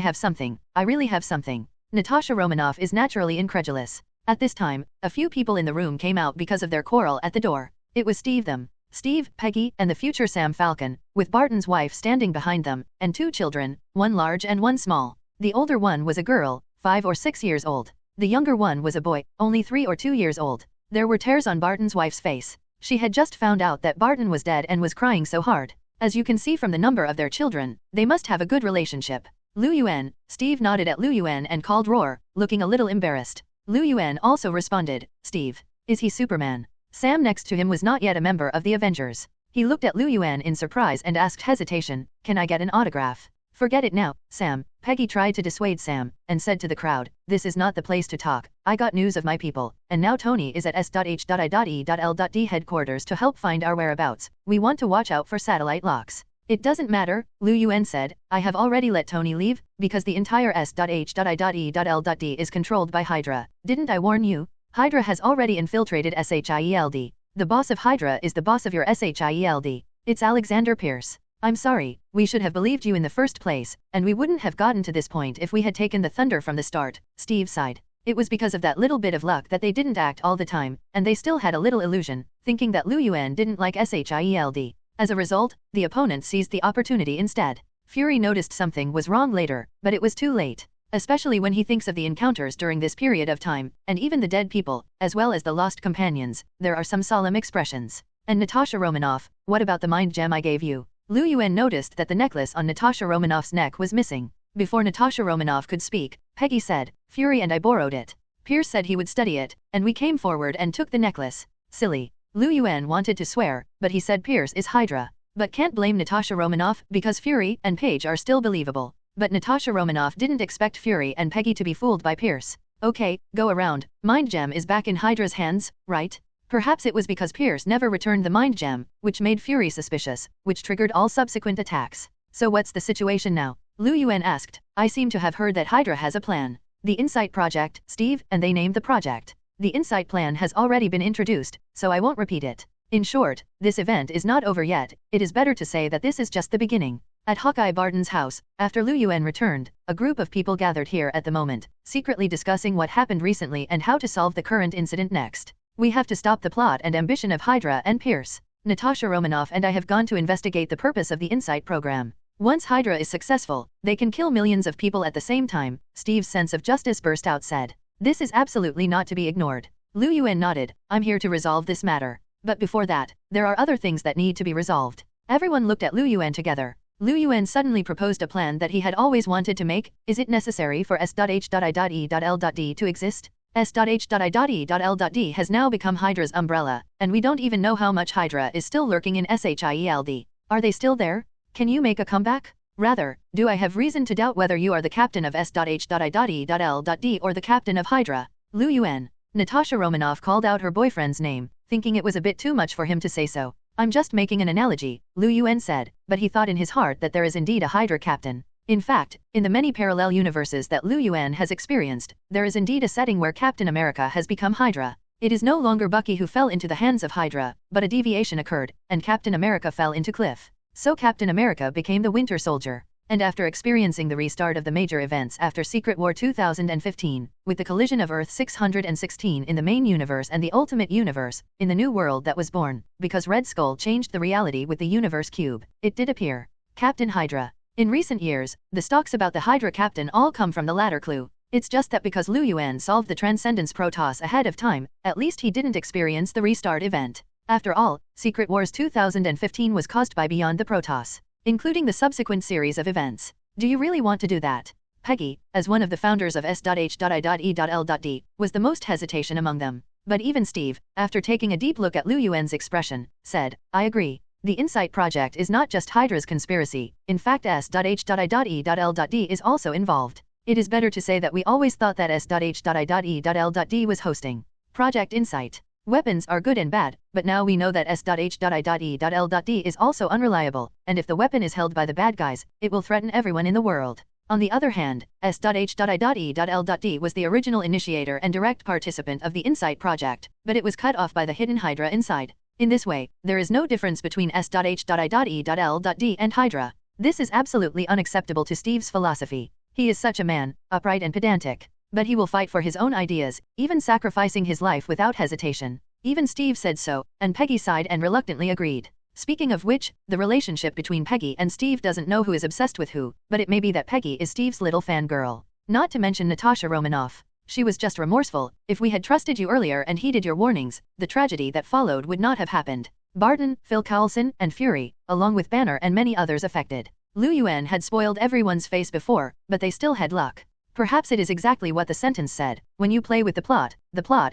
S3: really have something." Natasha Romanoff is naturally incredulous. At this time, a few people in the room came out because of their quarrel at the door. It was Steve, Peggy, and the future Sam Falcon, with Barton's wife standing behind them, and 2 children, one large and one small. The older one was a girl, 5 or 6 years old. The younger one was a boy, only 3 or 2 years old. There were tears on Barton's wife's face. She had just found out that Barton was dead and was crying so hard. As you can see from the number of their children, they must have a good relationship. Lu Yuan, Steve nodded at Lu Yuan and called Roar, looking a little embarrassed. Lu Yuan also responded, "Steve. Is he Superman?" Sam next to him was not yet a member of the Avengers. He looked at Lu Yuan in surprise and asked hesitation, "Can I get an autograph?" "Forget it now, Sam." Peggy tried to dissuade Sam, and said to the crowd, "This is not the place to talk. I got news of my people, and now Tony is at S.H.I.E.L.D. headquarters to help find our whereabouts. We want to watch out for satellite locks." "It doesn't matter," Lu Yuan said, "I have already let Tony leave, because the entire S.H.I.E.L.D. is controlled by Hydra. Didn't I warn you? Hydra has already infiltrated SHIELD. The boss of Hydra is the boss of your SHIELD. It's Alexander Pierce. I'm sorry, we should have believed you in the first place, and we wouldn't have gotten to this point if we had taken the thunder from the start." Steve sighed. It was because of that little bit of luck that they didn't act all the time, and they still had a little illusion, thinking that Lu Yuan didn't like SHIELD. As a result, the opponent seized the opportunity instead. Fury noticed something was wrong later, but it was too late. Especially when he thinks of the encounters during this period of time, and even the dead people, as well as the lost companions, there are some solemn expressions. "And Natasha Romanoff, what about the mind gem I gave you?" Lu Yuan noticed that the necklace on Natasha Romanoff's neck was missing. Before Natasha Romanoff could speak, Peggy said, "Fury and I borrowed it. Pierce said he would study it, and we came forward and took the necklace." Silly. Lu Yuan wanted to swear, but he said Pierce is Hydra. But can't blame Natasha Romanoff, because Fury and Paige are still believable. But Natasha Romanoff didn't expect Fury and Peggy to be fooled by Pierce. "Okay, go around. Mind gem is back in Hydra's hands, right?" Perhaps it was because Pierce never returned the mind gem, which made Fury suspicious, which triggered all subsequent attacks. "So what's the situation now?" Lu Yuan asked. "I seem to have heard that Hydra has a plan. The Insight Project, Steve, and they named the project. The Insight plan has already been introduced, so I won't repeat it. In short, this event is not over yet, it is better to say that this is just the beginning." At Hawkeye Barton's house, after Lu Yuan returned, a group of people gathered here at the moment, secretly discussing what happened recently and how to solve the current incident next. "We have to stop the plot and ambition of Hydra and Pierce. Natasha Romanoff and I have gone to investigate the purpose of the Insight program. Once Hydra is successful, they can kill millions of people at the same time." Steve's sense of justice burst out said. "This is absolutely not to be ignored." Lu Yuan nodded. "I'm here to resolve this matter. But before that, there are other things that need to be resolved." Everyone looked at Lu Yuan together. Lu Yuan suddenly proposed a plan that he had always wanted to make. "Is it necessary for S.H.I.E.L.D. to exist? S.H.I.E.L.D. has now become Hydra's umbrella, and we don't even know how much Hydra is still lurking in SHIELD. Are they still there? Can you make a comeback? Rather, do I have reason to doubt whether you are the captain of S.H.I.E.L.D. or the captain of Hydra?" Lu Yuan. Natasha Romanoff called out her boyfriend's name, thinking it was a bit too much for him to say so. "I'm just making an analogy," Lu Yuan said, but he thought in his heart that there is indeed a Hydra captain. In fact, in the many parallel universes that Lu Yuan has experienced, there is indeed a setting where Captain America has become Hydra. It is no longer Bucky who fell into the hands of Hydra, but a deviation occurred, and Captain America fell into Cliff. So Captain America became the Winter Soldier. And after experiencing the restart of the major events after Secret War 2015, with the collision of Earth 616 in the main universe and the Ultimate Universe, in the new world that was born, because Red Skull changed the reality with the Universe Cube, it did appear. Captain Hydra. In recent years, the stocks about the Hydra captain all come from the latter clue. It's just that because Lu Yuan solved the Transcendence Protoss ahead of time, at least he didn't experience the restart event. After all, Secret Wars 2015 was caused by Beyond the Protoss, including the subsequent series of events. Do you really want to do that? Peggy, as one of the founders of S.H.I.E.L.D., was the most hesitation among them. But even Steve, after taking a deep look at Lu Yuan's expression, said, I agree. The Insight project is not just Hydra's conspiracy, in fact S.H.I.E.L.D. is also involved. It is better to say that we always thought that S.H.I.E.L.D. was hosting Project Insight. Weapons are good and bad, but now we know that S.H.I.E.L.D. is also unreliable, and if the weapon is held by the bad guys, it will threaten everyone in the world. On the other hand, S.H.I.E.L.D. was the original initiator and direct participant of the Insight project, but it was cut off by the hidden Hydra inside. In this way, there is no difference between S.H.I.E.L.D. and Hydra. This is absolutely unacceptable to Steve's philosophy. He is such a man, upright and pedantic. But he will fight for his own ideas, even sacrificing his life without hesitation. Even Steve said so, and Peggy sighed and reluctantly agreed. Speaking of which, the relationship between Peggy and Steve doesn't know who is obsessed with who, but it may be that Peggy is Steve's little fangirl. Not to mention Natasha Romanoff. She was just remorseful. If we had trusted you earlier and heeded your warnings, the tragedy that followed would not have happened. Barton, Phil Coulson, and Fury, along with Banner and many others affected. Lu Yuan had spoiled everyone's face before, but they still had luck. Perhaps it is exactly what the sentence said. When you play with the plot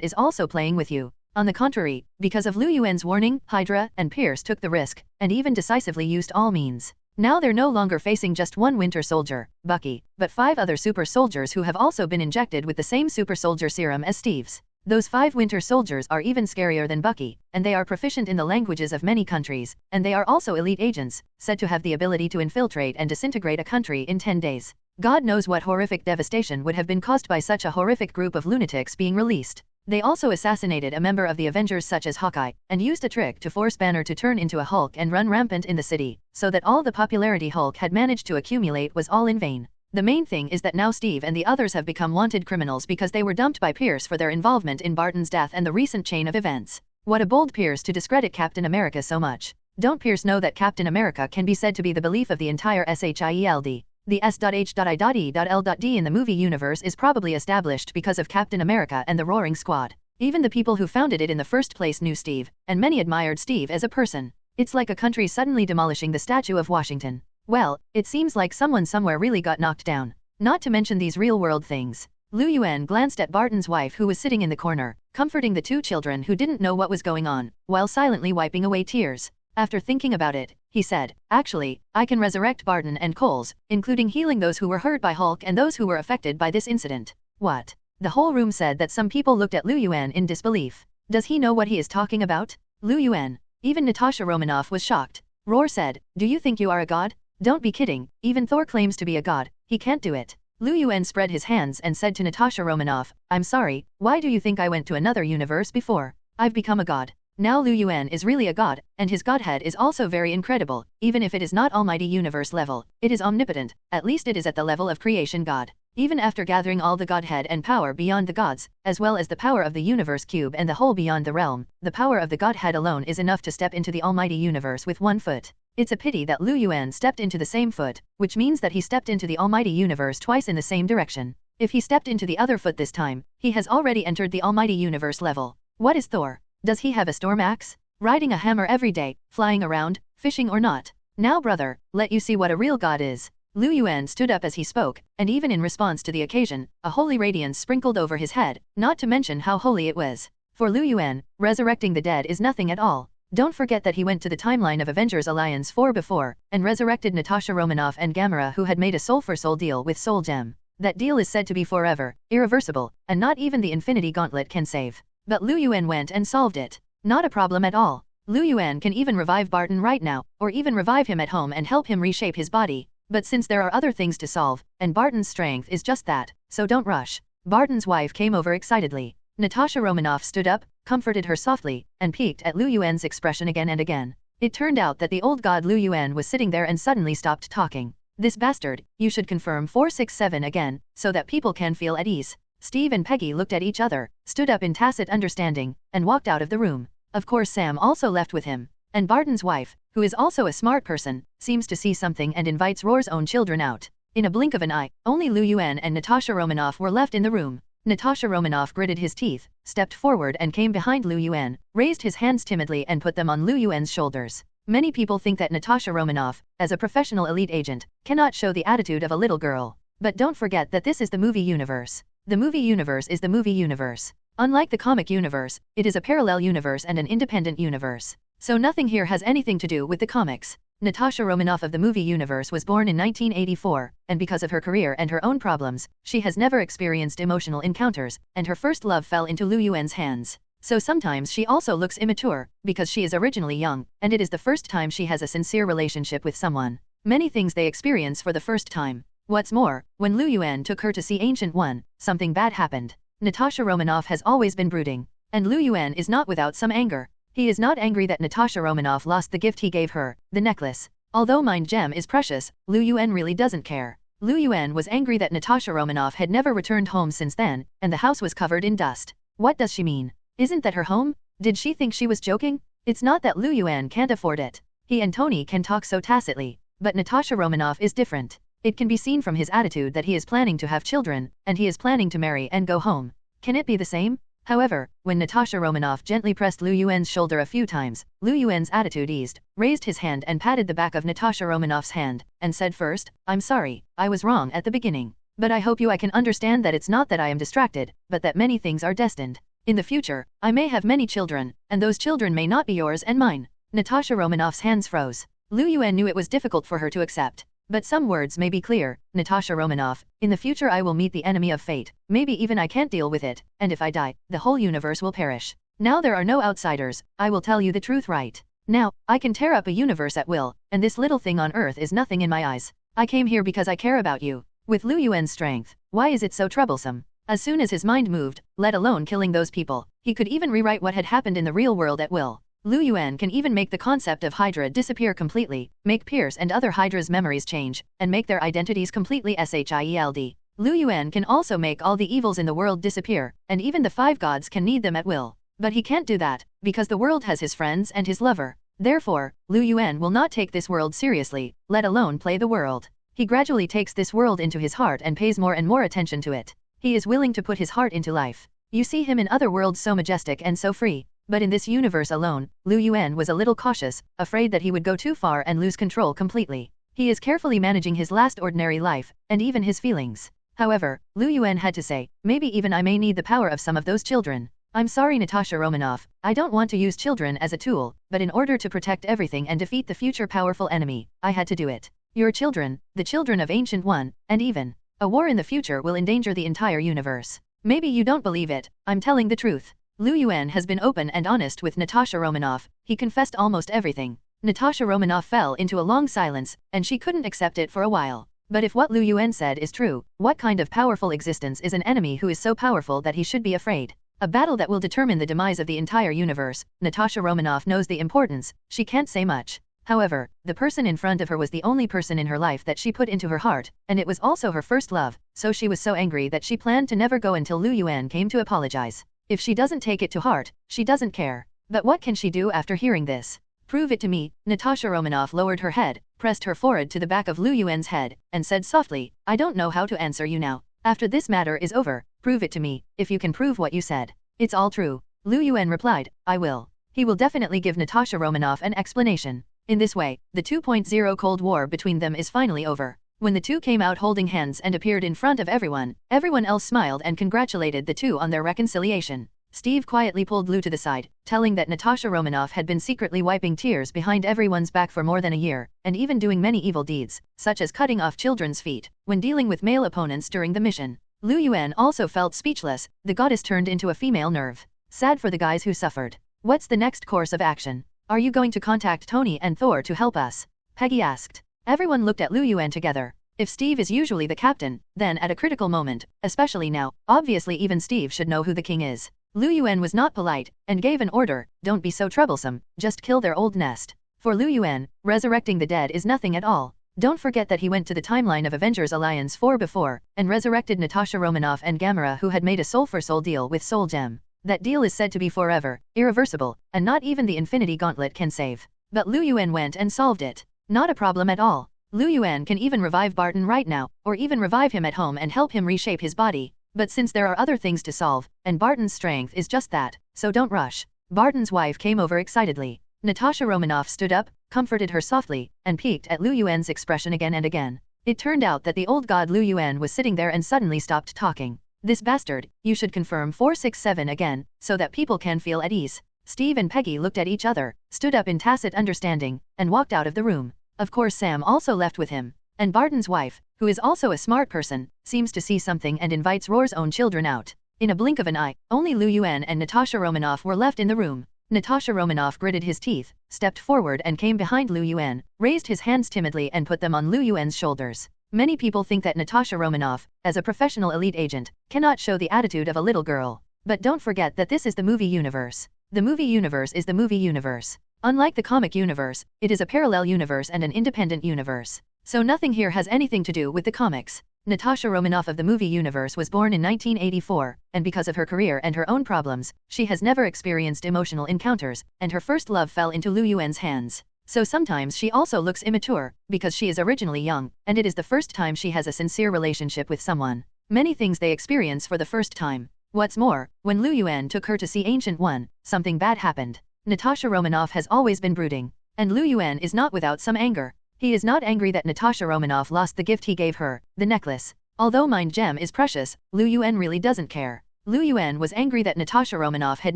S3: is also playing with you. On the contrary, because of Lu Yuan's warning, Hydra and Pierce took the risk, and even decisively used all means. Now they're no longer facing just one Winter Soldier, Bucky, but 5 other super soldiers who have also been injected with the same super soldier serum as Steve's. Those 5 Winter Soldiers are even scarier than Bucky, and they are proficient in the languages of many countries, and they are also elite agents, said to have the ability to infiltrate and disintegrate a country in 10 days. God knows what horrific devastation would have been caused by such a horrific group of lunatics being released. They also assassinated a member of the Avengers such as Hawkeye, and used a trick to force Banner to turn into a Hulk and run rampant in the city, so that all the popularity Hulk had managed to accumulate was all in vain. The main thing is that now Steve and the others have become wanted criminals because they were dumped by Pierce for their involvement in Barton's death and the recent chain of events. What a bold Pierce to discredit Captain America so much. Don't Pierce know that Captain America can be said to be the belief of the entire SHIELD? The S.H.I.E.L.D. in the movie universe is probably established because of Captain America and the Roaring Squad. Even the people who founded it in the first place knew Steve, and many admired Steve as a person. It's like a country suddenly demolishing the statue of Washington. Well, it seems like someone somewhere really got knocked down. Not to mention these real-world things. Lu Yuan glanced at Barton's wife who was sitting in the corner, comforting the 2 children who didn't know what was going on, while silently wiping away tears. After thinking about it, he said, actually, I can resurrect Barton and Coles, including healing those who were hurt by Hulk and those who were affected by this incident. What? The whole room said that some people looked at Lu Yuan in disbelief. Does he know what he is talking about? Lu Yuan. Even Natasha Romanoff was shocked. Roar said, do you think you are a god? Don't be kidding, even Thor claims to be a god, he can't do it. Lu Yuan spread his hands and said to Natasha Romanoff, I'm sorry, why do you think I went to another universe before? I've become a god. Now Lu Yuan is really a god, and his godhead is also very incredible. Even if it is not almighty universe level, it is omnipotent, at least it is at the level of creation god. Even after gathering all the godhead and power beyond the gods, as well as the power of the universe cube and the whole beyond the realm, the power of the godhead alone is enough to step into the almighty universe with 1 foot. It's a pity that Lu Yuan stepped into the same foot, which means that he stepped into the almighty universe twice in the same direction. If he stepped into the other foot this time, he has already entered the almighty universe level. What is Thor? Does he have a storm axe? Riding a hammer every day, flying around, fishing or not? Now brother, let you see what a real god is. Lu Yuan stood up as he spoke, and even in response to the occasion, a holy radiance sprinkled over his head, not to mention how holy it was. For Lu Yuan, resurrecting the dead is nothing at all. Don't forget that he went to the timeline of Avengers Alliance 4 before, and resurrected Natasha Romanoff and Gamera who had made a soul-for-soul deal with Soul Gem. That deal is said to be forever, irreversible, and not even the Infinity Gauntlet can save. But Lu Yuan went and solved it. Not a problem at all. Lu Yuan can even revive Barton right now, or even revive him at home and help him reshape his body. But since there are other things to solve, and Barton's strength is just that, so don't rush. Barton's wife came over excitedly. Natasha Romanoff stood up, comforted her softly, and peeked at Lu Yuan's expression again and again. It turned out that the old god Lu Yuan was sitting there and suddenly stopped talking. This bastard, you should confirm 467 again, so that people can feel at ease. Steve and Peggy looked at each other, stood up in tacit understanding, and walked out of the room. Of course Sam also left with him. And Barton's wife, who is also a smart person, seems to see something and invites Roar's own children out. In a blink of an eye, only Lu Yuan and Natasha Romanoff were left in the room. Natasha Romanoff gritted his teeth, stepped forward and came behind Lu Yuan, raised his hands timidly and put them on Lu Yuan's shoulders. Many people think that Natasha Romanoff, as a professional elite agent, cannot show the attitude of a little girl. But don't forget that this is the movie universe. The movie universe is the movie universe. Unlike the comic universe, it is a parallel universe and an independent universe. So nothing here has anything to do with the comics. Natasha Romanoff of the movie universe was born in 1984, and because of her career and her own problems, she has never experienced emotional encounters, and her first love fell into Lu Yuan's hands. So sometimes she also looks immature, because she is originally young, and it is the first time she has a sincere relationship with someone. Many things they experience for the first time. What's more, when Lu Yuan took her to see Ancient One, something bad happened. Natasha Romanoff has always been brooding, and Lu Yuan is not without some anger. He is not angry that Natasha Romanoff lost the gift he gave her, the necklace. Although Mind Gem is precious, Lu Yuan really doesn't care. Lu Yuan was angry that Natasha Romanoff had never returned home since then, and the house was covered in dust. What does she mean? Isn't that her home? Did she think she was joking? It's not that Lu Yuan can't afford it. He and Tony can talk so tacitly, but Natasha Romanoff is different. It can be seen from his attitude that he is planning to have children, and he is planning to marry and go home. Can it be the same? However, when Natasha Romanoff gently pressed Lu Yuan's shoulder a few times, Lu Yuan's attitude eased, raised his hand and patted the back of Natasha Romanoff's hand, and said first, "I'm sorry, I was wrong at the beginning. But I hope I can understand that it's not that I am distracted, but that many things are destined. In the future, I may have many children, and those children may not be yours and mine." Natasha Romanoff's hands froze. Lu Yuan knew it was difficult for her to accept. But some words may be clear. Natasha Romanoff, in the future I will meet the enemy of fate, maybe even I can't deal with it, and if I die, the whole universe will perish. Now there are no outsiders, I will tell you the truth right now. I can tear up a universe at will, and this little thing on earth is nothing in my eyes. I came here because I care about you. With Lu Yuan's strength, why is it so troublesome? As soon as his mind moved, let alone killing those people, he could even rewrite what had happened in the real world at will. Lu Yuan can even make the concept of Hydra disappear completely, make Pierce and other Hydra's memories change, and make their identities completely shield. Lu Yuan can also make all the evils in the world disappear, and even the five gods can need them at will. But he can't do that, because the world has his friends and his lover. Therefore, Lu Yuan will not take this world seriously, let alone play the world. He gradually takes this world into his heart and pays more and more attention to it. He is willing to put his heart into life. You see him in other worlds so majestic and so free. But in this universe alone, Lu Yuan was a little cautious, afraid that he would go too far and lose control completely. He is carefully managing his last ordinary life, and even his feelings. However, Lu Yuan had to say, maybe even I may need the power of some of those children. I'm sorry Natasha Romanoff, I don't want to use children as a tool, but in order to protect everything and defeat the future powerful enemy, I had to do it. Your children, the children of Ancient One, and even a war in the future will endanger the entire universe. Maybe you don't believe it, I'm telling the truth. Lu Yuan has been open and honest with Natasha Romanoff, he confessed almost everything. Natasha Romanoff fell into a long silence, and she couldn't accept it for a while. But if what Lu Yuan said is true, what kind of powerful existence is an enemy who is so powerful that he should be afraid? A battle that will determine the demise of the entire universe. Natasha Romanoff knows the importance, she can't say much. However, the person in front of her was the only person in her life that she put into her heart, and it was also her first love, so she was so angry that she planned to never go until Lu Yuan came to apologize. If she doesn't take it to heart, she doesn't care. But what can she do after hearing this? Prove it to me. Natasha Romanoff lowered her head, pressed her forehead to the back of Lu Yuan's head, and said softly, I don't know how to answer you now. After this matter is over, prove it to me, if you can prove what you said. It's all true. Lu Yuan replied, I will. He will definitely give Natasha Romanoff an explanation. In this way, the 2.0 Cold War between them is finally over. When the two came out holding hands and appeared in front of everyone, everyone else smiled and congratulated the two on their reconciliation. Steve quietly pulled Lu to the side, telling that Natasha Romanoff had been secretly wiping tears behind everyone's back for more than a year, and even doing many evil deeds, such as cutting off children's feet, when dealing with male opponents during the mission. Lu Yuan also felt speechless, the goddess turned into a female nerve. Sad for the guys who suffered. What's the next course of action? Are you going to contact Tony and Thor to help us? Peggy asked. Everyone looked at Lu Yuan together. If Steve is usually the captain, then at a critical moment, especially now, obviously even Steve should know who the king is. Lu Yuan was not polite, and gave an order, don't be so troublesome, just kill their old nest. For Lu Yuan, resurrecting the dead is nothing at all. Don't forget that he went to the timeline of Avengers Alliance 4 before, and resurrected Natasha Romanoff and Gamera who had made a soul-for-soul deal with Soul Gem. That deal is said to be forever, irreversible, and not even the Infinity Gauntlet can save. But Lu Yuan went and solved it. Not a problem at all. Lu Yuan can even revive Barton right now, or even revive him at home and help him reshape his body. But since there are other things to solve, and Barton's strength is just that, so don't rush. Barton's wife came over excitedly. Natasha Romanoff stood up, comforted her softly, and peeked at Lu Yuan's expression again and again. It turned out that the old god Lu Yuan was sitting there and suddenly stopped talking. This bastard, you should confirm 467 again, so that people can feel at ease. Steve and Peggy looked at each other, stood up in tacit understanding, and walked out of the room. Of course Sam also left with him. And Barton's wife, who is also a smart person, seems to see something and invites Roar's own children out. In a blink of an eye, only Lu Yuan and Natasha Romanoff were left in the room. Natasha Romanoff gritted his teeth, stepped forward and came behind Lu Yuan, raised his hands timidly and put them on Lu Yuan's shoulders. Many people think that Natasha Romanoff, as a professional elite agent, cannot show the attitude of a little girl. But don't forget that this is the movie universe. The movie universe is the movie universe. Unlike the comic universe, it is a parallel universe and an independent universe. So nothing here has anything to do with the comics. Natasha Romanoff of the movie universe was born in 1984, and because of her career and her own problems, she has never experienced emotional encounters, and her first love fell into Lu Yuan's hands. So sometimes she also looks immature, because she is originally young, and it is the first time she has a sincere relationship with someone. Many things they experience for the first time. What's more, when Lu Yuan took her to see Ancient One, something bad happened. Natasha Romanoff has always been brooding, and Lu Yuan is not without some anger. He is not angry that Natasha Romanoff lost the gift he gave her, the necklace. Although Mind Gem is precious, Lu Yuan really doesn't care. Lu Yuan was angry that Natasha Romanoff had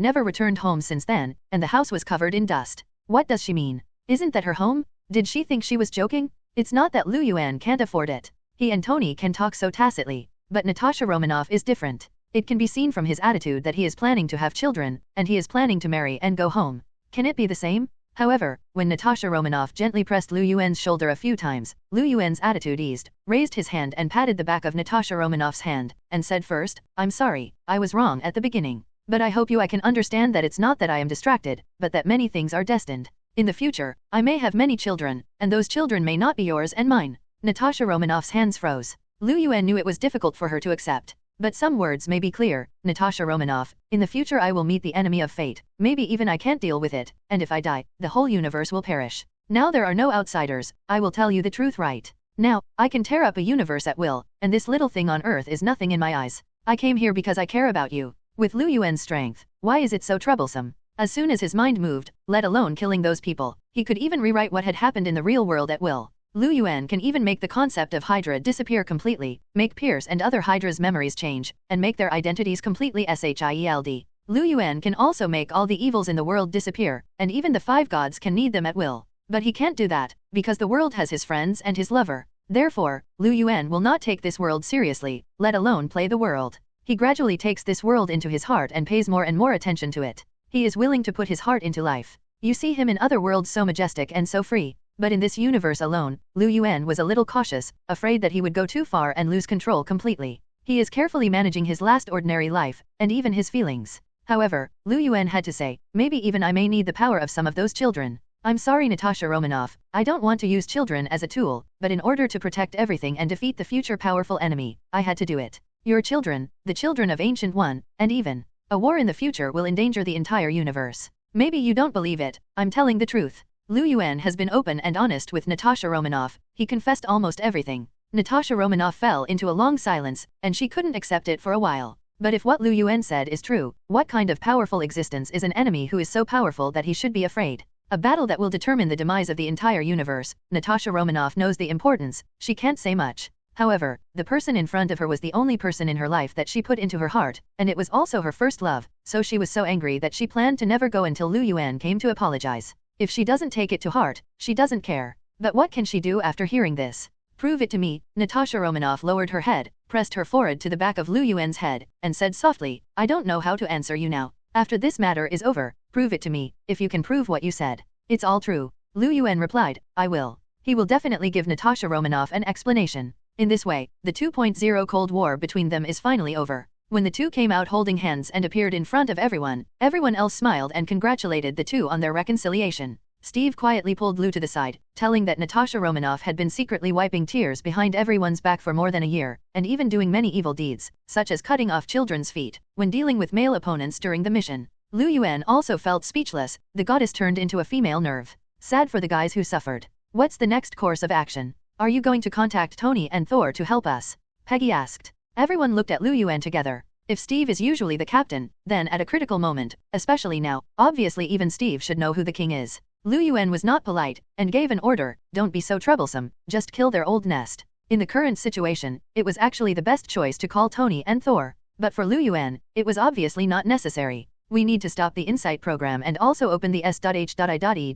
S3: never returned home since then, and the house was covered in dust. What does she mean? Isn't that her home? Did she think she was joking? It's not that Lu Yuan can't afford it. He and Tony can talk so tacitly, but Natasha Romanoff is different. It can be seen from his attitude that he is planning to have children, and he is planning to marry and go home. Can it be the same? However, when Natasha Romanoff gently pressed Lu Yuan's shoulder a few times, Lu Yuan's attitude eased, raised his hand and patted the back of Natasha Romanoff's hand, and said first, I'm sorry, I was wrong at the beginning. But I hope I can understand that it's not that I am distracted, but that many things are destined. In the future, I may have many children, and those children may not be yours and mine. Natasha Romanoff's hands froze. Lu Yuan knew it was difficult for her to accept. But some words may be clear, Natasha Romanoff, in the future I will meet the enemy of fate, maybe even I can't deal with it, and if I die, the whole universe will perish. Now there are no outsiders, I will tell you the truth right now, I can tear up a universe at will, and this little thing on earth is nothing in my eyes. I came here because I care about you. With Lu Yuan's strength, why is it so troublesome? As soon as his mind moved, let alone killing those people, he could even rewrite what had happened in the real world at will. Lu Yuan can even make the concept of Hydra disappear completely, make Pierce and other Hydra's memories change, and make their identities completely shield. Lu Yuan can also make all the evils in the world disappear, and even the five gods can need them at will. But he can't do that, because the world has his friends and his lover. Therefore, Lu Yuan will not take this world seriously, let alone play the world. He gradually takes this world into his heart and pays more and more attention to it. He is willing to put his heart into life. You see him in other worlds so majestic and so free. But in this universe alone, Lu Yuan was a little cautious, afraid that he would go too far and lose control completely. He is carefully managing his last ordinary life, and even his feelings. However, Lu Yuan had to say, maybe even I may need the power of some of those children. I'm sorry Natasha Romanoff, I don't want to use children as a tool, but in order to protect everything and defeat the future powerful enemy, I had to do it. Your children, the children of Ancient One, and even a war in the future will endanger the entire universe. Maybe you don't believe it, I'm telling the truth. Lu Yuan has been open and honest with Natasha Romanoff, he confessed almost everything. Natasha Romanoff fell into a long silence, and she couldn't accept it for a while. But if what Lu Yuan said is true, what kind of powerful existence is an enemy who is so powerful that he should be afraid? A battle that will determine the demise of the entire universe. Natasha Romanoff knows the importance, she can't say much. However, the person in front of her was the only person in her life that she put into her heart, and it was also her first love, so she was so angry that she planned to never go until Lu Yuan came to apologize. If she doesn't take it to heart, she doesn't care. But what can she do after hearing this? Prove it to me. Natasha Romanoff lowered her head, pressed her forehead to the back of Lu Yuan's head, and said softly, I don't know how to answer you now. After this matter is over, prove it to me, if you can prove what you said. It's all true. Lu Yuan replied, I will. He will definitely give Natasha Romanoff an explanation. In this way, the 2.0 Cold War between them is finally over. When the two came out holding hands and appeared in front of everyone else smiled and congratulated the two on their reconciliation. Steve quietly pulled Lu to the side, telling that Natasha Romanoff had been secretly wiping tears behind everyone's back for more than a year, and even doing many evil deeds, such as cutting off children's feet, when dealing with male opponents during the mission. Lu Yuan also felt speechless, the goddess turned into a female nerve. Sad for the guys who suffered. What's the next course of action? Are you going to contact Tony and Thor to help us? Peggy asked. Everyone looked at Lu Yuan together. If Steve is usually the captain, then at a critical moment, especially now, obviously even Steve should know who the king is. Lu Yuan was not polite, and gave an order, don't be so troublesome, just kill their old nest. In the current situation, it was actually the best choice to call Tony and Thor. But for Lu Yuan, it was obviously not necessary. We need to stop the Insight program and also open the s.h.i.e.l.d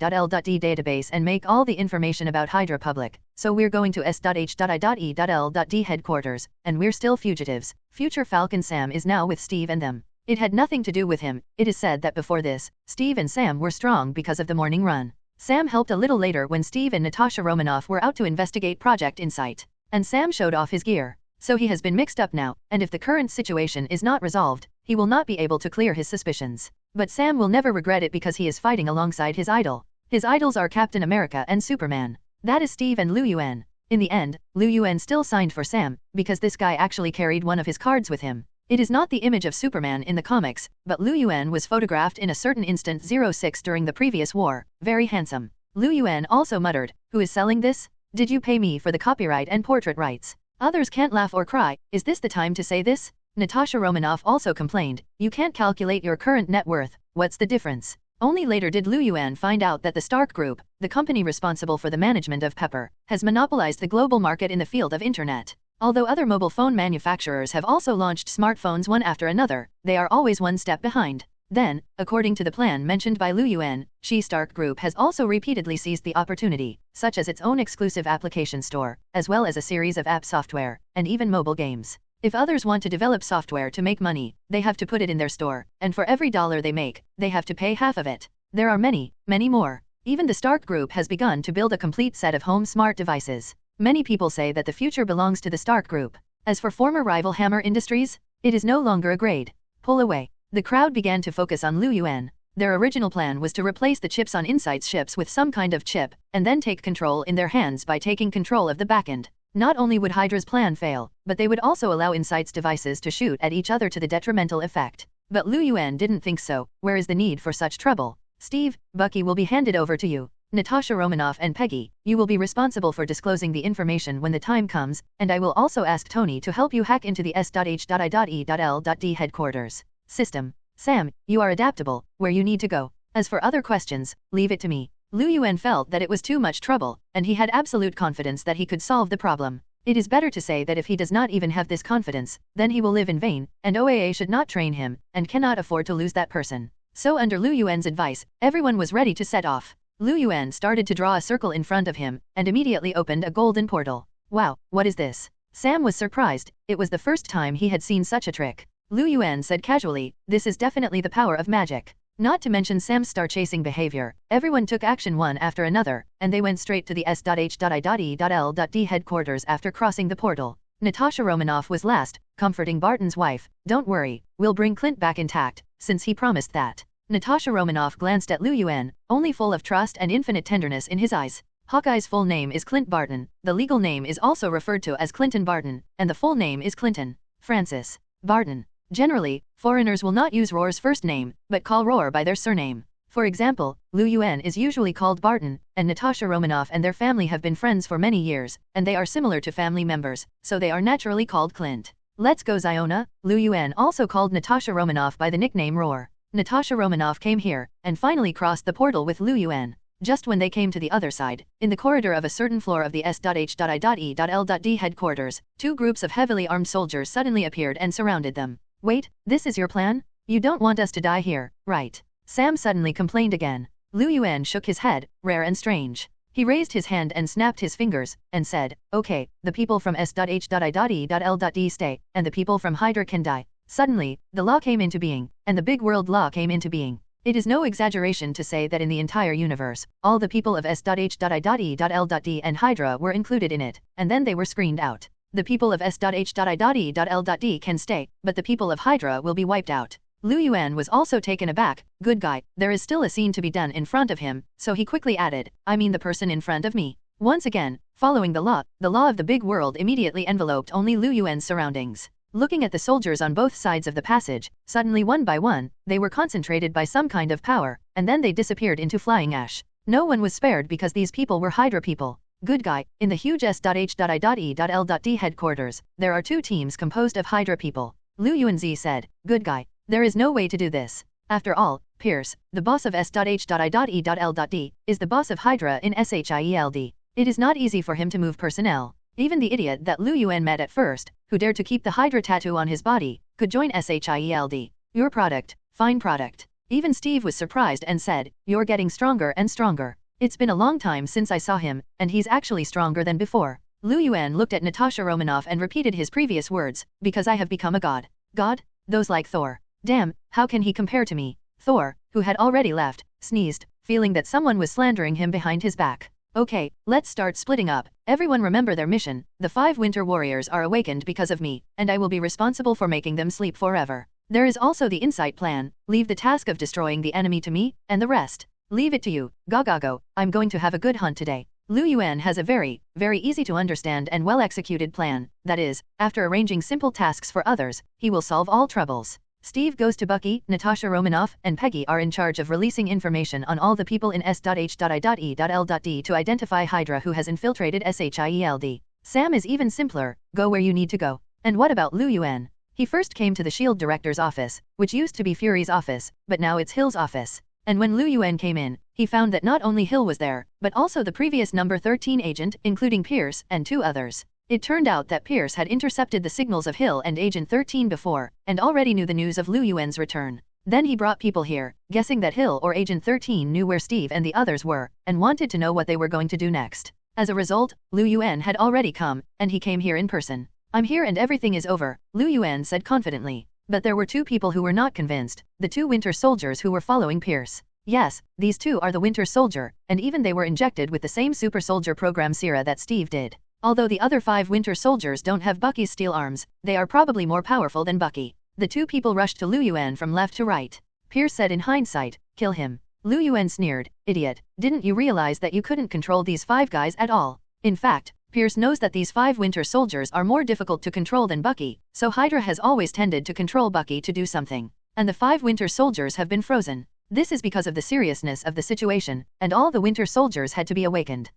S3: database and make all the information about Hydra public. So we're going to s.h.i.e.l.d headquarters, and we're still fugitives. Future Falcon Sam is now with Steve and them. It had nothing to do with him. It is said that before this, Steve and Sam were strong because of the morning run. Sam helped a little later when Steve and Natasha Romanoff were out to investigate Project Insight. And Sam showed off his gear. So he has been mixed up now, and if the current situation is not resolved, he will not be able to clear his suspicions. But Sam will never regret it because he is fighting alongside his idol. His idols are Captain America and Superman. That is Steve and Lu Yuan. In the end, Lu Yuan still signed for Sam, because this guy actually carried one of his cards with him. It is not the image of Superman in the comics, but Lu Yuan was photographed in a certain instant 06 during the previous war, very handsome. Lu Yuan also muttered, who is selling this? Did you pay me for the copyright and portrait rights? Others can't laugh or cry, is this the time to say this? Natasha Romanoff also complained, you can't calculate your current net worth, what's the difference? Only later did Lu Yuan find out that the Stark Group, the company responsible for the management of Pepper, has monopolized the global market in the field of internet. Although other mobile phone manufacturers have also launched smartphones one after another, they are always one step behind. Then, according to the plan mentioned by Lu Yuan, Stark Group has also repeatedly seized the opportunity, such as its own exclusive application store, as well as a series of app software, and even mobile games. If others want to develop software to make money, they have to put it in their store, and for every dollar they make, they have to pay half of it. There are many, many more. Even the Stark Group has begun to build a complete set of home smart devices. Many people say that the future belongs to the Stark Group. As for former rival Hammer Industries, it is no longer a grade. Pull away. The crowd began to focus on Lu Yuan. Their original plan was to replace the chips on Insight's ships with some kind of chip, and then take control in their hands by taking control of the backend. Not only would Hydra's plan fail, but they would also allow Insight's devices to shoot at each other to the detrimental effect. But Lu Yuan didn't think so. Where is the need for such trouble? Steve, Bucky will be handed over to you. Natasha Romanoff and Peggy, you will be responsible for disclosing the information when the time comes, and I will also ask Tony to help you hack into the s.h.i.e.l.d headquarters system. Sam, you are adaptable, where you need to go. As for other questions, leave it to me. Lu Yuan felt that it was too much trouble, and he had absolute confidence that he could solve the problem. It is better to say that if he does not even have this confidence, then he will live in vain, and OAA should not train him, and cannot afford to lose that person. So under Lu Yuan's advice, everyone was ready to set off. Lu Yuan started to draw a circle in front of him, and immediately opened a golden portal. Wow, what is this? Sam was surprised, it was the first time he had seen such a trick. Lu Yuan said casually, this is definitely the power of magic. Not to mention Sam's star-chasing behavior, everyone took action one after another, and they went straight to the s.h.i.e.l.d headquarters after crossing the portal. Natasha Romanoff was last, comforting Barton's wife, don't worry, we'll bring Clint back intact, since he promised that. Natasha Romanoff glanced at Lu Yuan, only full of trust and infinite tenderness in his eyes. Hawkeye's full name is Clint Barton, the legal name is also referred to as Clinton Barton, and the full name is Clinton Francis Barton. Generally, foreigners will not use Roar's first name, but call Roar by their surname. For example, Lu Yuan is usually called Barton, and Natasha Romanoff and their family have been friends for many years, and they are similar to family members, so they are naturally called Clint. Let's go Ziona. Lu Yuan also called Natasha Romanoff by the nickname Roar. Natasha Romanoff came here, and finally crossed the portal with Lu Yuan. Just when they came to the other side, in the corridor of a certain floor of the s.h.i.e.l.d headquarters, two groups of heavily armed soldiers suddenly appeared and surrounded them. Wait, this is your plan? You don't want us to die here, right? Sam suddenly complained again. Lu Yuan shook his head, rare and strange. He raised his hand and snapped his fingers, and said, okay, the people from s.h.i.e.l.d stay, and the people from Hydra can die. Suddenly, the law came into being, and the big world law came into being. It is no exaggeration to say that in the entire universe, all the people of s.h.i.e.l.d and Hydra were included in it, and then they were screened out. The people of s.h.i.e.l.d can stay, but the people of Hydra will be wiped out. Lu Yuan was also taken aback. Good guy, there is still a scene to be done in front of him, so he quickly added, I mean the person in front of me. Once again, following the law of the big world immediately enveloped only Lu Yuan's surroundings. Looking at the soldiers on both sides of the passage, suddenly one by one, they were concentrated by some kind of power, and then they disappeared into flying ash. No one was spared because these people were Hydra people. Good guy, in the huge S.H.I.E.L.D. headquarters, there are 2 teams composed of Hydra people. Lu Yuan said, good guy. There is no way to do this. After all, Pierce, the boss of S.H.I.E.L.D., is the boss of Hydra in SHIELD. It is not easy for him to move personnel. Even the idiot that Lu Yuan met at first, who dared to keep the Hydra tattoo on his body, could join SHIELD. Your product, fine product. Even Steve was surprised and said, you're getting stronger and stronger. It's been a long time since I saw him, and he's actually stronger than before. Lu Yuan looked at Natasha Romanoff and repeated his previous words, because I have become a god. God? Those like Thor. Damn, how can he compare to me? Thor, who had already left, sneezed, feeling that someone was slandering him behind his back. Okay, let's start splitting up. Everyone remember their mission. The 5 Winter Warriors are awakened because of me, and I will be responsible for making them sleep forever. There is also the insight plan. Leave the task of destroying the enemy to me, and the rest. Leave it to you. Go. I'm going to have a good hunt today. Lu Yuan has a very easy to understand and well-executed plan. That is, after arranging simple tasks for others, he will solve all troubles. Steve goes to Bucky, Natasha Romanoff, and Peggy are in charge of releasing information on all the people in S.H.I.E.L.D. to identify Hydra who has infiltrated SHIELD. Sam is even simpler, go where you need to go. And what about Lu Yuan? He first came to the S.H.I.E.L.D. director's office, which used to be Fury's office, but now it's Hill's office. And when Lu Yuan came in, he found that not only Hill was there, but also the previous number 13 agent, including Pierce, and 2 others. It turned out that Pierce had intercepted the signals of Hill and Agent 13 before, and already knew the news of Lu Yuan's return. Then he brought people here, guessing that Hill or Agent 13 knew where Steve and the others were, and wanted to know what they were going to do next. As a result, Lu Yuan had already come, and he came here in person. I'm here and everything is over, Lu Yuan said confidently. But there were 2 people who were not convinced, the 2 Winter Soldiers who were following Pierce. Yes, these 2 are the Winter Soldier, and even they were injected with the same Super Soldier program Sera that Steve did. Although the other 5 Winter Soldiers don't have Bucky's steel arms, they are probably more powerful than Bucky. The 2 people rushed to Lu Yuan from left to right. Pierce said in hindsight, kill him. Lu Yuan sneered, idiot, didn't you realize that you couldn't control these 5 guys at all? In fact, Pierce knows that these 5 Winter Soldiers are more difficult to control than Bucky, so Hydra has always tended to control Bucky to do something. And the 5 Winter Soldiers have been frozen. This is because of the seriousness of the situation, and all the Winter Soldiers had to be awakened.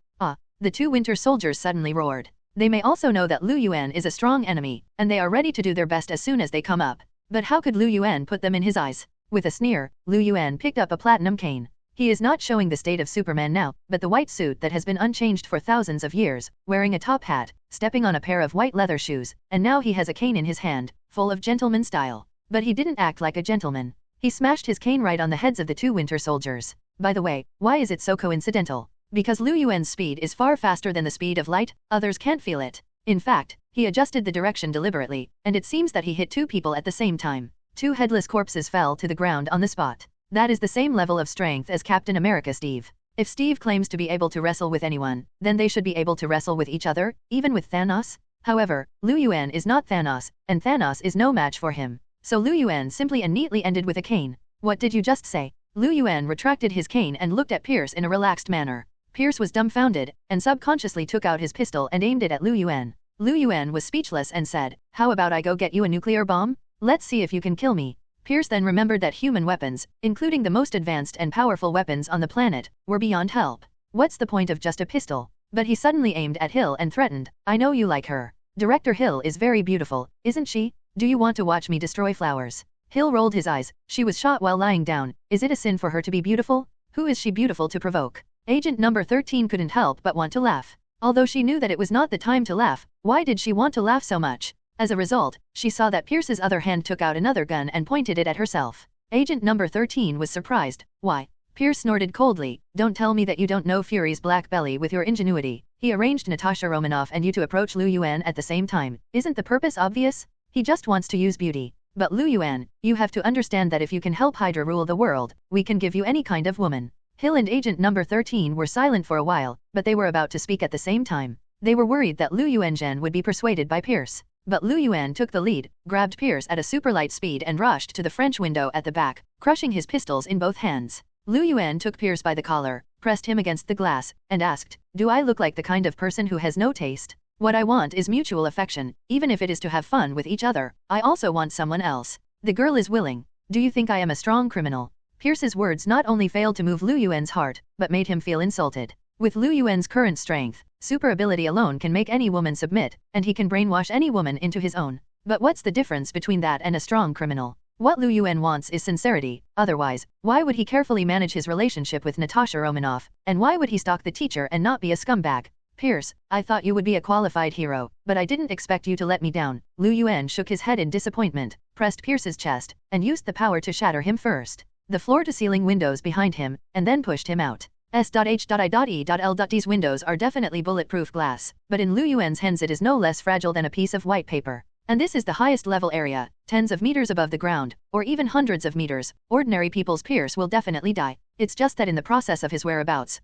S3: The 2 Winter Soldiers suddenly roared. They may also know that Lu Yuan is a strong enemy, and they are ready to do their best as soon as they come up. But how could Lu Yuan put them in his eyes? With a sneer, Lu Yuan picked up a platinum cane. He is not showing the state of Superman now, but the white suit that has been unchanged for thousands of years, wearing a top hat, stepping on a pair of white leather shoes, and now he has a cane in his hand, full of gentleman style. But he didn't act like a gentleman. He smashed his cane right on the heads of the 2 Winter Soldiers. By the way, why is it so coincidental? Because Lu Yuan's speed is far faster than the speed of light, others can't feel it. In fact, he adjusted the direction deliberately, and it seems that he hit 2 people at the same time. 2 headless corpses fell to the ground on the spot. That is the same level of strength as Captain America Steve. If Steve claims to be able to wrestle with anyone, then they should be able to wrestle with each other, even with Thanos. However, Lu Yuan is not Thanos, and Thanos is no match for him. So Lu Yuan simply and neatly ended with a cane. What did you just say? Lu Yuan retracted his cane and looked at Pierce in a relaxed manner. Pierce was dumbfounded, and subconsciously took out his pistol and aimed it at Lu Yuan. Lu Yuan was speechless and said, how about I go get you a nuclear bomb? Let's see if you can kill me. Pierce then remembered that human weapons, including the most advanced and powerful weapons on the planet, were beyond help. What's the point of just a pistol? But he suddenly aimed at Hill and threatened, I know you like her. Director Hill is very beautiful, isn't she? Do you want to watch me destroy flowers? Hill rolled his eyes. She was shot while lying down. Is it a sin for her to be beautiful? Who is she beautiful to provoke? Agent number 13 couldn't help but want to laugh. Although she knew that it was not the time to laugh, why did she want to laugh so much? As a result, she saw that Pierce's other hand took out another gun and pointed it at herself. Agent number 13 was surprised. Why? Pierce snorted coldly. Don't tell me that you don't know Fury's black belly with your ingenuity. He arranged Natasha Romanoff and you to approach Lu Yuan at the same time. Isn't the purpose obvious? He just wants to use beauty. But Lu Yuan, you have to understand that if you can help Hydra rule the world, we can give you any kind of woman. Hill and Agent number 13 were silent for a while, but they were about to speak at the same time. They were worried that Lu Yuan would be persuaded by Pierce. But Lu Yuan took the lead, grabbed Pierce at a super light speed and rushed to the French window at the back, crushing his pistols in both hands. Lu Yuan took Pierce by the collar, pressed him against the glass, and asked, do I look like the kind of person who has no taste? What I want is mutual affection, even if it is to have fun with each other. I also want someone else. The girl is willing. Do you think I am a strong criminal? Pierce's words not only failed to move Lu Yuan's heart, but made him feel insulted. With Lu Yuan's current strength, super ability alone can make any woman submit, and he can brainwash any woman into his own. But what's the difference between that and a strong criminal? What Lu Yuan wants is sincerity, otherwise, why would he carefully manage his relationship with Natasha Romanoff, and why would he stalk the teacher and not be a scumbag? Pierce, I thought you would be a qualified hero, but I didn't expect you to let me down. Lu Yuan shook his head in disappointment, pressed Pierce's chest, and used the power to shatter him first. The floor-to-ceiling windows behind him, and then pushed him out. S.H.I.E.L.D's windows are definitely bulletproof glass, but in Lu Yuan's hands it is no less fragile than a piece of white paper. And this is the highest level area, tens of meters above the ground, or even hundreds of meters. Ordinary people's Pierce will definitely die. It's just that in the process of his whereabouts,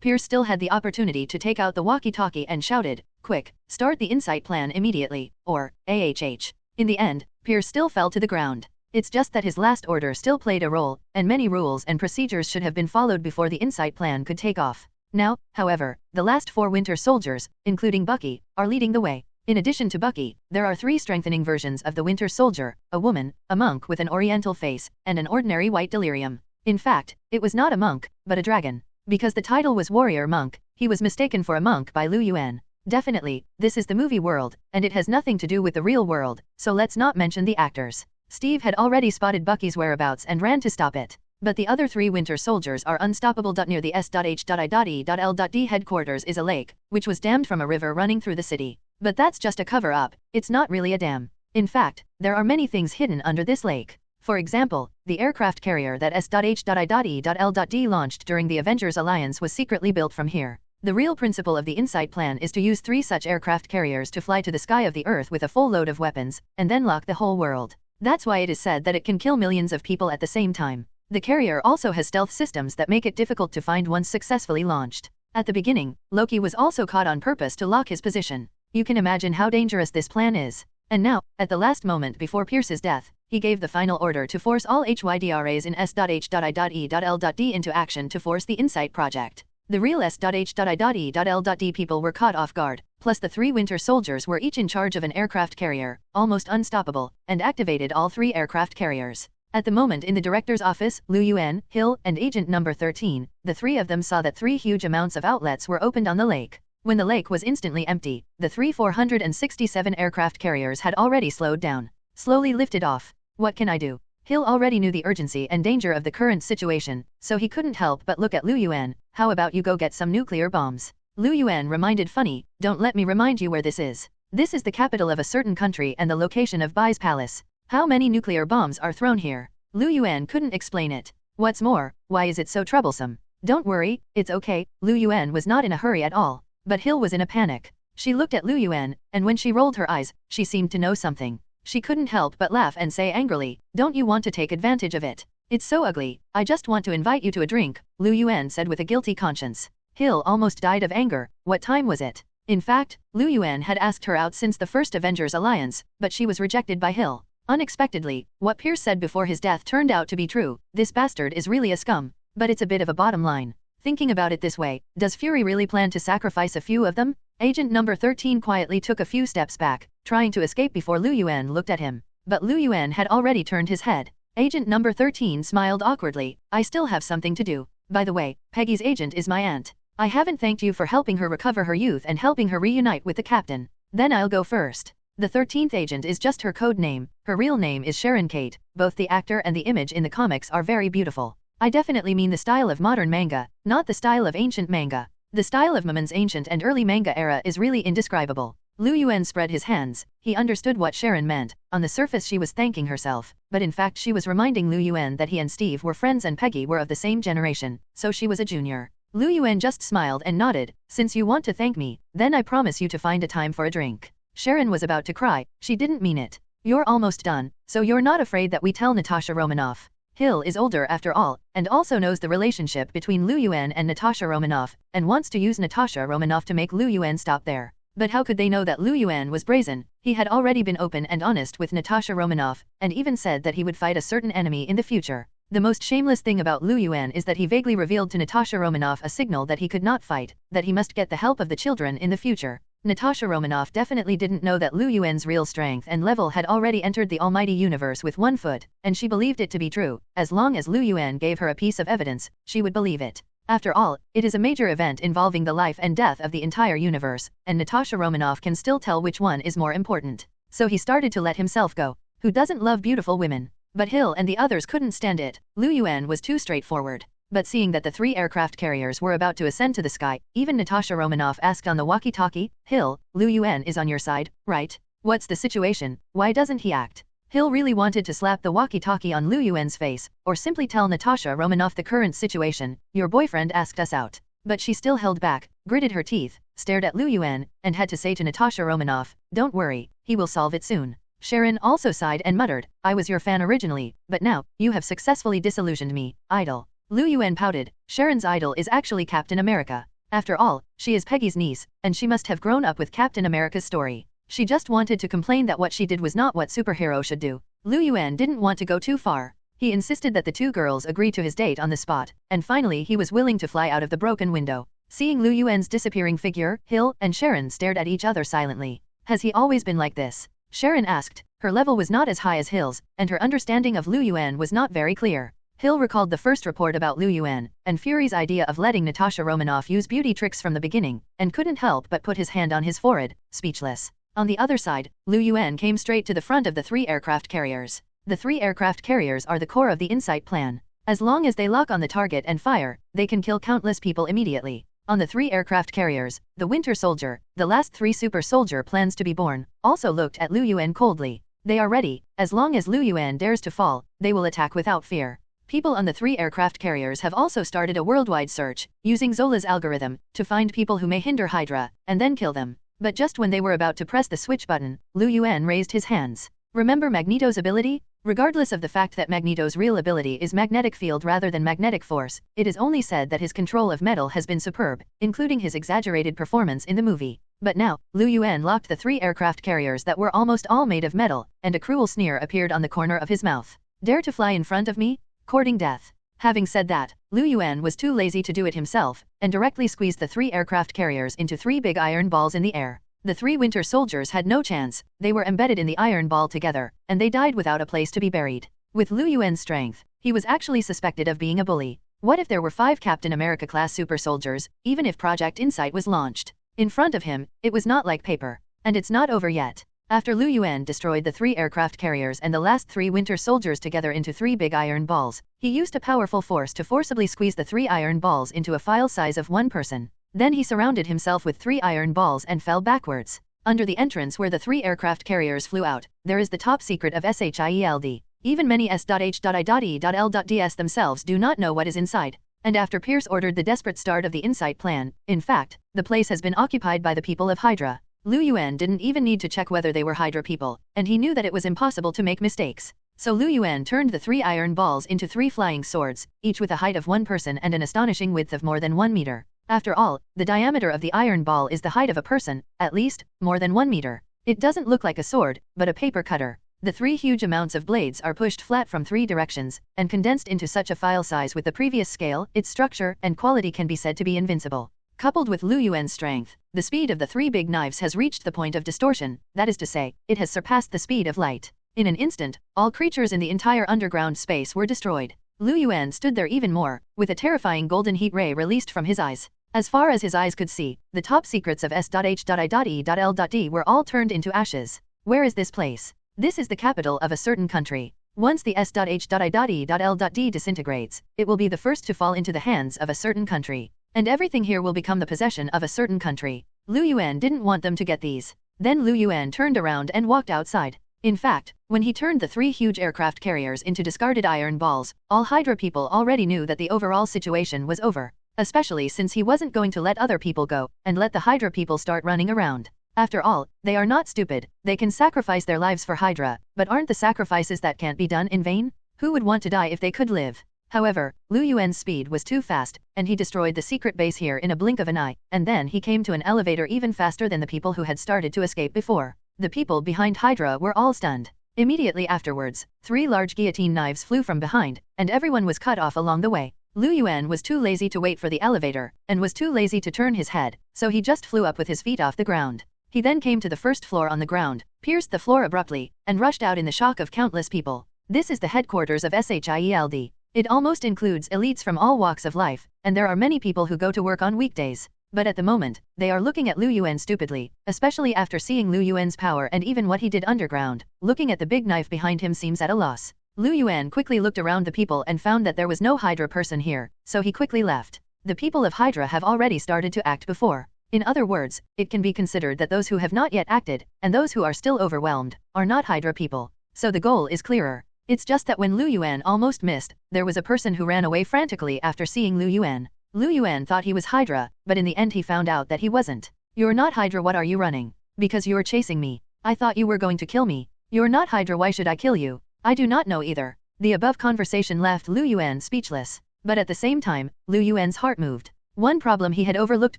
S3: Pierce still had the opportunity to take out the walkie-talkie and shouted, "Quick, start the insight plan immediately," or AHH. In the end, Pierce still fell to the ground. It's just that his last order still played a role, and many rules and procedures should have been followed before the insight plan could take off. Now, however, the last 4 Winter Soldiers, including Bucky, are leading the way. In addition to Bucky, there are 3 strengthening versions of the Winter Soldier, a woman, a monk with an oriental face, and an ordinary white delirium. In fact, it was not a monk, but a dragon. Because the title was Warrior Monk, he was mistaken for a monk by Lu Yuan. Definitely, this is the movie world, and it has nothing to do with the real world, so let's not mention the actors. Steve had already spotted Bucky's whereabouts and ran to stop it. But the other 3 Winter Soldiers are unstoppable. Near the S.H.I.E.L.D headquarters is a lake, which was dammed from a river running through the city. But that's just a cover-up, it's not really a dam. In fact, there are many things hidden under this lake. For example, the aircraft carrier that S.H.I.E.L.D launched during the Avengers Alliance was secretly built from here. The real principle of the Insight Plan is to use 3 such aircraft carriers to fly to the sky of the Earth with a full load of weapons, and then lock the whole world. That's why it is said that it can kill millions of people at the same time. The carrier also has stealth systems that make it difficult to find once successfully launched. At the beginning, Loki was also caught on purpose to lock his position. You can imagine how dangerous this plan is. And now, at the last moment before Pierce's death, he gave the final order to force all HYDRAs in S.H.I.E.L.D into action to force the Insight Project. The real S.H.I.E.L.D people were caught off guard, plus the 3 Winter Soldiers were each in charge of an aircraft carrier, almost unstoppable, and activated all 3 aircraft carriers. At the moment in the director's office, Lu Yuan, Hill, and Agent Number 13, the 3 of them saw that 3 huge amounts of outlets were opened on the lake. When the lake was instantly empty, the 3 467 aircraft carriers had already slowed down. Slowly lifted off. What can I do? Hill already knew the urgency and danger of the current situation, so he couldn't help but look at Lu Yuan. How about you go get some nuclear bombs? Lu Yuan reminded funny, don't let me remind you where this is. This is the capital of a certain country and the location of Bai's palace. How many nuclear bombs are thrown here? Lu Yuan couldn't explain it. What's more, why is it so troublesome? Don't worry, it's okay. Lu Yuan was not in a hurry at all. But Hill was in a panic. She looked at Lu Yuan, and when she rolled her eyes, she seemed to know something. She couldn't help but laugh and say angrily, don't you want to take advantage of it? It's so ugly, I just want to invite you to a drink, Lu Yuan said with a guilty conscience. Hill almost died of anger. What time was it? In fact, Lu Yuan had asked her out since the first Avengers Alliance, but she was rejected by Hill. Unexpectedly, what Pierce said before his death turned out to be true. This bastard is really a scum. But it's a bit of a bottom line. Thinking about it this way, does Fury really plan to sacrifice a few of them? Agent Number 13 quietly took a few steps back, trying to escape before Lu Yuan looked at him. But Lu Yuan had already turned his head. Agent Number 13 smiled awkwardly. I still have something to do. By the way, Peggy's agent is my aunt. I haven't thanked you for helping her recover her youth and helping her reunite with the captain. Then I'll go first. The 13th agent is just her code name. Her real name is Sharon Kate. Both the actor and the image in the comics are very beautiful. I definitely mean the style of modern manga, not the style of ancient manga. The style of Momon's ancient and early manga era is really indescribable. Lu Yuan spread his hands. He understood what Sharon meant. On the surface she was thanking herself, but in fact she was reminding Lu Yuan that he and Steve were friends and Peggy were of the same generation, so she was a junior. Lu Yuan just smiled and nodded. Since you want to thank me, then I promise you to find a time for a drink. Sharon was about to cry. She didn't mean it. You're almost done, so you're not afraid that we tell Natasha Romanoff. Hill is older after all, and also knows the relationship between Lu Yuan and Natasha Romanoff, and wants to use Natasha Romanoff to make Lu Yuan stop there. But how could they know that Lu Yuan was brazen? He had already been open and honest with Natasha Romanoff, and even said that he would fight a certain enemy in the future. The most shameless thing about Lu Yuan is that he vaguely revealed to Natasha Romanoff a signal that he could not fight, that he must get the help of the children in the future. Natasha Romanoff definitely didn't know that Lu Yuan's real strength and level had already entered the almighty universe with 1 foot, and she believed it to be true. As long as Lu Yuan gave her a piece of evidence, she would believe it. After all, it is a major event involving the life and death of the entire universe, and Natasha Romanoff can still tell which one is more important. So he started to let himself go. Who doesn't love beautiful women? But Hill and the others couldn't stand it. Liu Yuan was too straightforward. But seeing that the 3 aircraft carriers were about to ascend to the sky, even Natasha Romanoff asked on the walkie-talkie, "Hill, Liu Yuan is on your side, right? What's the situation? Why doesn't he act?" Hill really wanted to slap the walkie-talkie on Liu Yuan's face, or simply tell Natasha Romanoff the current situation, "Your boyfriend asked us out." But she still held back, gritted her teeth, stared at Liu Yuan, and had to say to Natasha Romanoff, "Don't worry, he will solve it soon." Sharon also sighed and muttered, "I was your fan originally, but now, you have successfully disillusioned me, idol." Liu Yuan pouted. Sharon's idol is actually Captain America. After all, she is Peggy's niece, and she must have grown up with Captain America's story. She just wanted to complain that what she did was not what superhero should do. Liu Yuan didn't want to go too far. He insisted that the 2 girls agree to his date on the spot, and finally he was willing to fly out of the broken window. Seeing Liu Yuan's disappearing figure, Hill and Sharon stared at each other silently. Has he always been like this? Sharon asked. Her level was not as high as Hill's, and her understanding of Liu Yuan was not very clear. Hill recalled the first report about Liu Yuan, and Fury's idea of letting Natasha Romanoff use beauty tricks from the beginning, and couldn't help but put his hand on his forehead, speechless. On the other side, Liu Yuan came straight to the front of the 3 aircraft carriers. The 3 aircraft carriers are the core of the Insight plan. As long as they lock on the target and fire, they can kill countless people immediately. On the 3 aircraft carriers, the Winter Soldier, the last 3 super soldier plans to be born, also looked at Liu Yuan coldly. They are ready. As long as Liu Yuan dares to fall, they will attack without fear. People on the 3 aircraft carriers have also started a worldwide search, using Zola's algorithm, to find people who may hinder Hydra, and then kill them. But just when they were about to press the switch button, Liu Yuan raised his hands. Remember Magneto's ability? Regardless of the fact that Magneto's real ability is magnetic field rather than magnetic force, it is only said that his control of metal has been superb, including his exaggerated performance in the movie. But now, Liu Yuan locked the 3 aircraft carriers that were almost all made of metal, and a cruel sneer appeared on the corner of his mouth. Dare to fly in front of me? Courting death. Having said that, Liu Yuan was too lazy to do it himself, and directly squeezed the 3 aircraft carriers into 3 big iron balls in the air. The 3 Winter Soldiers had no chance, they were embedded in the iron ball together, and they died without a place to be buried. With Liu Yuan's strength, he was actually suspected of being a bully. What if there were 5 Captain America-class super soldiers, even if Project Insight was launched? In front of him, it was not like paper. And it's not over yet. After Liu Yuan destroyed the 3 aircraft carriers and the last 3 Winter Soldiers together into 3 big iron balls, he used a powerful force to forcibly squeeze the 3 iron balls into a file size of 1 person. Then he surrounded himself with 3 iron balls and fell backwards. Under the entrance where the 3 aircraft carriers flew out, there is the top secret of SHIELD. Even many S.H.I.E.L.ds themselves do not know what is inside. And after Pierce ordered the desperate start of the Insight plan, in fact, the place has been occupied by the people of Hydra. Liu Yuan didn't even need to check whether they were Hydra people, and he knew that it was impossible to make mistakes. So Liu Yuan turned the 3 iron balls into 3 flying swords, each with a height of 1 person and an astonishing width of more than 1 meter. After all, the diameter of the iron ball is the height of a person, at least, more than 1 meter. It doesn't look like a sword, but a paper cutter. The 3 huge amounts of blades are pushed flat from 3 directions, and condensed into such a file size with the previous scale, its structure and quality can be said to be invincible. Coupled with Liu Yuan's strength, the speed of the 3 big knives has reached the point of distortion, that is to say, it has surpassed the speed of light. In an instant, all creatures in the entire underground space were destroyed. Liu Yuan stood there even more, with a terrifying golden heat ray released from his eyes. As far as his eyes could see, the top secrets of S.H.I.E.L.D. were all turned into ashes. Where is this place? This is the capital of a certain country. Once the S.H.I.E.L.D. disintegrates, it will be the first to fall into the hands of a certain country. And everything here will become the possession of a certain country. Liu Yuan didn't want them to get these. Then Liu Yuan turned around and walked outside. In fact, when he turned the 3 huge aircraft carriers into discarded iron balls, all Hydra people already knew that the overall situation was over. Especially since he wasn't going to let other people go, and let the Hydra people start running around. After all, they are not stupid, they can sacrifice their lives for Hydra, but aren't the sacrifices that can't be done in vain? Who would want to die if they could live? However, Liu Yuan's speed was too fast, and he destroyed the secret base here in a blink of an eye, and then he came to an elevator even faster than the people who had started to escape before. The people behind Hydra were all stunned. Immediately afterwards, 3 large guillotine knives flew from behind, and everyone was cut off along the way. Liu Yuan was too lazy to wait for the elevator, and was too lazy to turn his head, so he just flew up with his feet off the ground. He then came to the first floor on the ground, pierced the floor abruptly, and rushed out in the shock of countless people. This is the headquarters of SHIELD. It almost includes elites from all walks of life, and there are many people who go to work on weekdays. But at the moment, they are looking at Liu Yuan stupidly, especially after seeing Liu Yuan's power and even what he did underground. Looking at the big knife behind him seems at a loss. Liu Yuan quickly looked around the people and found that there was no Hydra person here, so he quickly left. The people of Hydra have already started to act before. In other words, it can be considered that those who have not yet acted, and those who are still overwhelmed, are not Hydra people. So the goal is clearer. It's just that when Liu Yuan almost missed, there was a person who ran away frantically after seeing Liu Yuan. Liu Yuan thought he was Hydra, but in the end he found out that he wasn't. You're not Hydra, what are you running? Because you're chasing me. I thought you were going to kill me. You're not Hydra, why should I kill you? I do not know either. The above conversation left Liu Yuan speechless. But at the same time, Liu Yuan's heart moved. One problem he had overlooked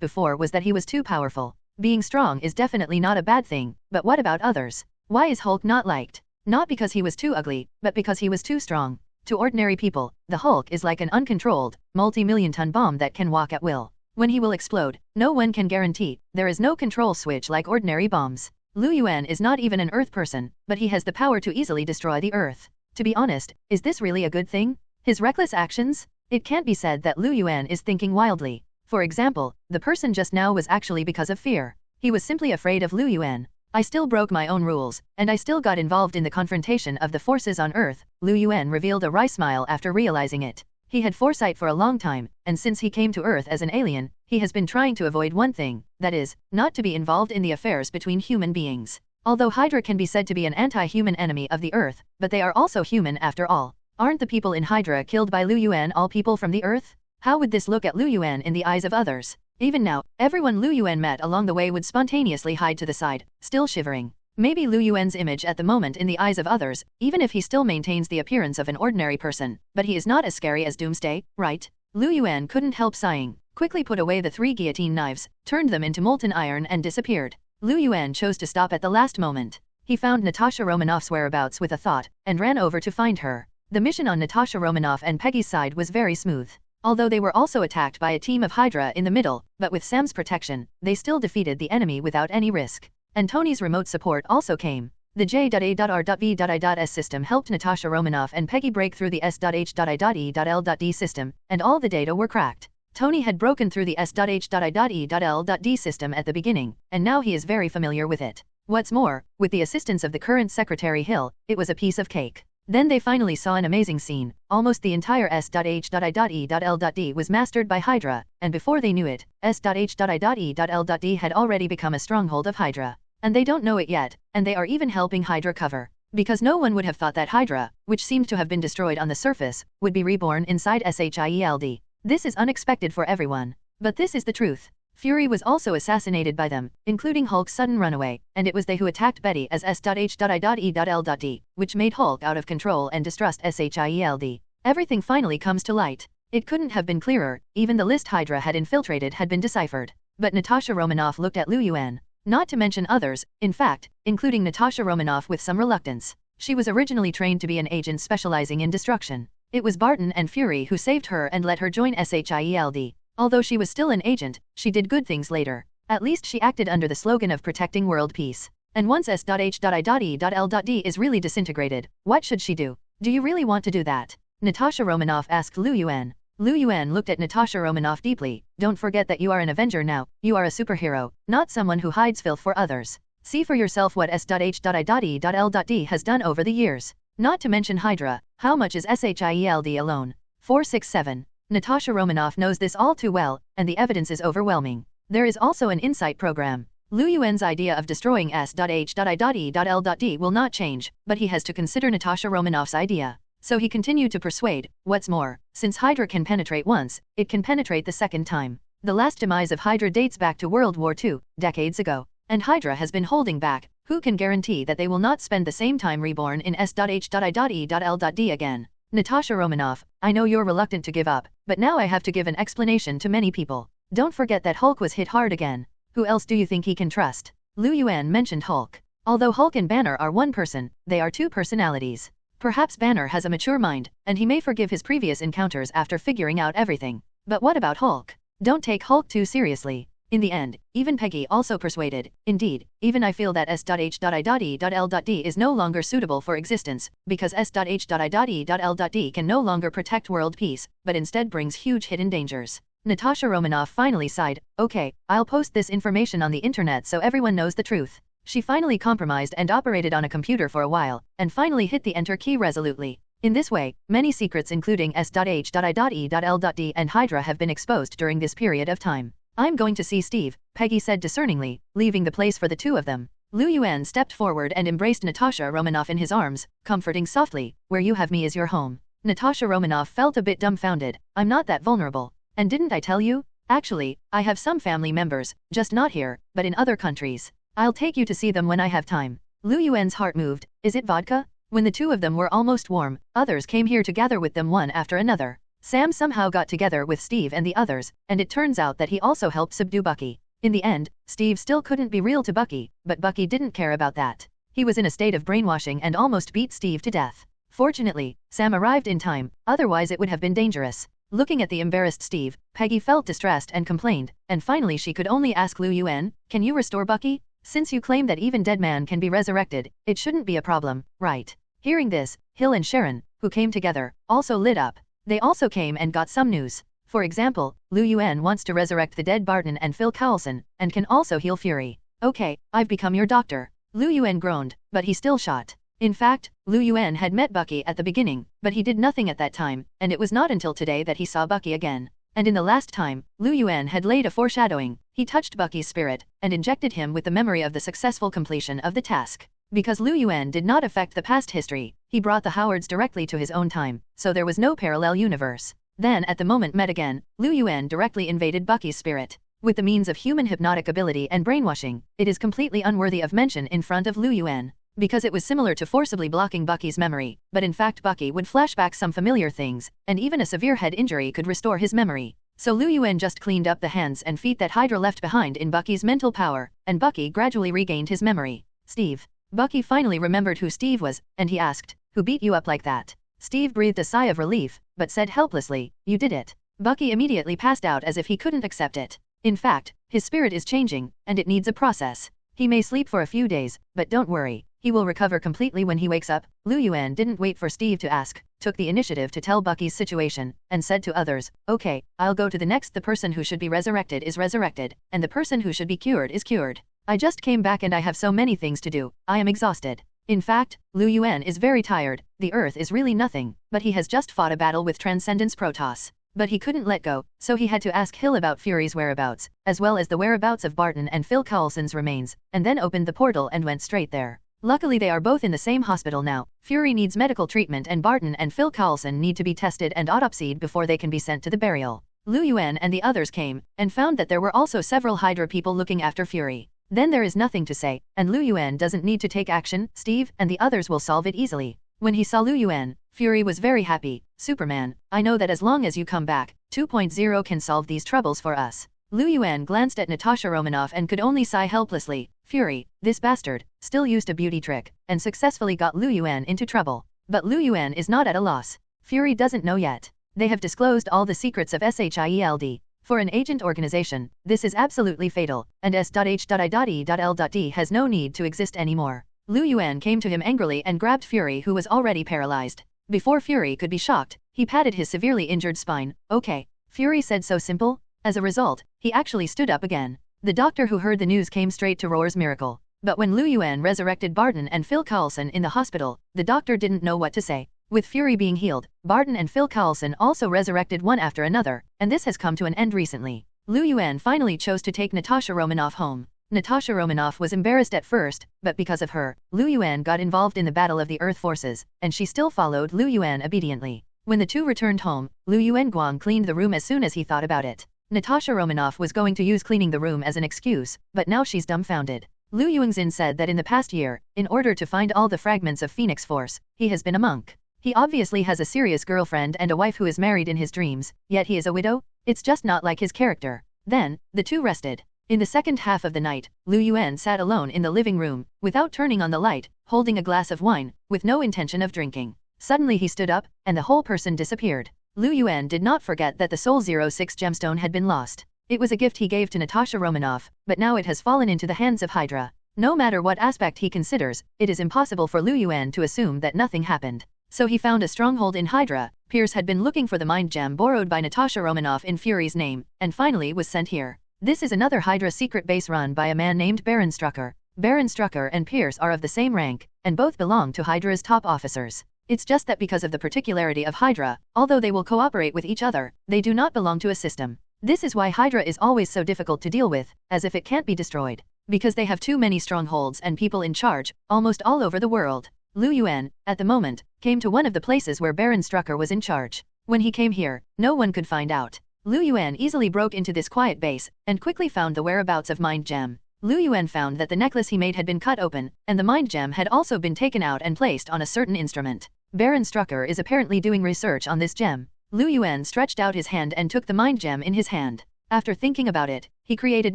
S3: before was that he was too powerful. Being strong is definitely not a bad thing, but what about others? Why is Hulk not liked? Not because he was too ugly, but because he was too strong. To ordinary people, the Hulk is like an uncontrolled, multi-million-ton bomb that can walk at will. When he will explode, no one can guarantee. There is no control switch like ordinary bombs. Liu Yuan is not even an Earth person, but he has the power to easily destroy the Earth. To be honest, is this really a good thing? His reckless actions? It can't be said that Liu Yuan is thinking wildly. For example, the person just now was actually because of fear. He was simply afraid of Liu Yuan. I still broke my own rules, and I still got involved in the confrontation of the forces on Earth. Liu Yuan revealed a wry smile after realizing it. He had foresight for a long time, and since he came to Earth as an alien, he has been trying to avoid one thing, that is, not to be involved in the affairs between human beings. Although Hydra can be said to be an anti-human enemy of the Earth, but they are also human after all. Aren't the people in Hydra killed by Liu Yuan all people from the Earth? How would this look at Liu Yuan in the eyes of others? Even now, everyone Liu Yuan met along the way would spontaneously hide to the side, still shivering. Maybe Liu Yuan's image at the moment in the eyes of others, even if he still maintains the appearance of an ordinary person, but he is not as scary as Doomsday, right? Liu Yuan couldn't help sighing, quickly put away the 3 guillotine knives, turned them into molten iron and disappeared. Liu Yuan chose to stop at the last moment. He found Natasha Romanoff's whereabouts with a thought, and ran over to find her. The mission on Natasha Romanoff and Peggy's side was very smooth. Although they were also attacked by a team of Hydra in the middle, but with Sam's protection, they still defeated the enemy without any risk. And Tony's remote support also came. The J.A.R.B.I.S system helped Natasha Romanoff and Peggy break through the S.H.I.E.L.D system, and all the data were cracked. Tony had broken through the S.H.I.E.L.D system at the beginning, and now he is very familiar with it. What's more, with the assistance of the current Secretary Hill, it was a piece of cake. Then they finally saw an amazing scene. Almost the entire S.H.I.E.L.D was mastered by Hydra, and before they knew it, S.H.I.E.L.D had already become a stronghold of Hydra. And they don't know it yet, and they are even helping Hydra cover. Because no one would have thought that Hydra, which seemed to have been destroyed on the surface, would be reborn inside SHIELD. This is unexpected for everyone. But this is the truth. Fury was also assassinated by them, including Hulk's sudden runaway, and it was they who attacked Betty as S.H.I.E.L.D, which made Hulk out of control and distrust SHIELD. Everything finally comes to light. It couldn't have been clearer, even the list Hydra had infiltrated had been deciphered. But Natasha Romanoff looked at Liu Yuan. Not to mention others, in fact, including Natasha Romanoff with some reluctance. She was originally trained to be an agent specializing in destruction. It was Barton and Fury who saved her and let her join SHIELD. Although she was still an agent, she did good things later. At least she acted under the slogan of protecting world peace. And once S.H.I.E.L.D is really disintegrated, what should she do? Do you really want to do that? Natasha Romanoff asked Liu Yuan. Liu Yuan looked at Natasha Romanoff deeply. Don't forget that you are an Avenger now. You are a superhero, not someone who hides filth for others. See for yourself what S.H.I.E.L.D has done over the years. Not to mention Hydra. How much is SHIELD alone? 467. Natasha Romanoff knows this all too well, and the evidence is overwhelming. There is also an insight program. Liu Yuan's idea of destroying S.H.I.E.L.D will not change, but he has to consider Natasha Romanoff's idea. So he continued to persuade. What's more, since Hydra can penetrate once, it can penetrate the second time. The last demise of Hydra dates back to World War II, decades ago. And Hydra has been holding back. Who can guarantee that they will not spend the same time reborn in S.H.I.E.L.D again? Natasha Romanoff, I know you're reluctant to give up, but now I have to give an explanation to many people. Don't forget that Hulk was hit hard again. Who else do you think he can trust? Liu Yuan mentioned Hulk. Although Hulk and Banner are one person, they are two personalities. Perhaps Banner has a mature mind, and he may forgive his previous encounters after figuring out everything. But what about Hulk? Don't take Hulk too seriously. In the end, even Peggy also persuaded. Indeed, even I feel that S.H.I.E.L.D. is no longer suitable for existence, because S.H.I.E.L.D. can no longer protect world peace, but instead brings huge hidden dangers. Natasha Romanoff finally sighed. Okay, I'll post this information on the internet so everyone knows the truth. She finally compromised and operated on a computer for a while, and finally hit the enter key resolutely. In this way, many secrets including S.H.I.E.L.D. and Hydra have been exposed during this period of time. I'm going to see Steve, Peggy said discerningly, leaving the place for the two of them. Lu Yuan stepped forward and embraced Natasha Romanoff in his arms, comforting softly, where you have me is your home. Natasha Romanoff felt a bit dumbfounded. I'm not that vulnerable. And didn't I tell you? Actually, I have some family members, just not here, but in other countries. I'll take you to see them when I have time. Lu Yuan's heart moved. Is it vodka? When the two of them were almost warm, others came here to gather with them one after another. Sam somehow got together with Steve and the others, and it turns out that he also helped subdue Bucky. In the end, Steve still couldn't be real to Bucky, but Bucky didn't care about that. He was in a state of brainwashing and almost beat Steve to death. Fortunately, Sam arrived in time, otherwise it would have been dangerous. Looking at the embarrassed Steve, Peggy felt distressed and complained, and finally she could only ask Lu Yuan, can you restore Bucky? Since you claim that even dead man can be resurrected, it shouldn't be a problem, right? Hearing this, Hill and Sharon, who came together, also lit up. They also came and got some news. For example, Lu Yuan wants to resurrect the dead Barton and Phil Coulson, and can also heal Fury. Okay, I've become your doctor. Lu Yuan groaned, but he still shot. In fact, Lu Yuan had met Bucky at the beginning, but he did nothing at that time, and it was not until today that he saw Bucky again. And in the last time, Lu Yuan had laid a foreshadowing. He touched Bucky's spirit, and injected him with the memory of the successful completion of the task. Because Lu Yuan did not affect the past history, he brought the Howards directly to his own time, so there was no parallel universe. Then at the moment met again, Lu Yuan directly invaded Bucky's spirit. With the means of human hypnotic ability and brainwashing, it is completely unworthy of mention in front of Lu Yuan. Because it was similar to forcibly blocking Bucky's memory, but in fact Bucky would flash back some familiar things, and even a severe head injury could restore his memory. So Lu Yuan just cleaned up the hands and feet that Hydra left behind in Bucky's mental power, and Bucky gradually regained his memory. Steve. Bucky finally remembered who Steve was, and he asked, who beat you up like that? Steve breathed a sigh of relief, but said helplessly, you did it. Bucky immediately passed out as if he couldn't accept it. In fact, his spirit is changing, and it needs a process. He may sleep for a few days, but don't worry. He will recover completely when he wakes up. Lu Yuan didn't wait for Steve to ask, took the initiative to tell Bucky's situation, and said to others, okay, I'll go to the next. The person who should be resurrected is resurrected, and the person who should be cured is cured. I just came back and I have so many things to do, I am exhausted. In fact, Lu Yuan is very tired, the Earth is really nothing, but he has just fought a battle with Transcendence Protos. But he couldn't let go, so he had to ask Hill about Fury's whereabouts, as well as the whereabouts of Barton and Phil Coulson's remains, and then opened the portal and went straight there. Luckily they are both in the same hospital now. Fury needs medical treatment and Barton and Phil Coulson need to be tested and autopsied before they can be sent to the burial. Lu Yuan and the others came, and found that there were also several Hydra people looking after Fury. Then there is nothing to say, and Lu Yuan doesn't need to take action. Steve and the others will solve it easily. When he saw Lu Yuan, Fury was very happy. Superman, I know that as long as you come back, 2.0 can solve these troubles for us. Lu Yuan glanced at Natasha Romanoff and could only sigh helplessly. Fury, this bastard, still used a beauty trick, and successfully got Lu Yuan into trouble. But Lu Yuan is not at a loss. Fury doesn't know yet. They have disclosed all the secrets of SHIELD. For an agent organization, this is absolutely fatal, and S.H.I.E.L.D. has no need to exist anymore. Lu Yuan came to him angrily and grabbed Fury, who was already paralyzed. Before Fury could be shocked, he patted his severely injured spine. Okay. Fury said so simple. As a result, he actually stood up again. The doctor who heard the news came straight to Roar's miracle. But when Lu Yuan resurrected Barton and Phil Coulson in the hospital, the doctor didn't know what to say. With Fury being healed, Barton and Phil Coulson also resurrected one after another, and this has come to an end recently. Lu Yuan finally chose to take Natasha Romanoff home. Natasha Romanoff was embarrassed at first, but because of her, Lu Yuan got involved in the battle of the Earth forces, and she still followed Lu Yuan obediently. When the two returned home, Lu Yuan cleaned the room as soon as he thought about it. Natasha Romanoff was going to use cleaning the room as an excuse, but now she's dumbfounded. Lu Yuanxin said that in the past year, in order to find all the fragments of Phoenix Force, he has been a monk. He obviously has a serious girlfriend and a wife who is married in his dreams, yet he is a widow? It's just not like his character. Then, the two rested. In the second half of the night, Lu Yuan sat alone in the living room, without turning on the light, holding a glass of wine, with no intention of drinking. Suddenly he stood up, and the whole person disappeared. Lu Yuan did not forget that the Soul 06 gemstone had been lost. It was a gift he gave to Natasha Romanoff, but now it has fallen into the hands of Hydra. No matter what aspect he considers, it is impossible for Lu Yuan to assume that nothing happened. So he found a stronghold in Hydra. Pierce had been looking for the mind gem borrowed by Natasha Romanoff in Fury's name, and finally was sent here. This is another Hydra secret base run by a man named Baron Strucker. Baron Strucker and Pierce are of the same rank, and both belong to Hydra's top officers. It's just that because of the particularity of Hydra, although they will cooperate with each other, they do not belong to a system. This is why Hydra is always so difficult to deal with, as if it can't be destroyed. Because they have too many strongholds and people in charge, almost all over the world. Lu Yuan, at the moment, came to one of the places where Baron Strucker was in charge. When he came here, no one could find out. Lu Yuan easily broke into this quiet base, and quickly found the whereabouts of Mind Gem. Lu Yuan found that the necklace he made had been cut open, and the Mind Gem had also been taken out and placed on a certain instrument. Baron Strucker is apparently doing research on this gem. Lu Yuan stretched out his hand and took the Mind Gem in his hand. After thinking about it, he created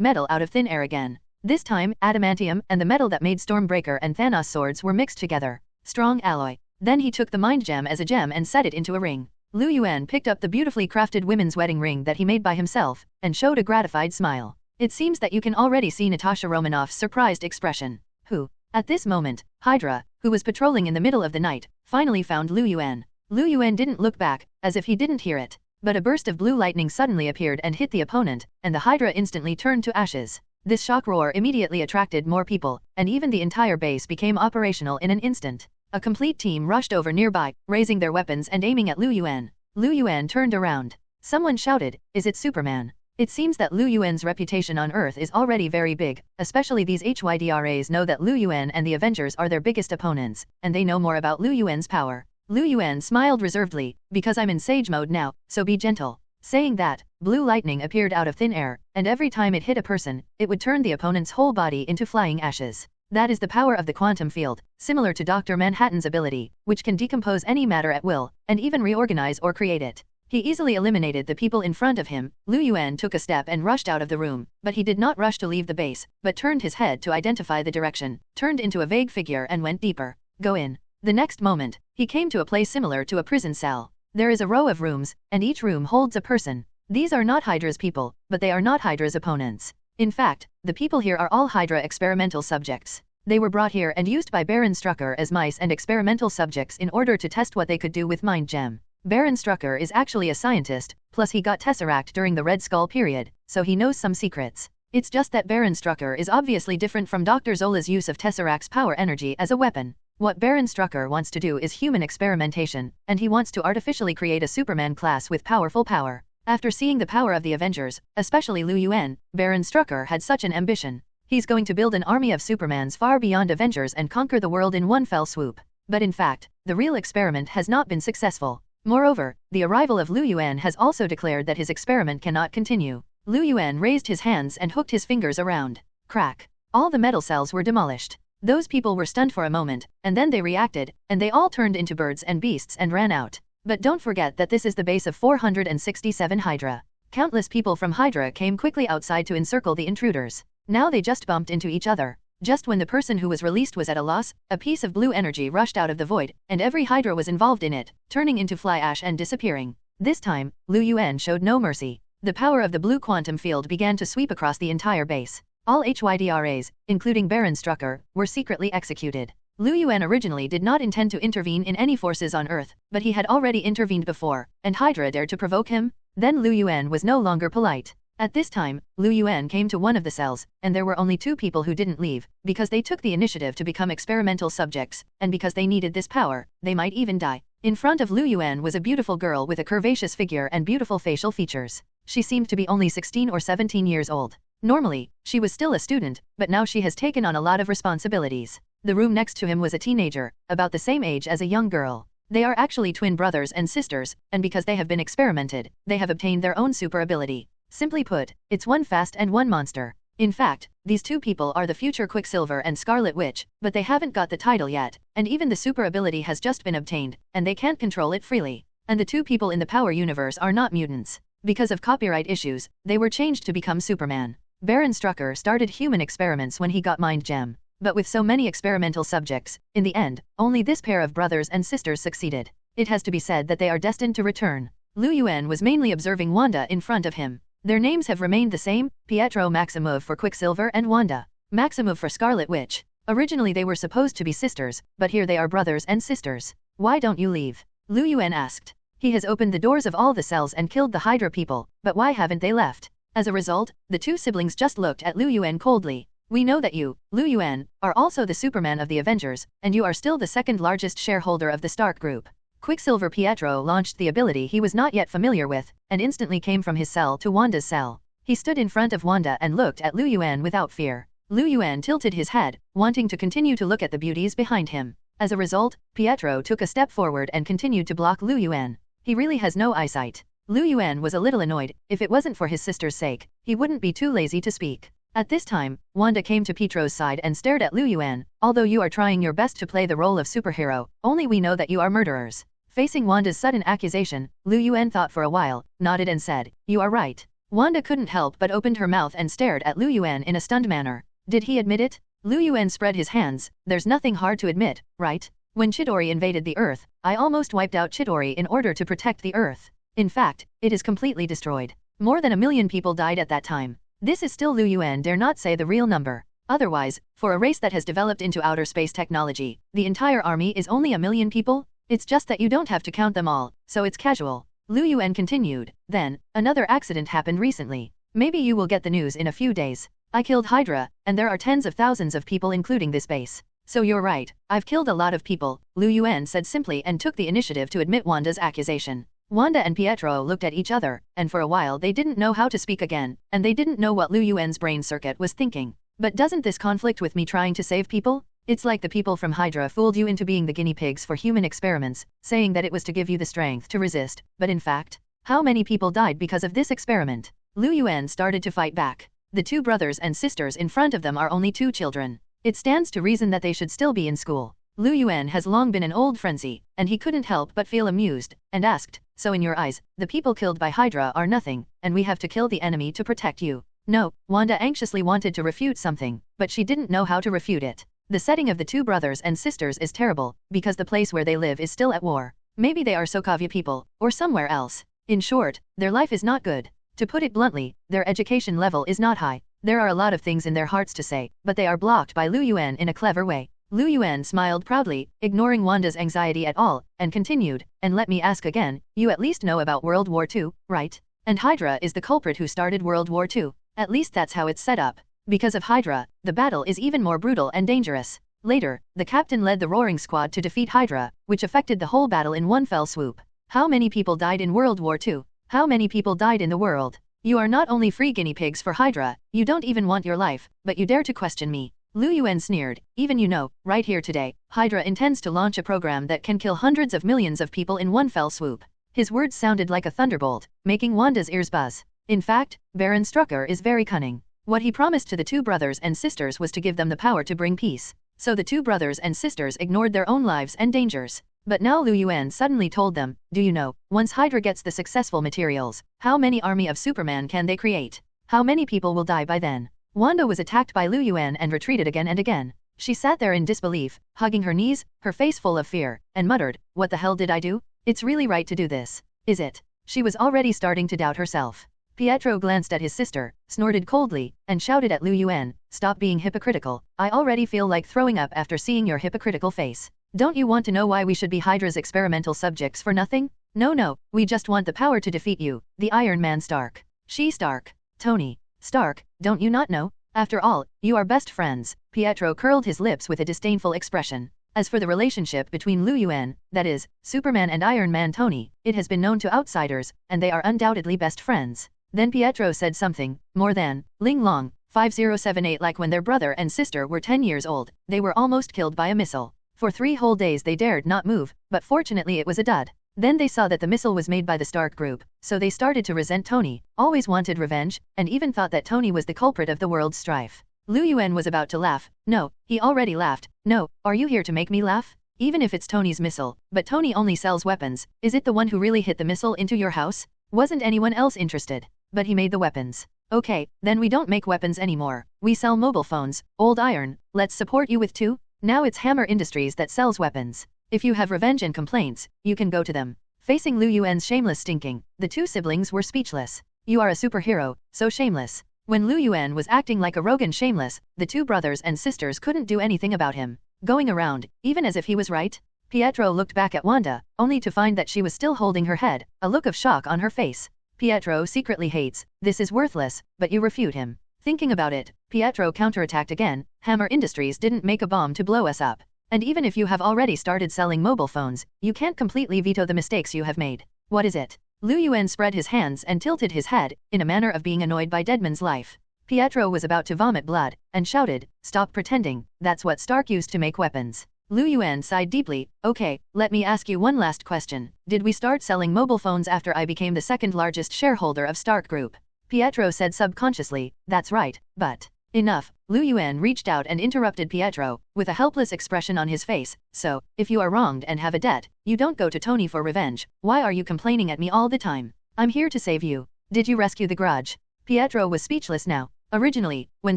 S3: metal out of thin air again. This time, adamantium and the metal that made Stormbreaker and Thanos swords were mixed together. Strong alloy. Then he took the Mind Gem as a gem and set it into a ring. Lu Yuan picked up the beautifully crafted women's wedding ring that he made by himself, and showed a gratified smile. It seems that you can already see Natasha Romanoff's surprised expression. Who? At this moment, Hydra, who was patrolling in the middle of the night, finally found Lu Yuan. Lu Yuan didn't look back, as if he didn't hear it. But a burst of blue lightning suddenly appeared and hit the opponent, and the Hydra instantly turned to ashes. This shock roar immediately attracted more people, and even the entire base became operational in an instant. A complete team rushed over nearby, raising their weapons and aiming at Lu Yuan. Lu Yuan turned around. Someone shouted, "Is it Superman?" It seems that Lu Yuan's reputation on Earth is already very big, especially these Hydras know that Lu Yuan and the Avengers are their biggest opponents, and they know more about Lu Yuan's power. Lu Yuan smiled reservedly, "Because I'm in Sage mode now, so be gentle." Saying that, blue lightning appeared out of thin air, and every time it hit a person, it would turn the opponent's whole body into flying ashes. That is the power of the quantum field, similar to Dr. Manhattan's ability, which can decompose any matter at will, and even reorganize or create it. He easily eliminated the people in front of him. Lu Yuan took a step and rushed out of the room, but he did not rush to leave the base, but turned his head to identify the direction, turned into a vague figure and went deeper. Go in. The next moment, he came to a place similar to a prison cell. There is a row of rooms, and each room holds a person. These are not Hydra's people, but they are not Hydra's opponents. In fact, the people here are all Hydra experimental subjects. They were brought here and used by Baron Strucker as mice and experimental subjects in order to test what they could do with Mind Gem. Baron Strucker is actually a scientist, plus he got Tesseract during the Red Skull period, so he knows some secrets. It's just that Baron Strucker is obviously different from Dr. Zola's use of Tesseract's power energy as a weapon. What Baron Strucker wants to do is human experimentation, and he wants to artificially create a Superman class with powerful power. After seeing the power of the Avengers, especially Lu Yuan, Baron Strucker had such an ambition. He's going to build an army of Supermans far beyond Avengers and conquer the world in one fell swoop. But in fact, the real experiment has not been successful. Moreover, the arrival of Lu Yuan has also declared that his experiment cannot continue. Lu Yuan raised his hands and hooked his fingers around. Crack. All the metal cells were demolished. Those people were stunned for a moment, and then they reacted, and they all turned into birds and beasts and ran out. But don't forget that this is the base of 467 Hydra. Countless people from Hydra came quickly outside to encircle the intruders. Now they just bumped into each other. Just when the person who was released was at a loss, a piece of blue energy rushed out of the void, and every Hydra was involved in it, turning into fly ash and disappearing. This time, Lu Yuan showed no mercy. The power of the blue quantum field began to sweep across the entire base. All Hydras, including Baron Strucker, were secretly executed. Lu Yuan originally did not intend to intervene in any forces on Earth, but he had already intervened before, and Hydra dared to provoke him? Then Lu Yuan was no longer polite. At this time, Lu Yuan came to one of the cells, and there were only 2 people who didn't leave, because they took the initiative to become experimental subjects, and because they needed this power, they might even die. In front of Lu Yuan was a beautiful girl with a curvaceous figure and beautiful facial features. She seemed to be only 16 or 17 years old. Normally, she was still a student, but now she has taken on a lot of responsibilities. The room next to him was a teenager, about the same age as a young girl. They are actually twin brothers and sisters, and because they have been experimented, they have obtained their own super ability. Simply put, it's one fast and one monster. In fact, these 2 people are the future Quicksilver and Scarlet Witch, but they haven't got the title yet, and even the super ability has just been obtained, and they can't control it freely. And the 2 people in the Power Universe are not mutants. Because of copyright issues, they were changed to become Superman. Baron Strucker started human experiments when he got Mind Gem. But with so many experimental subjects, in the end, only this pair of brothers and sisters succeeded. It has to be said that they are destined to return. Lu Yuan was mainly observing Wanda in front of him. Their names have remained the same, Pietro Maximov for Quicksilver and Wanda Maximov for Scarlet Witch. Originally they were supposed to be sisters, but here they are brothers and sisters. Why don't you leave? Lu Yuan asked. He has opened the doors of all the cells and killed the Hydra people, but why haven't they left? As a result, the two siblings just looked at Lu Yuan coldly. We know that you, Lu Yuan, are also the Superman of the Avengers, and you are still the second largest shareholder of the Stark Group. Quicksilver Pietro launched the ability he was not yet familiar with, and instantly came from his cell to Wanda's cell. He stood in front of Wanda and looked at Lu Yuan without fear. Lu Yuan tilted his head, wanting to continue to look at the beauties behind him. As a result, Pietro took a step forward and continued to block Lu Yuan. He really has no eyesight. Lu Yuan was a little annoyed. If it wasn't for his sister's sake, he wouldn't be too lazy to speak. At this time, Wanda came to Pietro's side and stared at Lu Yuan. Although you are trying your best to play the role of superhero, only we know that you are murderers. Facing Wanda's sudden accusation, Lu Yuan thought for a while, nodded and said, "You are right." Wanda couldn't help but opened her mouth and stared at Lu Yuan in a stunned manner. Did he admit it? Lu Yuan spread his hands. There's nothing hard to admit, right? When Chidori invaded the Earth, I almost wiped out Chidori in order to protect the Earth. In fact, it is completely destroyed. More than 1 million people died at that time. This is still Lu Yuan dare not say the real number. Otherwise, for a race that has developed into outer space technology, the entire army is only 1 million people? It's just that you don't have to count them all, so it's casual. Lu Yuan continued. Then, another accident happened recently. Maybe you will get the news in a few days. I killed Hydra, and there are tens of thousands of people including this base. So you're right, I've killed a lot of people, Lu Yuan said simply and took the initiative to admit Wanda's accusation. Wanda and Pietro looked at each other, and for a while they didn't know how to speak again, and they didn't know what Lu Yuan's brain circuit was thinking. But doesn't this conflict with me trying to save people? It's like the people from Hydra fooled you into being the guinea pigs for human experiments, saying that it was to give you the strength to resist, but in fact, how many people died because of this experiment? Lu Yuan started to fight back. The two brothers and sisters in front of them are only 2 children. It stands to reason that they should still be in school. Lu Yuan has long been an old frenzy, and he couldn't help but feel amused, and asked, "So in your eyes, the people killed by Hydra are nothing, and we have to kill the enemy to protect you?" No, Wanda anxiously wanted to refute something, but she didn't know how to refute it. The setting of the two brothers and sisters is terrible, because the place where they live is still at war. Maybe they are Sokovia people, or somewhere else. In short, their life is not good. To put it bluntly, their education level is not high. There are a lot of things in their hearts to say, but they are blocked by Lu Yuan in a clever way. Lu Yuan smiled proudly, ignoring Wanda's anxiety at all, and continued, "And let me ask again, you at least know about World War II, right? And Hydra is the culprit who started World War II. At least that's how it's set up. Because of Hydra, the battle is even more brutal and dangerous." Later, the captain led the Roaring Squad to defeat Hydra, which affected the whole battle in one fell swoop. How many people died in World War II? How many people died in the world? You are not only free guinea pigs for Hydra, you don't even want your life, but you dare to question me. Lu Yuan sneered. Even you know, right here today, Hydra intends to launch a program that can kill hundreds of millions of people in one fell swoop. His words sounded like a thunderbolt, making Wanda's ears buzz. In fact, Baron Strucker is very cunning. What he promised to the two brothers and sisters was to give them the power to bring peace. So the two brothers and sisters ignored their own lives and dangers. But now Lu Yuan suddenly told them, "Do you know, once Hydra gets the successful materials, how many army of Superman can they create? How many people will die by then?" Wanda was attacked by Lu Yuan and retreated again and again. She sat there in disbelief, hugging her knees, her face full of fear, and muttered, "What the hell did I do? It's really right to do this, is it?" She was already starting to doubt herself. Pietro glanced at his sister, snorted coldly, and shouted at Lu Yuan, "Stop being hypocritical. I already feel like throwing up after seeing your hypocritical face. Don't you want to know why we should be Hydra's experimental subjects for nothing? No, we just want the power to defeat you, the Iron Man Stark." She Stark. Tony Stark, don't you not know? After all, you are best friends. Pietro curled his lips with a disdainful expression. As for the relationship between Lu Yuan, that is, Superman and Iron Man Tony, it has been known to outsiders, and they are undoubtedly best friends. Then Pietro said something more than, Ling Long, 5078 like when their brother and sister were 10 years old, they were almost killed by a missile. For 3 whole days they dared not move, but fortunately it was a dud. Then they saw that the missile was made by the Stark Group, so they started to resent Tony, always wanted revenge, and even thought that Tony was the culprit of the world's strife. Lu Yuan was about to laugh. No, he already laughed. No, are you here to make me laugh? Even if it's Tony's missile, but Tony only sells weapons, is it the one who really hit the missile into your house? Wasn't anyone else interested? But he made the weapons. Okay, then we don't make weapons anymore. We sell mobile phones, old iron, let's support you with 2? Now it's Hammer Industries that sells weapons. If you have revenge and complaints, you can go to them. Facing Lu Yuan's shameless stinking, the two siblings were speechless. You are a superhero, so shameless. When Lu Yuan was acting like a rogue and shameless, the two brothers and sisters couldn't do anything about him. Going around, even as if he was right? Pietro looked back at Wanda, only to find that she was still holding her head, a look of shock on her face. Pietro secretly hates, this is worthless, but you refute him. Thinking about it, Pietro counterattacked again, Hammer Industries didn't make a bomb to blow us up. And even if you have already started selling mobile phones, you can't completely veto the mistakes you have made. What is it? Lu Yuan spread his hands and tilted his head, in a manner of being annoyed by Deadman's life. Pietro was about to vomit blood, and shouted, stop pretending, that's what Stark used to make weapons. Lu Yuan sighed deeply, okay, let me ask you one last question. Did we start selling mobile phones after I became the second largest shareholder of Stark Group? Pietro said subconsciously, that's right, but... Enough. Lu Yuan reached out and interrupted Pietro, with a helpless expression on his face. So, if you are wronged and have a debt, you don't go to Tony for revenge. Why are you complaining at me all the time? I'm here to save you. Did you rescue the grudge? Pietro was speechless now. Originally, when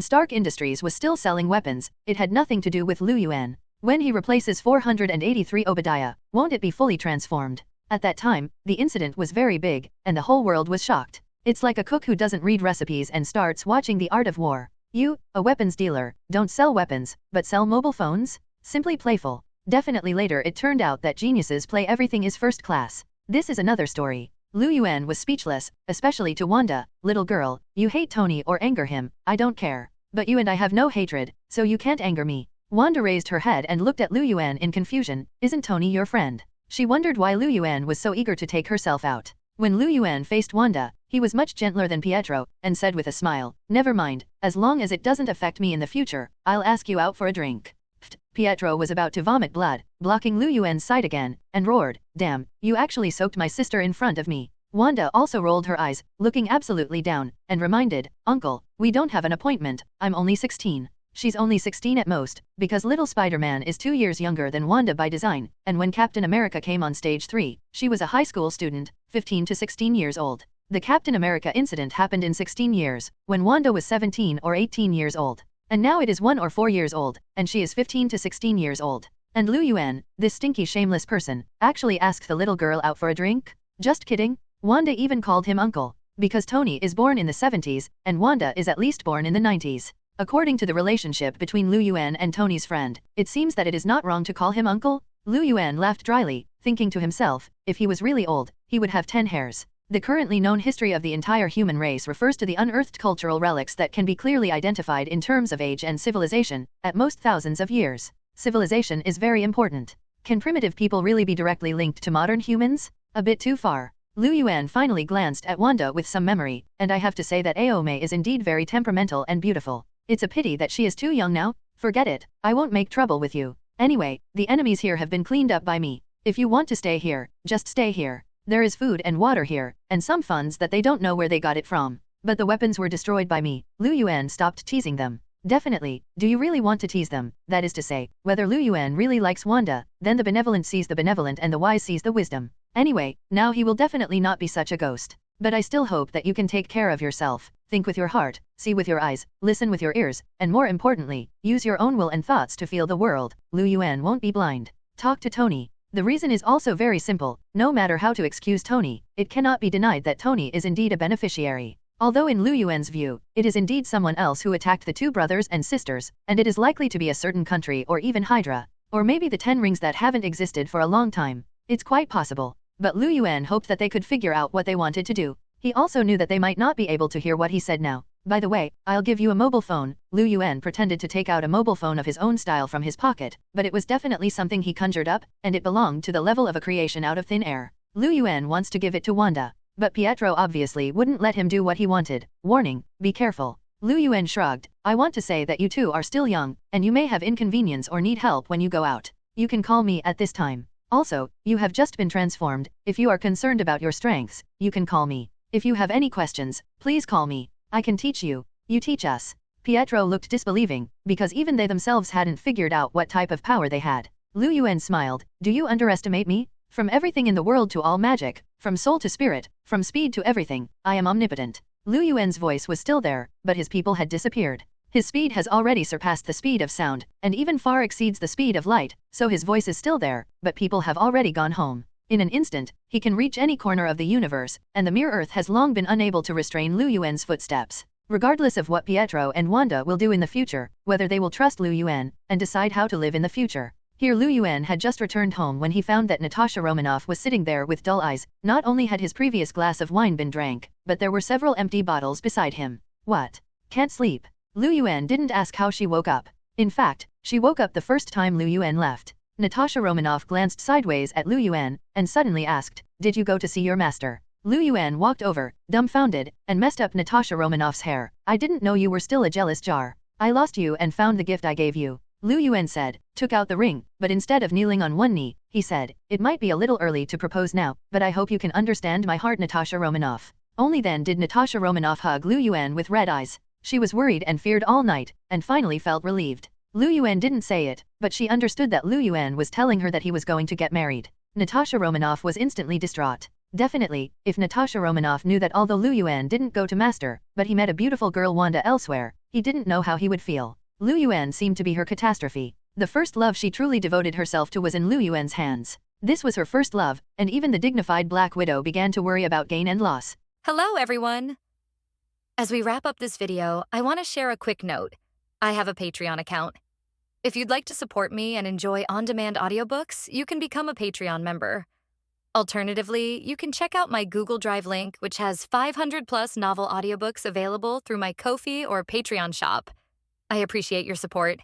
S3: Stark Industries was still selling weapons, it had nothing to do with Lu Yuan. When he replaces 483 Obadiah, won't it be fully transformed? At that time, the incident was very big, and the whole world was shocked. It's like a cook who doesn't read recipes and starts watching The Art of War. You, a weapons dealer, don't sell weapons, but sell mobile phones? Simply playful. Definitely later it turned out that geniuses play everything is first class. This is another story. Lu Yuan was speechless, especially to Wanda. Little girl, you hate Tony or anger him, I don't care. But you and I have no hatred, so you can't anger me. Wanda raised her head and looked at Lu Yuan in confusion. Isn't Tony your friend? She wondered why Lu Yuan was so eager to take herself out. When Lu Yuan faced Wanda, he was much gentler than Pietro, and said with a smile, never mind, as long as it doesn't affect me in the future, I'll ask you out for a drink. Pfft. Pietro was about to vomit blood, blocking Lu Yuan's sight again, and roared, damn, you actually soaked my sister in front of me. Wanda also rolled her eyes, looking absolutely down, and reminded, Uncle, we don't have an appointment, I'm only 16. She's only 16 at most, because little Spider-Man is 2 years younger than Wanda by design, and when Captain America came on stage 3, she was a high school student, 15 to 16 years old. The Captain America incident happened in 16 years, when Wanda was 17 or 18 years old. And now it is 1 or 4 years old, and she is 15 to 16 years old. And Lu Yuan, this stinky shameless person, actually asked the little girl out for a drink? Just kidding. Wanda even called him uncle. Because Tony is born in the 70s, and Wanda is at least born in the 90s. According to the relationship between Lu Yuan and Tony's friend, it seems that it is not wrong to call him uncle. Lu Yuan laughed dryly, thinking to himself, if he was really old, he would have 10 hairs. The currently known history of the entire human race refers to the unearthed cultural relics that can be clearly identified in terms of age and civilization, at most thousands of years. Civilization is very important. Can primitive people really be directly linked to modern humans? A bit too far. Lu Yuan finally glanced at Wanda with some memory, and I have to say that Aome is indeed very temperamental and beautiful. It's a pity that she is too young now. Forget it, I won't make trouble with you. Anyway, the enemies here have been cleaned up by me. If you want to stay here, just stay here. There is food and water here, and some funds that they don't know where they got it from. But the weapons were destroyed by me. Lu Yuan stopped teasing them. Definitely, do you really want to tease them? That is to say, whether Lu Yuan really likes Wanda, then the benevolent sees the benevolent and the wise sees the wisdom. Anyway, now he will definitely not be such a ghost. But I still hope that you can take care of yourself. Think with your heart, see with your eyes, listen with your ears, and more importantly, use your own will and thoughts to feel the world. Lu Yuan won't be blind. Talk to Tony. The reason is also very simple. No matter how to excuse Tony, it cannot be denied that Tony is indeed a beneficiary. Although in Lu Yuan's view, it is indeed someone else who attacked the two brothers and sisters, and it is likely to be a certain country or even Hydra. Or maybe the 10 rings that haven't existed for a long time. It's quite possible. But Lu Yuan hoped that they could figure out what they wanted to do. He also knew that they might not be able to hear what he said now. By the way, I'll give you a mobile phone. Lu Yuan pretended to take out a mobile phone of his own style from his pocket, but it was definitely something he conjured up, and it belonged to the level of a creation out of thin air. Lu Yuan wants to give it to Wanda. But Pietro obviously wouldn't let him do what he wanted. Warning, be careful. Lu Yuan shrugged. I want to say that you two are still young, and you may have inconvenience or need help when you go out. You can call me at this time. Also, you have just been transformed. If you are concerned about your strengths, you can call me. If you have any questions, please call me. I can teach you. You teach us. Pietro looked disbelieving, because even they themselves hadn't figured out what type of power they had. Lu Yuan smiled. Do you underestimate me? From everything in the world to all magic, from soul to spirit, from speed to everything, I am omnipotent. Lu Yuan's voice was still there, but his people had disappeared. His speed has already surpassed the speed of sound, and even far exceeds the speed of light, so his voice is still there, but people have already gone home. In an instant, he can reach any corner of the universe, and the mere Earth has long been unable to restrain Liu Yuan's footsteps. Regardless of what Pietro and Wanda will do in the future, whether they will trust Liu Yuan and decide how to live in the future. Here Liu Yuan had just returned home when he found that Natasha Romanoff was sitting there with dull eyes. Not only had his previous glass of wine been drank, but there were several empty bottles beside him. What? Can't sleep? Liu Yuan didn't ask how she woke up. In fact, she woke up the first time Liu Yuan left. Natasha Romanoff glanced sideways at Liu Yuan and suddenly asked, "Did you go to see your master?" Liu Yuan walked over, dumbfounded, and messed up Natasha Romanoff's hair. "I didn't know you were still a jealous jar. I lost you and found the gift I gave you." Liu Yuan said, took out the ring, but instead of kneeling on one knee, he said, "It might be a little early to propose now, but I hope you can understand my heart, Natasha Romanoff." Only then did Natasha Romanoff hug Liu Yuan with red eyes. She was worried and feared all night, and finally felt relieved. Liu Yuan didn't say it, but she understood that Liu Yuan was telling her that he was going to get married. Natasha Romanoff was instantly distraught. Definitely, if Natasha Romanoff knew that although Liu Yuan didn't go to master, but he met a beautiful girl Wanda elsewhere, he didn't know how he would feel. Liu Yuan seemed to be her catastrophe. The first love she truly devoted herself to was in Liu Yuan's hands. This was her first love, and even the dignified Black Widow began to worry about gain and loss.
S4: Hello, everyone! As we wrap up this video, I want to share a quick note. I have a Patreon account. If you'd like to support me and enjoy on-demand audiobooks, you can become a Patreon member. Alternatively, you can check out my Google Drive link, which has 500+ novel audiobooks available through my Ko-fi or Patreon shop. I appreciate your support.